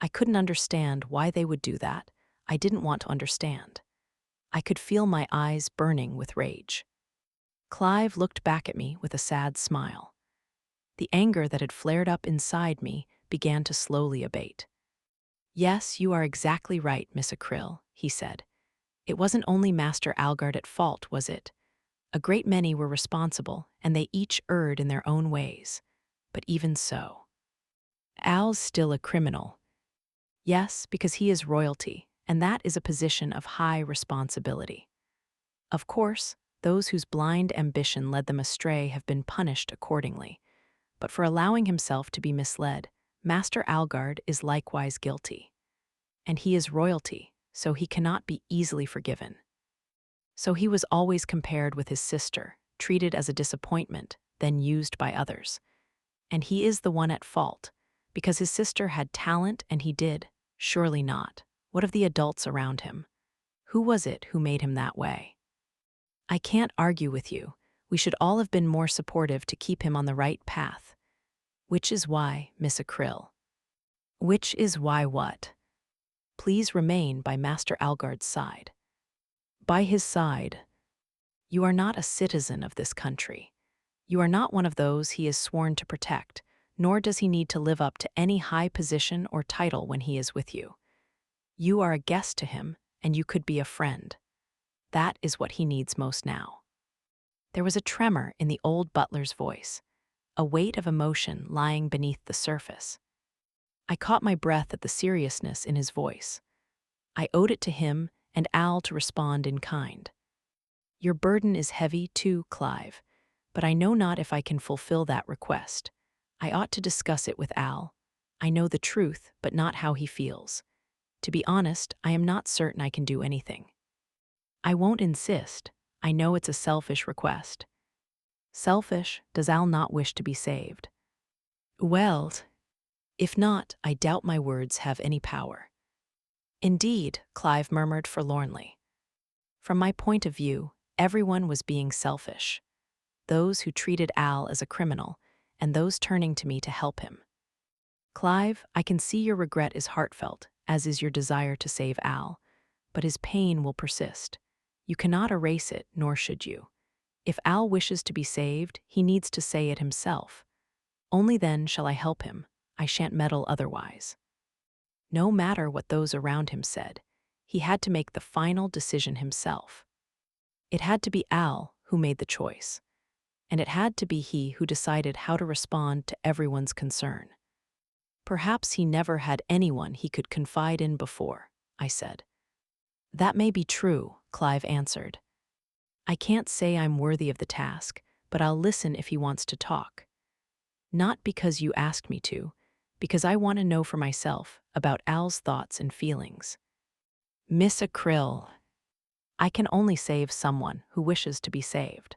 I couldn't understand why they would do that. I didn't want to understand. I could feel my eyes burning with rage. Clive looked back at me with a sad smile. The anger that had flared up inside me began to slowly abate. Yes, you are exactly right, Miss Akrill, he said. It wasn't only Master Algard at fault, was it? A great many were responsible, and they each erred in their own ways. But even so, Al's still a criminal. Yes, because he is royalty, and that is a position of high responsibility. Of course, those whose blind ambition led them astray have been punished accordingly. But for allowing himself to be misled, Master Algard is likewise guilty. And he is royalty, so he cannot be easily forgiven. So he was always compared with his sister, treated as a disappointment, then used by others. And he is the one at fault, because his sister had talent and he did. Surely not. What of the adults around him? Who was it who made him that way? I can't argue with you. We should all have been more supportive to keep him on the right path. Which is why, Miss Akrill. Which is why what? Please remain by Master Algard's side. By his side. You are not a citizen of this country. You are not one of those he is sworn to protect, nor does he need to live up to any high position or title when he is with you. You are a guest to him, and you could be a friend. That is what he needs most now. There was a tremor in the old butler's voice, a weight of emotion lying beneath the surface. I caught my breath at the seriousness in his voice. I owed it to him and Al to respond in kind. Your burden is heavy too, Clive, but I know not if I can fulfill that request. I ought to discuss it with Al. I know the truth, but not how he feels. To be honest, I am not certain I can do anything. I won't insist. I know it's a selfish request. Selfish, does Al not wish to be saved? Well, if not, I doubt my words have any power. Indeed, Clive murmured forlornly. From my point of view, everyone was being selfish. Those who treated Al as a criminal, and those turning to me to help him. Clive, I can see your regret is heartfelt, as is your desire to save Al, but his pain will persist. You cannot erase it, nor should you. If Al wishes to be saved, he needs to say it himself. Only then shall I help him. I shan't meddle otherwise. No matter what those around him said, he had to make the final decision himself. It had to be Al who made the choice, and it had to be he who decided how to respond to everyone's concern. Perhaps he never had anyone he could confide in before, I said. That may be true, Clive answered. I can't say I'm worthy of the task, but I'll listen if he wants to talk. Not because you asked me to, because I want to know for myself about Al's thoughts and feelings. Miss Akrill, I can only save someone who wishes to be saved.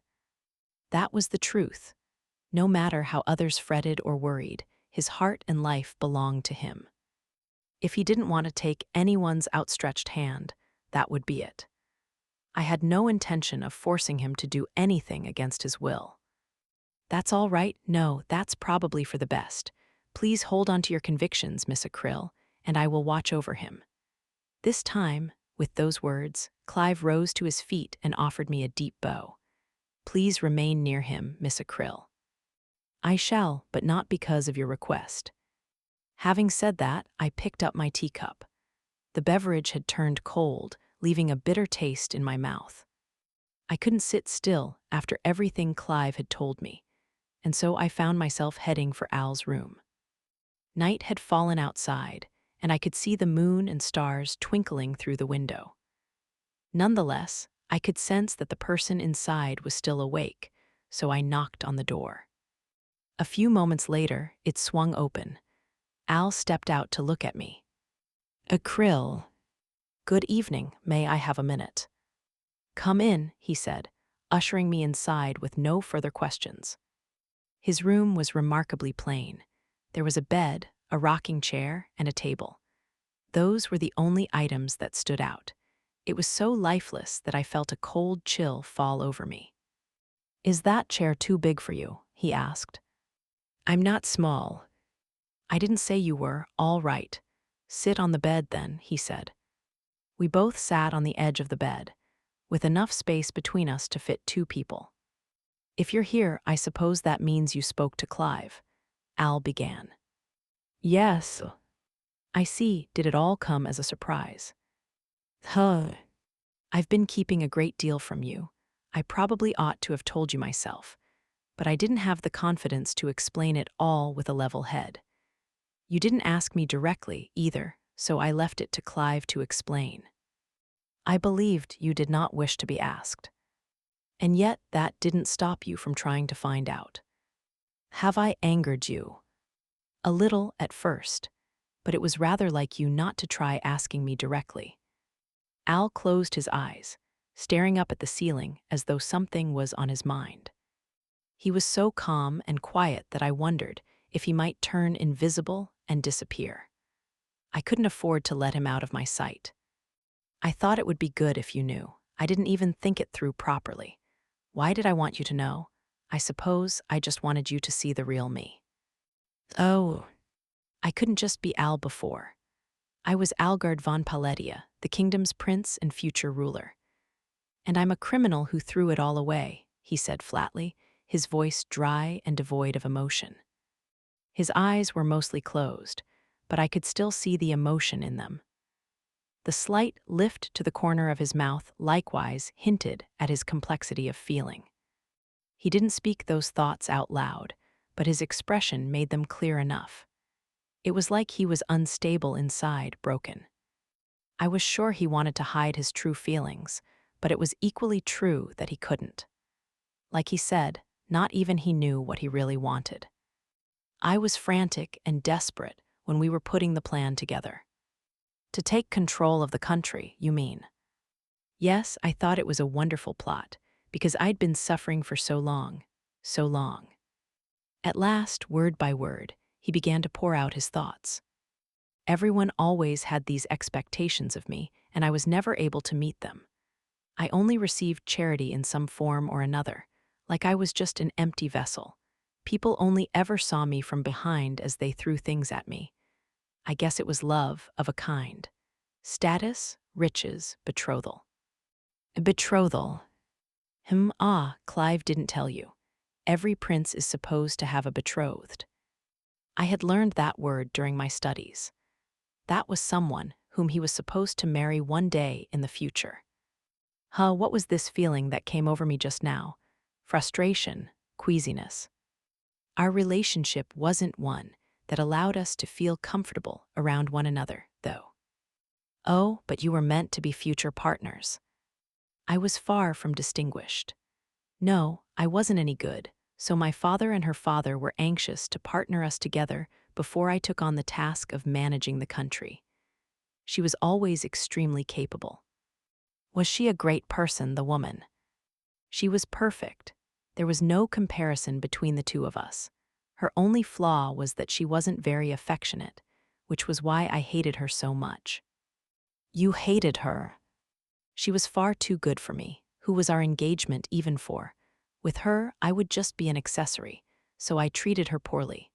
That was the truth. No matter how others fretted or worried, his heart and life belonged to him. If he didn't want to take anyone's outstretched hand, that would be it. I had no intention of forcing him to do anything against his will. That's all right. No, that's probably for the best. Please hold on to your convictions, Miss Akrill, and I will watch over him. This time, with those words, Clive rose to his feet and offered me a deep bow. Please remain near him, Miss Akrill. I shall, but not because of your request. Having said that, I picked up my teacup. The beverage had turned cold, leaving a bitter taste in my mouth. I couldn't sit still after everything Clive had told me, and so I found myself heading for Al's room. Night had fallen outside, and I could see the moon and stars twinkling through the window. Nonetheless, I could sense that the person inside was still awake, so I knocked on the door. A few moments later, it swung open. Al stepped out to look at me. Krill. Good evening, may I have a minute? Come in, he said, ushering me inside with no further questions. His room was remarkably plain. There was a bed, a rocking chair, and a table. Those were the only items that stood out. It was so lifeless that I felt a cold chill fall over me. Is that chair too big for you? He asked. I'm not small. I didn't say you were. All right. Sit on the bed then, he said. We both sat on the edge of the bed, with enough space between us to fit 2 people. If you're here, I suppose that means you spoke to Clive, Al began. Yes. I see. Did it all come as a surprise? I've been keeping a great deal from you. I probably ought to have told you myself, but I didn't have the confidence to explain it all with a level head. You didn't ask me directly, either, so I left it to Clive to explain. I believed you did not wish to be asked. And yet that didn't stop you from trying to find out. Have I angered you? A little at first, but it was rather like you not to try asking me directly. Al closed his eyes, staring up at the ceiling as though something was on his mind. He was so calm and quiet that I wondered if he might turn invisible and disappear. I couldn't afford to let him out of my sight. I thought it would be good if you knew. I didn't even think it through properly. Why did I want you to know? I suppose I just wanted you to see the real me. Oh, I couldn't just be Al before. I was Algard von Paletia, the kingdom's prince and future ruler. And I'm a criminal who threw it all away, he said flatly, his voice dry and devoid of emotion. His eyes were mostly closed, but I could still see the emotion in them. The slight lift to the corner of his mouth likewise hinted at his complexity of feeling. He didn't speak those thoughts out loud, but his expression made them clear enough. It was like he was unstable inside, broken. I was sure he wanted to hide his true feelings, but it was equally true that he couldn't. Like he said, not even he knew what he really wanted. I was frantic and desperate when we were putting the plan together. To take control of the country, you mean? Yes, I thought it was a wonderful plot, because I'd been suffering for so long, so long. At last, word by word, he began to pour out his thoughts. Everyone always had these expectations of me, and I was never able to meet them. I only received charity in some form or another, like I was just an empty vessel. People only ever saw me from behind as they threw things at me. I guess it was love of a kind. Status, riches, betrothal. Betrothal. Clive didn't tell you. Every prince is supposed to have a betrothed. I had learned that word during my studies. That was someone whom he was supposed to marry one day in the future. What was this feeling that came over me just now? Frustration, queasiness. Our relationship wasn't one that allowed us to feel comfortable around one another, though. Oh, but you were meant to be future partners. I was far from distinguished. No, I wasn't any good, so my father and her father were anxious to partner us together before I took on the task of managing the country. She was always extremely capable. Was she a great person, the woman? She was perfect. There was no comparison between the two of us. Her only flaw was that she wasn't very affectionate, which was why I hated her so much. You hated her. She was far too good for me. Who was our engagement even for? With her, I would just be an accessory, so I treated her poorly.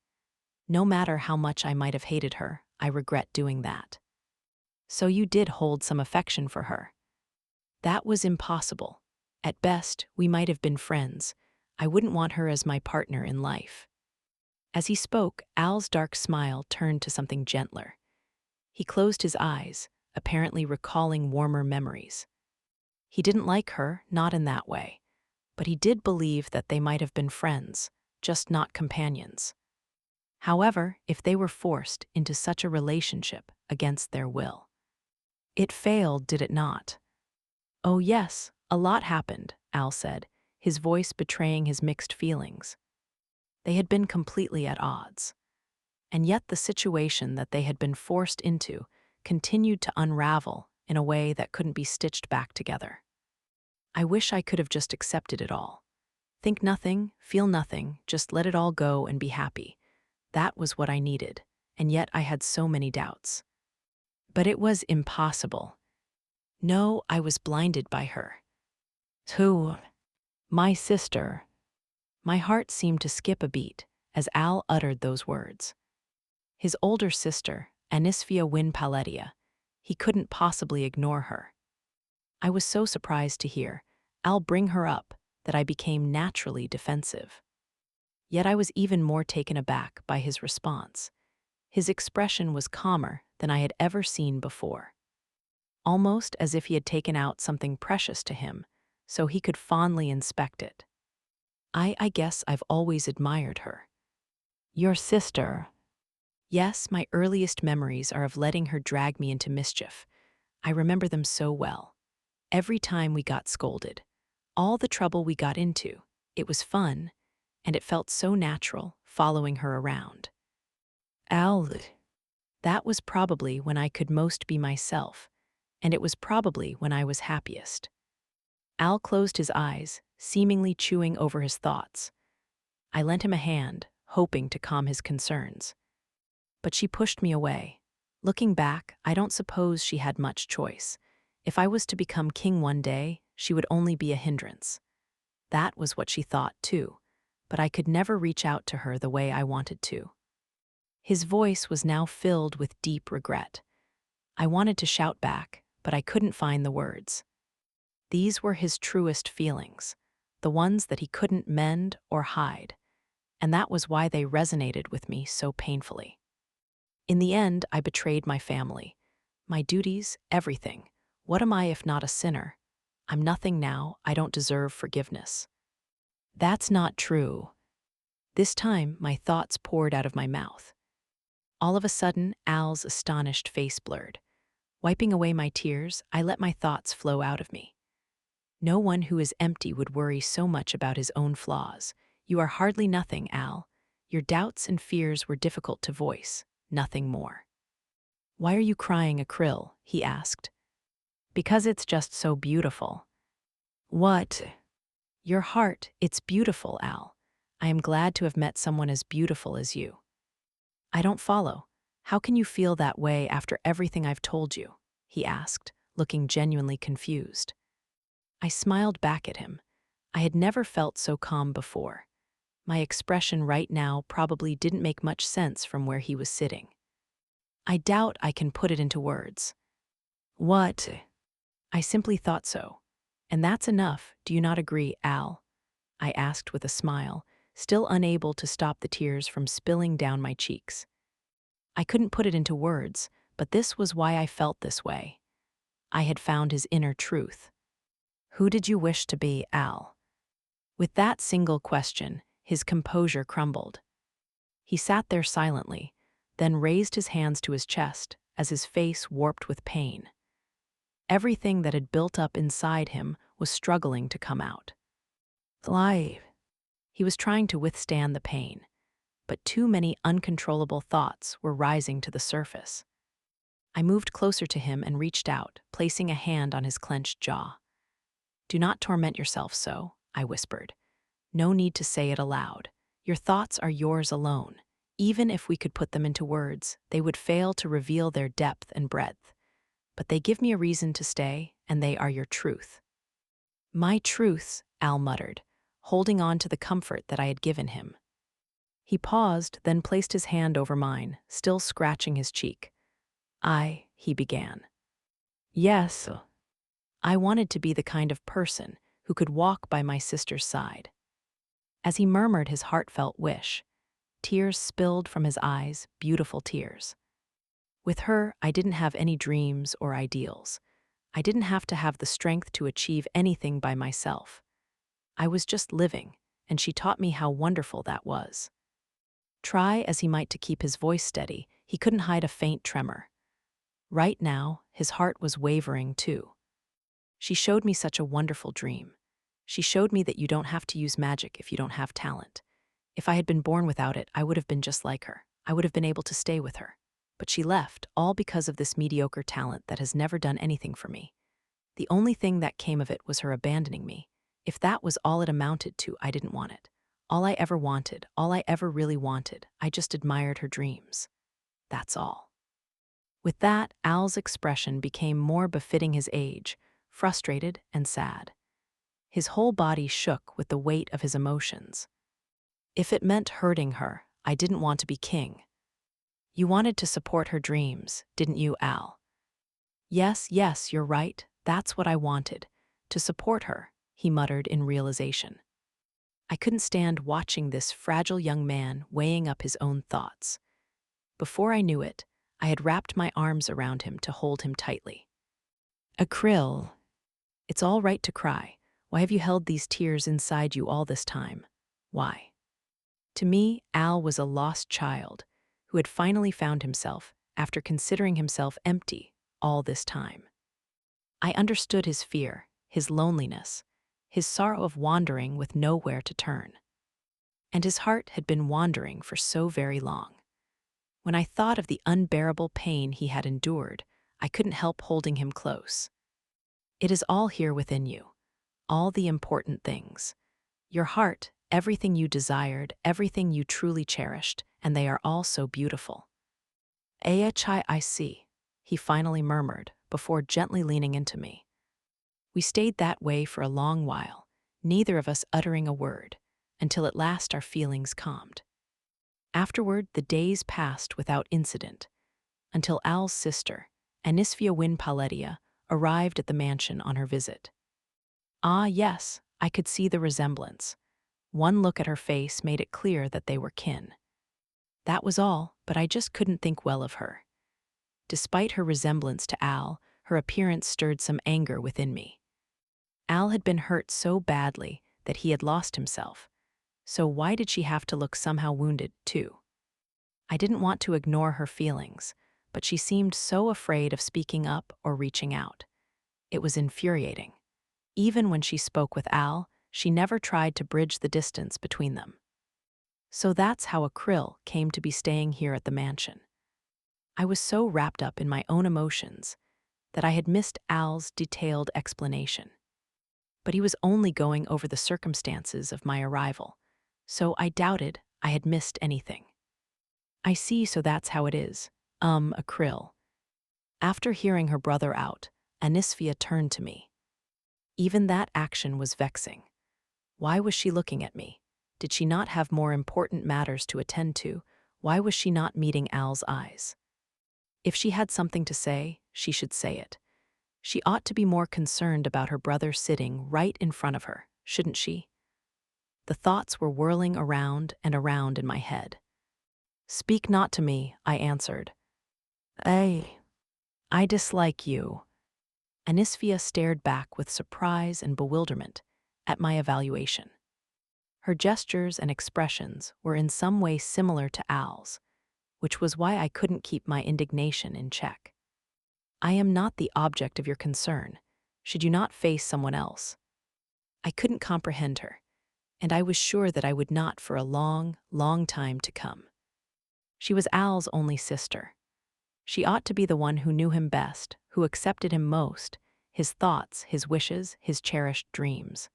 No matter how much I might have hated her, I regret doing that. So you did hold some affection for her. That was impossible. At best, we might have been friends. I wouldn't want her as my partner in life. As he spoke, Al's dark smile turned to something gentler. He closed his eyes, apparently recalling warmer memories. He didn't like her, not in that way, but he did believe that they might have been friends, just not companions. However, if they were forced into such a relationship against their will. It failed, did it not? Oh yes, a lot happened, Al said, his voice betraying his mixed feelings. They had been completely at odds. And yet the situation that they had been forced into continued to unravel in a way that couldn't be stitched back together. I wish I could have just accepted it all. Think nothing, feel nothing, just let it all go and be happy. That was what I needed, and yet I had so many doubts. But it was impossible. No, I was blinded by her. Who? My sister. My heart seemed to skip a beat as Al uttered those words. His older sister, Anisphia Paletia, he couldn't possibly ignore her. I was so surprised to hear Al bring her up that I became naturally defensive. Yet I was even more taken aback by his response. His expression was calmer than I had ever seen before. Almost as if he had taken out something precious to him, so he could fondly inspect it. I guess I've always admired her. Your sister. Yes, my earliest memories are of letting her drag me into mischief. I remember them so well. Every time we got scolded, all the trouble we got into, it was fun, and it felt so natural following her around. Al, that was probably when I could most be myself, and it was probably when I was happiest. Al closed his eyes, seemingly chewing over his thoughts. I lent him a hand, hoping to calm his concerns. But she pushed me away. Looking back, I don't suppose she had much choice. If I was to become king one day, she would only be a hindrance. That was what she thought, too, but I could never reach out to her the way I wanted to. His voice was now filled with deep regret. I wanted to shout back, but I couldn't find the words. These were his truest feelings, the ones that he couldn't mend or hide, and that was why they resonated with me so painfully. In the end, I betrayed my family, my duties, everything. What am I if not a sinner? I'm nothing now, I don't deserve forgiveness. That's not true. This time, my thoughts poured out of my mouth. All of a sudden, Al's astonished face blurred. Wiping away my tears, I let my thoughts flow out of me. No one who is empty would worry so much about his own flaws. You are hardly nothing, Al. Your doubts and fears were difficult to voice, nothing more. Why are you crying, Akryl? He asked. Because it's just so beautiful. What? Your heart, it's beautiful, Al. I am glad to have met someone as beautiful as you. I don't follow. How can you feel that way after everything I've told you? He asked, looking genuinely confused. I smiled back at him. I had never felt so calm before. My expression right now probably didn't make much sense from where he was sitting. I doubt I can put it into words. What? I simply thought so. And that's enough, do you not agree, Al? I asked with a smile, still unable to stop the tears from spilling down my cheeks. I couldn't put it into words, but this was why I felt this way. I had found his inner truth. Who did you wish to be, Al? With that single question, his composure crumbled. He sat there silently, then raised his hands to his chest as his face warped with pain. Everything that had built up inside him was struggling to come out. Life. He was trying to withstand the pain, but too many uncontrollable thoughts were rising to the surface. I moved closer to him and reached out, placing a hand on his clenched jaw. Do not torment yourself so, I whispered. No need to say it aloud. Your thoughts are yours alone. Even if we could put them into words, they would fail to reveal their depth and breadth. But they give me a reason to stay, and they are your truth. My truths, Al muttered, holding on to the comfort that I had given him. He paused, then placed his hand over mine, still scratching his cheek. He began. Yes, I wanted to be the kind of person who could walk by my sister's side. As he murmured his heartfelt wish, Tears spilled from his eyes, beautiful tears. With her, I didn't have any dreams or ideals. I didn't have to have the strength to achieve anything by myself. I was just living, and she taught me how wonderful that was. Try as he might to keep his voice steady, he couldn't hide a faint tremor. Right now, his heart was wavering too. She showed me such a wonderful dream. She showed me that you don't have to use magic if you don't have talent. If I had been born without it, I would have been just like her. I would have been able to stay with her. But she left, all because of this mediocre talent that has never done anything for me. The only thing that came of it was her abandoning me. If that was all it amounted to, I didn't want it. All I ever wanted, all I ever really wanted, I just admired her dreams. That's all. With that, Al's expression became more befitting his age, frustrated and sad. His whole body shook with the weight of his emotions. If it meant hurting her, I didn't want to be king. You wanted to support her dreams, didn't you, Al? Yes, you're right. That's what I wanted. To support her, he muttered in realization. I couldn't stand watching this fragile young man weighing up his own thoughts. Before I knew it, I had wrapped my arms around him to hold him tightly. Akryl, it's all right to cry. Why have you held these tears inside you all this time? Why? To me, Al was a lost child who had finally found himself after considering himself empty all this time. I understood his fear, his loneliness, his sorrow of wandering with nowhere to turn. And his heart had been wandering for so very long. When I thought of the unbearable pain he had endured, I couldn't help holding him close. It is all here within you, all the important things. Your heart, everything you desired, everything you truly cherished, and they are all so beautiful. Aya chai I see, he finally murmured, before gently leaning into me. We stayed that way for a long while, neither of us uttering a word, until at last our feelings calmed. Afterward, the days passed without incident, until Al's sister, Anisphia Paletia, arrived at the mansion on her visit. Ah, yes, I could see the resemblance. One look at her face made it clear that they were kin. That was all, but I just couldn't think well of her. Despite her resemblance to Al, her appearance stirred some anger within me. Al had been hurt so badly that he had lost himself. So why did she have to look somehow wounded, too? I didn't want to ignore her feelings, but she seemed so afraid of speaking up or reaching out. It was infuriating. Even when she spoke with Al, she never tried to bridge the distance between them. So that's how Akryl came to be staying here at the mansion. I was so wrapped up in my own emotions that I had missed Al's detailed explanation. But he was only going over the circumstances of my arrival, so I doubted I had missed anything. I see, so that's how it is. Akryl. After hearing her brother out, Anisphia turned to me. Even that action was vexing. Why was she looking at me? Did she not have more important matters to attend to? Why was she not meeting Al's eyes? If she had something to say, she should say it. She ought to be more concerned about her brother sitting right in front of her, shouldn't she? The thoughts were whirling around and around in my head. Speak not to me, I answered. I dislike you. Anisphia stared back with surprise and bewilderment at my evaluation. Her gestures and expressions were in some way similar to Al's, which was why I couldn't keep my indignation in check. I am not the object of your concern. Should you not face someone else? I couldn't comprehend her, and I was sure that I would not for a long, long time to come. She was Al's only sister. She ought to be the one who knew him best, who accepted him most, his thoughts, his wishes, his cherished dreams.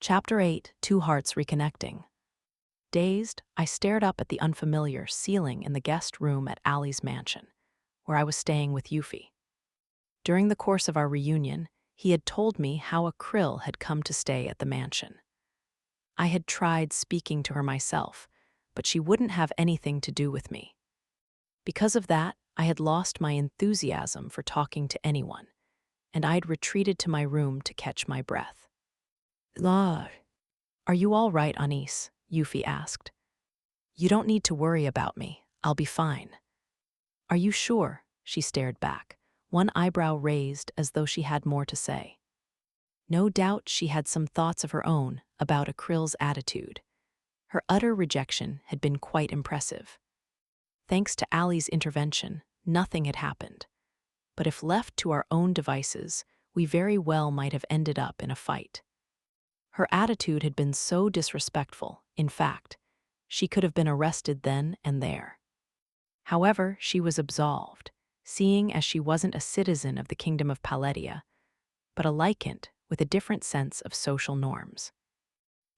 Chapter 8, Two Hearts Reconnecting. Dazed, I stared up at the unfamiliar ceiling in the guest room at Ali's mansion, where I was staying with Yuffie. During the course of our reunion, he had told me how Akryl had come to stay at the mansion. I had tried speaking to her myself, but she wouldn't have anything to do with me. Because of that, I had lost my enthusiasm for talking to anyone, and I'd retreated to my room to catch my breath. Are you all right, Anis? Yuffie asked. You don't need to worry about me. I'll be fine. Are you sure? She stared back, one eyebrow raised as though she had more to say. No doubt she had some thoughts of her own about Akrill's attitude. Her utter rejection had been quite impressive. Thanks to Ali's intervention, nothing had happened. But if left to our own devices, we very well might have ended up in a fight. Her attitude had been so disrespectful, in fact, she could have been arrested then and there. However, she was absolved, seeing as she wasn't a citizen of the kingdom of Paletia, but a lycant with a different sense of social norms.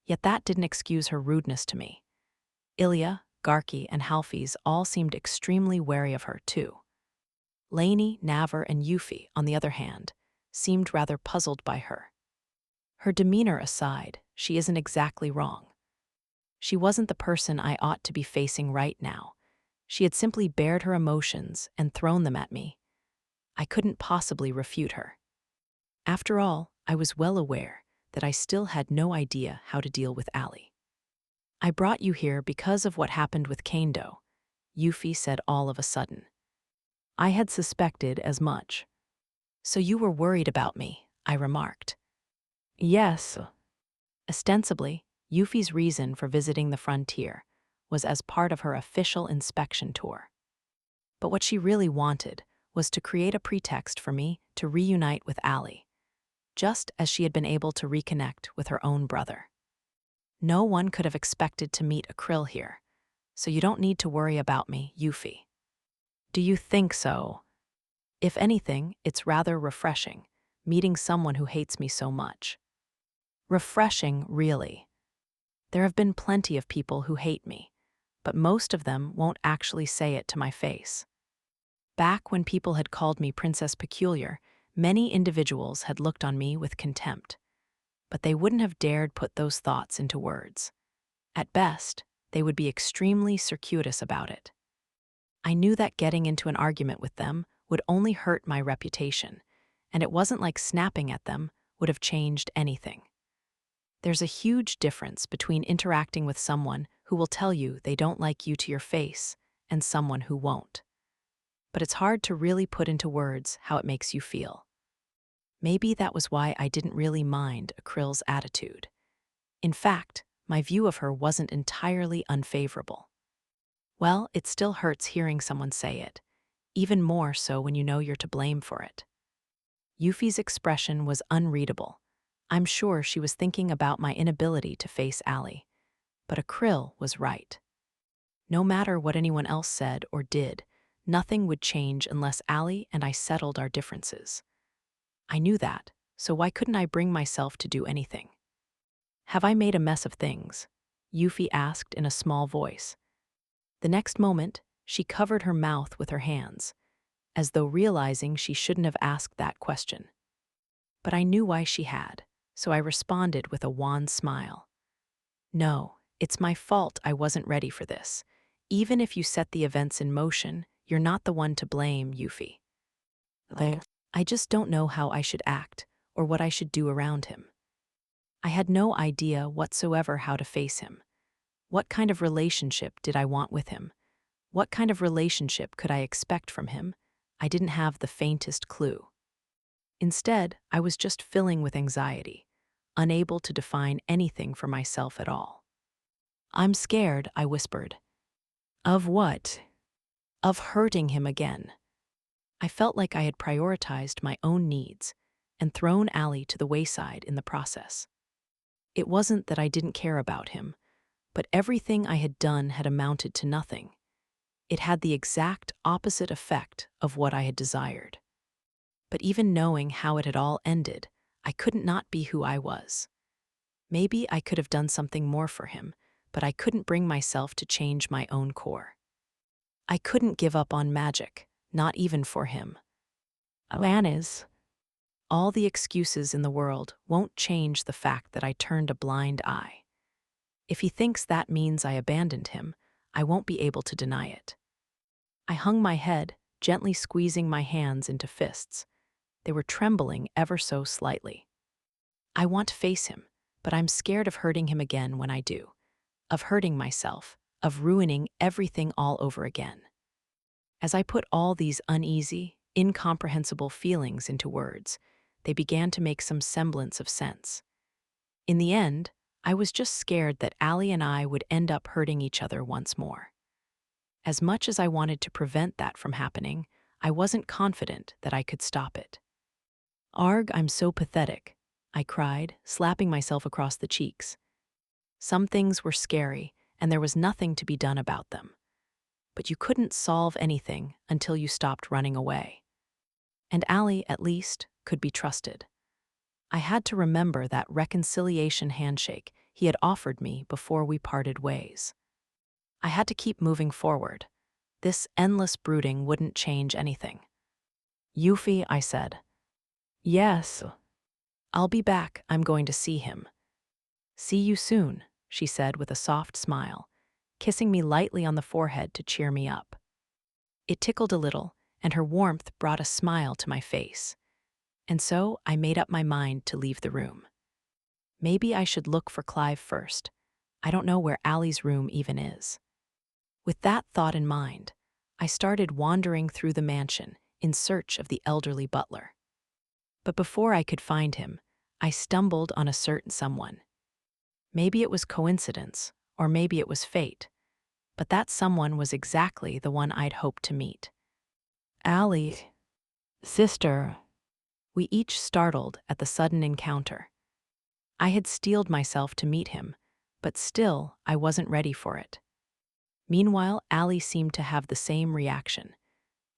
Yet that didn't excuse her rudeness to me. Ilya, Garki, and Halfys all seemed extremely wary of her, too. Lainey, Navar, and Yuffie, on the other hand, seemed rather puzzled by her. Her demeanor aside, she isn't exactly wrong. She wasn't the person I ought to be facing right now. She had simply bared her emotions and thrown them at me. I couldn't possibly refute her. After all, I was well aware that I still had no idea how to deal with Ali. I brought you here because of what happened with Kando, Yuffie said all of a sudden. I had suspected as much. So you were worried about me, I remarked. Yes. Ostensibly, Yuffie's reason for visiting the frontier was as part of her official inspection tour. But what she really wanted was to create a pretext for me to reunite with Ali, just as she had been able to reconnect with her own brother. No one could have expected to meet Akrill here, so you don't need to worry about me, Yuffie. Do you think so? If anything, it's rather refreshing, meeting someone who hates me so much. Refreshing, really. There have been plenty of people who hate me, but most of them won't actually say it to my face. Back when people had called me Princess Peculiar, many individuals had looked on me with contempt, but they wouldn't have dared put those thoughts into words. At best, they would be extremely circuitous about it. I knew that getting into an argument with them would only hurt my reputation, and it wasn't like snapping at them would have changed anything. There's a huge difference between interacting with someone who will tell you they don't like you to your face and someone who won't. But it's hard to really put into words how it makes you feel. Maybe that was why I didn't really mind Akrill's attitude. In fact, my view of her wasn't entirely unfavorable. Well, it still hurts hearing someone say it, even more so when you know you're to blame for it. Yuffie's expression was unreadable. I'm sure she was thinking about my inability to face Ali. But Akrill was right. No matter what anyone else said or did, nothing would change unless Ali and I settled our differences. I knew that, so why couldn't I bring myself to do anything? Have I made a mess of things? Yuffie asked in a small voice. The next moment, she covered her mouth with her hands, as though realizing she shouldn't have asked that question. But I knew why she had, so I responded with a wan smile. No, it's my fault I wasn't ready for this. Even if you set the events in motion, you're not the one to blame, Yuffie. I just don't know how I should act or what I should do around him. I had no idea whatsoever how to face him. What kind of relationship did I want with him? What kind of relationship could I expect from him? I didn't have the faintest clue. Instead, I was just filling with anxiety, unable to define anything for myself at all. I'm scared, I whispered. Of what? Of hurting him again. I felt like I had prioritized my own needs and thrown Ali to the wayside in the process. It wasn't that I didn't care about him, but everything I had done had amounted to nothing. It had the exact opposite effect of what I had desired. But even knowing how it had all ended, I couldn't not be who I was. Maybe I could have done something more for him, but I couldn't bring myself to change my own core. I couldn't give up on magic, not even for him. Alanis. All the excuses in the world won't change the fact that I turned a blind eye. If he thinks that means I abandoned him, I won't be able to deny it. I hung my head, gently squeezing my hands into fists. They were trembling ever so slightly. I want to face him, but I'm scared of hurting him again when I do. Of hurting myself, of ruining everything all over again. As I put all these uneasy, incomprehensible feelings into words, they began to make some semblance of sense. In the end, I was just scared that Allie and I would end up hurting each other once more. As much as I wanted to prevent that from happening, I wasn't confident that I could stop it. "Arg, I'm so pathetic," I cried, slapping myself across the cheeks. Some things were scary, and there was nothing to be done about them. But you couldn't solve anything until you stopped running away. And Allie, at least, could be trusted. I had to remember that reconciliation handshake he had offered me before we parted ways. I had to keep moving forward. This endless brooding wouldn't change anything. "Euphy," I said. "Yes." "I'll be back. I'm going to see him." "See you soon," she said with a soft smile, kissing me lightly on the forehead to cheer me up. It tickled a little, and her warmth brought a smile to my face. And so I made up my mind to leave the room. Maybe I should look for Clive first. I don't know where Allie's room even is. With that thought in mind, I started wandering through the mansion in search of the elderly butler. But before I could find him, I stumbled on a certain someone. Maybe it was coincidence, or maybe it was fate, but that someone was exactly the one I'd hoped to meet. "Allie, sister." We each startled at the sudden encounter. I had steeled myself to meet him, but still I wasn't ready for it. Meanwhile, Allie seemed to have the same reaction.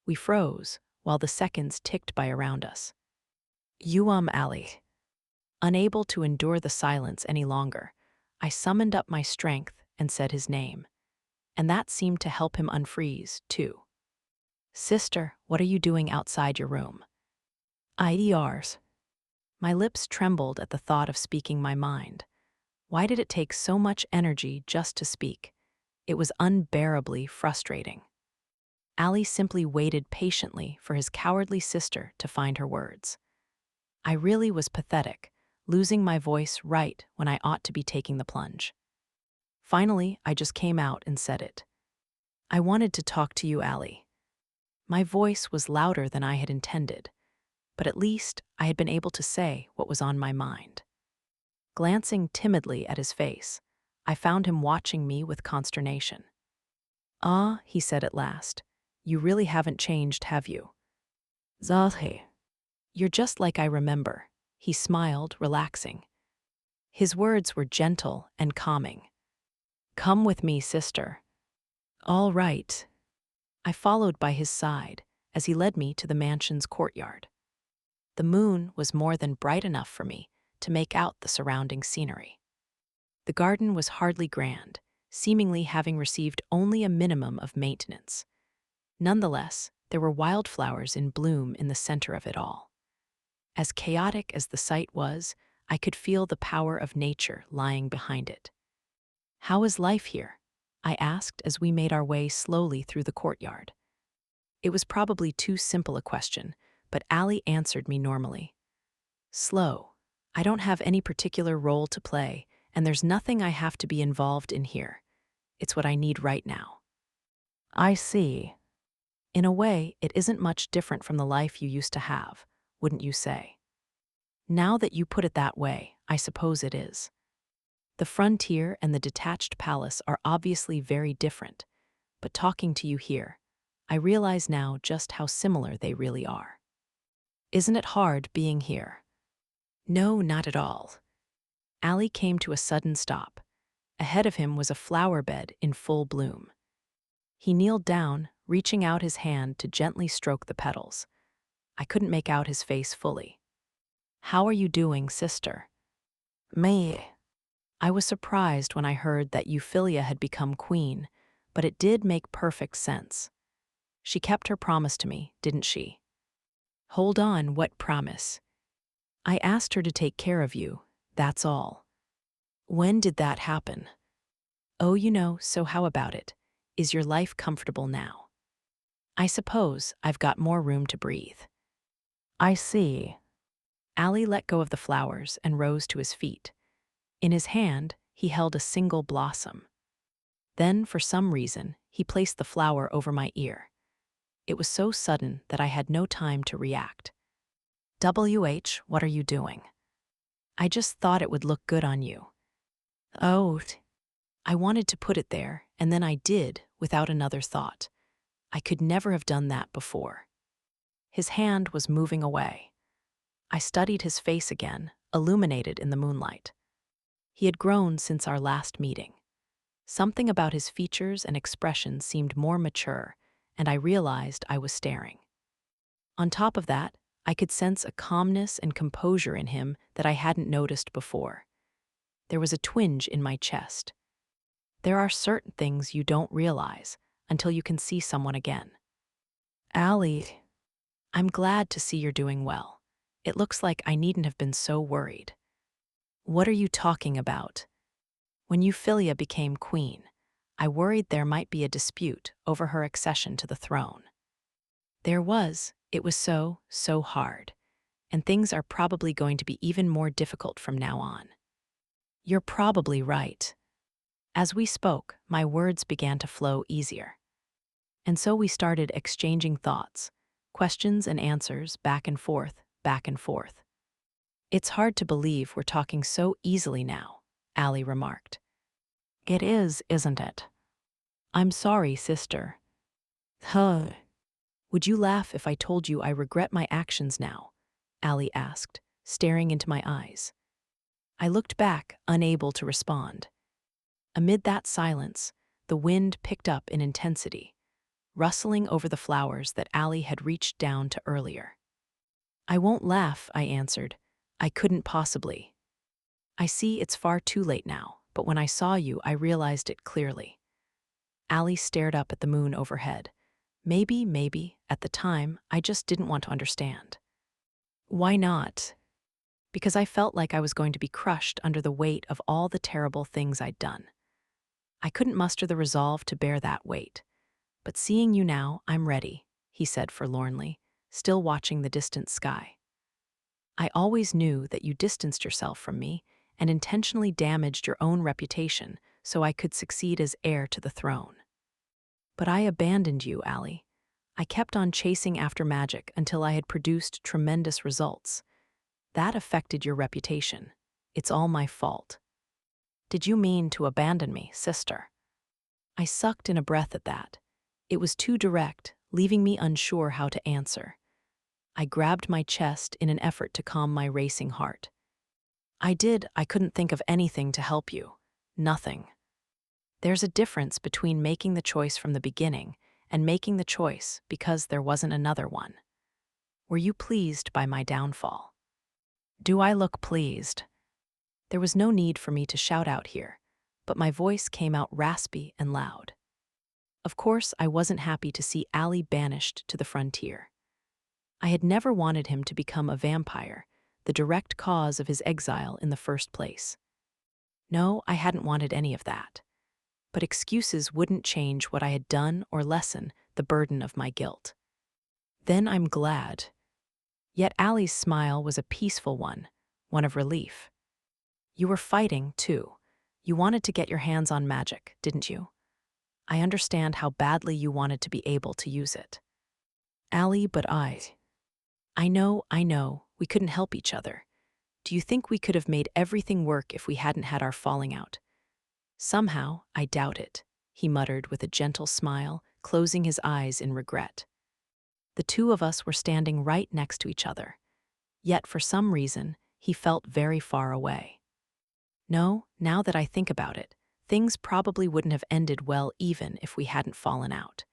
We froze, while the seconds ticked by around us. Allie." Unable to endure the silence any longer, I summoned up my strength and said his name. And that seemed to help him unfreeze, too. "Sister, what are you doing outside your room?" "IDRs." My lips trembled at the thought of speaking my mind. Why did it take so much energy just to speak? It was unbearably frustrating. Allie simply waited patiently for his cowardly sister to find her words. I really was pathetic, losing my voice right when I ought to be taking the plunge. Finally, I just came out and said it. "I wanted to talk to you, Allie." My voice was louder than I had intended, but at least I had been able to say what was on my mind. Glancing timidly at his face, I found him watching me with consternation. "Ah," he said at last, "you really haven't changed, have you?" "Zahe." "You're just like I remember." He smiled, relaxing. His words were gentle and calming. "Come with me, sister." "All right." I followed by his side as he led me to the mansion's courtyard. The moon was more than bright enough for me to make out the surrounding scenery. The garden was hardly grand, seemingly having received only a minimum of maintenance. Nonetheless, there were wildflowers in bloom in the center of it all. As chaotic as the site was, I could feel the power of nature lying behind it. "How is life here?" I asked as we made our way slowly through the courtyard. It was probably too simple a question, but Allie answered me normally. "Slow. I don't have any particular role to play, and there's nothing I have to be involved in here. It's what I need right now." "I see." "In a way, it isn't much different from the life you used to have, wouldn't you say?" "Now that you put it that way, I suppose it is." The frontier and the detached palace are obviously very different, but talking to you here, I realize now just how similar they really are. "Isn't it hard being here?" "No, not at all." Allie came to a sudden stop. Ahead of him was a flower bed in full bloom. He kneeled down, reaching out his hand to gently stroke the petals. I couldn't make out his face fully. "How are you doing, sister?" "Me." I was surprised when I heard that Euphyllia had become queen, but it did make perfect sense. She kept her promise to me, didn't she? "Hold on, what promise?" "I asked her to take care of you, that's all." "When did that happen?" "Oh, so how about it? Is your life comfortable now?" "I suppose I've got more room to breathe." "I see." Allie let go of the flowers and rose to his feet. In his hand, he held a single blossom. Then, for some reason, he placed the flower over my ear. It was so sudden that I had no time to react. What are you doing? I just thought it would look good on you. Oh, I wanted to put it there, and then I did, without another thought. I could never have done that before. His hand was moving away. I studied his face again, illuminated in the moonlight. He had grown since our last meeting. Something about his features and expression seemed more mature, and I realized I was staring. On top of that, I could sense a calmness and composure in him that I hadn't noticed before. There was a twinge in my chest. There are certain things you don't realize until you can see someone again. Allie, I'm glad to see you're doing well. It looks like I needn't have been so worried. What are you talking about? When Euphyllia became queen, I worried there might be a dispute over her accession to the throne. There was. It was so hard. And things are probably going to be even more difficult from now on. You're probably right. As we spoke, my words began to flow easier. And so we started exchanging thoughts, questions and answers, back and forth, back and forth. It's hard to believe we're talking so easily now, Allie remarked. It is, isn't it? I'm sorry, sister. Huh. Would you laugh if I told you I regret my actions now? Allie asked, staring into my eyes. I looked back, unable to respond. Amid that silence, the wind picked up in intensity, rustling over the flowers that Allie had reached down to earlier. I won't laugh, I answered. I couldn't possibly. I see it's far too late now, but when I saw you, I realized it clearly. Allie stared up at the moon overhead. Maybe, at the time, I just didn't want to understand. Why not? Because I felt like I was going to be crushed under the weight of all the terrible things I'd done. I couldn't muster the resolve to bear that weight. But seeing you now, I'm ready, he said forlornly, still watching the distant sky. I always knew that you distanced yourself from me and intentionally damaged your own reputation so I could succeed as heir to the throne. But I abandoned you, Allie. I kept on chasing after magic until I had produced tremendous results. That affected your reputation. It's all my fault. Did you mean to abandon me, sister? I sucked in a breath at that. It was too direct, leaving me unsure how to answer. I grabbed my chest in an effort to calm my racing heart. I couldn't think of anything to help you. Nothing. There's a difference between making the choice from the beginning and making the choice because there wasn't another one. Were you pleased by my downfall? Do I look pleased? There was no need for me to shout out here, but my voice came out raspy and loud. Of course, I wasn't happy to see Allie banished to the frontier. I had never wanted him to become a vampire, the direct cause of his exile in the first place. No, I hadn't wanted any of that. But excuses wouldn't change what I had done or lessen the burden of my guilt. Then I'm glad. Yet Allie's smile was a peaceful one of relief. You were fighting, too. You wanted to get your hands on magic, didn't you? I understand how badly you wanted to be able to use it. Allie, but I know, we couldn't help each other. Do you think we could have made everything work if we hadn't had our falling out? Somehow, I doubt it, he muttered with a gentle smile, closing his eyes in regret. The two of us were standing right next to each other. Yet, for some reason, he felt very far away. No, now that I think about it, things probably wouldn't have ended well even if we hadn't fallen out.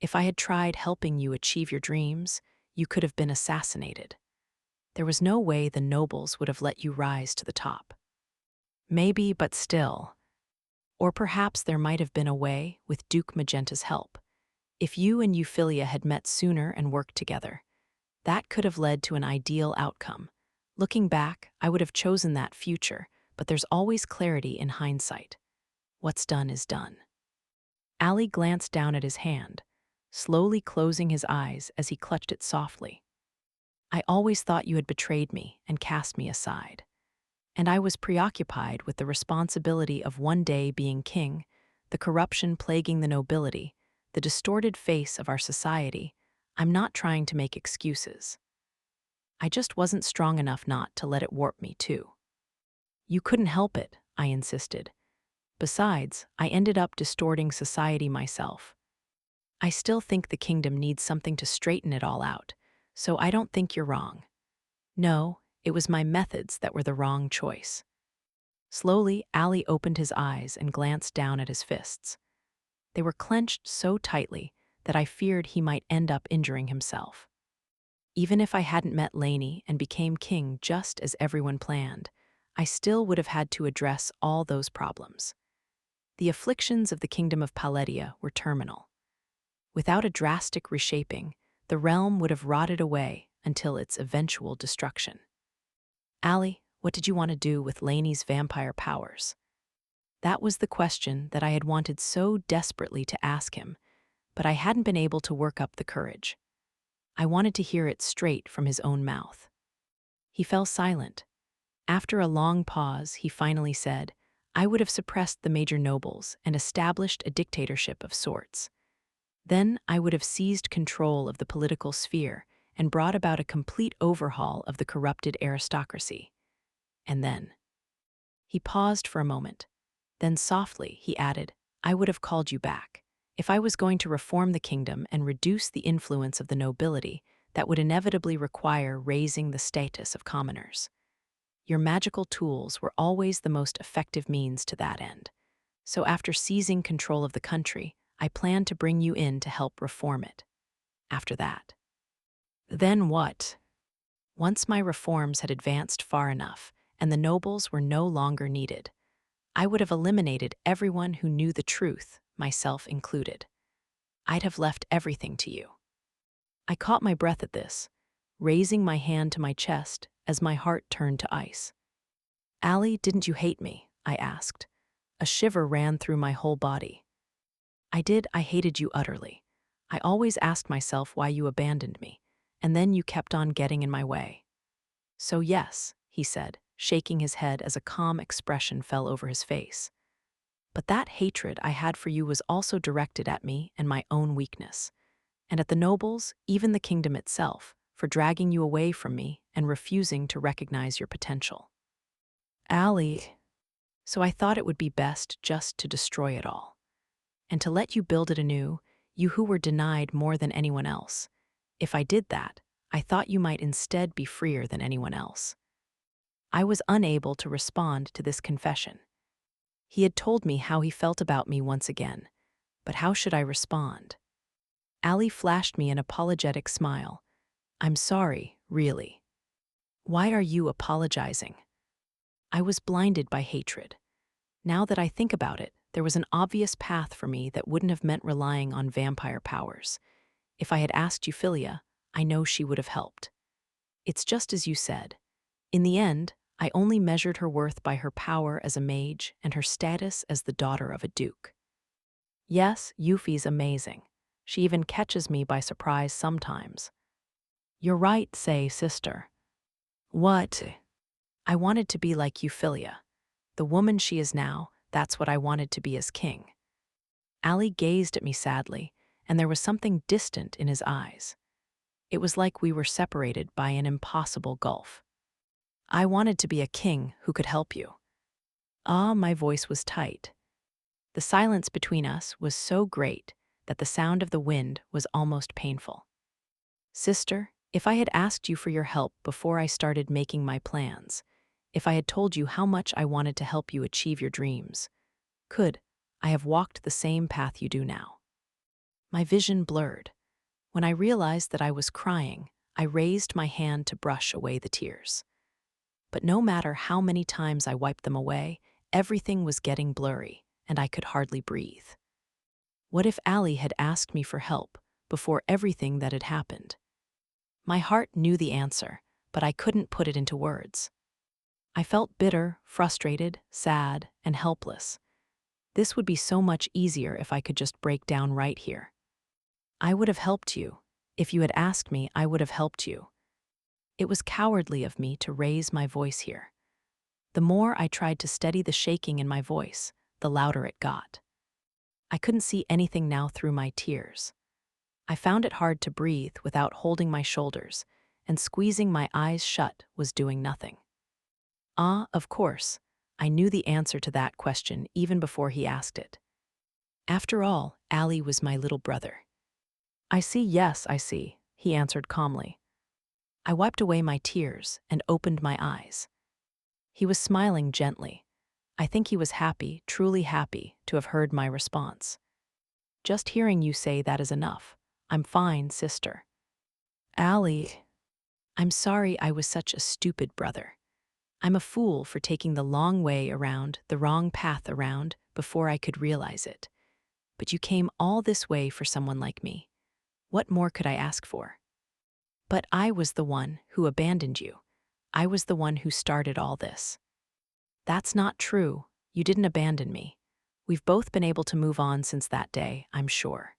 If I had tried helping you achieve your dreams, you could have been assassinated. There was no way the nobles would have let you rise to the top. Maybe, but still. Or perhaps there might have been a way with Duke Magenta's help. If you and Euphyllia had met sooner and worked together, that could have led to an ideal outcome. Looking back, I would have chosen that future, but there's always clarity in hindsight. What's done is done. Allie glanced down at his hand, slowly closing his eyes as he clutched it softly. I always thought you had betrayed me and cast me aside. And I was preoccupied with the responsibility of one day being king, the corruption plaguing the nobility, the distorted face of our society, I'm not trying to make excuses. I just wasn't strong enough not to let it warp me, too. You couldn't help it, I insisted. Besides, I ended up distorting society myself. I still think the kingdom needs something to straighten it all out, so I don't think you're wrong. No, it was my methods that were the wrong choice. Slowly, Ali opened his eyes and glanced down at his fists. They were clenched so tightly that I feared he might end up injuring himself. Even if I hadn't met Lainey and became king just as everyone planned, I still would have had to address all those problems. The afflictions of the kingdom of Paledia were terminal. Without a drastic reshaping, the realm would have rotted away until its eventual destruction. Ali, what did you want to do with Lainey's vampire powers? That was the question that I had wanted so desperately to ask him, but I hadn't been able to work up the courage. I wanted to hear it straight from his own mouth. He fell silent. After a long pause, he finally said, I would have suppressed the major nobles and established a dictatorship of sorts. Then I would have seized control of the political sphere and brought about a complete overhaul of the corrupted aristocracy. And then. He paused for a moment. Then softly, he added, I would have called you back. If I was going to reform the kingdom and reduce the influence of the nobility, that would inevitably require raising the status of commoners. Your magical tools were always the most effective means to that end. So after seizing control of the country, I planned to bring you in to help reform it. After that. Then what? Once my reforms had advanced far enough, and the nobles were no longer needed, I would have eliminated everyone who knew the truth, myself included. I'd have left everything to you. I caught my breath at this, raising my hand to my chest as my heart turned to ice. Ali, didn't you hate me? I asked. A shiver ran through my whole body. I hated you utterly. I always asked myself why you abandoned me, and then you kept on getting in my way. So yes, he said, shaking his head as a calm expression fell over his face. But that hatred I had for you was also directed at me and my own weakness, and at the nobles, even the kingdom itself, for dragging you away from me and refusing to recognize your potential. Ali. So I thought it would be best just to destroy it all, and to let you build it anew, you who were denied more than anyone else. If I did that, I thought you might instead be freer than anyone else. I was unable to respond to this confession. He had told me how he felt about me once again, but how should I respond? Ali flashed me an apologetic smile. I'm sorry, really. Why are you apologizing? I was blinded by hatred. Now that I think about it, there was an obvious path for me that wouldn't have meant relying on vampire powers. If I had asked Euphyllia, I know she would have helped. It's just as you said. In the end, I only measured her worth by her power as a mage and her status as the daughter of a duke. Yes, Euphy's amazing. She even catches me by surprise sometimes. You're right, say, sister. What? I wanted to be like Euphyllia. The woman she is now, that's what I wanted to be as king. Ali gazed at me sadly, and there was something distant in his eyes. It was like we were separated by an impossible gulf. I wanted to be a king who could help you. Ah, my voice was tight. The silence between us was so great that the sound of the wind was almost painful. Sister, if I had asked you for your help before I started making my plans, if I had told you how much I wanted to help you achieve your dreams, could I have walked the same path you do now? My vision blurred. When I realized that I was crying, I raised my hand to brush away the tears. But no matter how many times I wiped them away, everything was getting blurry, and I could hardly breathe. What if Ali had asked me for help before everything that had happened? My heart knew the answer, but I couldn't put it into words. I felt bitter, frustrated, sad, and helpless. This would be so much easier if I could just break down right here. I would have helped you. If you had asked me, I would have helped you. It was cowardly of me to raise my voice here. The more I tried to steady the shaking in my voice, the louder it got. I couldn't see anything now through my tears. I found it hard to breathe without holding my shoulders, and squeezing my eyes shut was doing nothing. Ah, of course, I knew the answer to that question even before he asked it. After all, Ali was my little brother. I see, yes, I see, he answered calmly. I wiped away my tears and opened my eyes. He was smiling gently. I think he was happy, truly happy, to have heard my response. Just hearing you say that is enough. I'm fine, sister. Ali, I'm sorry I was such a stupid brother. I'm a fool for taking the long way around, the wrong path around, before I could realize it. But you came all this way for someone like me. What more could I ask for? But I was the one who abandoned you. I was the one who started all this. That's not true. You didn't abandon me. We've both been able to move on since that day, I'm sure.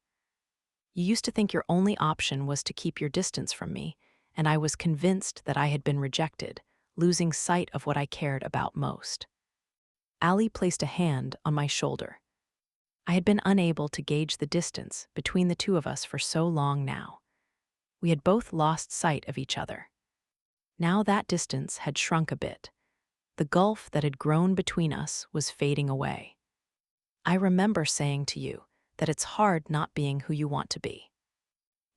You used to think your only option was to keep your distance from me, and I was convinced that I had been rejected, losing sight of what I cared about most. Ali placed a hand on my shoulder. I had been unable to gauge the distance between the two of us for so long now. We had both lost sight of each other. Now that distance had shrunk a bit. The gulf that had grown between us was fading away. I remember saying to you that it's hard not being who you want to be.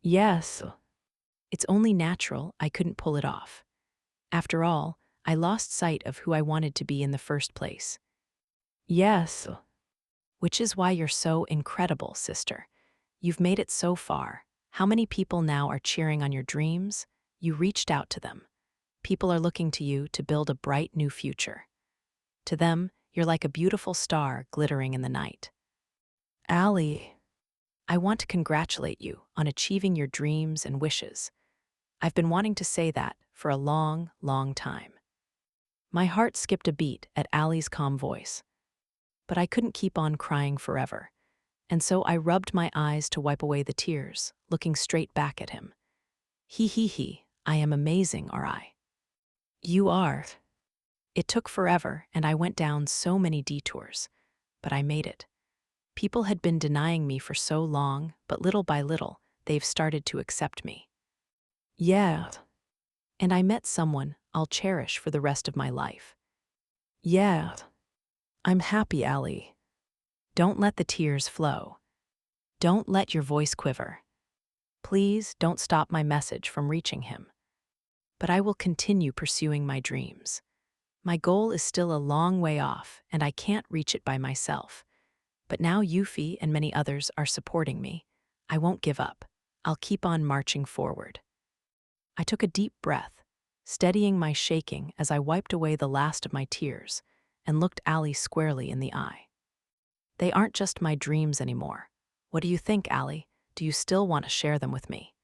Yes, it's only natural I couldn't pull it off. After all, I lost sight of who I wanted to be in the first place. Yes, which is why you're so incredible, sister. You've made it so far. How many people now are cheering on your dreams? You reached out to them. People are looking to you to build a bright new future. To them, you're like a beautiful star glittering in the night. Ali, I want to congratulate you on achieving your dreams and wishes. I've been wanting to say that for a long, long time. My heart skipped a beat at Ali's calm voice. But I couldn't keep on crying forever, and so I rubbed my eyes to wipe away the tears, looking straight back at him. He, I am amazing, are I? You are. It took forever, and I went down so many detours, but I made it. People had been denying me for so long, but little by little, they've started to accept me. Yeah. And I met someone I'll cherish for the rest of my life. Yeah. I'm happy, Ali. Don't let the tears flow. Don't let your voice quiver. Please don't stop my message from reaching him. But I will continue pursuing my dreams. My goal is still a long way off, and I can't reach it by myself. But now Yuffie and many others are supporting me. I won't give up. I'll keep on marching forward. I took a deep breath, steadying my shaking as I wiped away the last of my tears and looked Ali squarely in the eye. They aren't just my dreams anymore. What do you think, Ali? Do you still want to share them with me?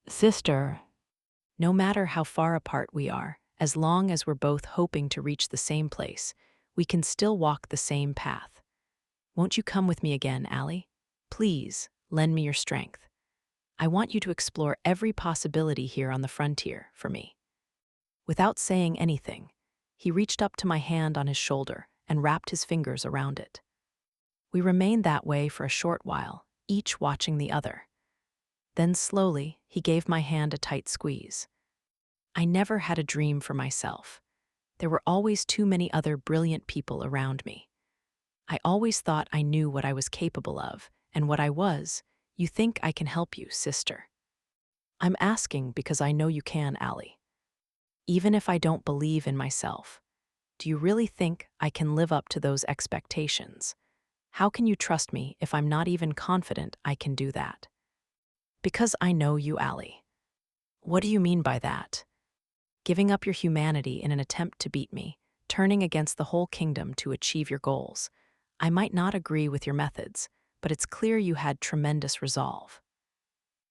Sister, no matter how far apart we are, as long as we're both hoping to reach the same place, we can still walk the same path. Won't you come with me again, Ali? Please, lend me your strength. I want you to explore every possibility here on the frontier for me. Without saying anything, he reached up to my hand on his shoulder and wrapped his fingers around it. We remained that way for a short while, each watching the other. Then slowly, he gave my hand a tight squeeze. I never had a dream for myself. There were always too many other brilliant people around me. I always thought I knew what I was capable of, and what I was. You think I can help you, sister? I'm asking because I know you can, Ali. Even if I don't believe in myself, do you really think I can live up to those expectations? How can you trust me if I'm not even confident I can do that? Because I know you, Ali. What do you mean by that? Giving up your humanity in an attempt to beat me, turning against the whole kingdom to achieve your goals. I might not agree with your methods, but it's clear you had tremendous resolve.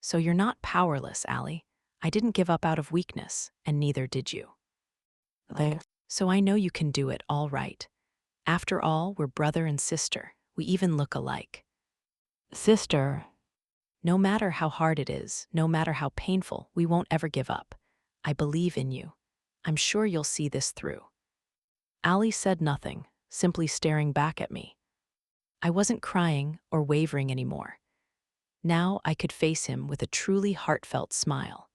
So you're not powerless, Ali. I didn't give up out of weakness, and neither did you. So I know you can do it, all right. After all, we're brother and sister. We even look alike. Sister, no matter how hard it is, no matter how painful, we won't ever give up. I believe in you. I'm sure you'll see this through. Ali said nothing, simply staring back at me. I wasn't crying or wavering anymore. Now I could face him with a truly heartfelt smile.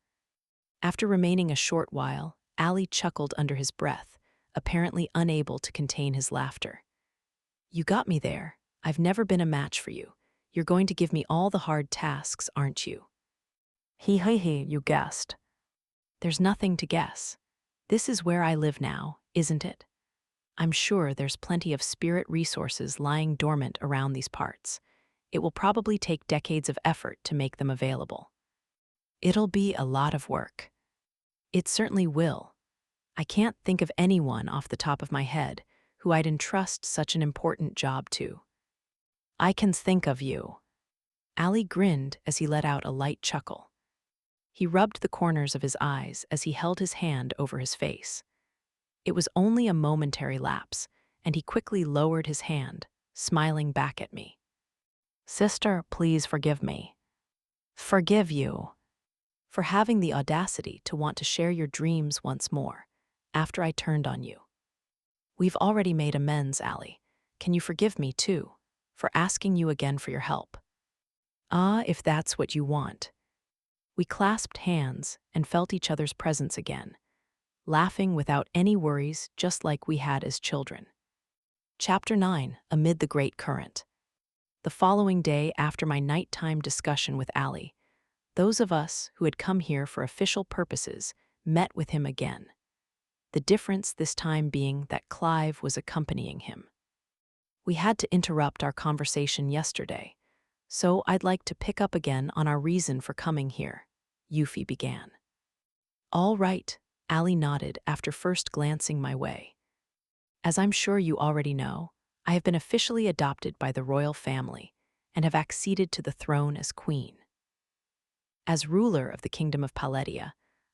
After remaining a short while, Ali chuckled under his breath, apparently unable to contain his laughter. You got me there. I've never been a match for you. You're going to give me all the hard tasks, aren't you? He, you guessed. There's nothing to guess. This is where I live now, isn't it? I'm sure there's plenty of spirit resources lying dormant around these parts. It will probably take decades of effort to make them available. It'll be a lot of work. It certainly will. I can't think of anyone off the top of my head who I'd entrust such an important job to. I can think of you. Ali grinned as he let out a light chuckle. He rubbed the corners of his eyes as he held his hand over his face. It was only a momentary lapse, and he quickly lowered his hand, smiling back at me. Sister, please forgive me. Forgive you. For having the audacity to want to share your dreams once more, after I turned on you. We've already made amends, Ali. Can you forgive me, too, for asking you again for your help? Ah, if that's what you want. We clasped hands and felt each other's presence again, laughing without any worries, just like we had as children. Chapter 9, Amid the Great Current. The following day, after my nighttime discussion with Ali, those of us who had come here for official purposes met with him again. The difference this time being that Clive was accompanying him. We had to interrupt our conversation yesterday, so I'd like to pick up again on our reason for coming here, Euphy began. All right, Ali nodded after first glancing my way. As I'm sure you already know, I have been officially adopted by the royal family and have acceded to the throne as queen. As ruler of the Kingdom of Paletia,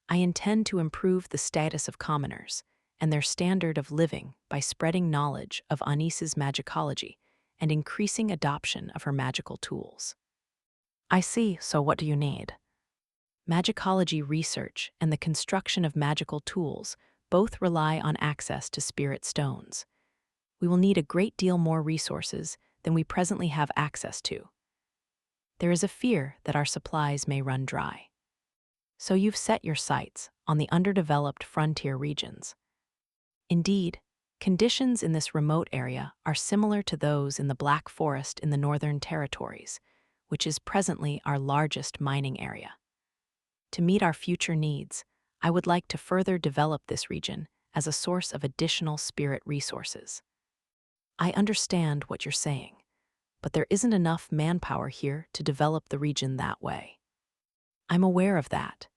I intend to improve the status of commoners and their standard of living by spreading knowledge of Anis's magicology and increasing adoption of her magical tools. I see, so what do you need? Magicology research and the construction of magical tools both rely on access to spirit stones. We will need a great deal more resources than we presently have access to. There is a fear that our supplies may run dry. So you've set your sights on the underdeveloped frontier regions. Indeed, conditions in this remote area are similar to those in the Black Forest in the Northern Territories, which is presently our largest mining area. To meet our future needs, I would like to further develop this region as a source of additional spirit resources. I understand what you're saying, but there isn't enough manpower here to develop the region that way. I'm aware of that.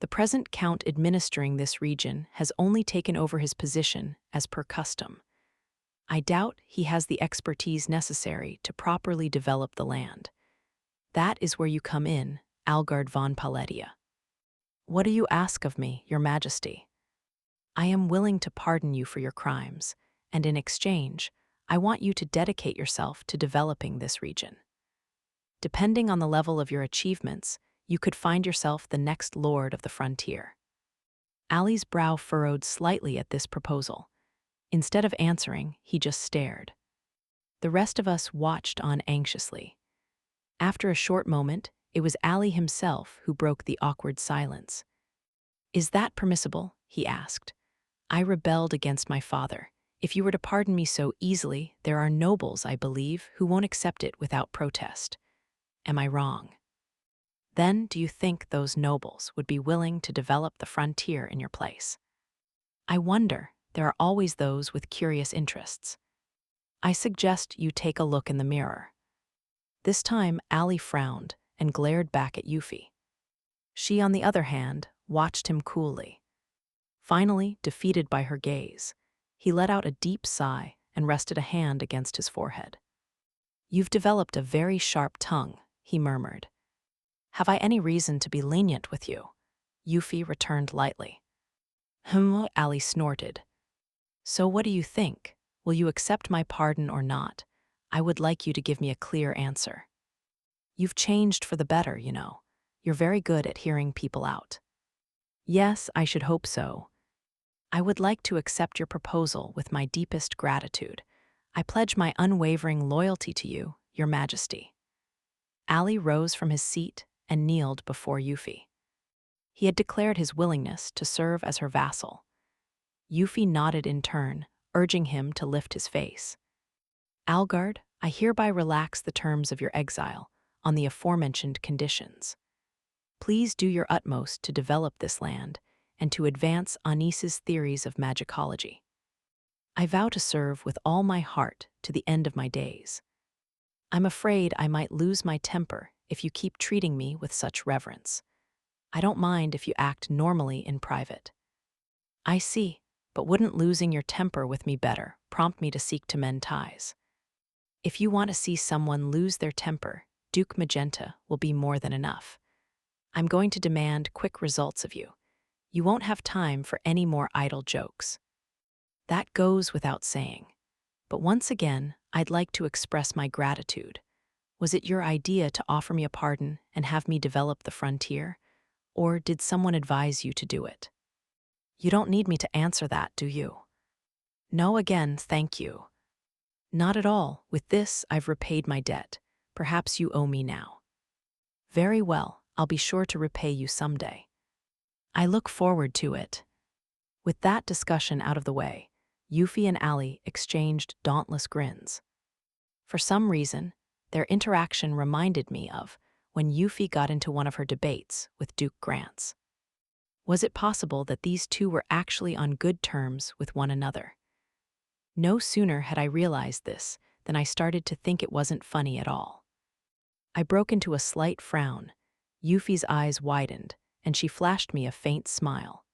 The present count administering this region has only taken over his position as per custom. I doubt he has the expertise necessary to properly develop the land. That is where you come in, Algard von Paletia. What do you ask of me, Your Majesty? I am willing to pardon you for your crimes, and in exchange, I want you to dedicate yourself to developing this region. Depending on the level of your achievements, you could find yourself the next lord of the frontier. Ali's brow furrowed slightly at this proposal. Instead of answering, he just stared. The rest of us watched on anxiously. After a short moment, it was Ali himself who broke the awkward silence. Is that permissible? He asked. I rebelled against my father. If you were to pardon me so easily, there are nobles, I believe, who won't accept it without protest. Am I wrong? Then do you think those nobles would be willing to develop the frontier in your place? I wonder, there are always those with curious interests. I suggest you take a look in the mirror. This time, Ali frowned and glared back at Euphy. She, on the other hand, watched him coolly. Finally, defeated by her gaze, he let out a deep sigh and rested a hand against his forehead. You've developed a very sharp tongue, he murmured. Have I any reason to be lenient with you? Euphy returned lightly. Ali snorted. So what do you think? Will you accept my pardon or not? I would like you to give me a clear answer. You've changed for the better, you know. You're very good at hearing people out. Yes, I should hope so. I would like to accept your proposal with my deepest gratitude. I pledge my unwavering loyalty to you, your majesty. Ali rose from his seat and kneeled before Yuffie. He had declared his willingness to serve as her vassal. Yuffie nodded in turn, urging him to lift his face. Algard, I hereby relax the terms of your exile on the aforementioned conditions. Please do your utmost to develop this land and to advance Anis's theories of magicology. I vow to serve with all my heart to the end of my days. I'm afraid I might lose my temper if you keep treating me with such reverence. I don't mind if you act normally in private. I see, but wouldn't losing your temper with me better prompt me to seek to mend ties? If you want to see someone lose their temper, Duke Magenta will be more than enough. I'm going to demand quick results of you. You won't have time for any more idle jokes. That goes without saying. But once again, I'd like to express my gratitude. Was it your idea to offer me a pardon and have me develop the frontier? Or did someone advise you to do it? You don't need me to answer that, do you? No, again, thank you. Not at all. With this, I've repaid my debt. Perhaps you owe me now. Very well, I'll be sure to repay you someday. I look forward to it. With that discussion out of the way, Yuffie and Ali exchanged dauntless grins. For some reason, their interaction reminded me of when Yuffie got into one of her debates with Duke Grants. Was it possible that these two were actually on good terms with one another? No sooner had I realized this than I started to think it wasn't funny at all. I broke into a slight frown. Yuffie's eyes widened, and she flashed me a faint smile.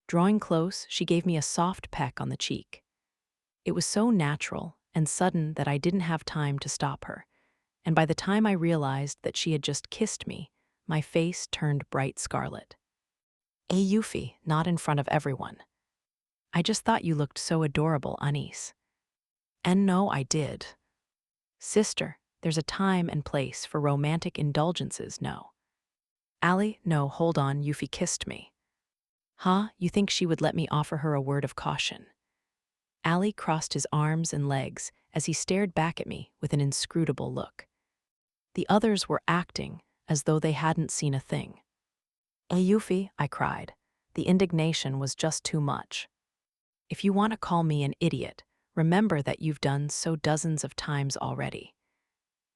Drawing close, she gave me a soft peck on the cheek. It was so natural and sudden that I didn't have time to stop her, and by the time I realized that she had just kissed me, my face turned bright scarlet. Hey, Yuffie, not in front of everyone. I just thought you looked so adorable, Anis. And no, I did. Sister, there's a time and place for romantic indulgences, no. Ali, no, hold on, Yuffie kissed me. Huh, you think she would let me offer her a word of caution? Ali crossed his arms and legs as he stared back at me with an inscrutable look. The others were acting as though they hadn't seen a thing. Hey, Yuffie, I cried. The indignation was just too much. If you want to call me an idiot, remember that you've done so dozens of times already.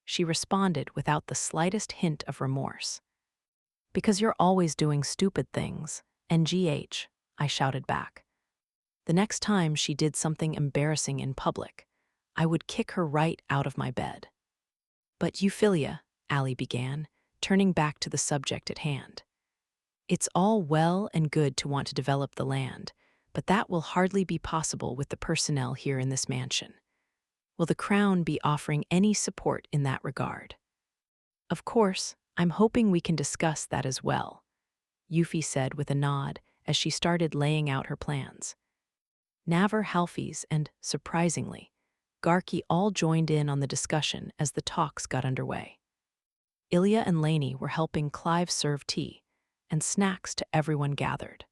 She responded without the slightest hint of remorse. Because you're always doing stupid things, NGH, I shouted back. The next time she did something embarrassing in public, I would kick her right out of my bed. But Euphyllia, Ali began, turning back to the subject at hand. It's all well and good to want to develop the land, but that will hardly be possible with the personnel here in this mansion. Will the Crown be offering any support in that regard? Of course, I'm hoping we can discuss that as well, Yuffie said with a nod as she started laying out her plans. Navar Halfies and, surprisingly, Garki all joined in on the discussion as the talks got underway. Ilya and Lainey were helping Clive serve tea and snacks to everyone gathered.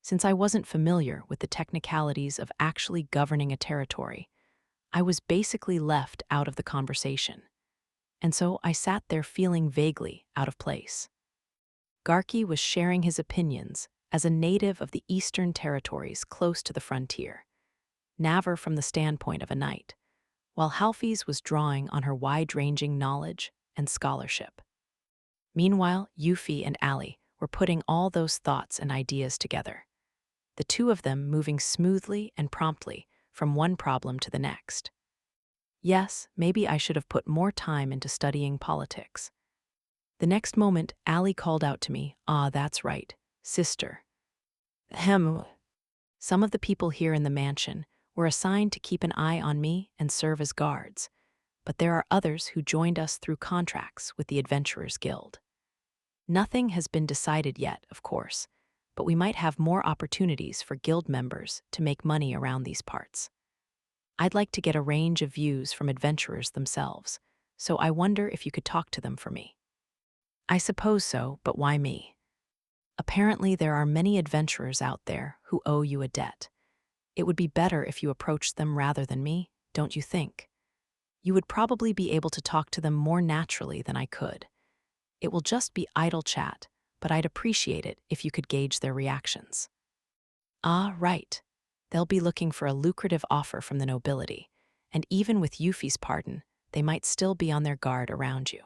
Since I wasn't familiar with the technicalities of actually governing a territory, I was basically left out of the conversation, and so I sat there feeling vaguely out of place. Garki was sharing his opinions as a native of the eastern territories close to the frontier, Navar from the standpoint of a knight, while Halfies was drawing on her wide-ranging knowledge and scholarship. Meanwhile, Yuffie and Ali were putting all those thoughts and ideas together, the two of them moving smoothly and promptly from one problem to the next. Yes, maybe I should have put more time into studying politics. The next moment, Ali called out to me, "Ah, that's right, sister." Ahem. Some of the people here in the mansion were assigned to keep an eye on me and serve as guards, but there are others who joined us through contracts with the Adventurers Guild. Nothing has been decided yet, of course, but we might have more opportunities for guild members to make money around these parts. I'd like to get a range of views from adventurers themselves, so I wonder if you could talk to them for me. I suppose so, but why me? Apparently there are many adventurers out there who owe you a debt. It would be better if you approached them rather than me, don't you think? You would probably be able to talk to them more naturally than I could. It will just be idle chat, but I'd appreciate it if you could gauge their reactions. Ah, right. They'll be looking for a lucrative offer from the nobility, and even with Yuffie's pardon, they might still be on their guard around you.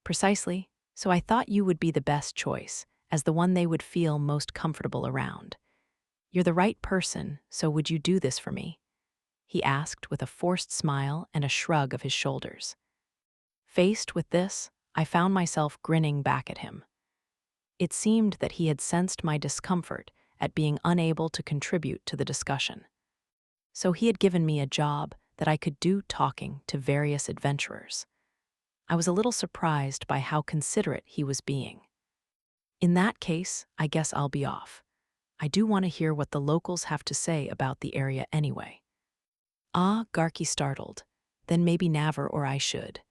Precisely, so I thought you would be the best choice, as the one they would feel most comfortable around. You're the right person, so would you do this for me? He asked with a forced smile and a shrug of his shoulders. Faced with this, I found myself grinning back at him. It seemed that he had sensed my discomfort at being unable to contribute to the discussion. So he had given me a job that I could do talking to various adventurers. I was a little surprised by how considerate he was being. In that case, I guess I'll be off. I do want to hear what the locals have to say about the area anyway. Ah, Garky startled. Then maybe Naver or I should.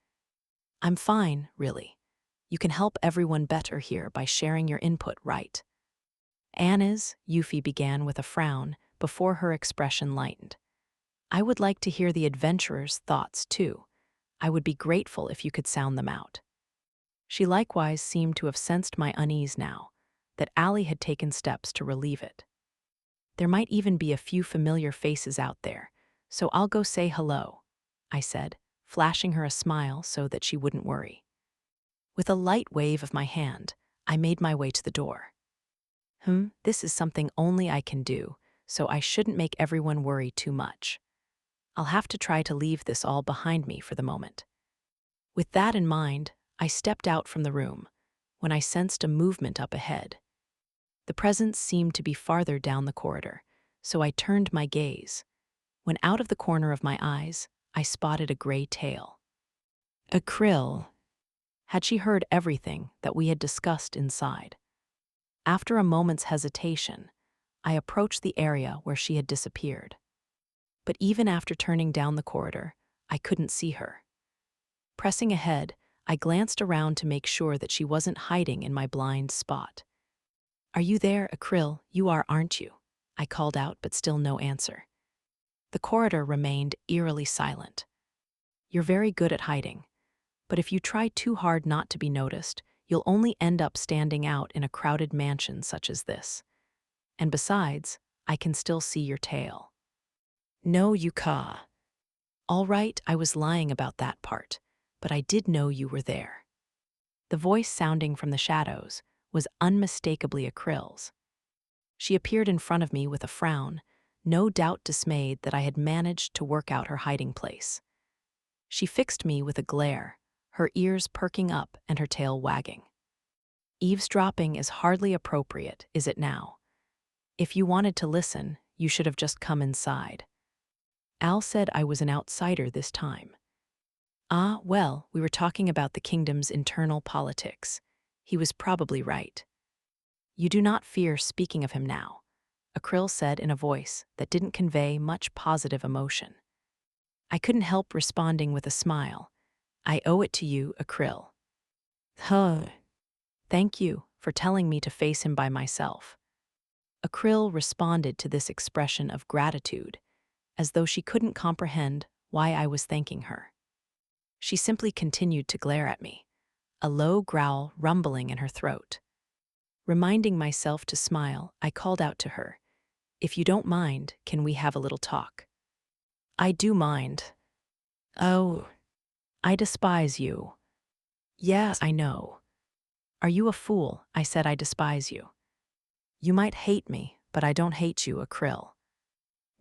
I'm fine, really. You can help everyone better here by sharing your input, right? Anna's, Yuffie began with a frown before her expression lightened. I would like to hear the adventurers' thoughts, too. I would be grateful if you could sound them out. She likewise seemed to have sensed my unease now, that Allie had taken steps to relieve it. There might even be a few familiar faces out there, so I'll go say hello, I said, flashing her a smile so that she wouldn't worry. With a light wave of my hand, I made my way to the door. This is something only I can do, so I shouldn't make everyone worry too much. I'll have to try to leave this all behind me for the moment. With that in mind, I stepped out from the room, when I sensed a movement up ahead. The presence seemed to be farther down the corridor, so I turned my gaze. When out of the corner of my eyes, I spotted a gray tail. A krill. Had she heard everything that we had discussed inside? After a moment's hesitation, I approached the area where she had disappeared. But even after turning down the corridor, I couldn't see her. Pressing ahead, I glanced around to make sure that she wasn't hiding in my blind spot. Are you there, Akrill? You are, aren't you? I called out, but still no answer. The corridor remained eerily silent. You're very good at hiding, but if you try too hard not to be noticed, you'll only end up standing out in a crowded mansion such as this. And besides, I can still see your tail. No, you caw. All right, I was lying about that part, but I did know you were there. The voice sounding from the shadows was unmistakably Akrill's. She appeared in front of me with a frown, no doubt dismayed that I had managed to work out her hiding place. She fixed me with a glare, her ears perking up and her tail wagging. Eavesdropping is hardly appropriate, is it now? If you wanted to listen, you should have just come inside. Al said I was an outsider this time. Ah, well, we were talking about the kingdom's internal politics. He was probably right. You do not fear speaking of him now, Akrill said in a voice that didn't convey much positive emotion. I couldn't help responding with a smile. I owe it to you, Akrill. Huh. Thank you for telling me to face him by myself. Akrill responded to this expression of gratitude, as though she couldn't comprehend why I was thanking her. She simply continued to glare at me, a low growl rumbling in her throat. Reminding myself to smile, I called out to her, "If you don't mind, can we have a little talk?" "I do mind." "Oh, I despise you." "Yes, I know." "Are you a fool?" I said. "I despise you." "You might hate me, but I don't hate you, Akrill."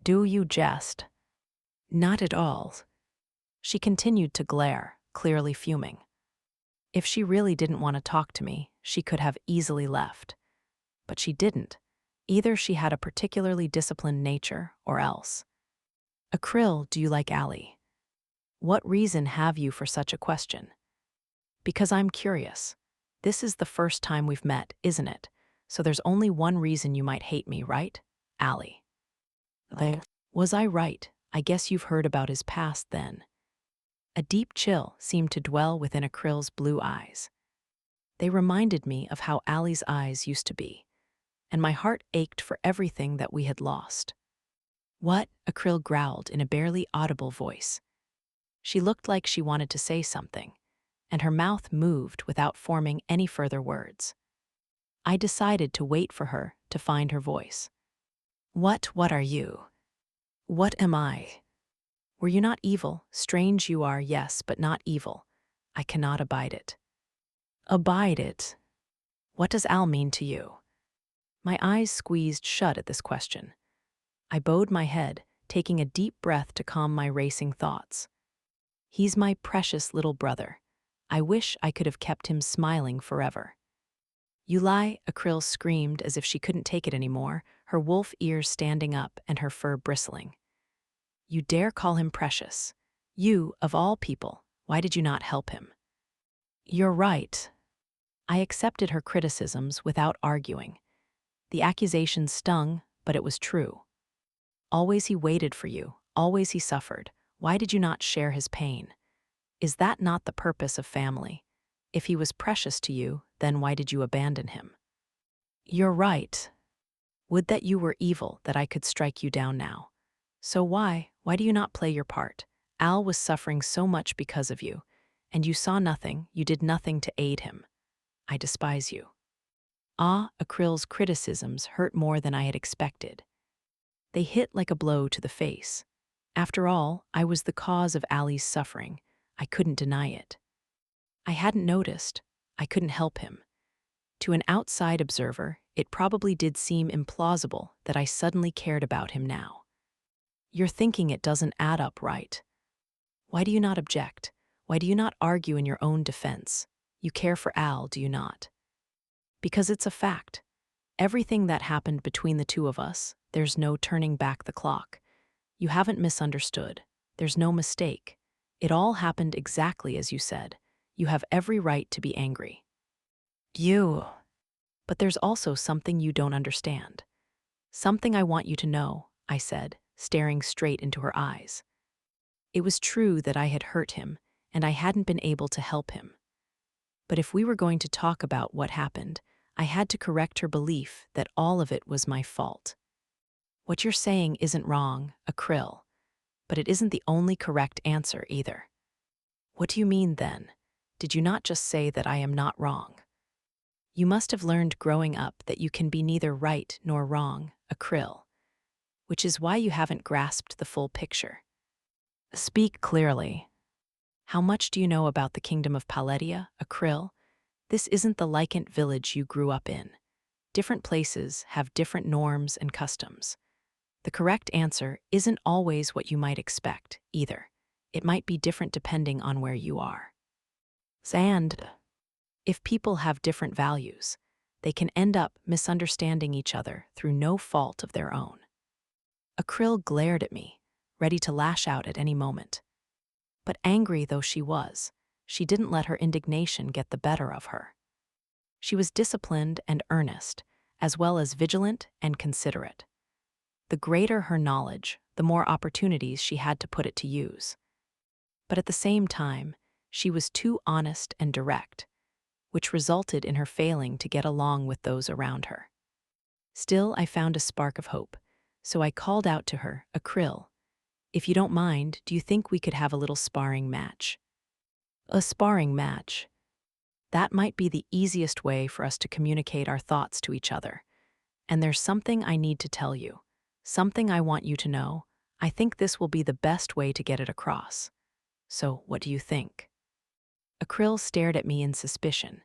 "Do you jest?" "Not at all." She continued to glare, clearly fuming. If she really didn't want to talk to me, she could have easily left. But she didn't. Either she had a particularly disciplined nature, or else. "Akrill, do you like Allie?" "What reason have you for such a question?" "Because I'm curious. This is the first time we've met, isn't it? So there's only one reason you might hate me, right? Allie." Was I right? I guess you've heard about his past then. A deep chill seemed to dwell within Akrill's blue eyes. They reminded me of how Allie's eyes used to be, and my heart ached for everything that we had lost. What? Akryl growled in a barely audible voice. She looked like she wanted to say something, and her mouth moved without forming any further words. I decided to wait for her to find her voice. What are you? What am I? Were you not evil? Strange you are, yes, but not evil. I cannot abide it. Abide it? What does Al mean to you? My eyes squeezed shut at this question. I bowed my head, taking a deep breath to calm my racing thoughts. He's my precious little brother. I wish I could have kept him smiling forever. You lie, Akryl screamed as if she couldn't take it anymore, her wolf ears standing up and her fur bristling. You dare call him precious? You, of all people, why did you not help him? You're right. I accepted her criticisms without arguing. The accusation stung, but it was true. Always he waited for you, always he suffered. Why did you not share his pain? Is that not the purpose of family? If he was precious to you, then why did you abandon him? You're right. Would that you were evil, that I could strike you down now. So why do you not play your part? Al was suffering so much because of you, and you saw nothing, you did nothing to aid him. I despise you. Akryl's criticisms hurt more than I had expected. They hit like a blow to the face. After all, I was the cause of Ali's suffering. I couldn't deny it. I hadn't noticed. I couldn't help him. To an outside observer, it probably did seem implausible that I suddenly cared about him now. You're thinking it doesn't add up, right? Why do you not object? Why do you not argue in your own defense? You care for Al, do you not? Because it's a fact. Everything that happened between the two of us, there's no turning back the clock. You haven't misunderstood. There's no mistake. It all happened exactly as you said. You have every right to be angry. But there's also something you don't understand. Something I want you to know, I said, staring straight into her eyes. It was true that I had hurt him, and I hadn't been able to help him. But if we were going to talk about what happened, I had to correct her belief that all of it was my fault. What you're saying isn't wrong, Akryl, but it isn't the only correct answer either. What do you mean then? Did you not just say that I am not wrong? You must have learned growing up that you can be neither right nor wrong, Akryl, which is why you haven't grasped the full picture. Speak clearly. How much do you know about the kingdom of Paletia, Akryl? This isn't the Lycant village you grew up in. Different places have different norms and customs. The correct answer isn't always what you might expect, either. It might be different depending on where you are. And if people have different values, they can end up misunderstanding each other through no fault of their own. Akryl glared at me, ready to lash out at any moment. But angry though she was, she didn't let her indignation get the better of her. She was disciplined and earnest, as well as vigilant and considerate. The greater her knowledge, the more opportunities she had to put it to use. But at the same time, she was too honest and direct, which resulted in her failing to get along with those around her. Still, I found a spark of hope, so I called out to her, Akryl, if you don't mind, do you think we could have a little sparring match? A sparring match? That might be the easiest way for us to communicate our thoughts to each other. And there's something I need to tell you, something I want you to know. I think this will be the best way to get it across. So, what do you think? Akryl stared at me in suspicion,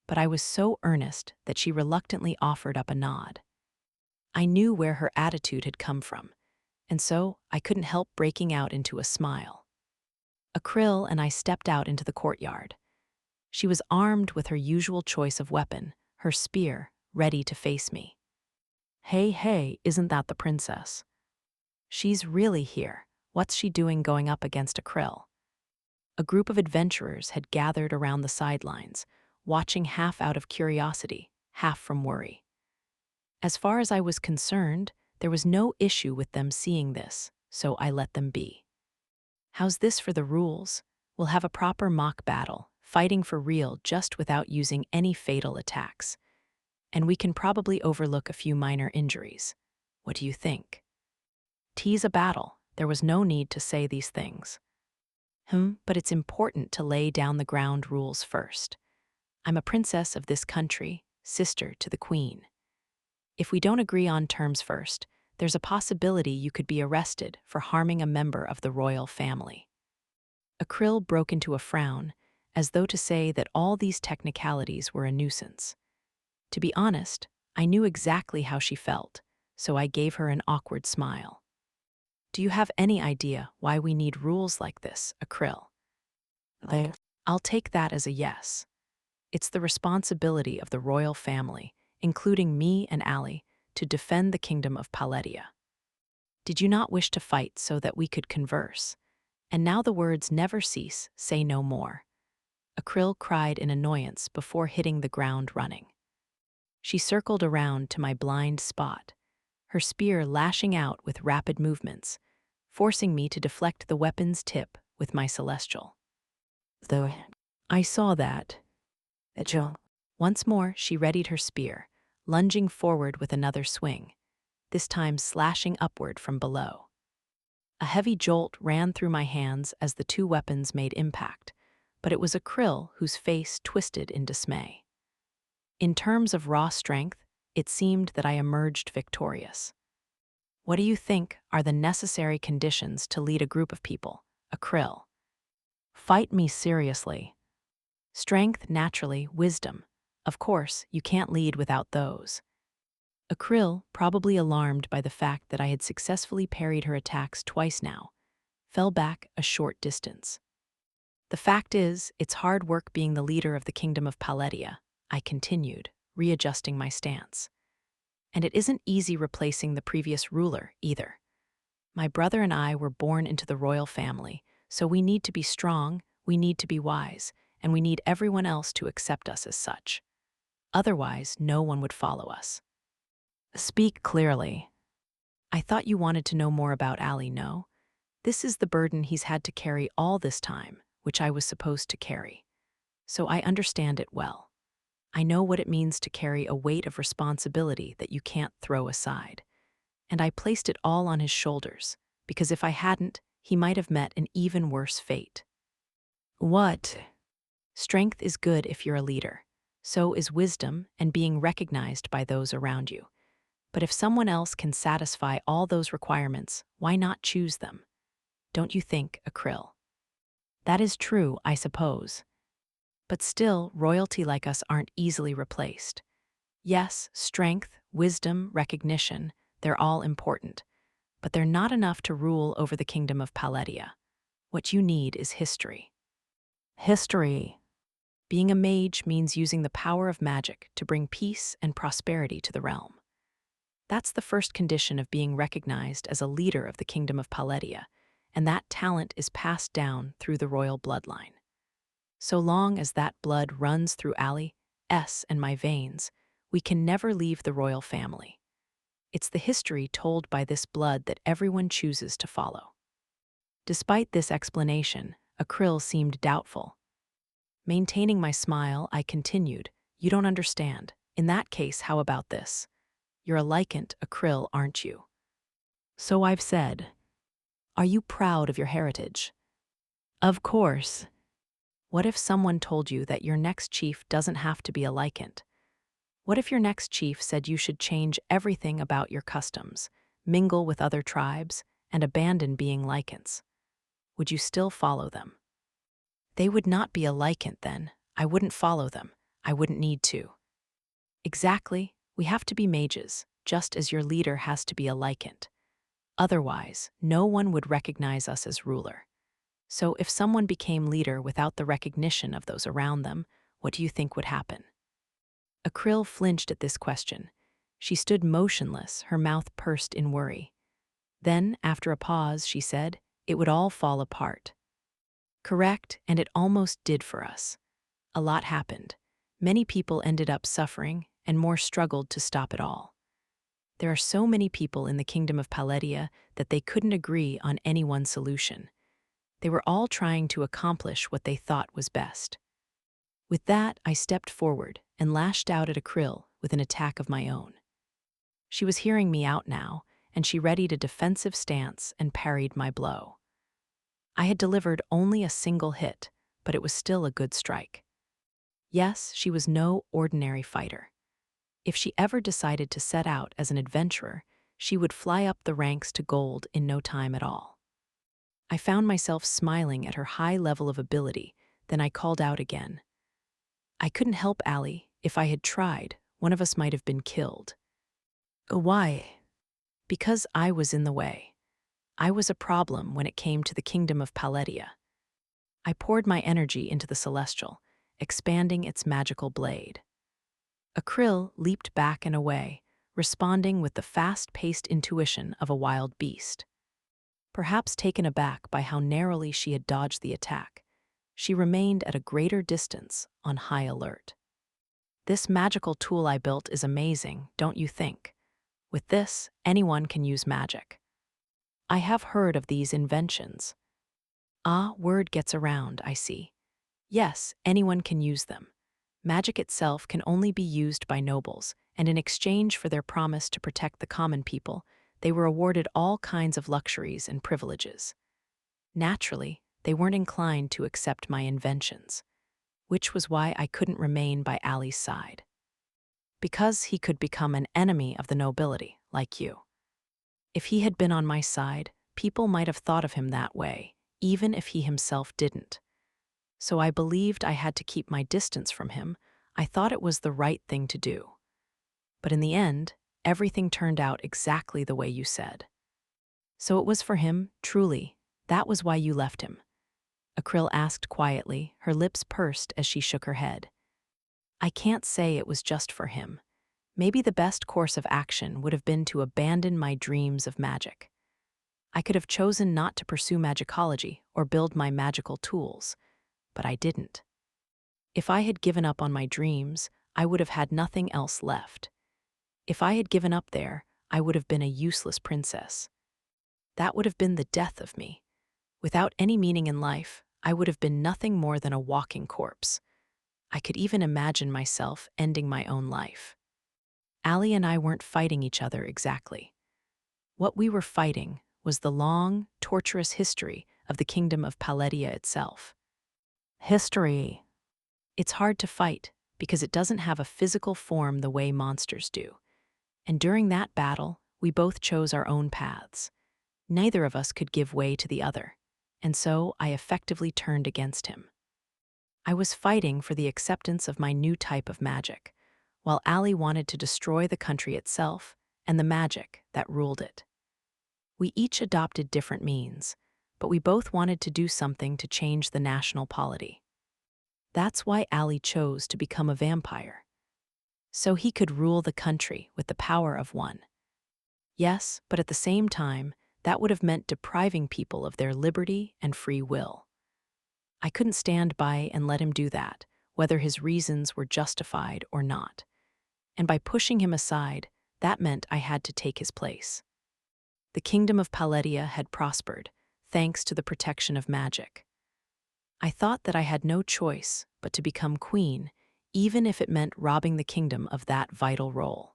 but I was so earnest that she reluctantly offered up a nod. I knew where her attitude had come from, and so I couldn't help breaking out into a smile. Akryl and I stepped out into the courtyard. She was armed with her usual choice of weapon, her spear, ready to face me. Hey, isn't that the princess? She's really here. What's she doing going up against Akryl? A group of adventurers had gathered around the sidelines, watching half out of curiosity, half from worry. As far as I was concerned, there was no issue with them seeing this, so I let them be. How's this for the rules? We'll have a proper mock battle, fighting for real just without using any fatal attacks. And we can probably overlook a few minor injuries. What do you think? Tease a battle. There was no need to say these things. But it's important to lay down the ground rules first. I'm a princess of this country, sister to the queen. If we don't agree on terms first, there's a possibility you could be arrested for harming a member of the royal family. Akryl broke into a frown, as though to say that all these technicalities were a nuisance. To be honest, I knew exactly how she felt, so I gave her an awkward smile. Do you have any idea why we need rules like this, Akryl? I'll take that as a yes. It's the responsibility of the royal family, including me and Ali, to defend the kingdom of Paletia. Did you not wish to fight so that we could converse? And now the words never cease, say no more. Akryl cried in annoyance before hitting the ground running. She circled around to my blind spot, her spear lashing out with rapid movements, forcing me to deflect the weapon's tip with my celestial. Though I saw that. Once more, she readied her spear, lunging forward with another swing, this time slashing upward from below. A heavy jolt ran through my hands as the two weapons made impact, but it was Akryl whose face twisted in dismay. In terms of raw strength, it seemed that I emerged victorious. What do you think are the necessary conditions to lead a group of people, Akryl? Fight me seriously. Strength, naturally, wisdom. Of course, you can't lead without those. Akryl, probably alarmed by the fact that I had successfully parried her attacks twice now, fell back a short distance. The fact is, it's hard work being the leader of the kingdom of Paletia, I continued, readjusting my stance. And it isn't easy replacing the previous ruler, either. My brother and I were born into the royal family, so we need to be strong, we need to be wise, and we need everyone else to accept us as such. Otherwise, no one would follow us. Speak clearly. I thought you wanted to know more about Ali, no? This is the burden he's had to carry all this time, which I was supposed to carry. So I understand it well. I know what it means to carry a weight of responsibility that you can't throw aside. And I placed it all on his shoulders, because if I hadn't, he might have met an even worse fate. What? Strength is good if you're a leader. So is wisdom and being recognized by those around you. But if someone else can satisfy all those requirements, why not choose them? Don't you think, Akryl? That is true, I suppose. But still, royalty like us aren't easily replaced. Yes, strength, wisdom, recognition, they're all important. But they're not enough to rule over the kingdom of Paletia. What you need is history. History. Being a mage means using the power of magic to bring peace and prosperity to the realm. That's the first condition of being recognized as a leader of the kingdom of Paletia, and that talent is passed down through the royal bloodline. So long as that blood runs through Ali, S, and my veins, we can never leave the royal family. It's the history told by this blood that everyone chooses to follow. Despite this explanation, Akryl seemed doubtful. Maintaining my smile, I continued, "You don't understand. In that case, how about this? You're a Lycant, Akryl, aren't you? So I've said. Are you proud of your heritage? Of course. What if someone told you that your next chief doesn't have to be a Lycant? What if your next chief said you should change everything about your customs, mingle with other tribes, and abandon being Lycants? Would you still follow them? They would not be a Lycant then. I wouldn't follow them. I wouldn't need to. Exactly. We have to be mages, just as your leader has to be a Lycant. Otherwise, no one would recognize us as ruler. So if someone became leader without the recognition of those around them, what do you think would happen? Akryl flinched at this question. She stood motionless, her mouth pursed in worry. Then, after a pause, she said, "It would all fall apart." Correct, and it almost did for us. A lot happened. Many people ended up suffering, and more struggled to stop it all. There are so many people in the kingdom of Paletia that they couldn't agree on any one solution. They were all trying to accomplish what they thought was best. With that, I stepped forward and lashed out at Akryl with an attack of my own. She was hearing me out now, and she readied a defensive stance and parried my blow. I had delivered only a single hit, but it was still a good strike. Yes, she was no ordinary fighter. If she ever decided to set out as an adventurer, she would fly up the ranks to gold in no time at all. I found myself smiling at her high level of ability, then I called out again. I couldn't help Allie. If I had tried, one of us might have been killed. Why? Because I was in the way. I was a problem when it came to the kingdom of Paletia. I poured my energy into the celestial, expanding its magical blade. Akryl leaped back and away, responding with the fast-paced intuition of a wild beast. Perhaps taken aback by how narrowly she had dodged the attack, she remained at a greater distance, on high alert. This magical tool I built is amazing, don't you think? With this, anyone can use magic. I have heard of these inventions. Ah, word gets around, I see. Yes, anyone can use them. Magic itself can only be used by nobles, and in exchange for their promise to protect the common people, they were awarded all kinds of luxuries and privileges. Naturally, they weren't inclined to accept my inventions, which was why I couldn't remain by Allie's side. Because he could become an enemy of the nobility, like you. If he had been on my side, people might have thought of him that way, even if he himself didn't. So I believed I had to keep my distance from him. I thought it was the right thing to do. But in the end, everything turned out exactly the way you said. So it was for him, truly. That was why you left him. Akryl asked quietly, her lips pursed as she shook her head. I can't say it was just for him. Maybe the best course of action would have been to abandon my dreams of magic. I could have chosen not to pursue magicology or build my magical tools, but I didn't. If I had given up on my dreams, I would have had nothing else left. If I had given up there, I would have been a useless princess. That would have been the death of me. Without any meaning in life, I would have been nothing more than a walking corpse. I could even imagine myself ending my own life. Allie and I weren't fighting each other exactly. What we were fighting was the long, torturous history of the kingdom of Paletia itself. History. It's hard to fight because it doesn't have a physical form the way monsters do. And during that battle, we both chose our own paths. Neither of us could give way to the other, and so I effectively turned against him. I was fighting for the acceptance of my new type of magic, while Allie wanted to destroy the country itself and the magic that ruled it. We each adopted different means, but we both wanted to do something to change the national polity. That's why Allie chose to become a vampire, so he could rule the country with the power of one. Yes, but at the same time, that would have meant depriving people of their liberty and free will. I couldn't stand by and let him do that, whether his reasons were justified or not. And by pushing him aside, that meant I had to take his place. The kingdom of Paletia had prospered, thanks to the protection of magic. I thought that I had no choice but to become queen, even if it meant robbing the kingdom of that vital role.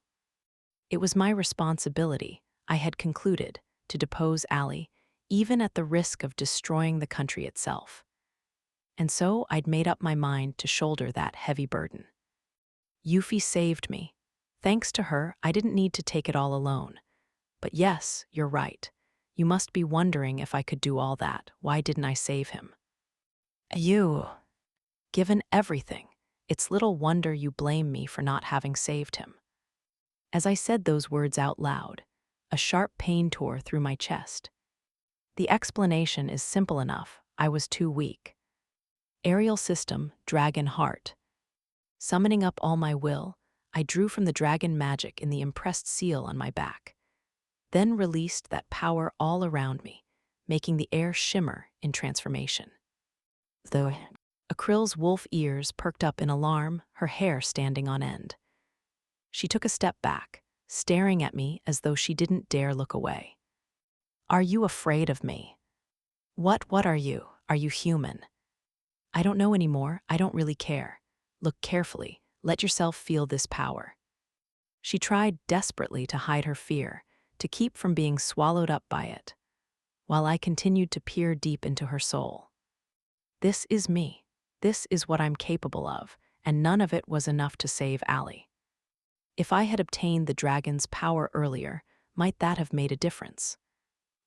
It was my responsibility, I had concluded, to depose Allie, even at the risk of destroying the country itself. And so I'd made up my mind to shoulder that heavy burden. Yuffie saved me. Thanks to her, I didn't need to take it all alone. But yes, you're right. You must be wondering if I could do all that. Why didn't I save him? You. Given everything, it's little wonder you blame me for not having saved him. As I said those words out loud, a sharp pain tore through my chest. The explanation is simple enough. I was too weak. Aerial system, dragon heart. Summoning up all my will, I drew from the dragon magic in the impressed seal on my back, then released that power all around me, making the air shimmer in transformation. Though Akryl's wolf ears perked up in alarm, her hair standing on end. She took a step back, staring at me as though she didn't dare look away. Are you afraid of me? What are you? Are you human? I don't know anymore. I don't really care. Look carefully. Let yourself feel this power. She tried desperately to hide her fear, to keep from being swallowed up by it, while I continued to peer deep into her soul. This is me. This is what I'm capable of, and none of it was enough to save Allie. If I had obtained the dragon's power earlier, might that have made a difference?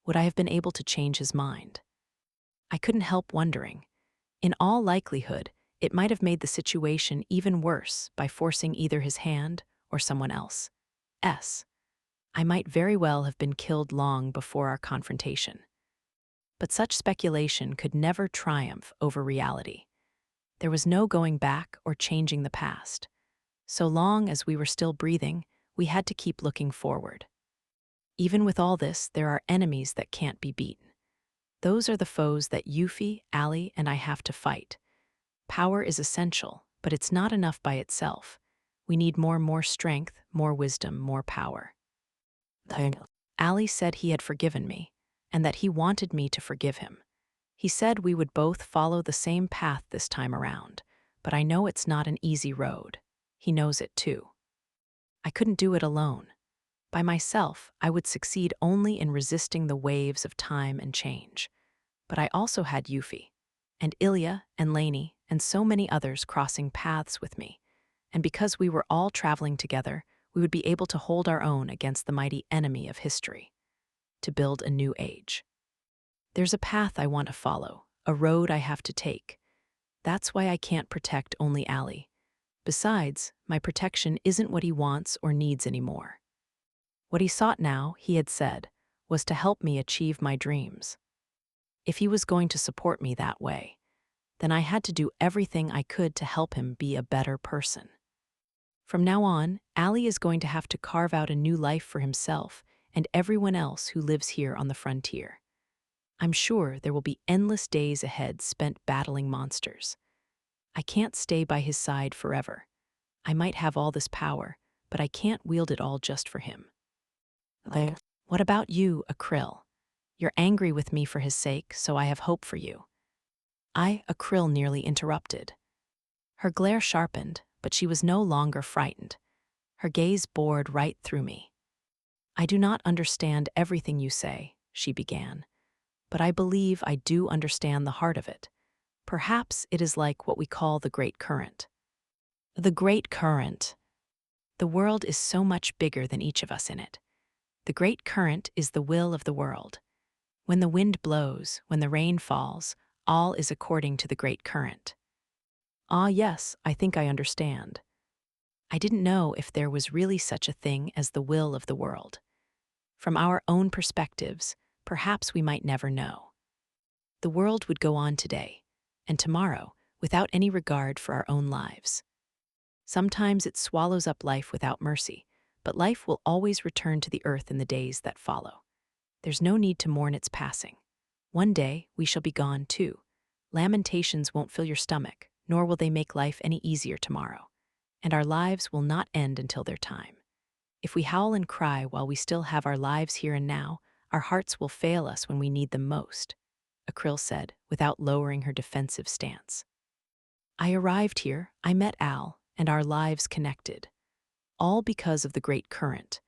Would I have been able to change his mind? I couldn't help wondering. In all likelihood, it might have made the situation even worse by forcing either his hand or someone else. I might very well have been killed long before our confrontation. But such speculation could never triumph over reality. There was no going back or changing the past. So long as we were still breathing, we had to keep looking forward. Even with all this, there are enemies that can't be beaten. Those are the foes that Yuffie, Allie, and I have to fight. Power is essential, but it's not enough by itself. We need more strength, more wisdom, more power. Allie said he had forgiven me, and that he wanted me to forgive him. He said we would both follow the same path this time around, but I know it's not an easy road. He knows it too. I couldn't do it alone. By myself, I would succeed only in resisting the waves of time and change. But I also had Yuffie, and Ilya, and Lainey, and so many others crossing paths with me. And because we were all traveling together, we would be able to hold our own against the mighty enemy of history, to build a new age. There's a path I want to follow, a road I have to take. That's why I can't protect only Allie. Besides, my protection isn't what he wants or needs anymore. What he sought now, he had said, was to help me achieve my dreams. If he was going to support me that way, then I had to do everything I could to help him be a better person. From now on, Allie is going to have to carve out a new life for himself and everyone else who lives here on the frontier. I'm sure there will be endless days ahead spent battling monsters. I can't stay by his side forever. I might have all this power, but I can't wield it all just for him. What about you, Akryl? You're angry with me for his sake, so I have hope for you. Akryl nearly interrupted. Her glare sharpened, but she was no longer frightened. Her gaze bored right through me. I do not understand everything you say, she began, but I believe I do understand the heart of it. Perhaps it is like what we call the Great Current. The Great Current. The world is so much bigger than each of us in it. The Great Current is the will of the world. When the wind blows, when the rain falls, all is according to the Great Current. Yes, I think I understand. I didn't know if there was really such a thing as the will of the world. From our own perspectives, perhaps we might never know. The world would go on today, and tomorrow, without any regard for our own lives. Sometimes it swallows up life without mercy, but life will always return to the earth in the days that follow. There's no need to mourn its passing. One day, we shall be gone too. Lamentations won't fill your stomach, nor will they make life any easier tomorrow. And our lives will not end until their time. If we howl and cry while we still have our lives here and now, our hearts will fail us when we need them most, Akryl said, without lowering her defensive stance. I arrived here, I met Al, and our lives connected. All because of the Great Current.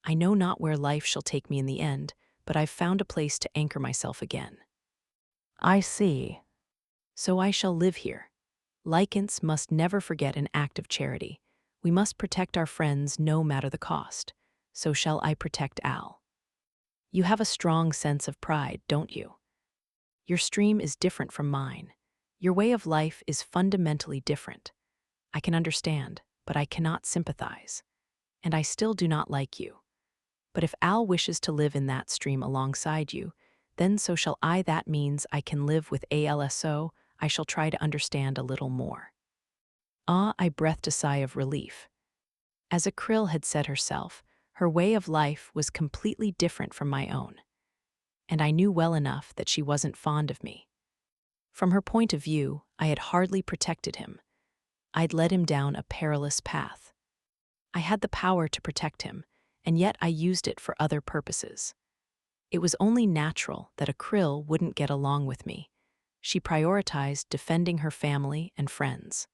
I know not where life shall take me in the end, but I've found a place to anchor myself again. I see. So I shall live here. Lycans must never forget an act of charity. We must protect our friends no matter the cost. So shall I protect Al. You have a strong sense of pride, don't you? Your stream is different from mine. Your way of life is fundamentally different. I can understand, but I cannot sympathize. And I still do not like you. But if Al wishes to live in that stream alongside you, then so shall I. That means I can live with ALSO. I shall try to understand a little more. I breathed a sigh of relief. As Akryl had said herself, her way of life was completely different from my own. And I knew well enough that she wasn't fond of me. From her point of view, I had hardly protected him. I'd led him down a perilous path. I had the power to protect him, and yet I used it for other purposes. It was only natural that Akryl wouldn't get along with me. She prioritized defending her family and friends.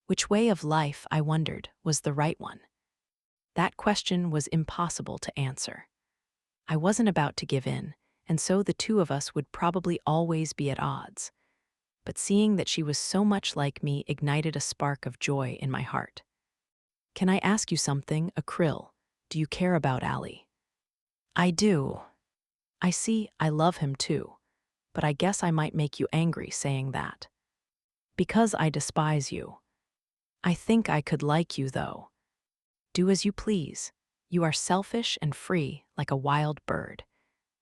Which way of life, I wondered, was the right one? That question was impossible to answer. I wasn't about to give in, and so the two of us would probably always be at odds. But seeing that she was so much like me ignited a spark of joy in my heart. "Can I ask you something, Akryl? Do you care about Ali?" "I do." "I see, I love him too. But I guess I might make you angry saying that. Because I despise you. I think I could like you, though. Do as you please. You are selfish and free, like a wild bird.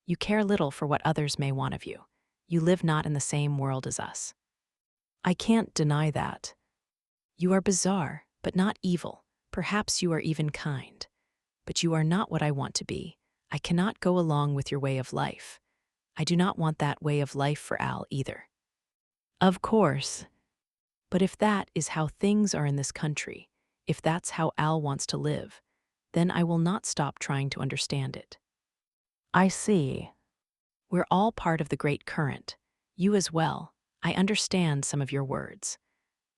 You care little for what others may want of you. You live not in the same world as us." "I can't deny that. You are bizarre, but not evil. Perhaps you are even kind. But you are not what I want to be. I cannot go along with your way of life. I do not want that way of life for Al either." "Of course. But if that is how things are in this country, if that's how Al wants to live, then I will not stop trying to understand it." "I see. We're all part of the great current. You as well. I understand some of your words.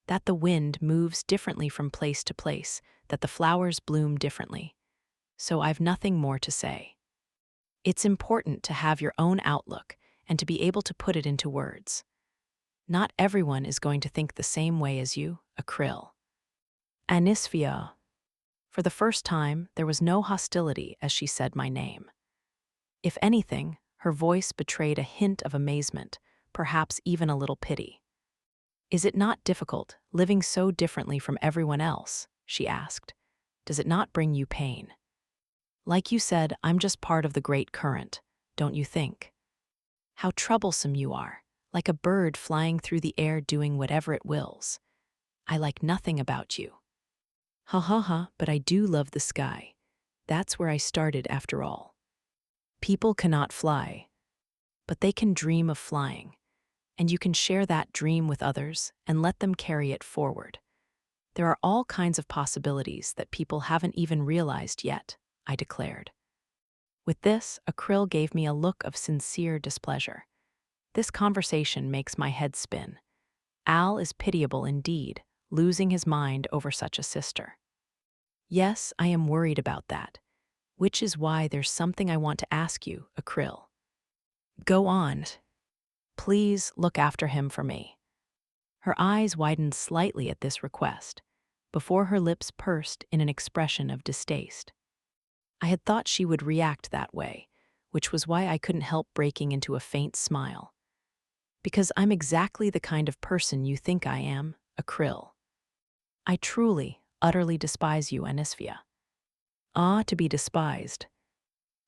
That the wind moves differently from place to place, that the flowers bloom differently. So I've nothing more to say. It's important to have your own outlook and to be able to put it into words. Not everyone is going to think the same way as you, Akryl." "Anisphia." For the first time, there was no hostility as she said my name. If anything, her voice betrayed a hint of amazement, perhaps even a little pity. "Is it not difficult, living so differently from everyone else?" she asked. "Does it not bring you pain? Like you said, I'm just part of the great current, don't you think? How troublesome you are, like a bird flying through the air doing whatever it wills. I like nothing about you." "Ha ha ha, but I do love the sky. That's where I started after all. People cannot fly, but they can dream of flying, and you can share that dream with others and let them carry it forward. There are all kinds of possibilities that people haven't even realized yet," I declared. With this, Akryl gave me a look of sincere displeasure. This conversation makes my head spin. Al is pitiable indeed, losing his mind over such a sister. "Yes, I am worried about that, which is why there's something I want to ask you, Akryl." "Go on. Please look after him for me." Her eyes widened slightly at this request, before her lips pursed in an expression of distaste. I had thought she would react that way, which was why I couldn't help breaking into a faint smile. "Because I'm exactly the kind of person you think I am, Akryl. I truly, utterly despise you, Anisphia." "Ah, to be despised.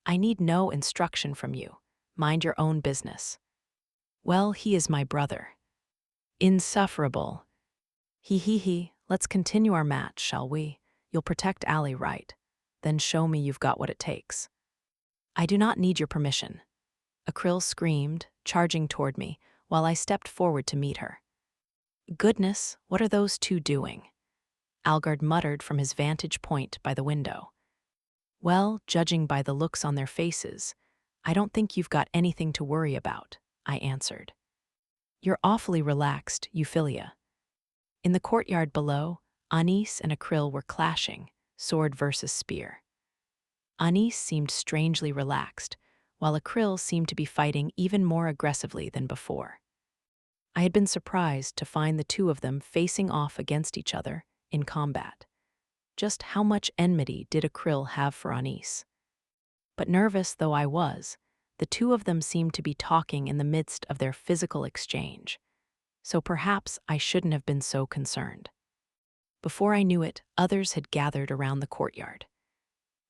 I need no instruction from you. Mind your own business." "Well, he is my brother." "Insufferable. He. Let's continue our match, shall we? You'll protect Ali, right? Then show me you've got what it takes." "I do not need your permission." Akryl screamed, charging toward me, while I stepped forward to meet her. "Goodness, what are those two doing?" Algard muttered from his vantage point by the window. "Well, judging by the looks on their faces, I don't think you've got anything to worry about," I answered. "You're awfully relaxed, Euphyllia." In the courtyard below, Anis and Akryl were clashing, sword versus spear. Anis seemed strangely relaxed, while Akryl seemed to be fighting even more aggressively than before. I had been surprised to find the two of them facing off against each other in combat. Just how much enmity did Akryl have for Anis? But nervous though I was, the two of them seemed to be talking in the midst of their physical exchange, so perhaps I shouldn't have been so concerned. Before I knew it, others had gathered around the courtyard.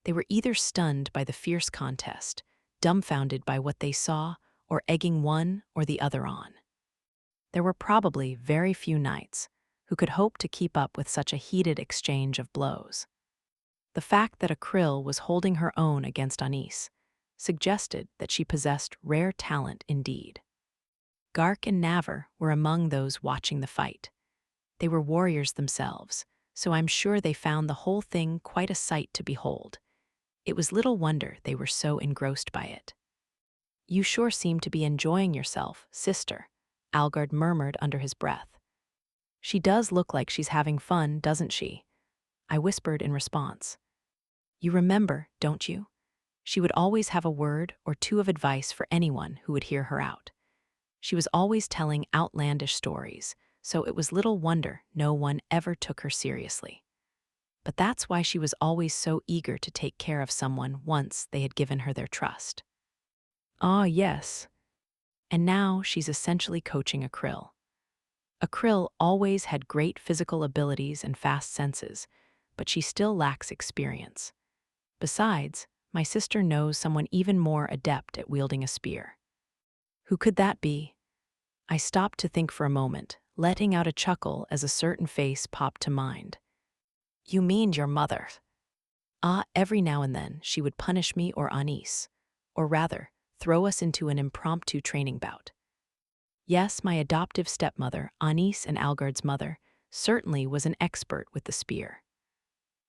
They were either stunned by the fierce contest, dumbfounded by what they saw, or egging one or the other on. There were probably very few knights who could hope to keep up with such a heated exchange of blows. The fact that Akryl was holding her own against Anis suggested that she possessed rare talent indeed. Gark and Navar were among those watching the fight. They were warriors themselves, so I'm sure they found the whole thing quite a sight to behold. It was little wonder they were so engrossed by it. "You sure seem to be enjoying yourself, sister," Algard murmured under his breath. "She does look like she's having fun, doesn't she?" I whispered in response. "You remember, don't you? She would always have a word or two of advice for anyone who would hear her out. She was always telling outlandish stories, so it was little wonder no one ever took her seriously. But that's why she was always so eager to take care of someone once they had given her their trust. Ah, yes. And now she's essentially coaching a krill. A krill always had great physical abilities and fast senses, but she still lacks experience. Besides, my sister knows someone even more adept at wielding a spear. Who could that be? I stopped to think for a moment, letting out a chuckle as a certain face popped to mind. You mean your mother? Ah, every now and then she would punish me or Anis, or rather, throw us into an impromptu training bout. Yes, my adoptive stepmother, Anis and Algard's mother, certainly was an expert with the spear.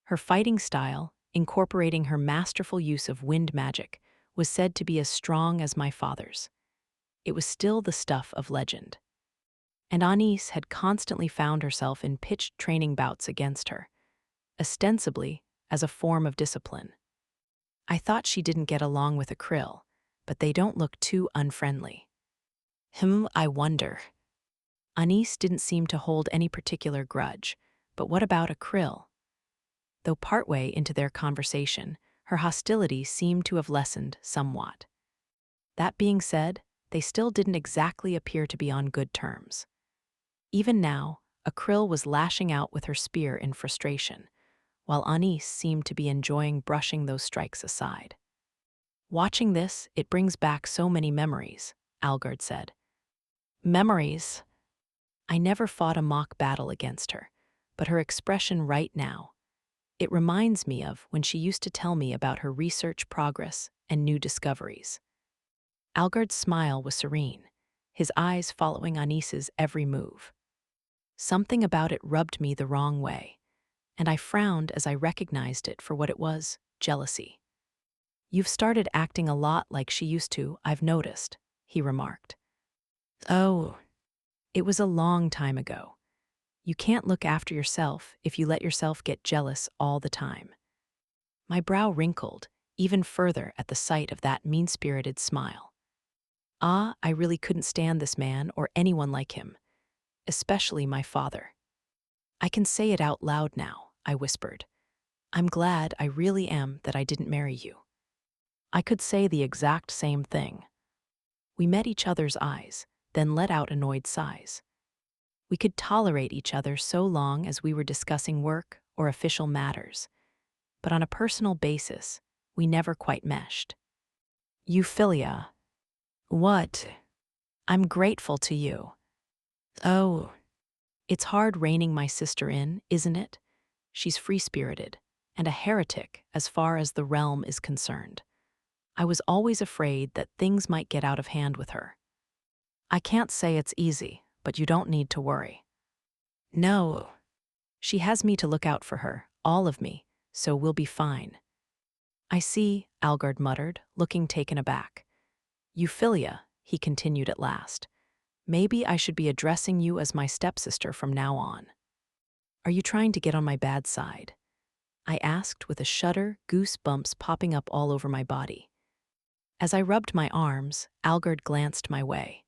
Her fighting style, incorporating her masterful use of wind magic, was said to be as strong as my father's. It was still the stuff of legend. And Anis had constantly found herself in pitched training bouts against her, ostensibly as a form of discipline. I thought she didn't get along with a krill, but they don't look too unfriendly. I wonder. Anis didn't seem to hold any particular grudge, but what about a krill? Though partway into their conversation, her hostility seemed to have lessened somewhat. That being said, they still didn't exactly appear to be on good terms. Even now, a krill was lashing out with her spear in frustration, while Anis seemed to be enjoying brushing those strikes aside. Watching this, it brings back so many memories, Algard said. Memories? I never fought a mock battle against her, but her expression right now, it reminds me of when she used to tell me about her research progress and new discoveries. Algard's smile was serene, his eyes following Anis's every move. Something about it rubbed me the wrong way, and I frowned as I recognized it for what it was, jealousy. You've started acting a lot like she used to, I've noticed, he remarked. Oh, it was a long time ago. You can't look after yourself if you let yourself get jealous all the time. My brow wrinkled, even further at the sight of that mean-spirited smile. Ah, I really couldn't stand this man or anyone like him, especially my father. I can say it out loud now, I whispered. I'm glad, I really am, that I didn't marry you. I could say the exact same thing. We met each other's eyes, then let out annoyed sighs. We could tolerate each other so long as we were discussing work or official matters, but on a personal basis, we never quite meshed. Euphyllia. What? I'm grateful to you. Oh, it's hard reining my sister in, isn't it? She's free-spirited, and a heretic as far as the realm is concerned. I was always afraid that things might get out of hand with her. I can't say it's easy, but you don't need to worry. No. She has me to look out for her, all of me, so we'll be fine. I see, Algard muttered, looking taken aback. Euphyllia, he continued at last. Maybe I should be addressing you as my stepsister from now on. Are you trying to get on my bad side? I asked with a shudder, goosebumps popping up all over my body. As I rubbed my arms, Algard glanced my way.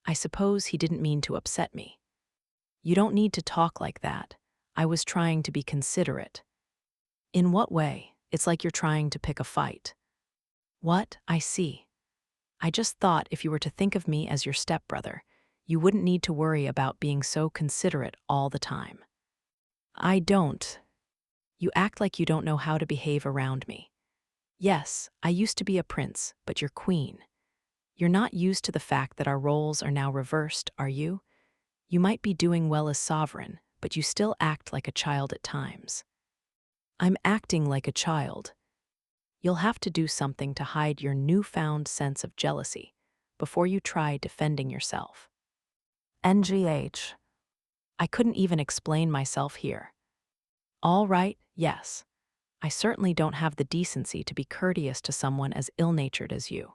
I suppose he didn't mean to upset me. You don't need to talk like that. I was trying to be considerate. In what way? It's like you're trying to pick a fight. What? I see. I just thought if you were to think of me as your stepbrother, you wouldn't need to worry about being so considerate all the time. I don't. You act like you don't know how to behave around me. Yes, I used to be a prince, but you're queen. You're not used to the fact that our roles are now reversed, are you? You might be doing well as sovereign, but you still act like a child at times. I'm acting like a child. You'll have to do something to hide your newfound sense of jealousy before you try defending yourself. NGH. I couldn't even explain myself here. All right, yes. I certainly don't have the decency to be courteous to someone as ill-natured as you.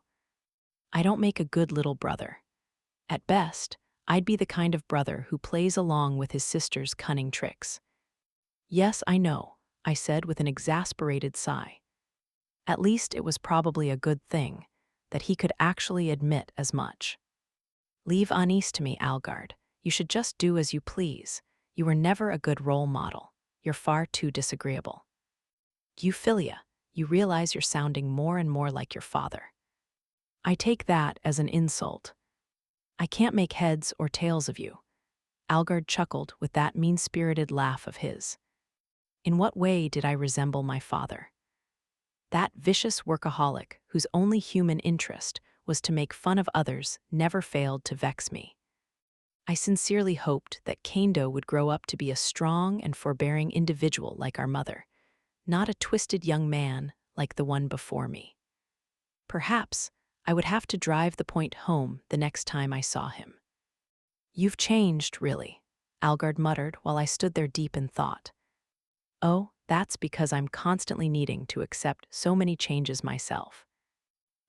I don't make a good little brother. At best, I'd be the kind of brother who plays along with his sister's cunning tricks. Yes, I know, I said with an exasperated sigh. At least it was probably a good thing that he could actually admit as much. Leave Anis to me, Algard. You should just do as you please. You were never a good role model. You're far too disagreeable. Euphyllia, you realize you're sounding more and more like your father. I take that as an insult. I can't make heads or tails of you. Algard chuckled with that mean-spirited laugh of his. In what way did I resemble my father? That vicious workaholic whose only human interest was to make fun of others never failed to vex me. I sincerely hoped that Kendo would grow up to be a strong and forbearing individual like our mother, not a twisted young man like the one before me. Perhaps I would have to drive the point home the next time I saw him. You've changed, really, Algard muttered while I stood there deep in thought. Oh, that's because I'm constantly needing to accept so many changes myself.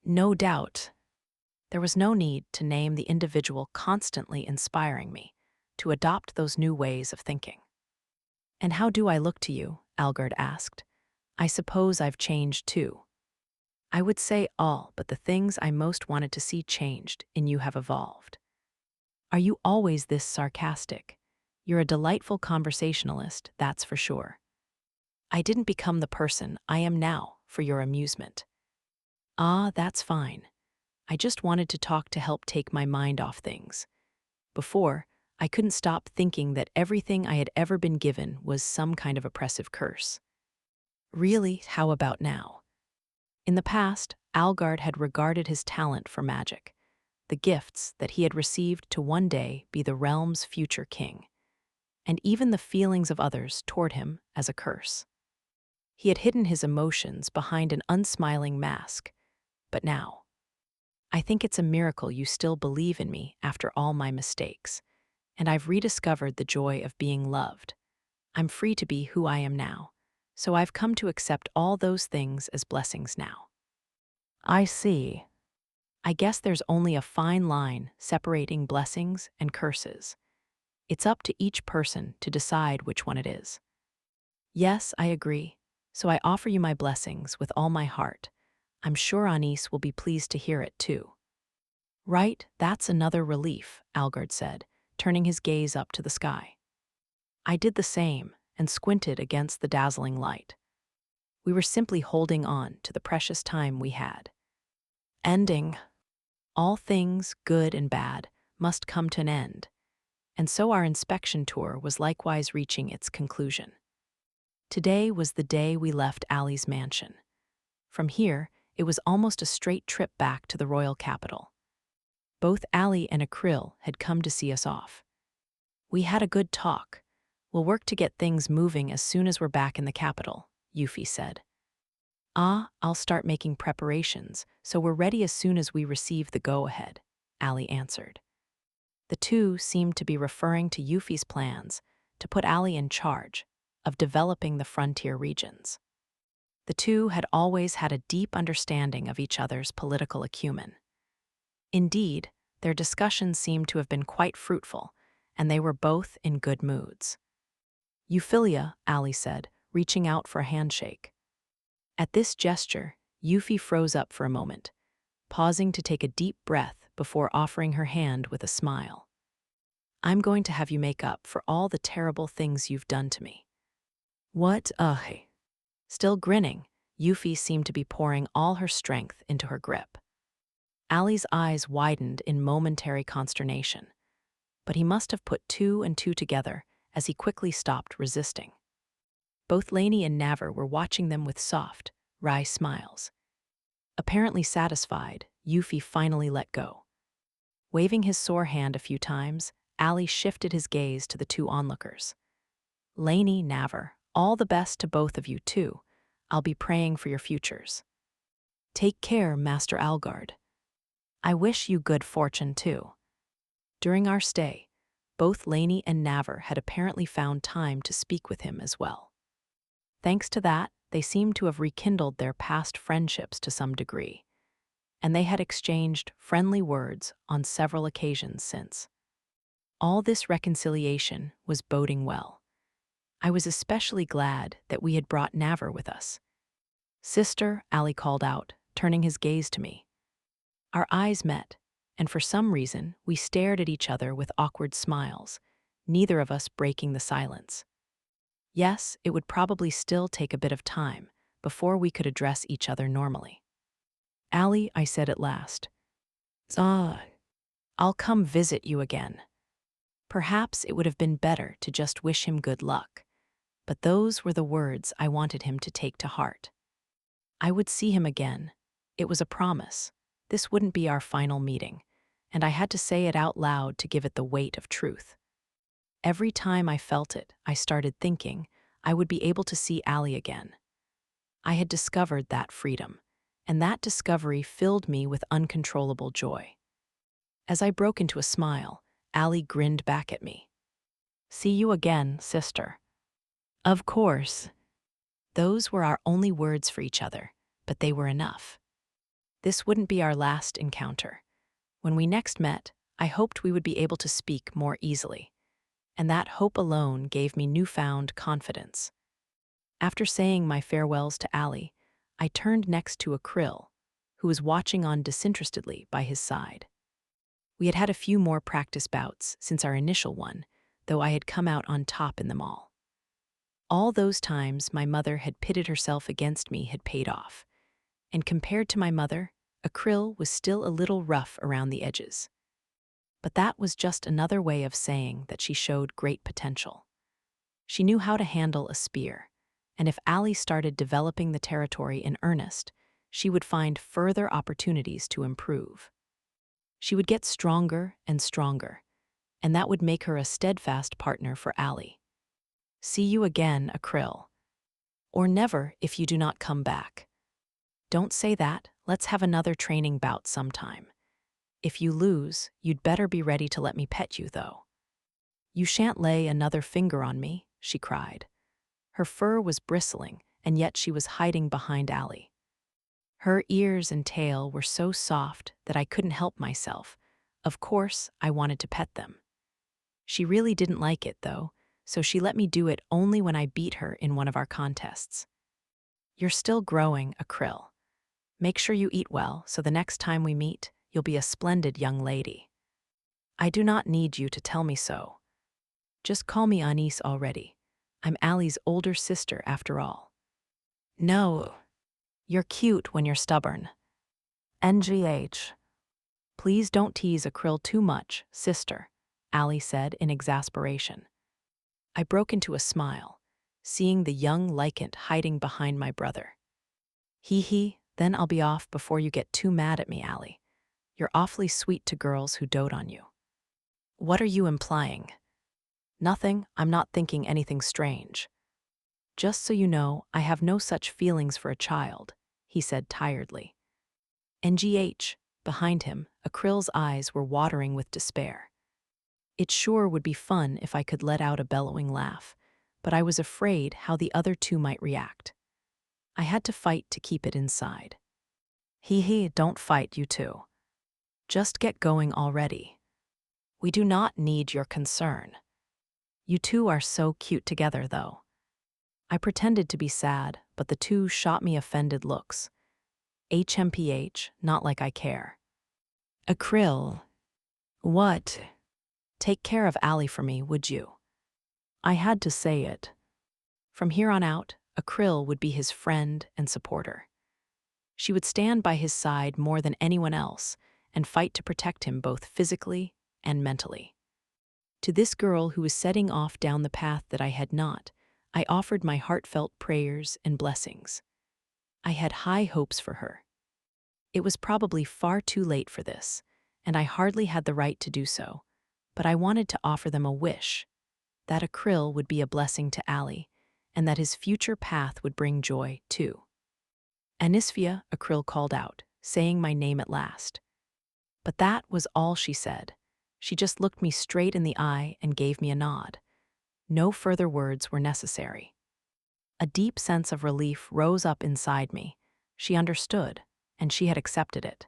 No doubt. There was no need to name the individual constantly inspiring me to adopt those new ways of thinking. And how do I look to you? Algard asked. I suppose I've changed too. I would say all but the things I most wanted to see changed in you have evolved. Are you always this sarcastic? You're a delightful conversationalist, that's for sure. I didn't become the person I am now for your amusement. Ah, that's fine. I just wanted to talk to help take my mind off things. Before, I couldn't stop thinking that everything I had ever been given was some kind of oppressive curse. Really, how about now? In the past, Algard had regarded his talent for magic, the gifts that he had received to one day be the realm's future king, and even the feelings of others toward him as a curse. He had hidden his emotions behind an unsmiling mask, but now, I think it's a miracle you still believe in me after all my mistakes, and I've rediscovered the joy of being loved. I'm free to be who I am now, so I've come to accept all those things as blessings now. I see. I guess there's only a fine line separating blessings and curses. It's up to each person to decide which one it is. Yes, I agree. So I offer you my blessings with all my heart. I'm sure Anis will be pleased to hear it too. Right, that's another relief, Algard said, turning his gaze up to the sky. I did the same and squinted against the dazzling light. We were simply holding on to the precious time we had. Ending. All things, good and bad, must come to an end, and so our inspection tour was likewise reaching its conclusion. Today was the day we left Ali's mansion. From here, it was almost a straight trip back to the royal capital. Both Ali and Akryl had come to see us off. We had a good talk. We'll work to get things moving as soon as we're back in the capital, Euphy said. Ah, I'll start making preparations, so we're ready as soon as we receive the go-ahead, Ali answered. The two seemed to be referring to Euphy's plans to put Ali in charge of developing the frontier regions. The two had always had a deep understanding of each other's political acumen. Indeed, their discussions seemed to have been quite fruitful, and they were both in good moods. Euphyllia, Ali said, reaching out for a handshake. At this gesture, Euphy froze up for a moment, pausing to take a deep breath before offering her hand with a smile. I'm going to have you make up for all the terrible things you've done to me. What? Still grinning, Euphy seemed to be pouring all her strength into her grip. Ali's eyes widened in momentary consternation, but he must have put two and two together as he quickly stopped resisting. Both Lainey and Naver were watching them with soft, wry smiles. Apparently satisfied, Euphy finally let go. Waving his sore hand a few times, Ali shifted his gaze to the two onlookers. Lainey, Naver, all the best to both of you too. I'll be praying for your futures. Take care, Master Algard. I wish you good fortune too. During our stay, both Lainey and Naver had apparently found time to speak with him as well. Thanks to that, they seemed to have rekindled their past friendships to some degree, and they had exchanged friendly words on several occasions since. All this reconciliation was boding well. I was especially glad that we had brought Naver with us. Sister, Ali called out, turning his gaze to me. Our eyes met, and for some reason, we stared at each other with awkward smiles, neither of us breaking the silence. Yes, it would probably still take a bit of time before we could address each other normally. Ali, I said at last. I'll come visit you again. Perhaps it would have been better to just wish him good luck, but those were the words I wanted him to take to heart. I would see him again. It was a promise. This wouldn't be our final meeting, and I had to say it out loud to give it the weight of truth. Every time I felt it, I started thinking I would be able to see Ali again. I had discovered that freedom, and that discovery filled me with uncontrollable joy. As I broke into a smile, Ali grinned back at me. See you again, sister. Of course. Those were our only words for each other, but they were enough. This wouldn't be our last encounter. When we next met, I hoped we would be able to speak more easily, and that hope alone gave me newfound confidence. After saying my farewells to Ali, I turned next to Akryl, who was watching on disinterestedly by his side. We had had a few more practice bouts since our initial one, though I had come out on top in them all. All those times my mother had pitted herself against me had paid off, and compared to my mother, Akryl was still a little rough around the edges. But that was just another way of saying that she showed great potential. She knew how to handle a spear, and if Ali started developing the territory in earnest, she would find further opportunities to improve. She would get stronger and stronger, and that would make her a steadfast partner for Ali. See you again, Akryl. Or never if you do not come back. Don't say that, let's have another training bout sometime. If you lose, you'd better be ready to let me pet you, though. You shan't lay another finger on me, she cried. Her fur was bristling, and yet she was hiding behind Ali. Her ears and tail were so soft that I couldn't help myself. Of course, I wanted to pet them. She really didn't like it, though, so she let me do it only when I beat her in one of our contests. You're still growing, Akryl. Make sure you eat well, so the next time we meet, you'll be a splendid young lady. I do not need you to tell me so. Just call me Anis already. I'm Ali's older sister, after all. No, you're cute when you're stubborn. NGH. Please don't tease Akryl too much, sister, Ali said in exasperation. I broke into a smile, seeing the young Lycant hiding behind my brother. Hee, then I'll be off before you get too mad at me, Ali. You're awfully sweet to girls who dote on you. What are you implying? Nothing, I'm not thinking anything strange. Just so you know, I have no such feelings for a child, he said tiredly. NGH, behind him, Akryl's eyes were watering with despair. It sure would be fun if I could let out a bellowing laugh, but I was afraid how the other two might react. I had to fight to keep it inside. Don't fight, you two. Just get going already. We do not need your concern. You two are so cute together, though. I pretended to be sad, but the two shot me offended looks. HMPH, not like I care. Akryl. What? Take care of Ali for me, would you? I had to say it. From here on out, Akryl would be his friend and supporter. She would stand by his side more than anyone else and fight to protect him both physically and mentally. To this girl who was setting off down the path that I had not, I offered my heartfelt prayers and blessings. I had high hopes for her. It was probably far too late for this, and I hardly had the right to do so, but I wanted to offer them a wish, that Akryl would be a blessing to Ali, and that his future path would bring joy, too. Anisphia, Akryl called out, saying my name at last. But that was all she said. She just looked me straight in the eye and gave me a nod. No further words were necessary. A deep sense of relief rose up inside me. She understood, and she had accepted it.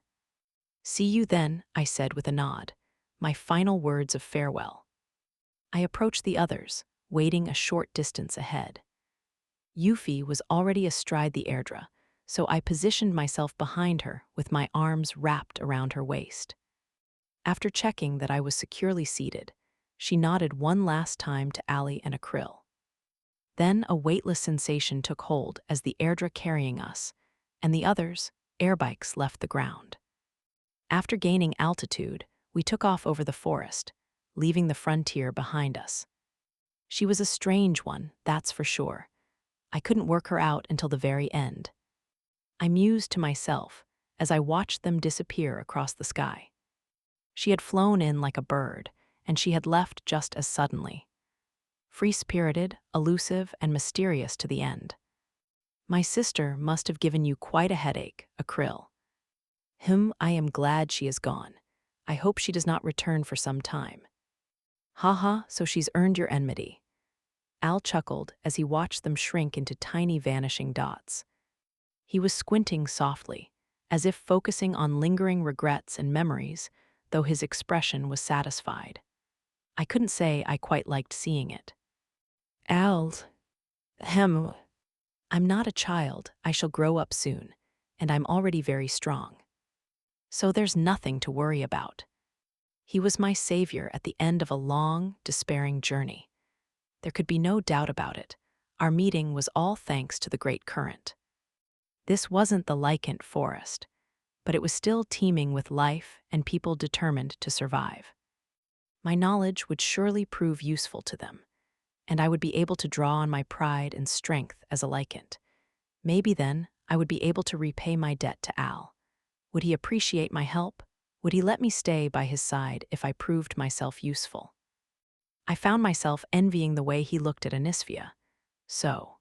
See you then, I said with a nod, my final words of farewell. I approached the others, waiting a short distance ahead. Euphy was already astride the airdra, so I positioned myself behind her with my arms wrapped around her waist. After checking that I was securely seated, she nodded one last time to Ali and Akryl. Then a weightless sensation took hold as the airdra carrying us, and the others, airbikes, left the ground. After gaining altitude, we took off over the forest, leaving the frontier behind us. She was a strange one, that's for sure. I couldn't work her out until the very end. I mused to myself as I watched them disappear across the sky. She had flown in like a bird, and she had left just as suddenly. Free-spirited, elusive, and mysterious to the end. My sister must have given you quite a headache, Akryl. I am glad she is gone. I hope she does not return for some time. Haha, so she's earned your enmity. Al chuckled as he watched them shrink into tiny vanishing dots. He was squinting softly, as if focusing on lingering regrets and memories, though his expression was satisfied. I couldn't say I quite liked seeing it. Al, I'm not a child, I shall grow up soon, and I'm already very strong. So there's nothing to worry about. He was my savior at the end of a long, despairing journey. There could be no doubt about it. Our meeting was all thanks to the great current. This wasn't the Lycant forest, but it was still teeming with life and people determined to survive. My knowledge would surely prove useful to them, and I would be able to draw on my pride and strength as a Lycant. Maybe then I would be able to repay my debt to Al. Would he appreciate my help? Would he let me stay by his side if I proved myself useful? I found myself envying the way he looked at Anisphia. So,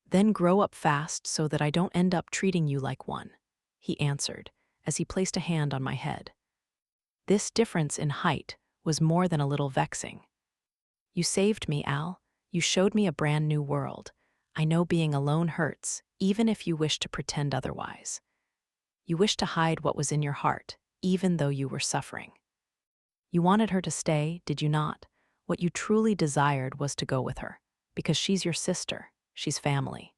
then grow up fast so that I don't end up treating you like one, he answered as he placed a hand on my head. This difference in height was more than a little vexing. You saved me, Al. You showed me a brand new world. I know being alone hurts, even if you wish to pretend otherwise. You wish to hide what was in your heart, even though you were suffering. You wanted her to stay, did you not? What you truly desired was to go with her, because she's your sister, she's family.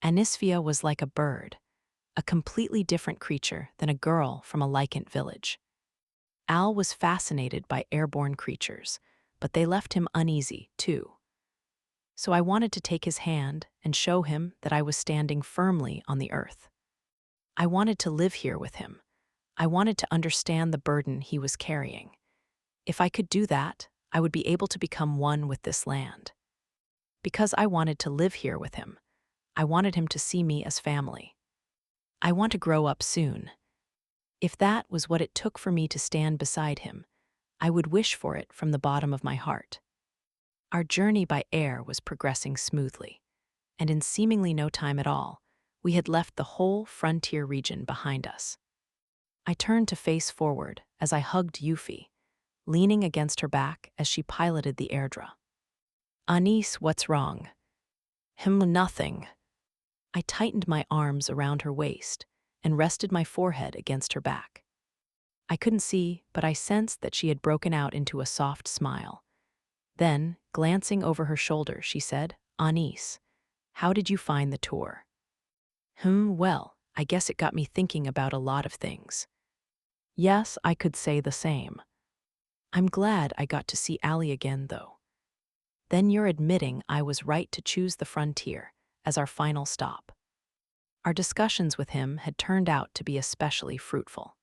Anisphia was like a bird, a completely different creature than a girl from a Lycant village. Al was fascinated by airborne creatures, but they left him uneasy, too. So I wanted to take his hand and show him that I was standing firmly on the earth. I wanted to live here with him. I wanted to understand the burden he was carrying. If I could do that, I would be able to become one with this land. Because I wanted to live here with him, I wanted him to see me as family. I want to grow up soon. If that was what it took for me to stand beside him, I would wish for it from the bottom of my heart. Our journey by air was progressing smoothly, and in seemingly no time at all, we had left the whole frontier region behind us. I turned to face forward as I hugged Yuffie, leaning against her back as she piloted the airdra. Anis, what's wrong? Nothing. I tightened my arms around her waist and rested my forehead against her back. I couldn't see, but I sensed that she had broken out into a soft smile. Then, glancing over her shoulder, she said, Anis, how did you find the tour? Well, I guess it got me thinking about a lot of things. Yes, I could say the same. I'm glad I got to see Ali again, though. Then you're admitting I was right to choose the frontier as our final stop. Our discussions with him had turned out to be especially fruitful.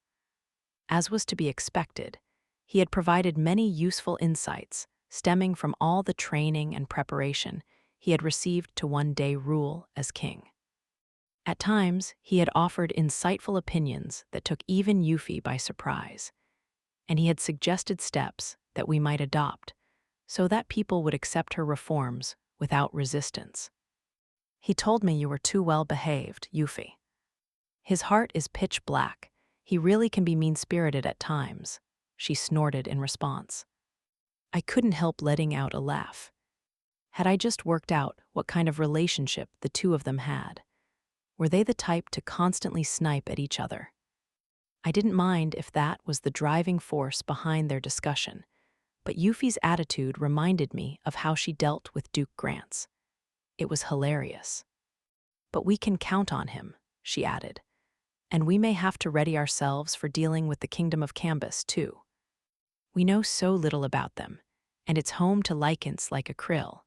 As was to be expected, he had provided many useful insights stemming from all the training and preparation he had received to one day rule as king. At times, he had offered insightful opinions that took even Yuffie by surprise, and he had suggested steps that we might adopt so that people would accept her reforms without resistance. He told me you were too well behaved, Yuffie. His heart is pitch black. He really can be mean-spirited at times, she snorted in response. I couldn't help letting out a laugh. Had I just worked out what kind of relationship the two of them had? Were they the type to constantly snipe at each other? I didn't mind if that was the driving force behind their discussion, but Yuffie's attitude reminded me of how she dealt with Duke Grants. It was hilarious. But we can count on him, she added. And we may have to ready ourselves for dealing with the kingdom of Cambus, too. We know so little about them, and it's home to lichens like a krill.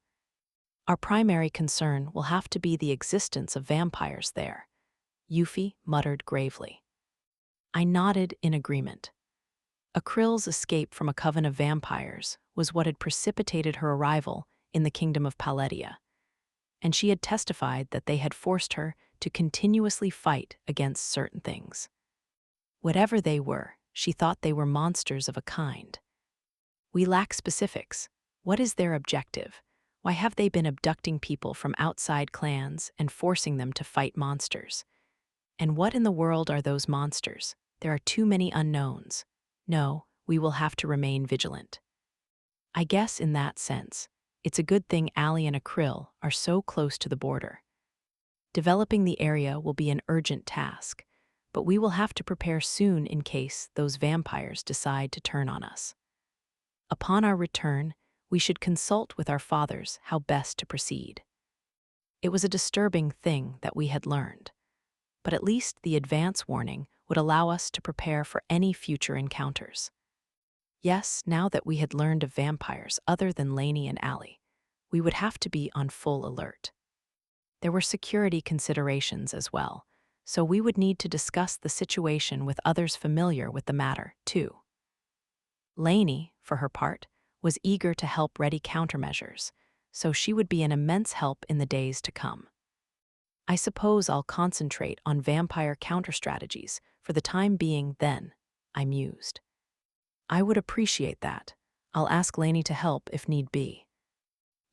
Our primary concern will have to be the existence of vampires there, Euphy muttered gravely. I nodded in agreement. Akrill's escape from a coven of vampires was what had precipitated her arrival in the kingdom of Paletia, and she had testified that they had forced her to continuously fight against certain things. Whatever they were, she thought they were monsters of a kind. We lack specifics. What is their objective? Why have they been abducting people from outside clans and forcing them to fight monsters? And what in the world are those monsters? There are too many unknowns. No, we will have to remain vigilant. I guess in that sense, it's a good thing Allie and Akrill are so close to the border. Developing the area will be an urgent task, but we will have to prepare soon in case those vampires decide to turn on us. Upon our return, we should consult with our fathers how best to proceed. It was a disturbing thing that we had learned, but at least the advance warning would allow us to prepare for any future encounters. Yes, now that we had learned of vampires other than Lainey and Allie, we would have to be on full alert. There were security considerations as well, so we would need to discuss the situation with others familiar with the matter, too. Lainey, for her part, was eager to help ready countermeasures, so she would be an immense help in the days to come. I suppose I'll concentrate on vampire counter-strategies for the time being then, I mused. I would appreciate that. I'll ask Lainey to help if need be.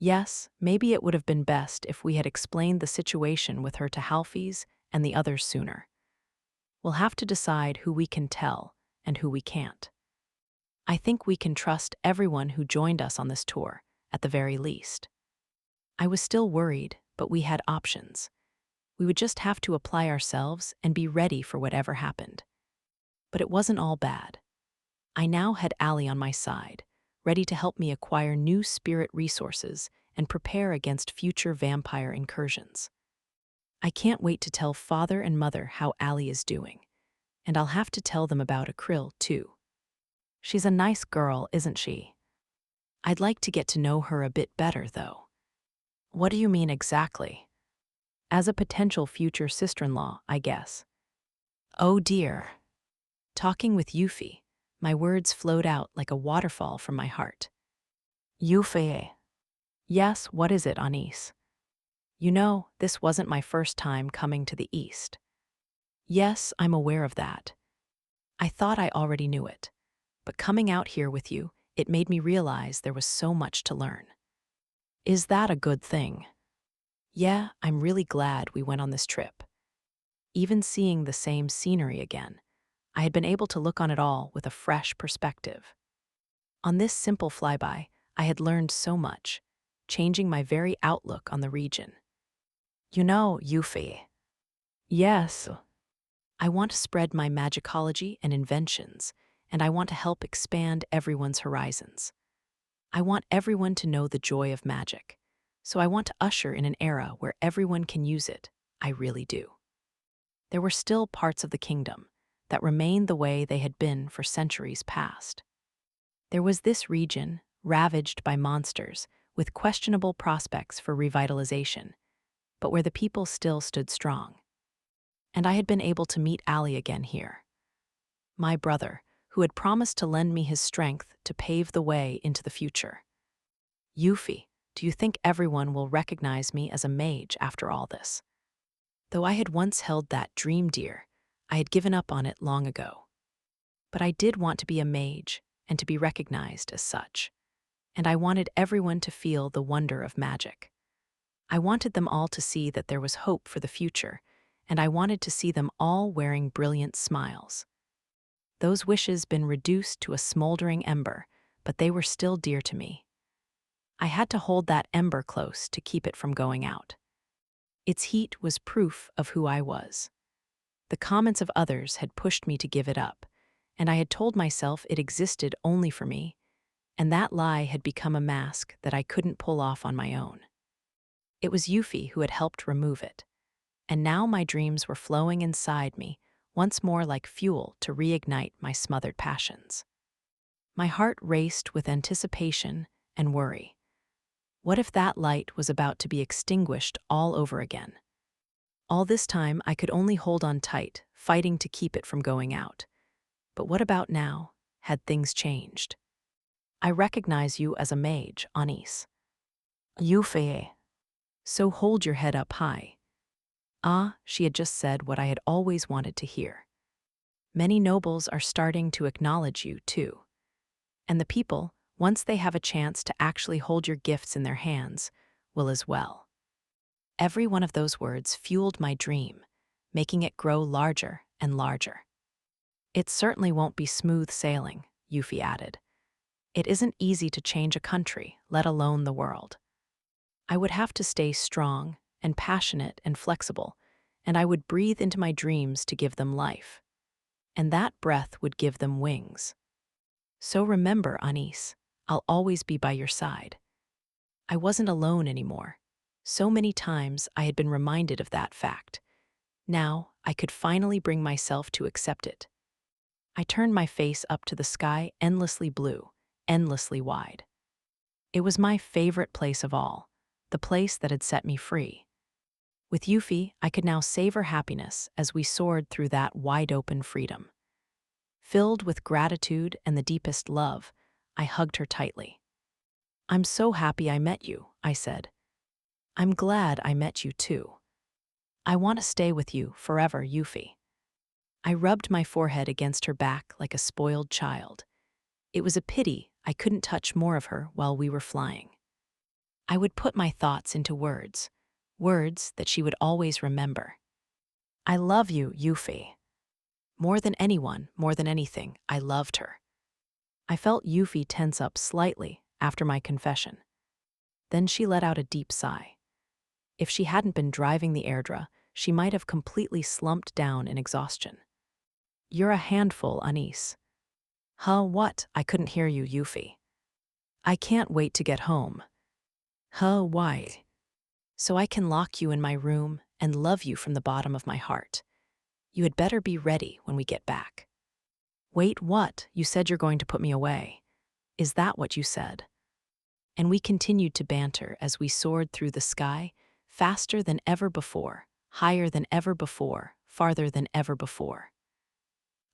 Yes, maybe it would have been best if we had explained the situation with her to Halfies and the others sooner. We'll have to decide who we can tell and who we can't. I think we can trust everyone who joined us on this tour, at the very least. I was still worried, but we had options. We would just have to apply ourselves and be ready for whatever happened. But it wasn't all bad. I now had Allie on my side, ready to help me acquire new spirit resources and prepare against future vampire incursions. I can't wait to tell Father and Mother how Allie is doing, and I'll have to tell them about Akrill, too. She's a nice girl, isn't she? I'd like to get to know her a bit better, though. What do you mean exactly? As a potential future sister-in-law, I guess. Oh dear. Talking with Euphy, my words flowed out like a waterfall from my heart. Euphy. Yes, what is it, Anis? You know, this wasn't my first time coming to the East. Yes, I'm aware of that. I thought I already knew it. But coming out here with you, it made me realize there was so much to learn. Is that a good thing? Yeah, I'm really glad we went on this trip. Even seeing the same scenery again, I had been able to look on it all with a fresh perspective. On this simple flyby, I had learned so much, changing my very outlook on the region. You know, Euphy. Yes. I want to spread my magicology and inventions, and I want to help expand everyone's horizons. I want everyone to know the joy of magic, so I want to usher in an era where everyone can use it. I really do. There were still parts of the kingdom that remained the way they had been for centuries past. There was this region, ravaged by monsters, with questionable prospects for revitalization, but where the people still stood strong. And I had been able to meet Allie again here. My brother, who had promised to lend me his strength to pave the way into the future. Euphy, do you think everyone will recognize me as a mage after all this? Though I had once held that dream dear, I had given up on it long ago. But I did want to be a mage and to be recognized as such. And I wanted everyone to feel the wonder of magic. I wanted them all to see that there was hope for the future, and I wanted to see them all wearing brilliant smiles. Those wishes been reduced to a smoldering ember, but they were still dear to me. I had to hold that ember close to keep it from going out. Its heat was proof of who I was. The comments of others had pushed me to give it up, and I had told myself it existed only for me, and that lie had become a mask that I couldn't pull off on my own. It was Euphy who had helped remove it. and now my dreams were flowing inside me, once more like fuel to reignite my smothered passions. My heart raced with anticipation and worry. What if that light was about to be extinguished all over again? All this time, I could only hold on tight, fighting to keep it from going out. But what about now? Had things changed? I recognize you as a mage, Anis. Euphyllia. So hold your head up high. Ah, she had just said what I had always wanted to hear. Many nobles are starting to acknowledge you, too. And the people, once they have a chance to actually hold your gifts in their hands, will as well. Every one of those words fueled my dream, making it grow larger and larger. It certainly won't be smooth sailing, Yuffie added. It isn't easy to change a country, let alone the world. I would have to stay strong and passionate and flexible, and I would breathe into my dreams to give them life. And that breath would give them wings. So remember, Anis, I'll always be by your side. I wasn't alone anymore. So many times I had been reminded of that fact. Now I could finally bring myself to accept it. I turned my face up to the sky, endlessly blue, endlessly wide. It was my favorite place of all, the place that had set me free. With Yuffie, I could now savor happiness as we soared through that wide-open freedom. Filled with gratitude and the deepest love, I hugged her tightly. I'm so happy I met you, I said. I'm glad I met you too. I want to stay with you forever, Yuffie. I rubbed my forehead against her back like a spoiled child. It was a pity I couldn't touch more of her while we were flying. I would put my thoughts into words, words that she would always remember. I love you, Yuffie. More than anyone, more than anything, I loved her. I felt Yuffie tense up slightly after my confession. Then she let out a deep sigh. If she hadn't been driving the Airdra, she might have completely slumped down in exhaustion. You're a handful, Anis. Huh, what? I couldn't hear you, Yuffie. I can't wait to get home. Huh, why? So I can lock you in my room and love you from the bottom of my heart. You had better be ready when we get back. Wait, what? You said you're going to put me away. Is that what you said? And we continued to banter as we soared through the sky, faster than ever before, higher than ever before, farther than ever before.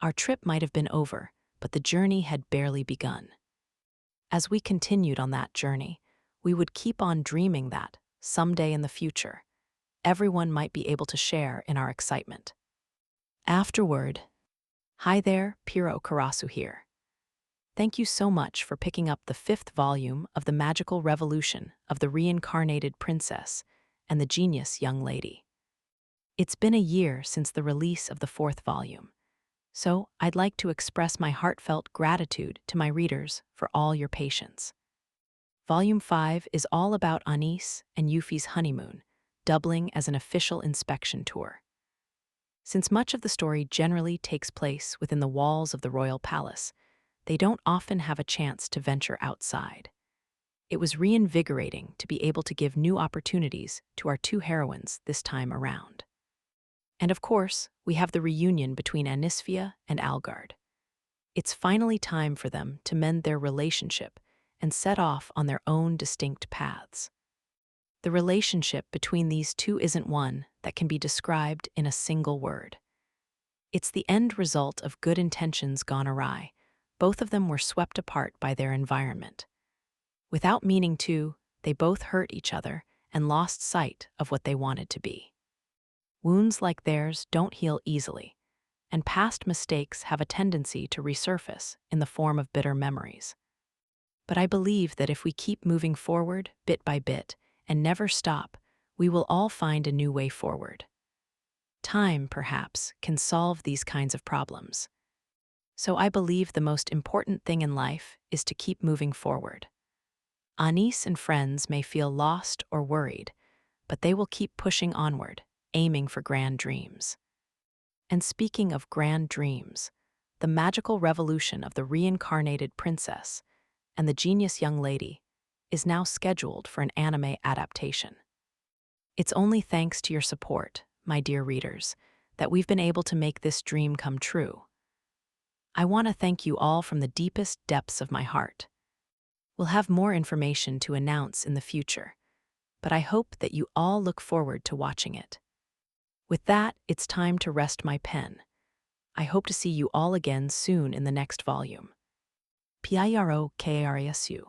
Our trip might have been over, but the journey had barely begun. As we continued on that journey, we would keep on dreaming that, someday in the future, everyone might be able to share in our excitement. Afterword. Hi there, Piro Karasu here. Thank you so much for picking up the 5th volume of The Magical Revolution of the Reincarnated Princess and the Genius Young Lady. It's been a year since the release of the 4th volume, so I'd like to express my heartfelt gratitude to my readers for all your patience. Volume 5 is all about Anis and Yuffie's honeymoon, doubling as an official inspection tour. Since much of the story generally takes place within the walls of the royal palace, they don't often have a chance to venture outside. It was reinvigorating to be able to give new opportunities to our 2 heroines this time around. And of course, we have the reunion between Anisphia and Algard. It's finally time for them to mend their relationship and set off on their own distinct paths. The relationship between these two isn't one that can be described in a single word. It's the end result of good intentions gone awry. Both of them were swept apart by their environment. Without meaning to, they both hurt each other and lost sight of what they wanted to be. Wounds like theirs don't heal easily, and past mistakes have a tendency to resurface in the form of bitter memories. But I believe that if we keep moving forward, bit by bit, and never stop, we will all find a new way forward. Time, perhaps, can solve these kinds of problems. So I believe the most important thing in life is to keep moving forward. Anis and friends may feel lost or worried, but they will keep pushing onward, aiming for grand dreams. And speaking of grand dreams, the magical revolution of the Reincarnated Princess and the Genius Young Lady is now scheduled for an anime adaptation. It's only thanks to your support, my dear readers, that we've been able to make this dream come true. I want to thank you all from the deepest depths of my heart. We'll have more information to announce in the future, but I hope that you all look forward to watching it. With that, it's time to rest my pen. I hope to see you all again soon in the next volume. Pirokaresu.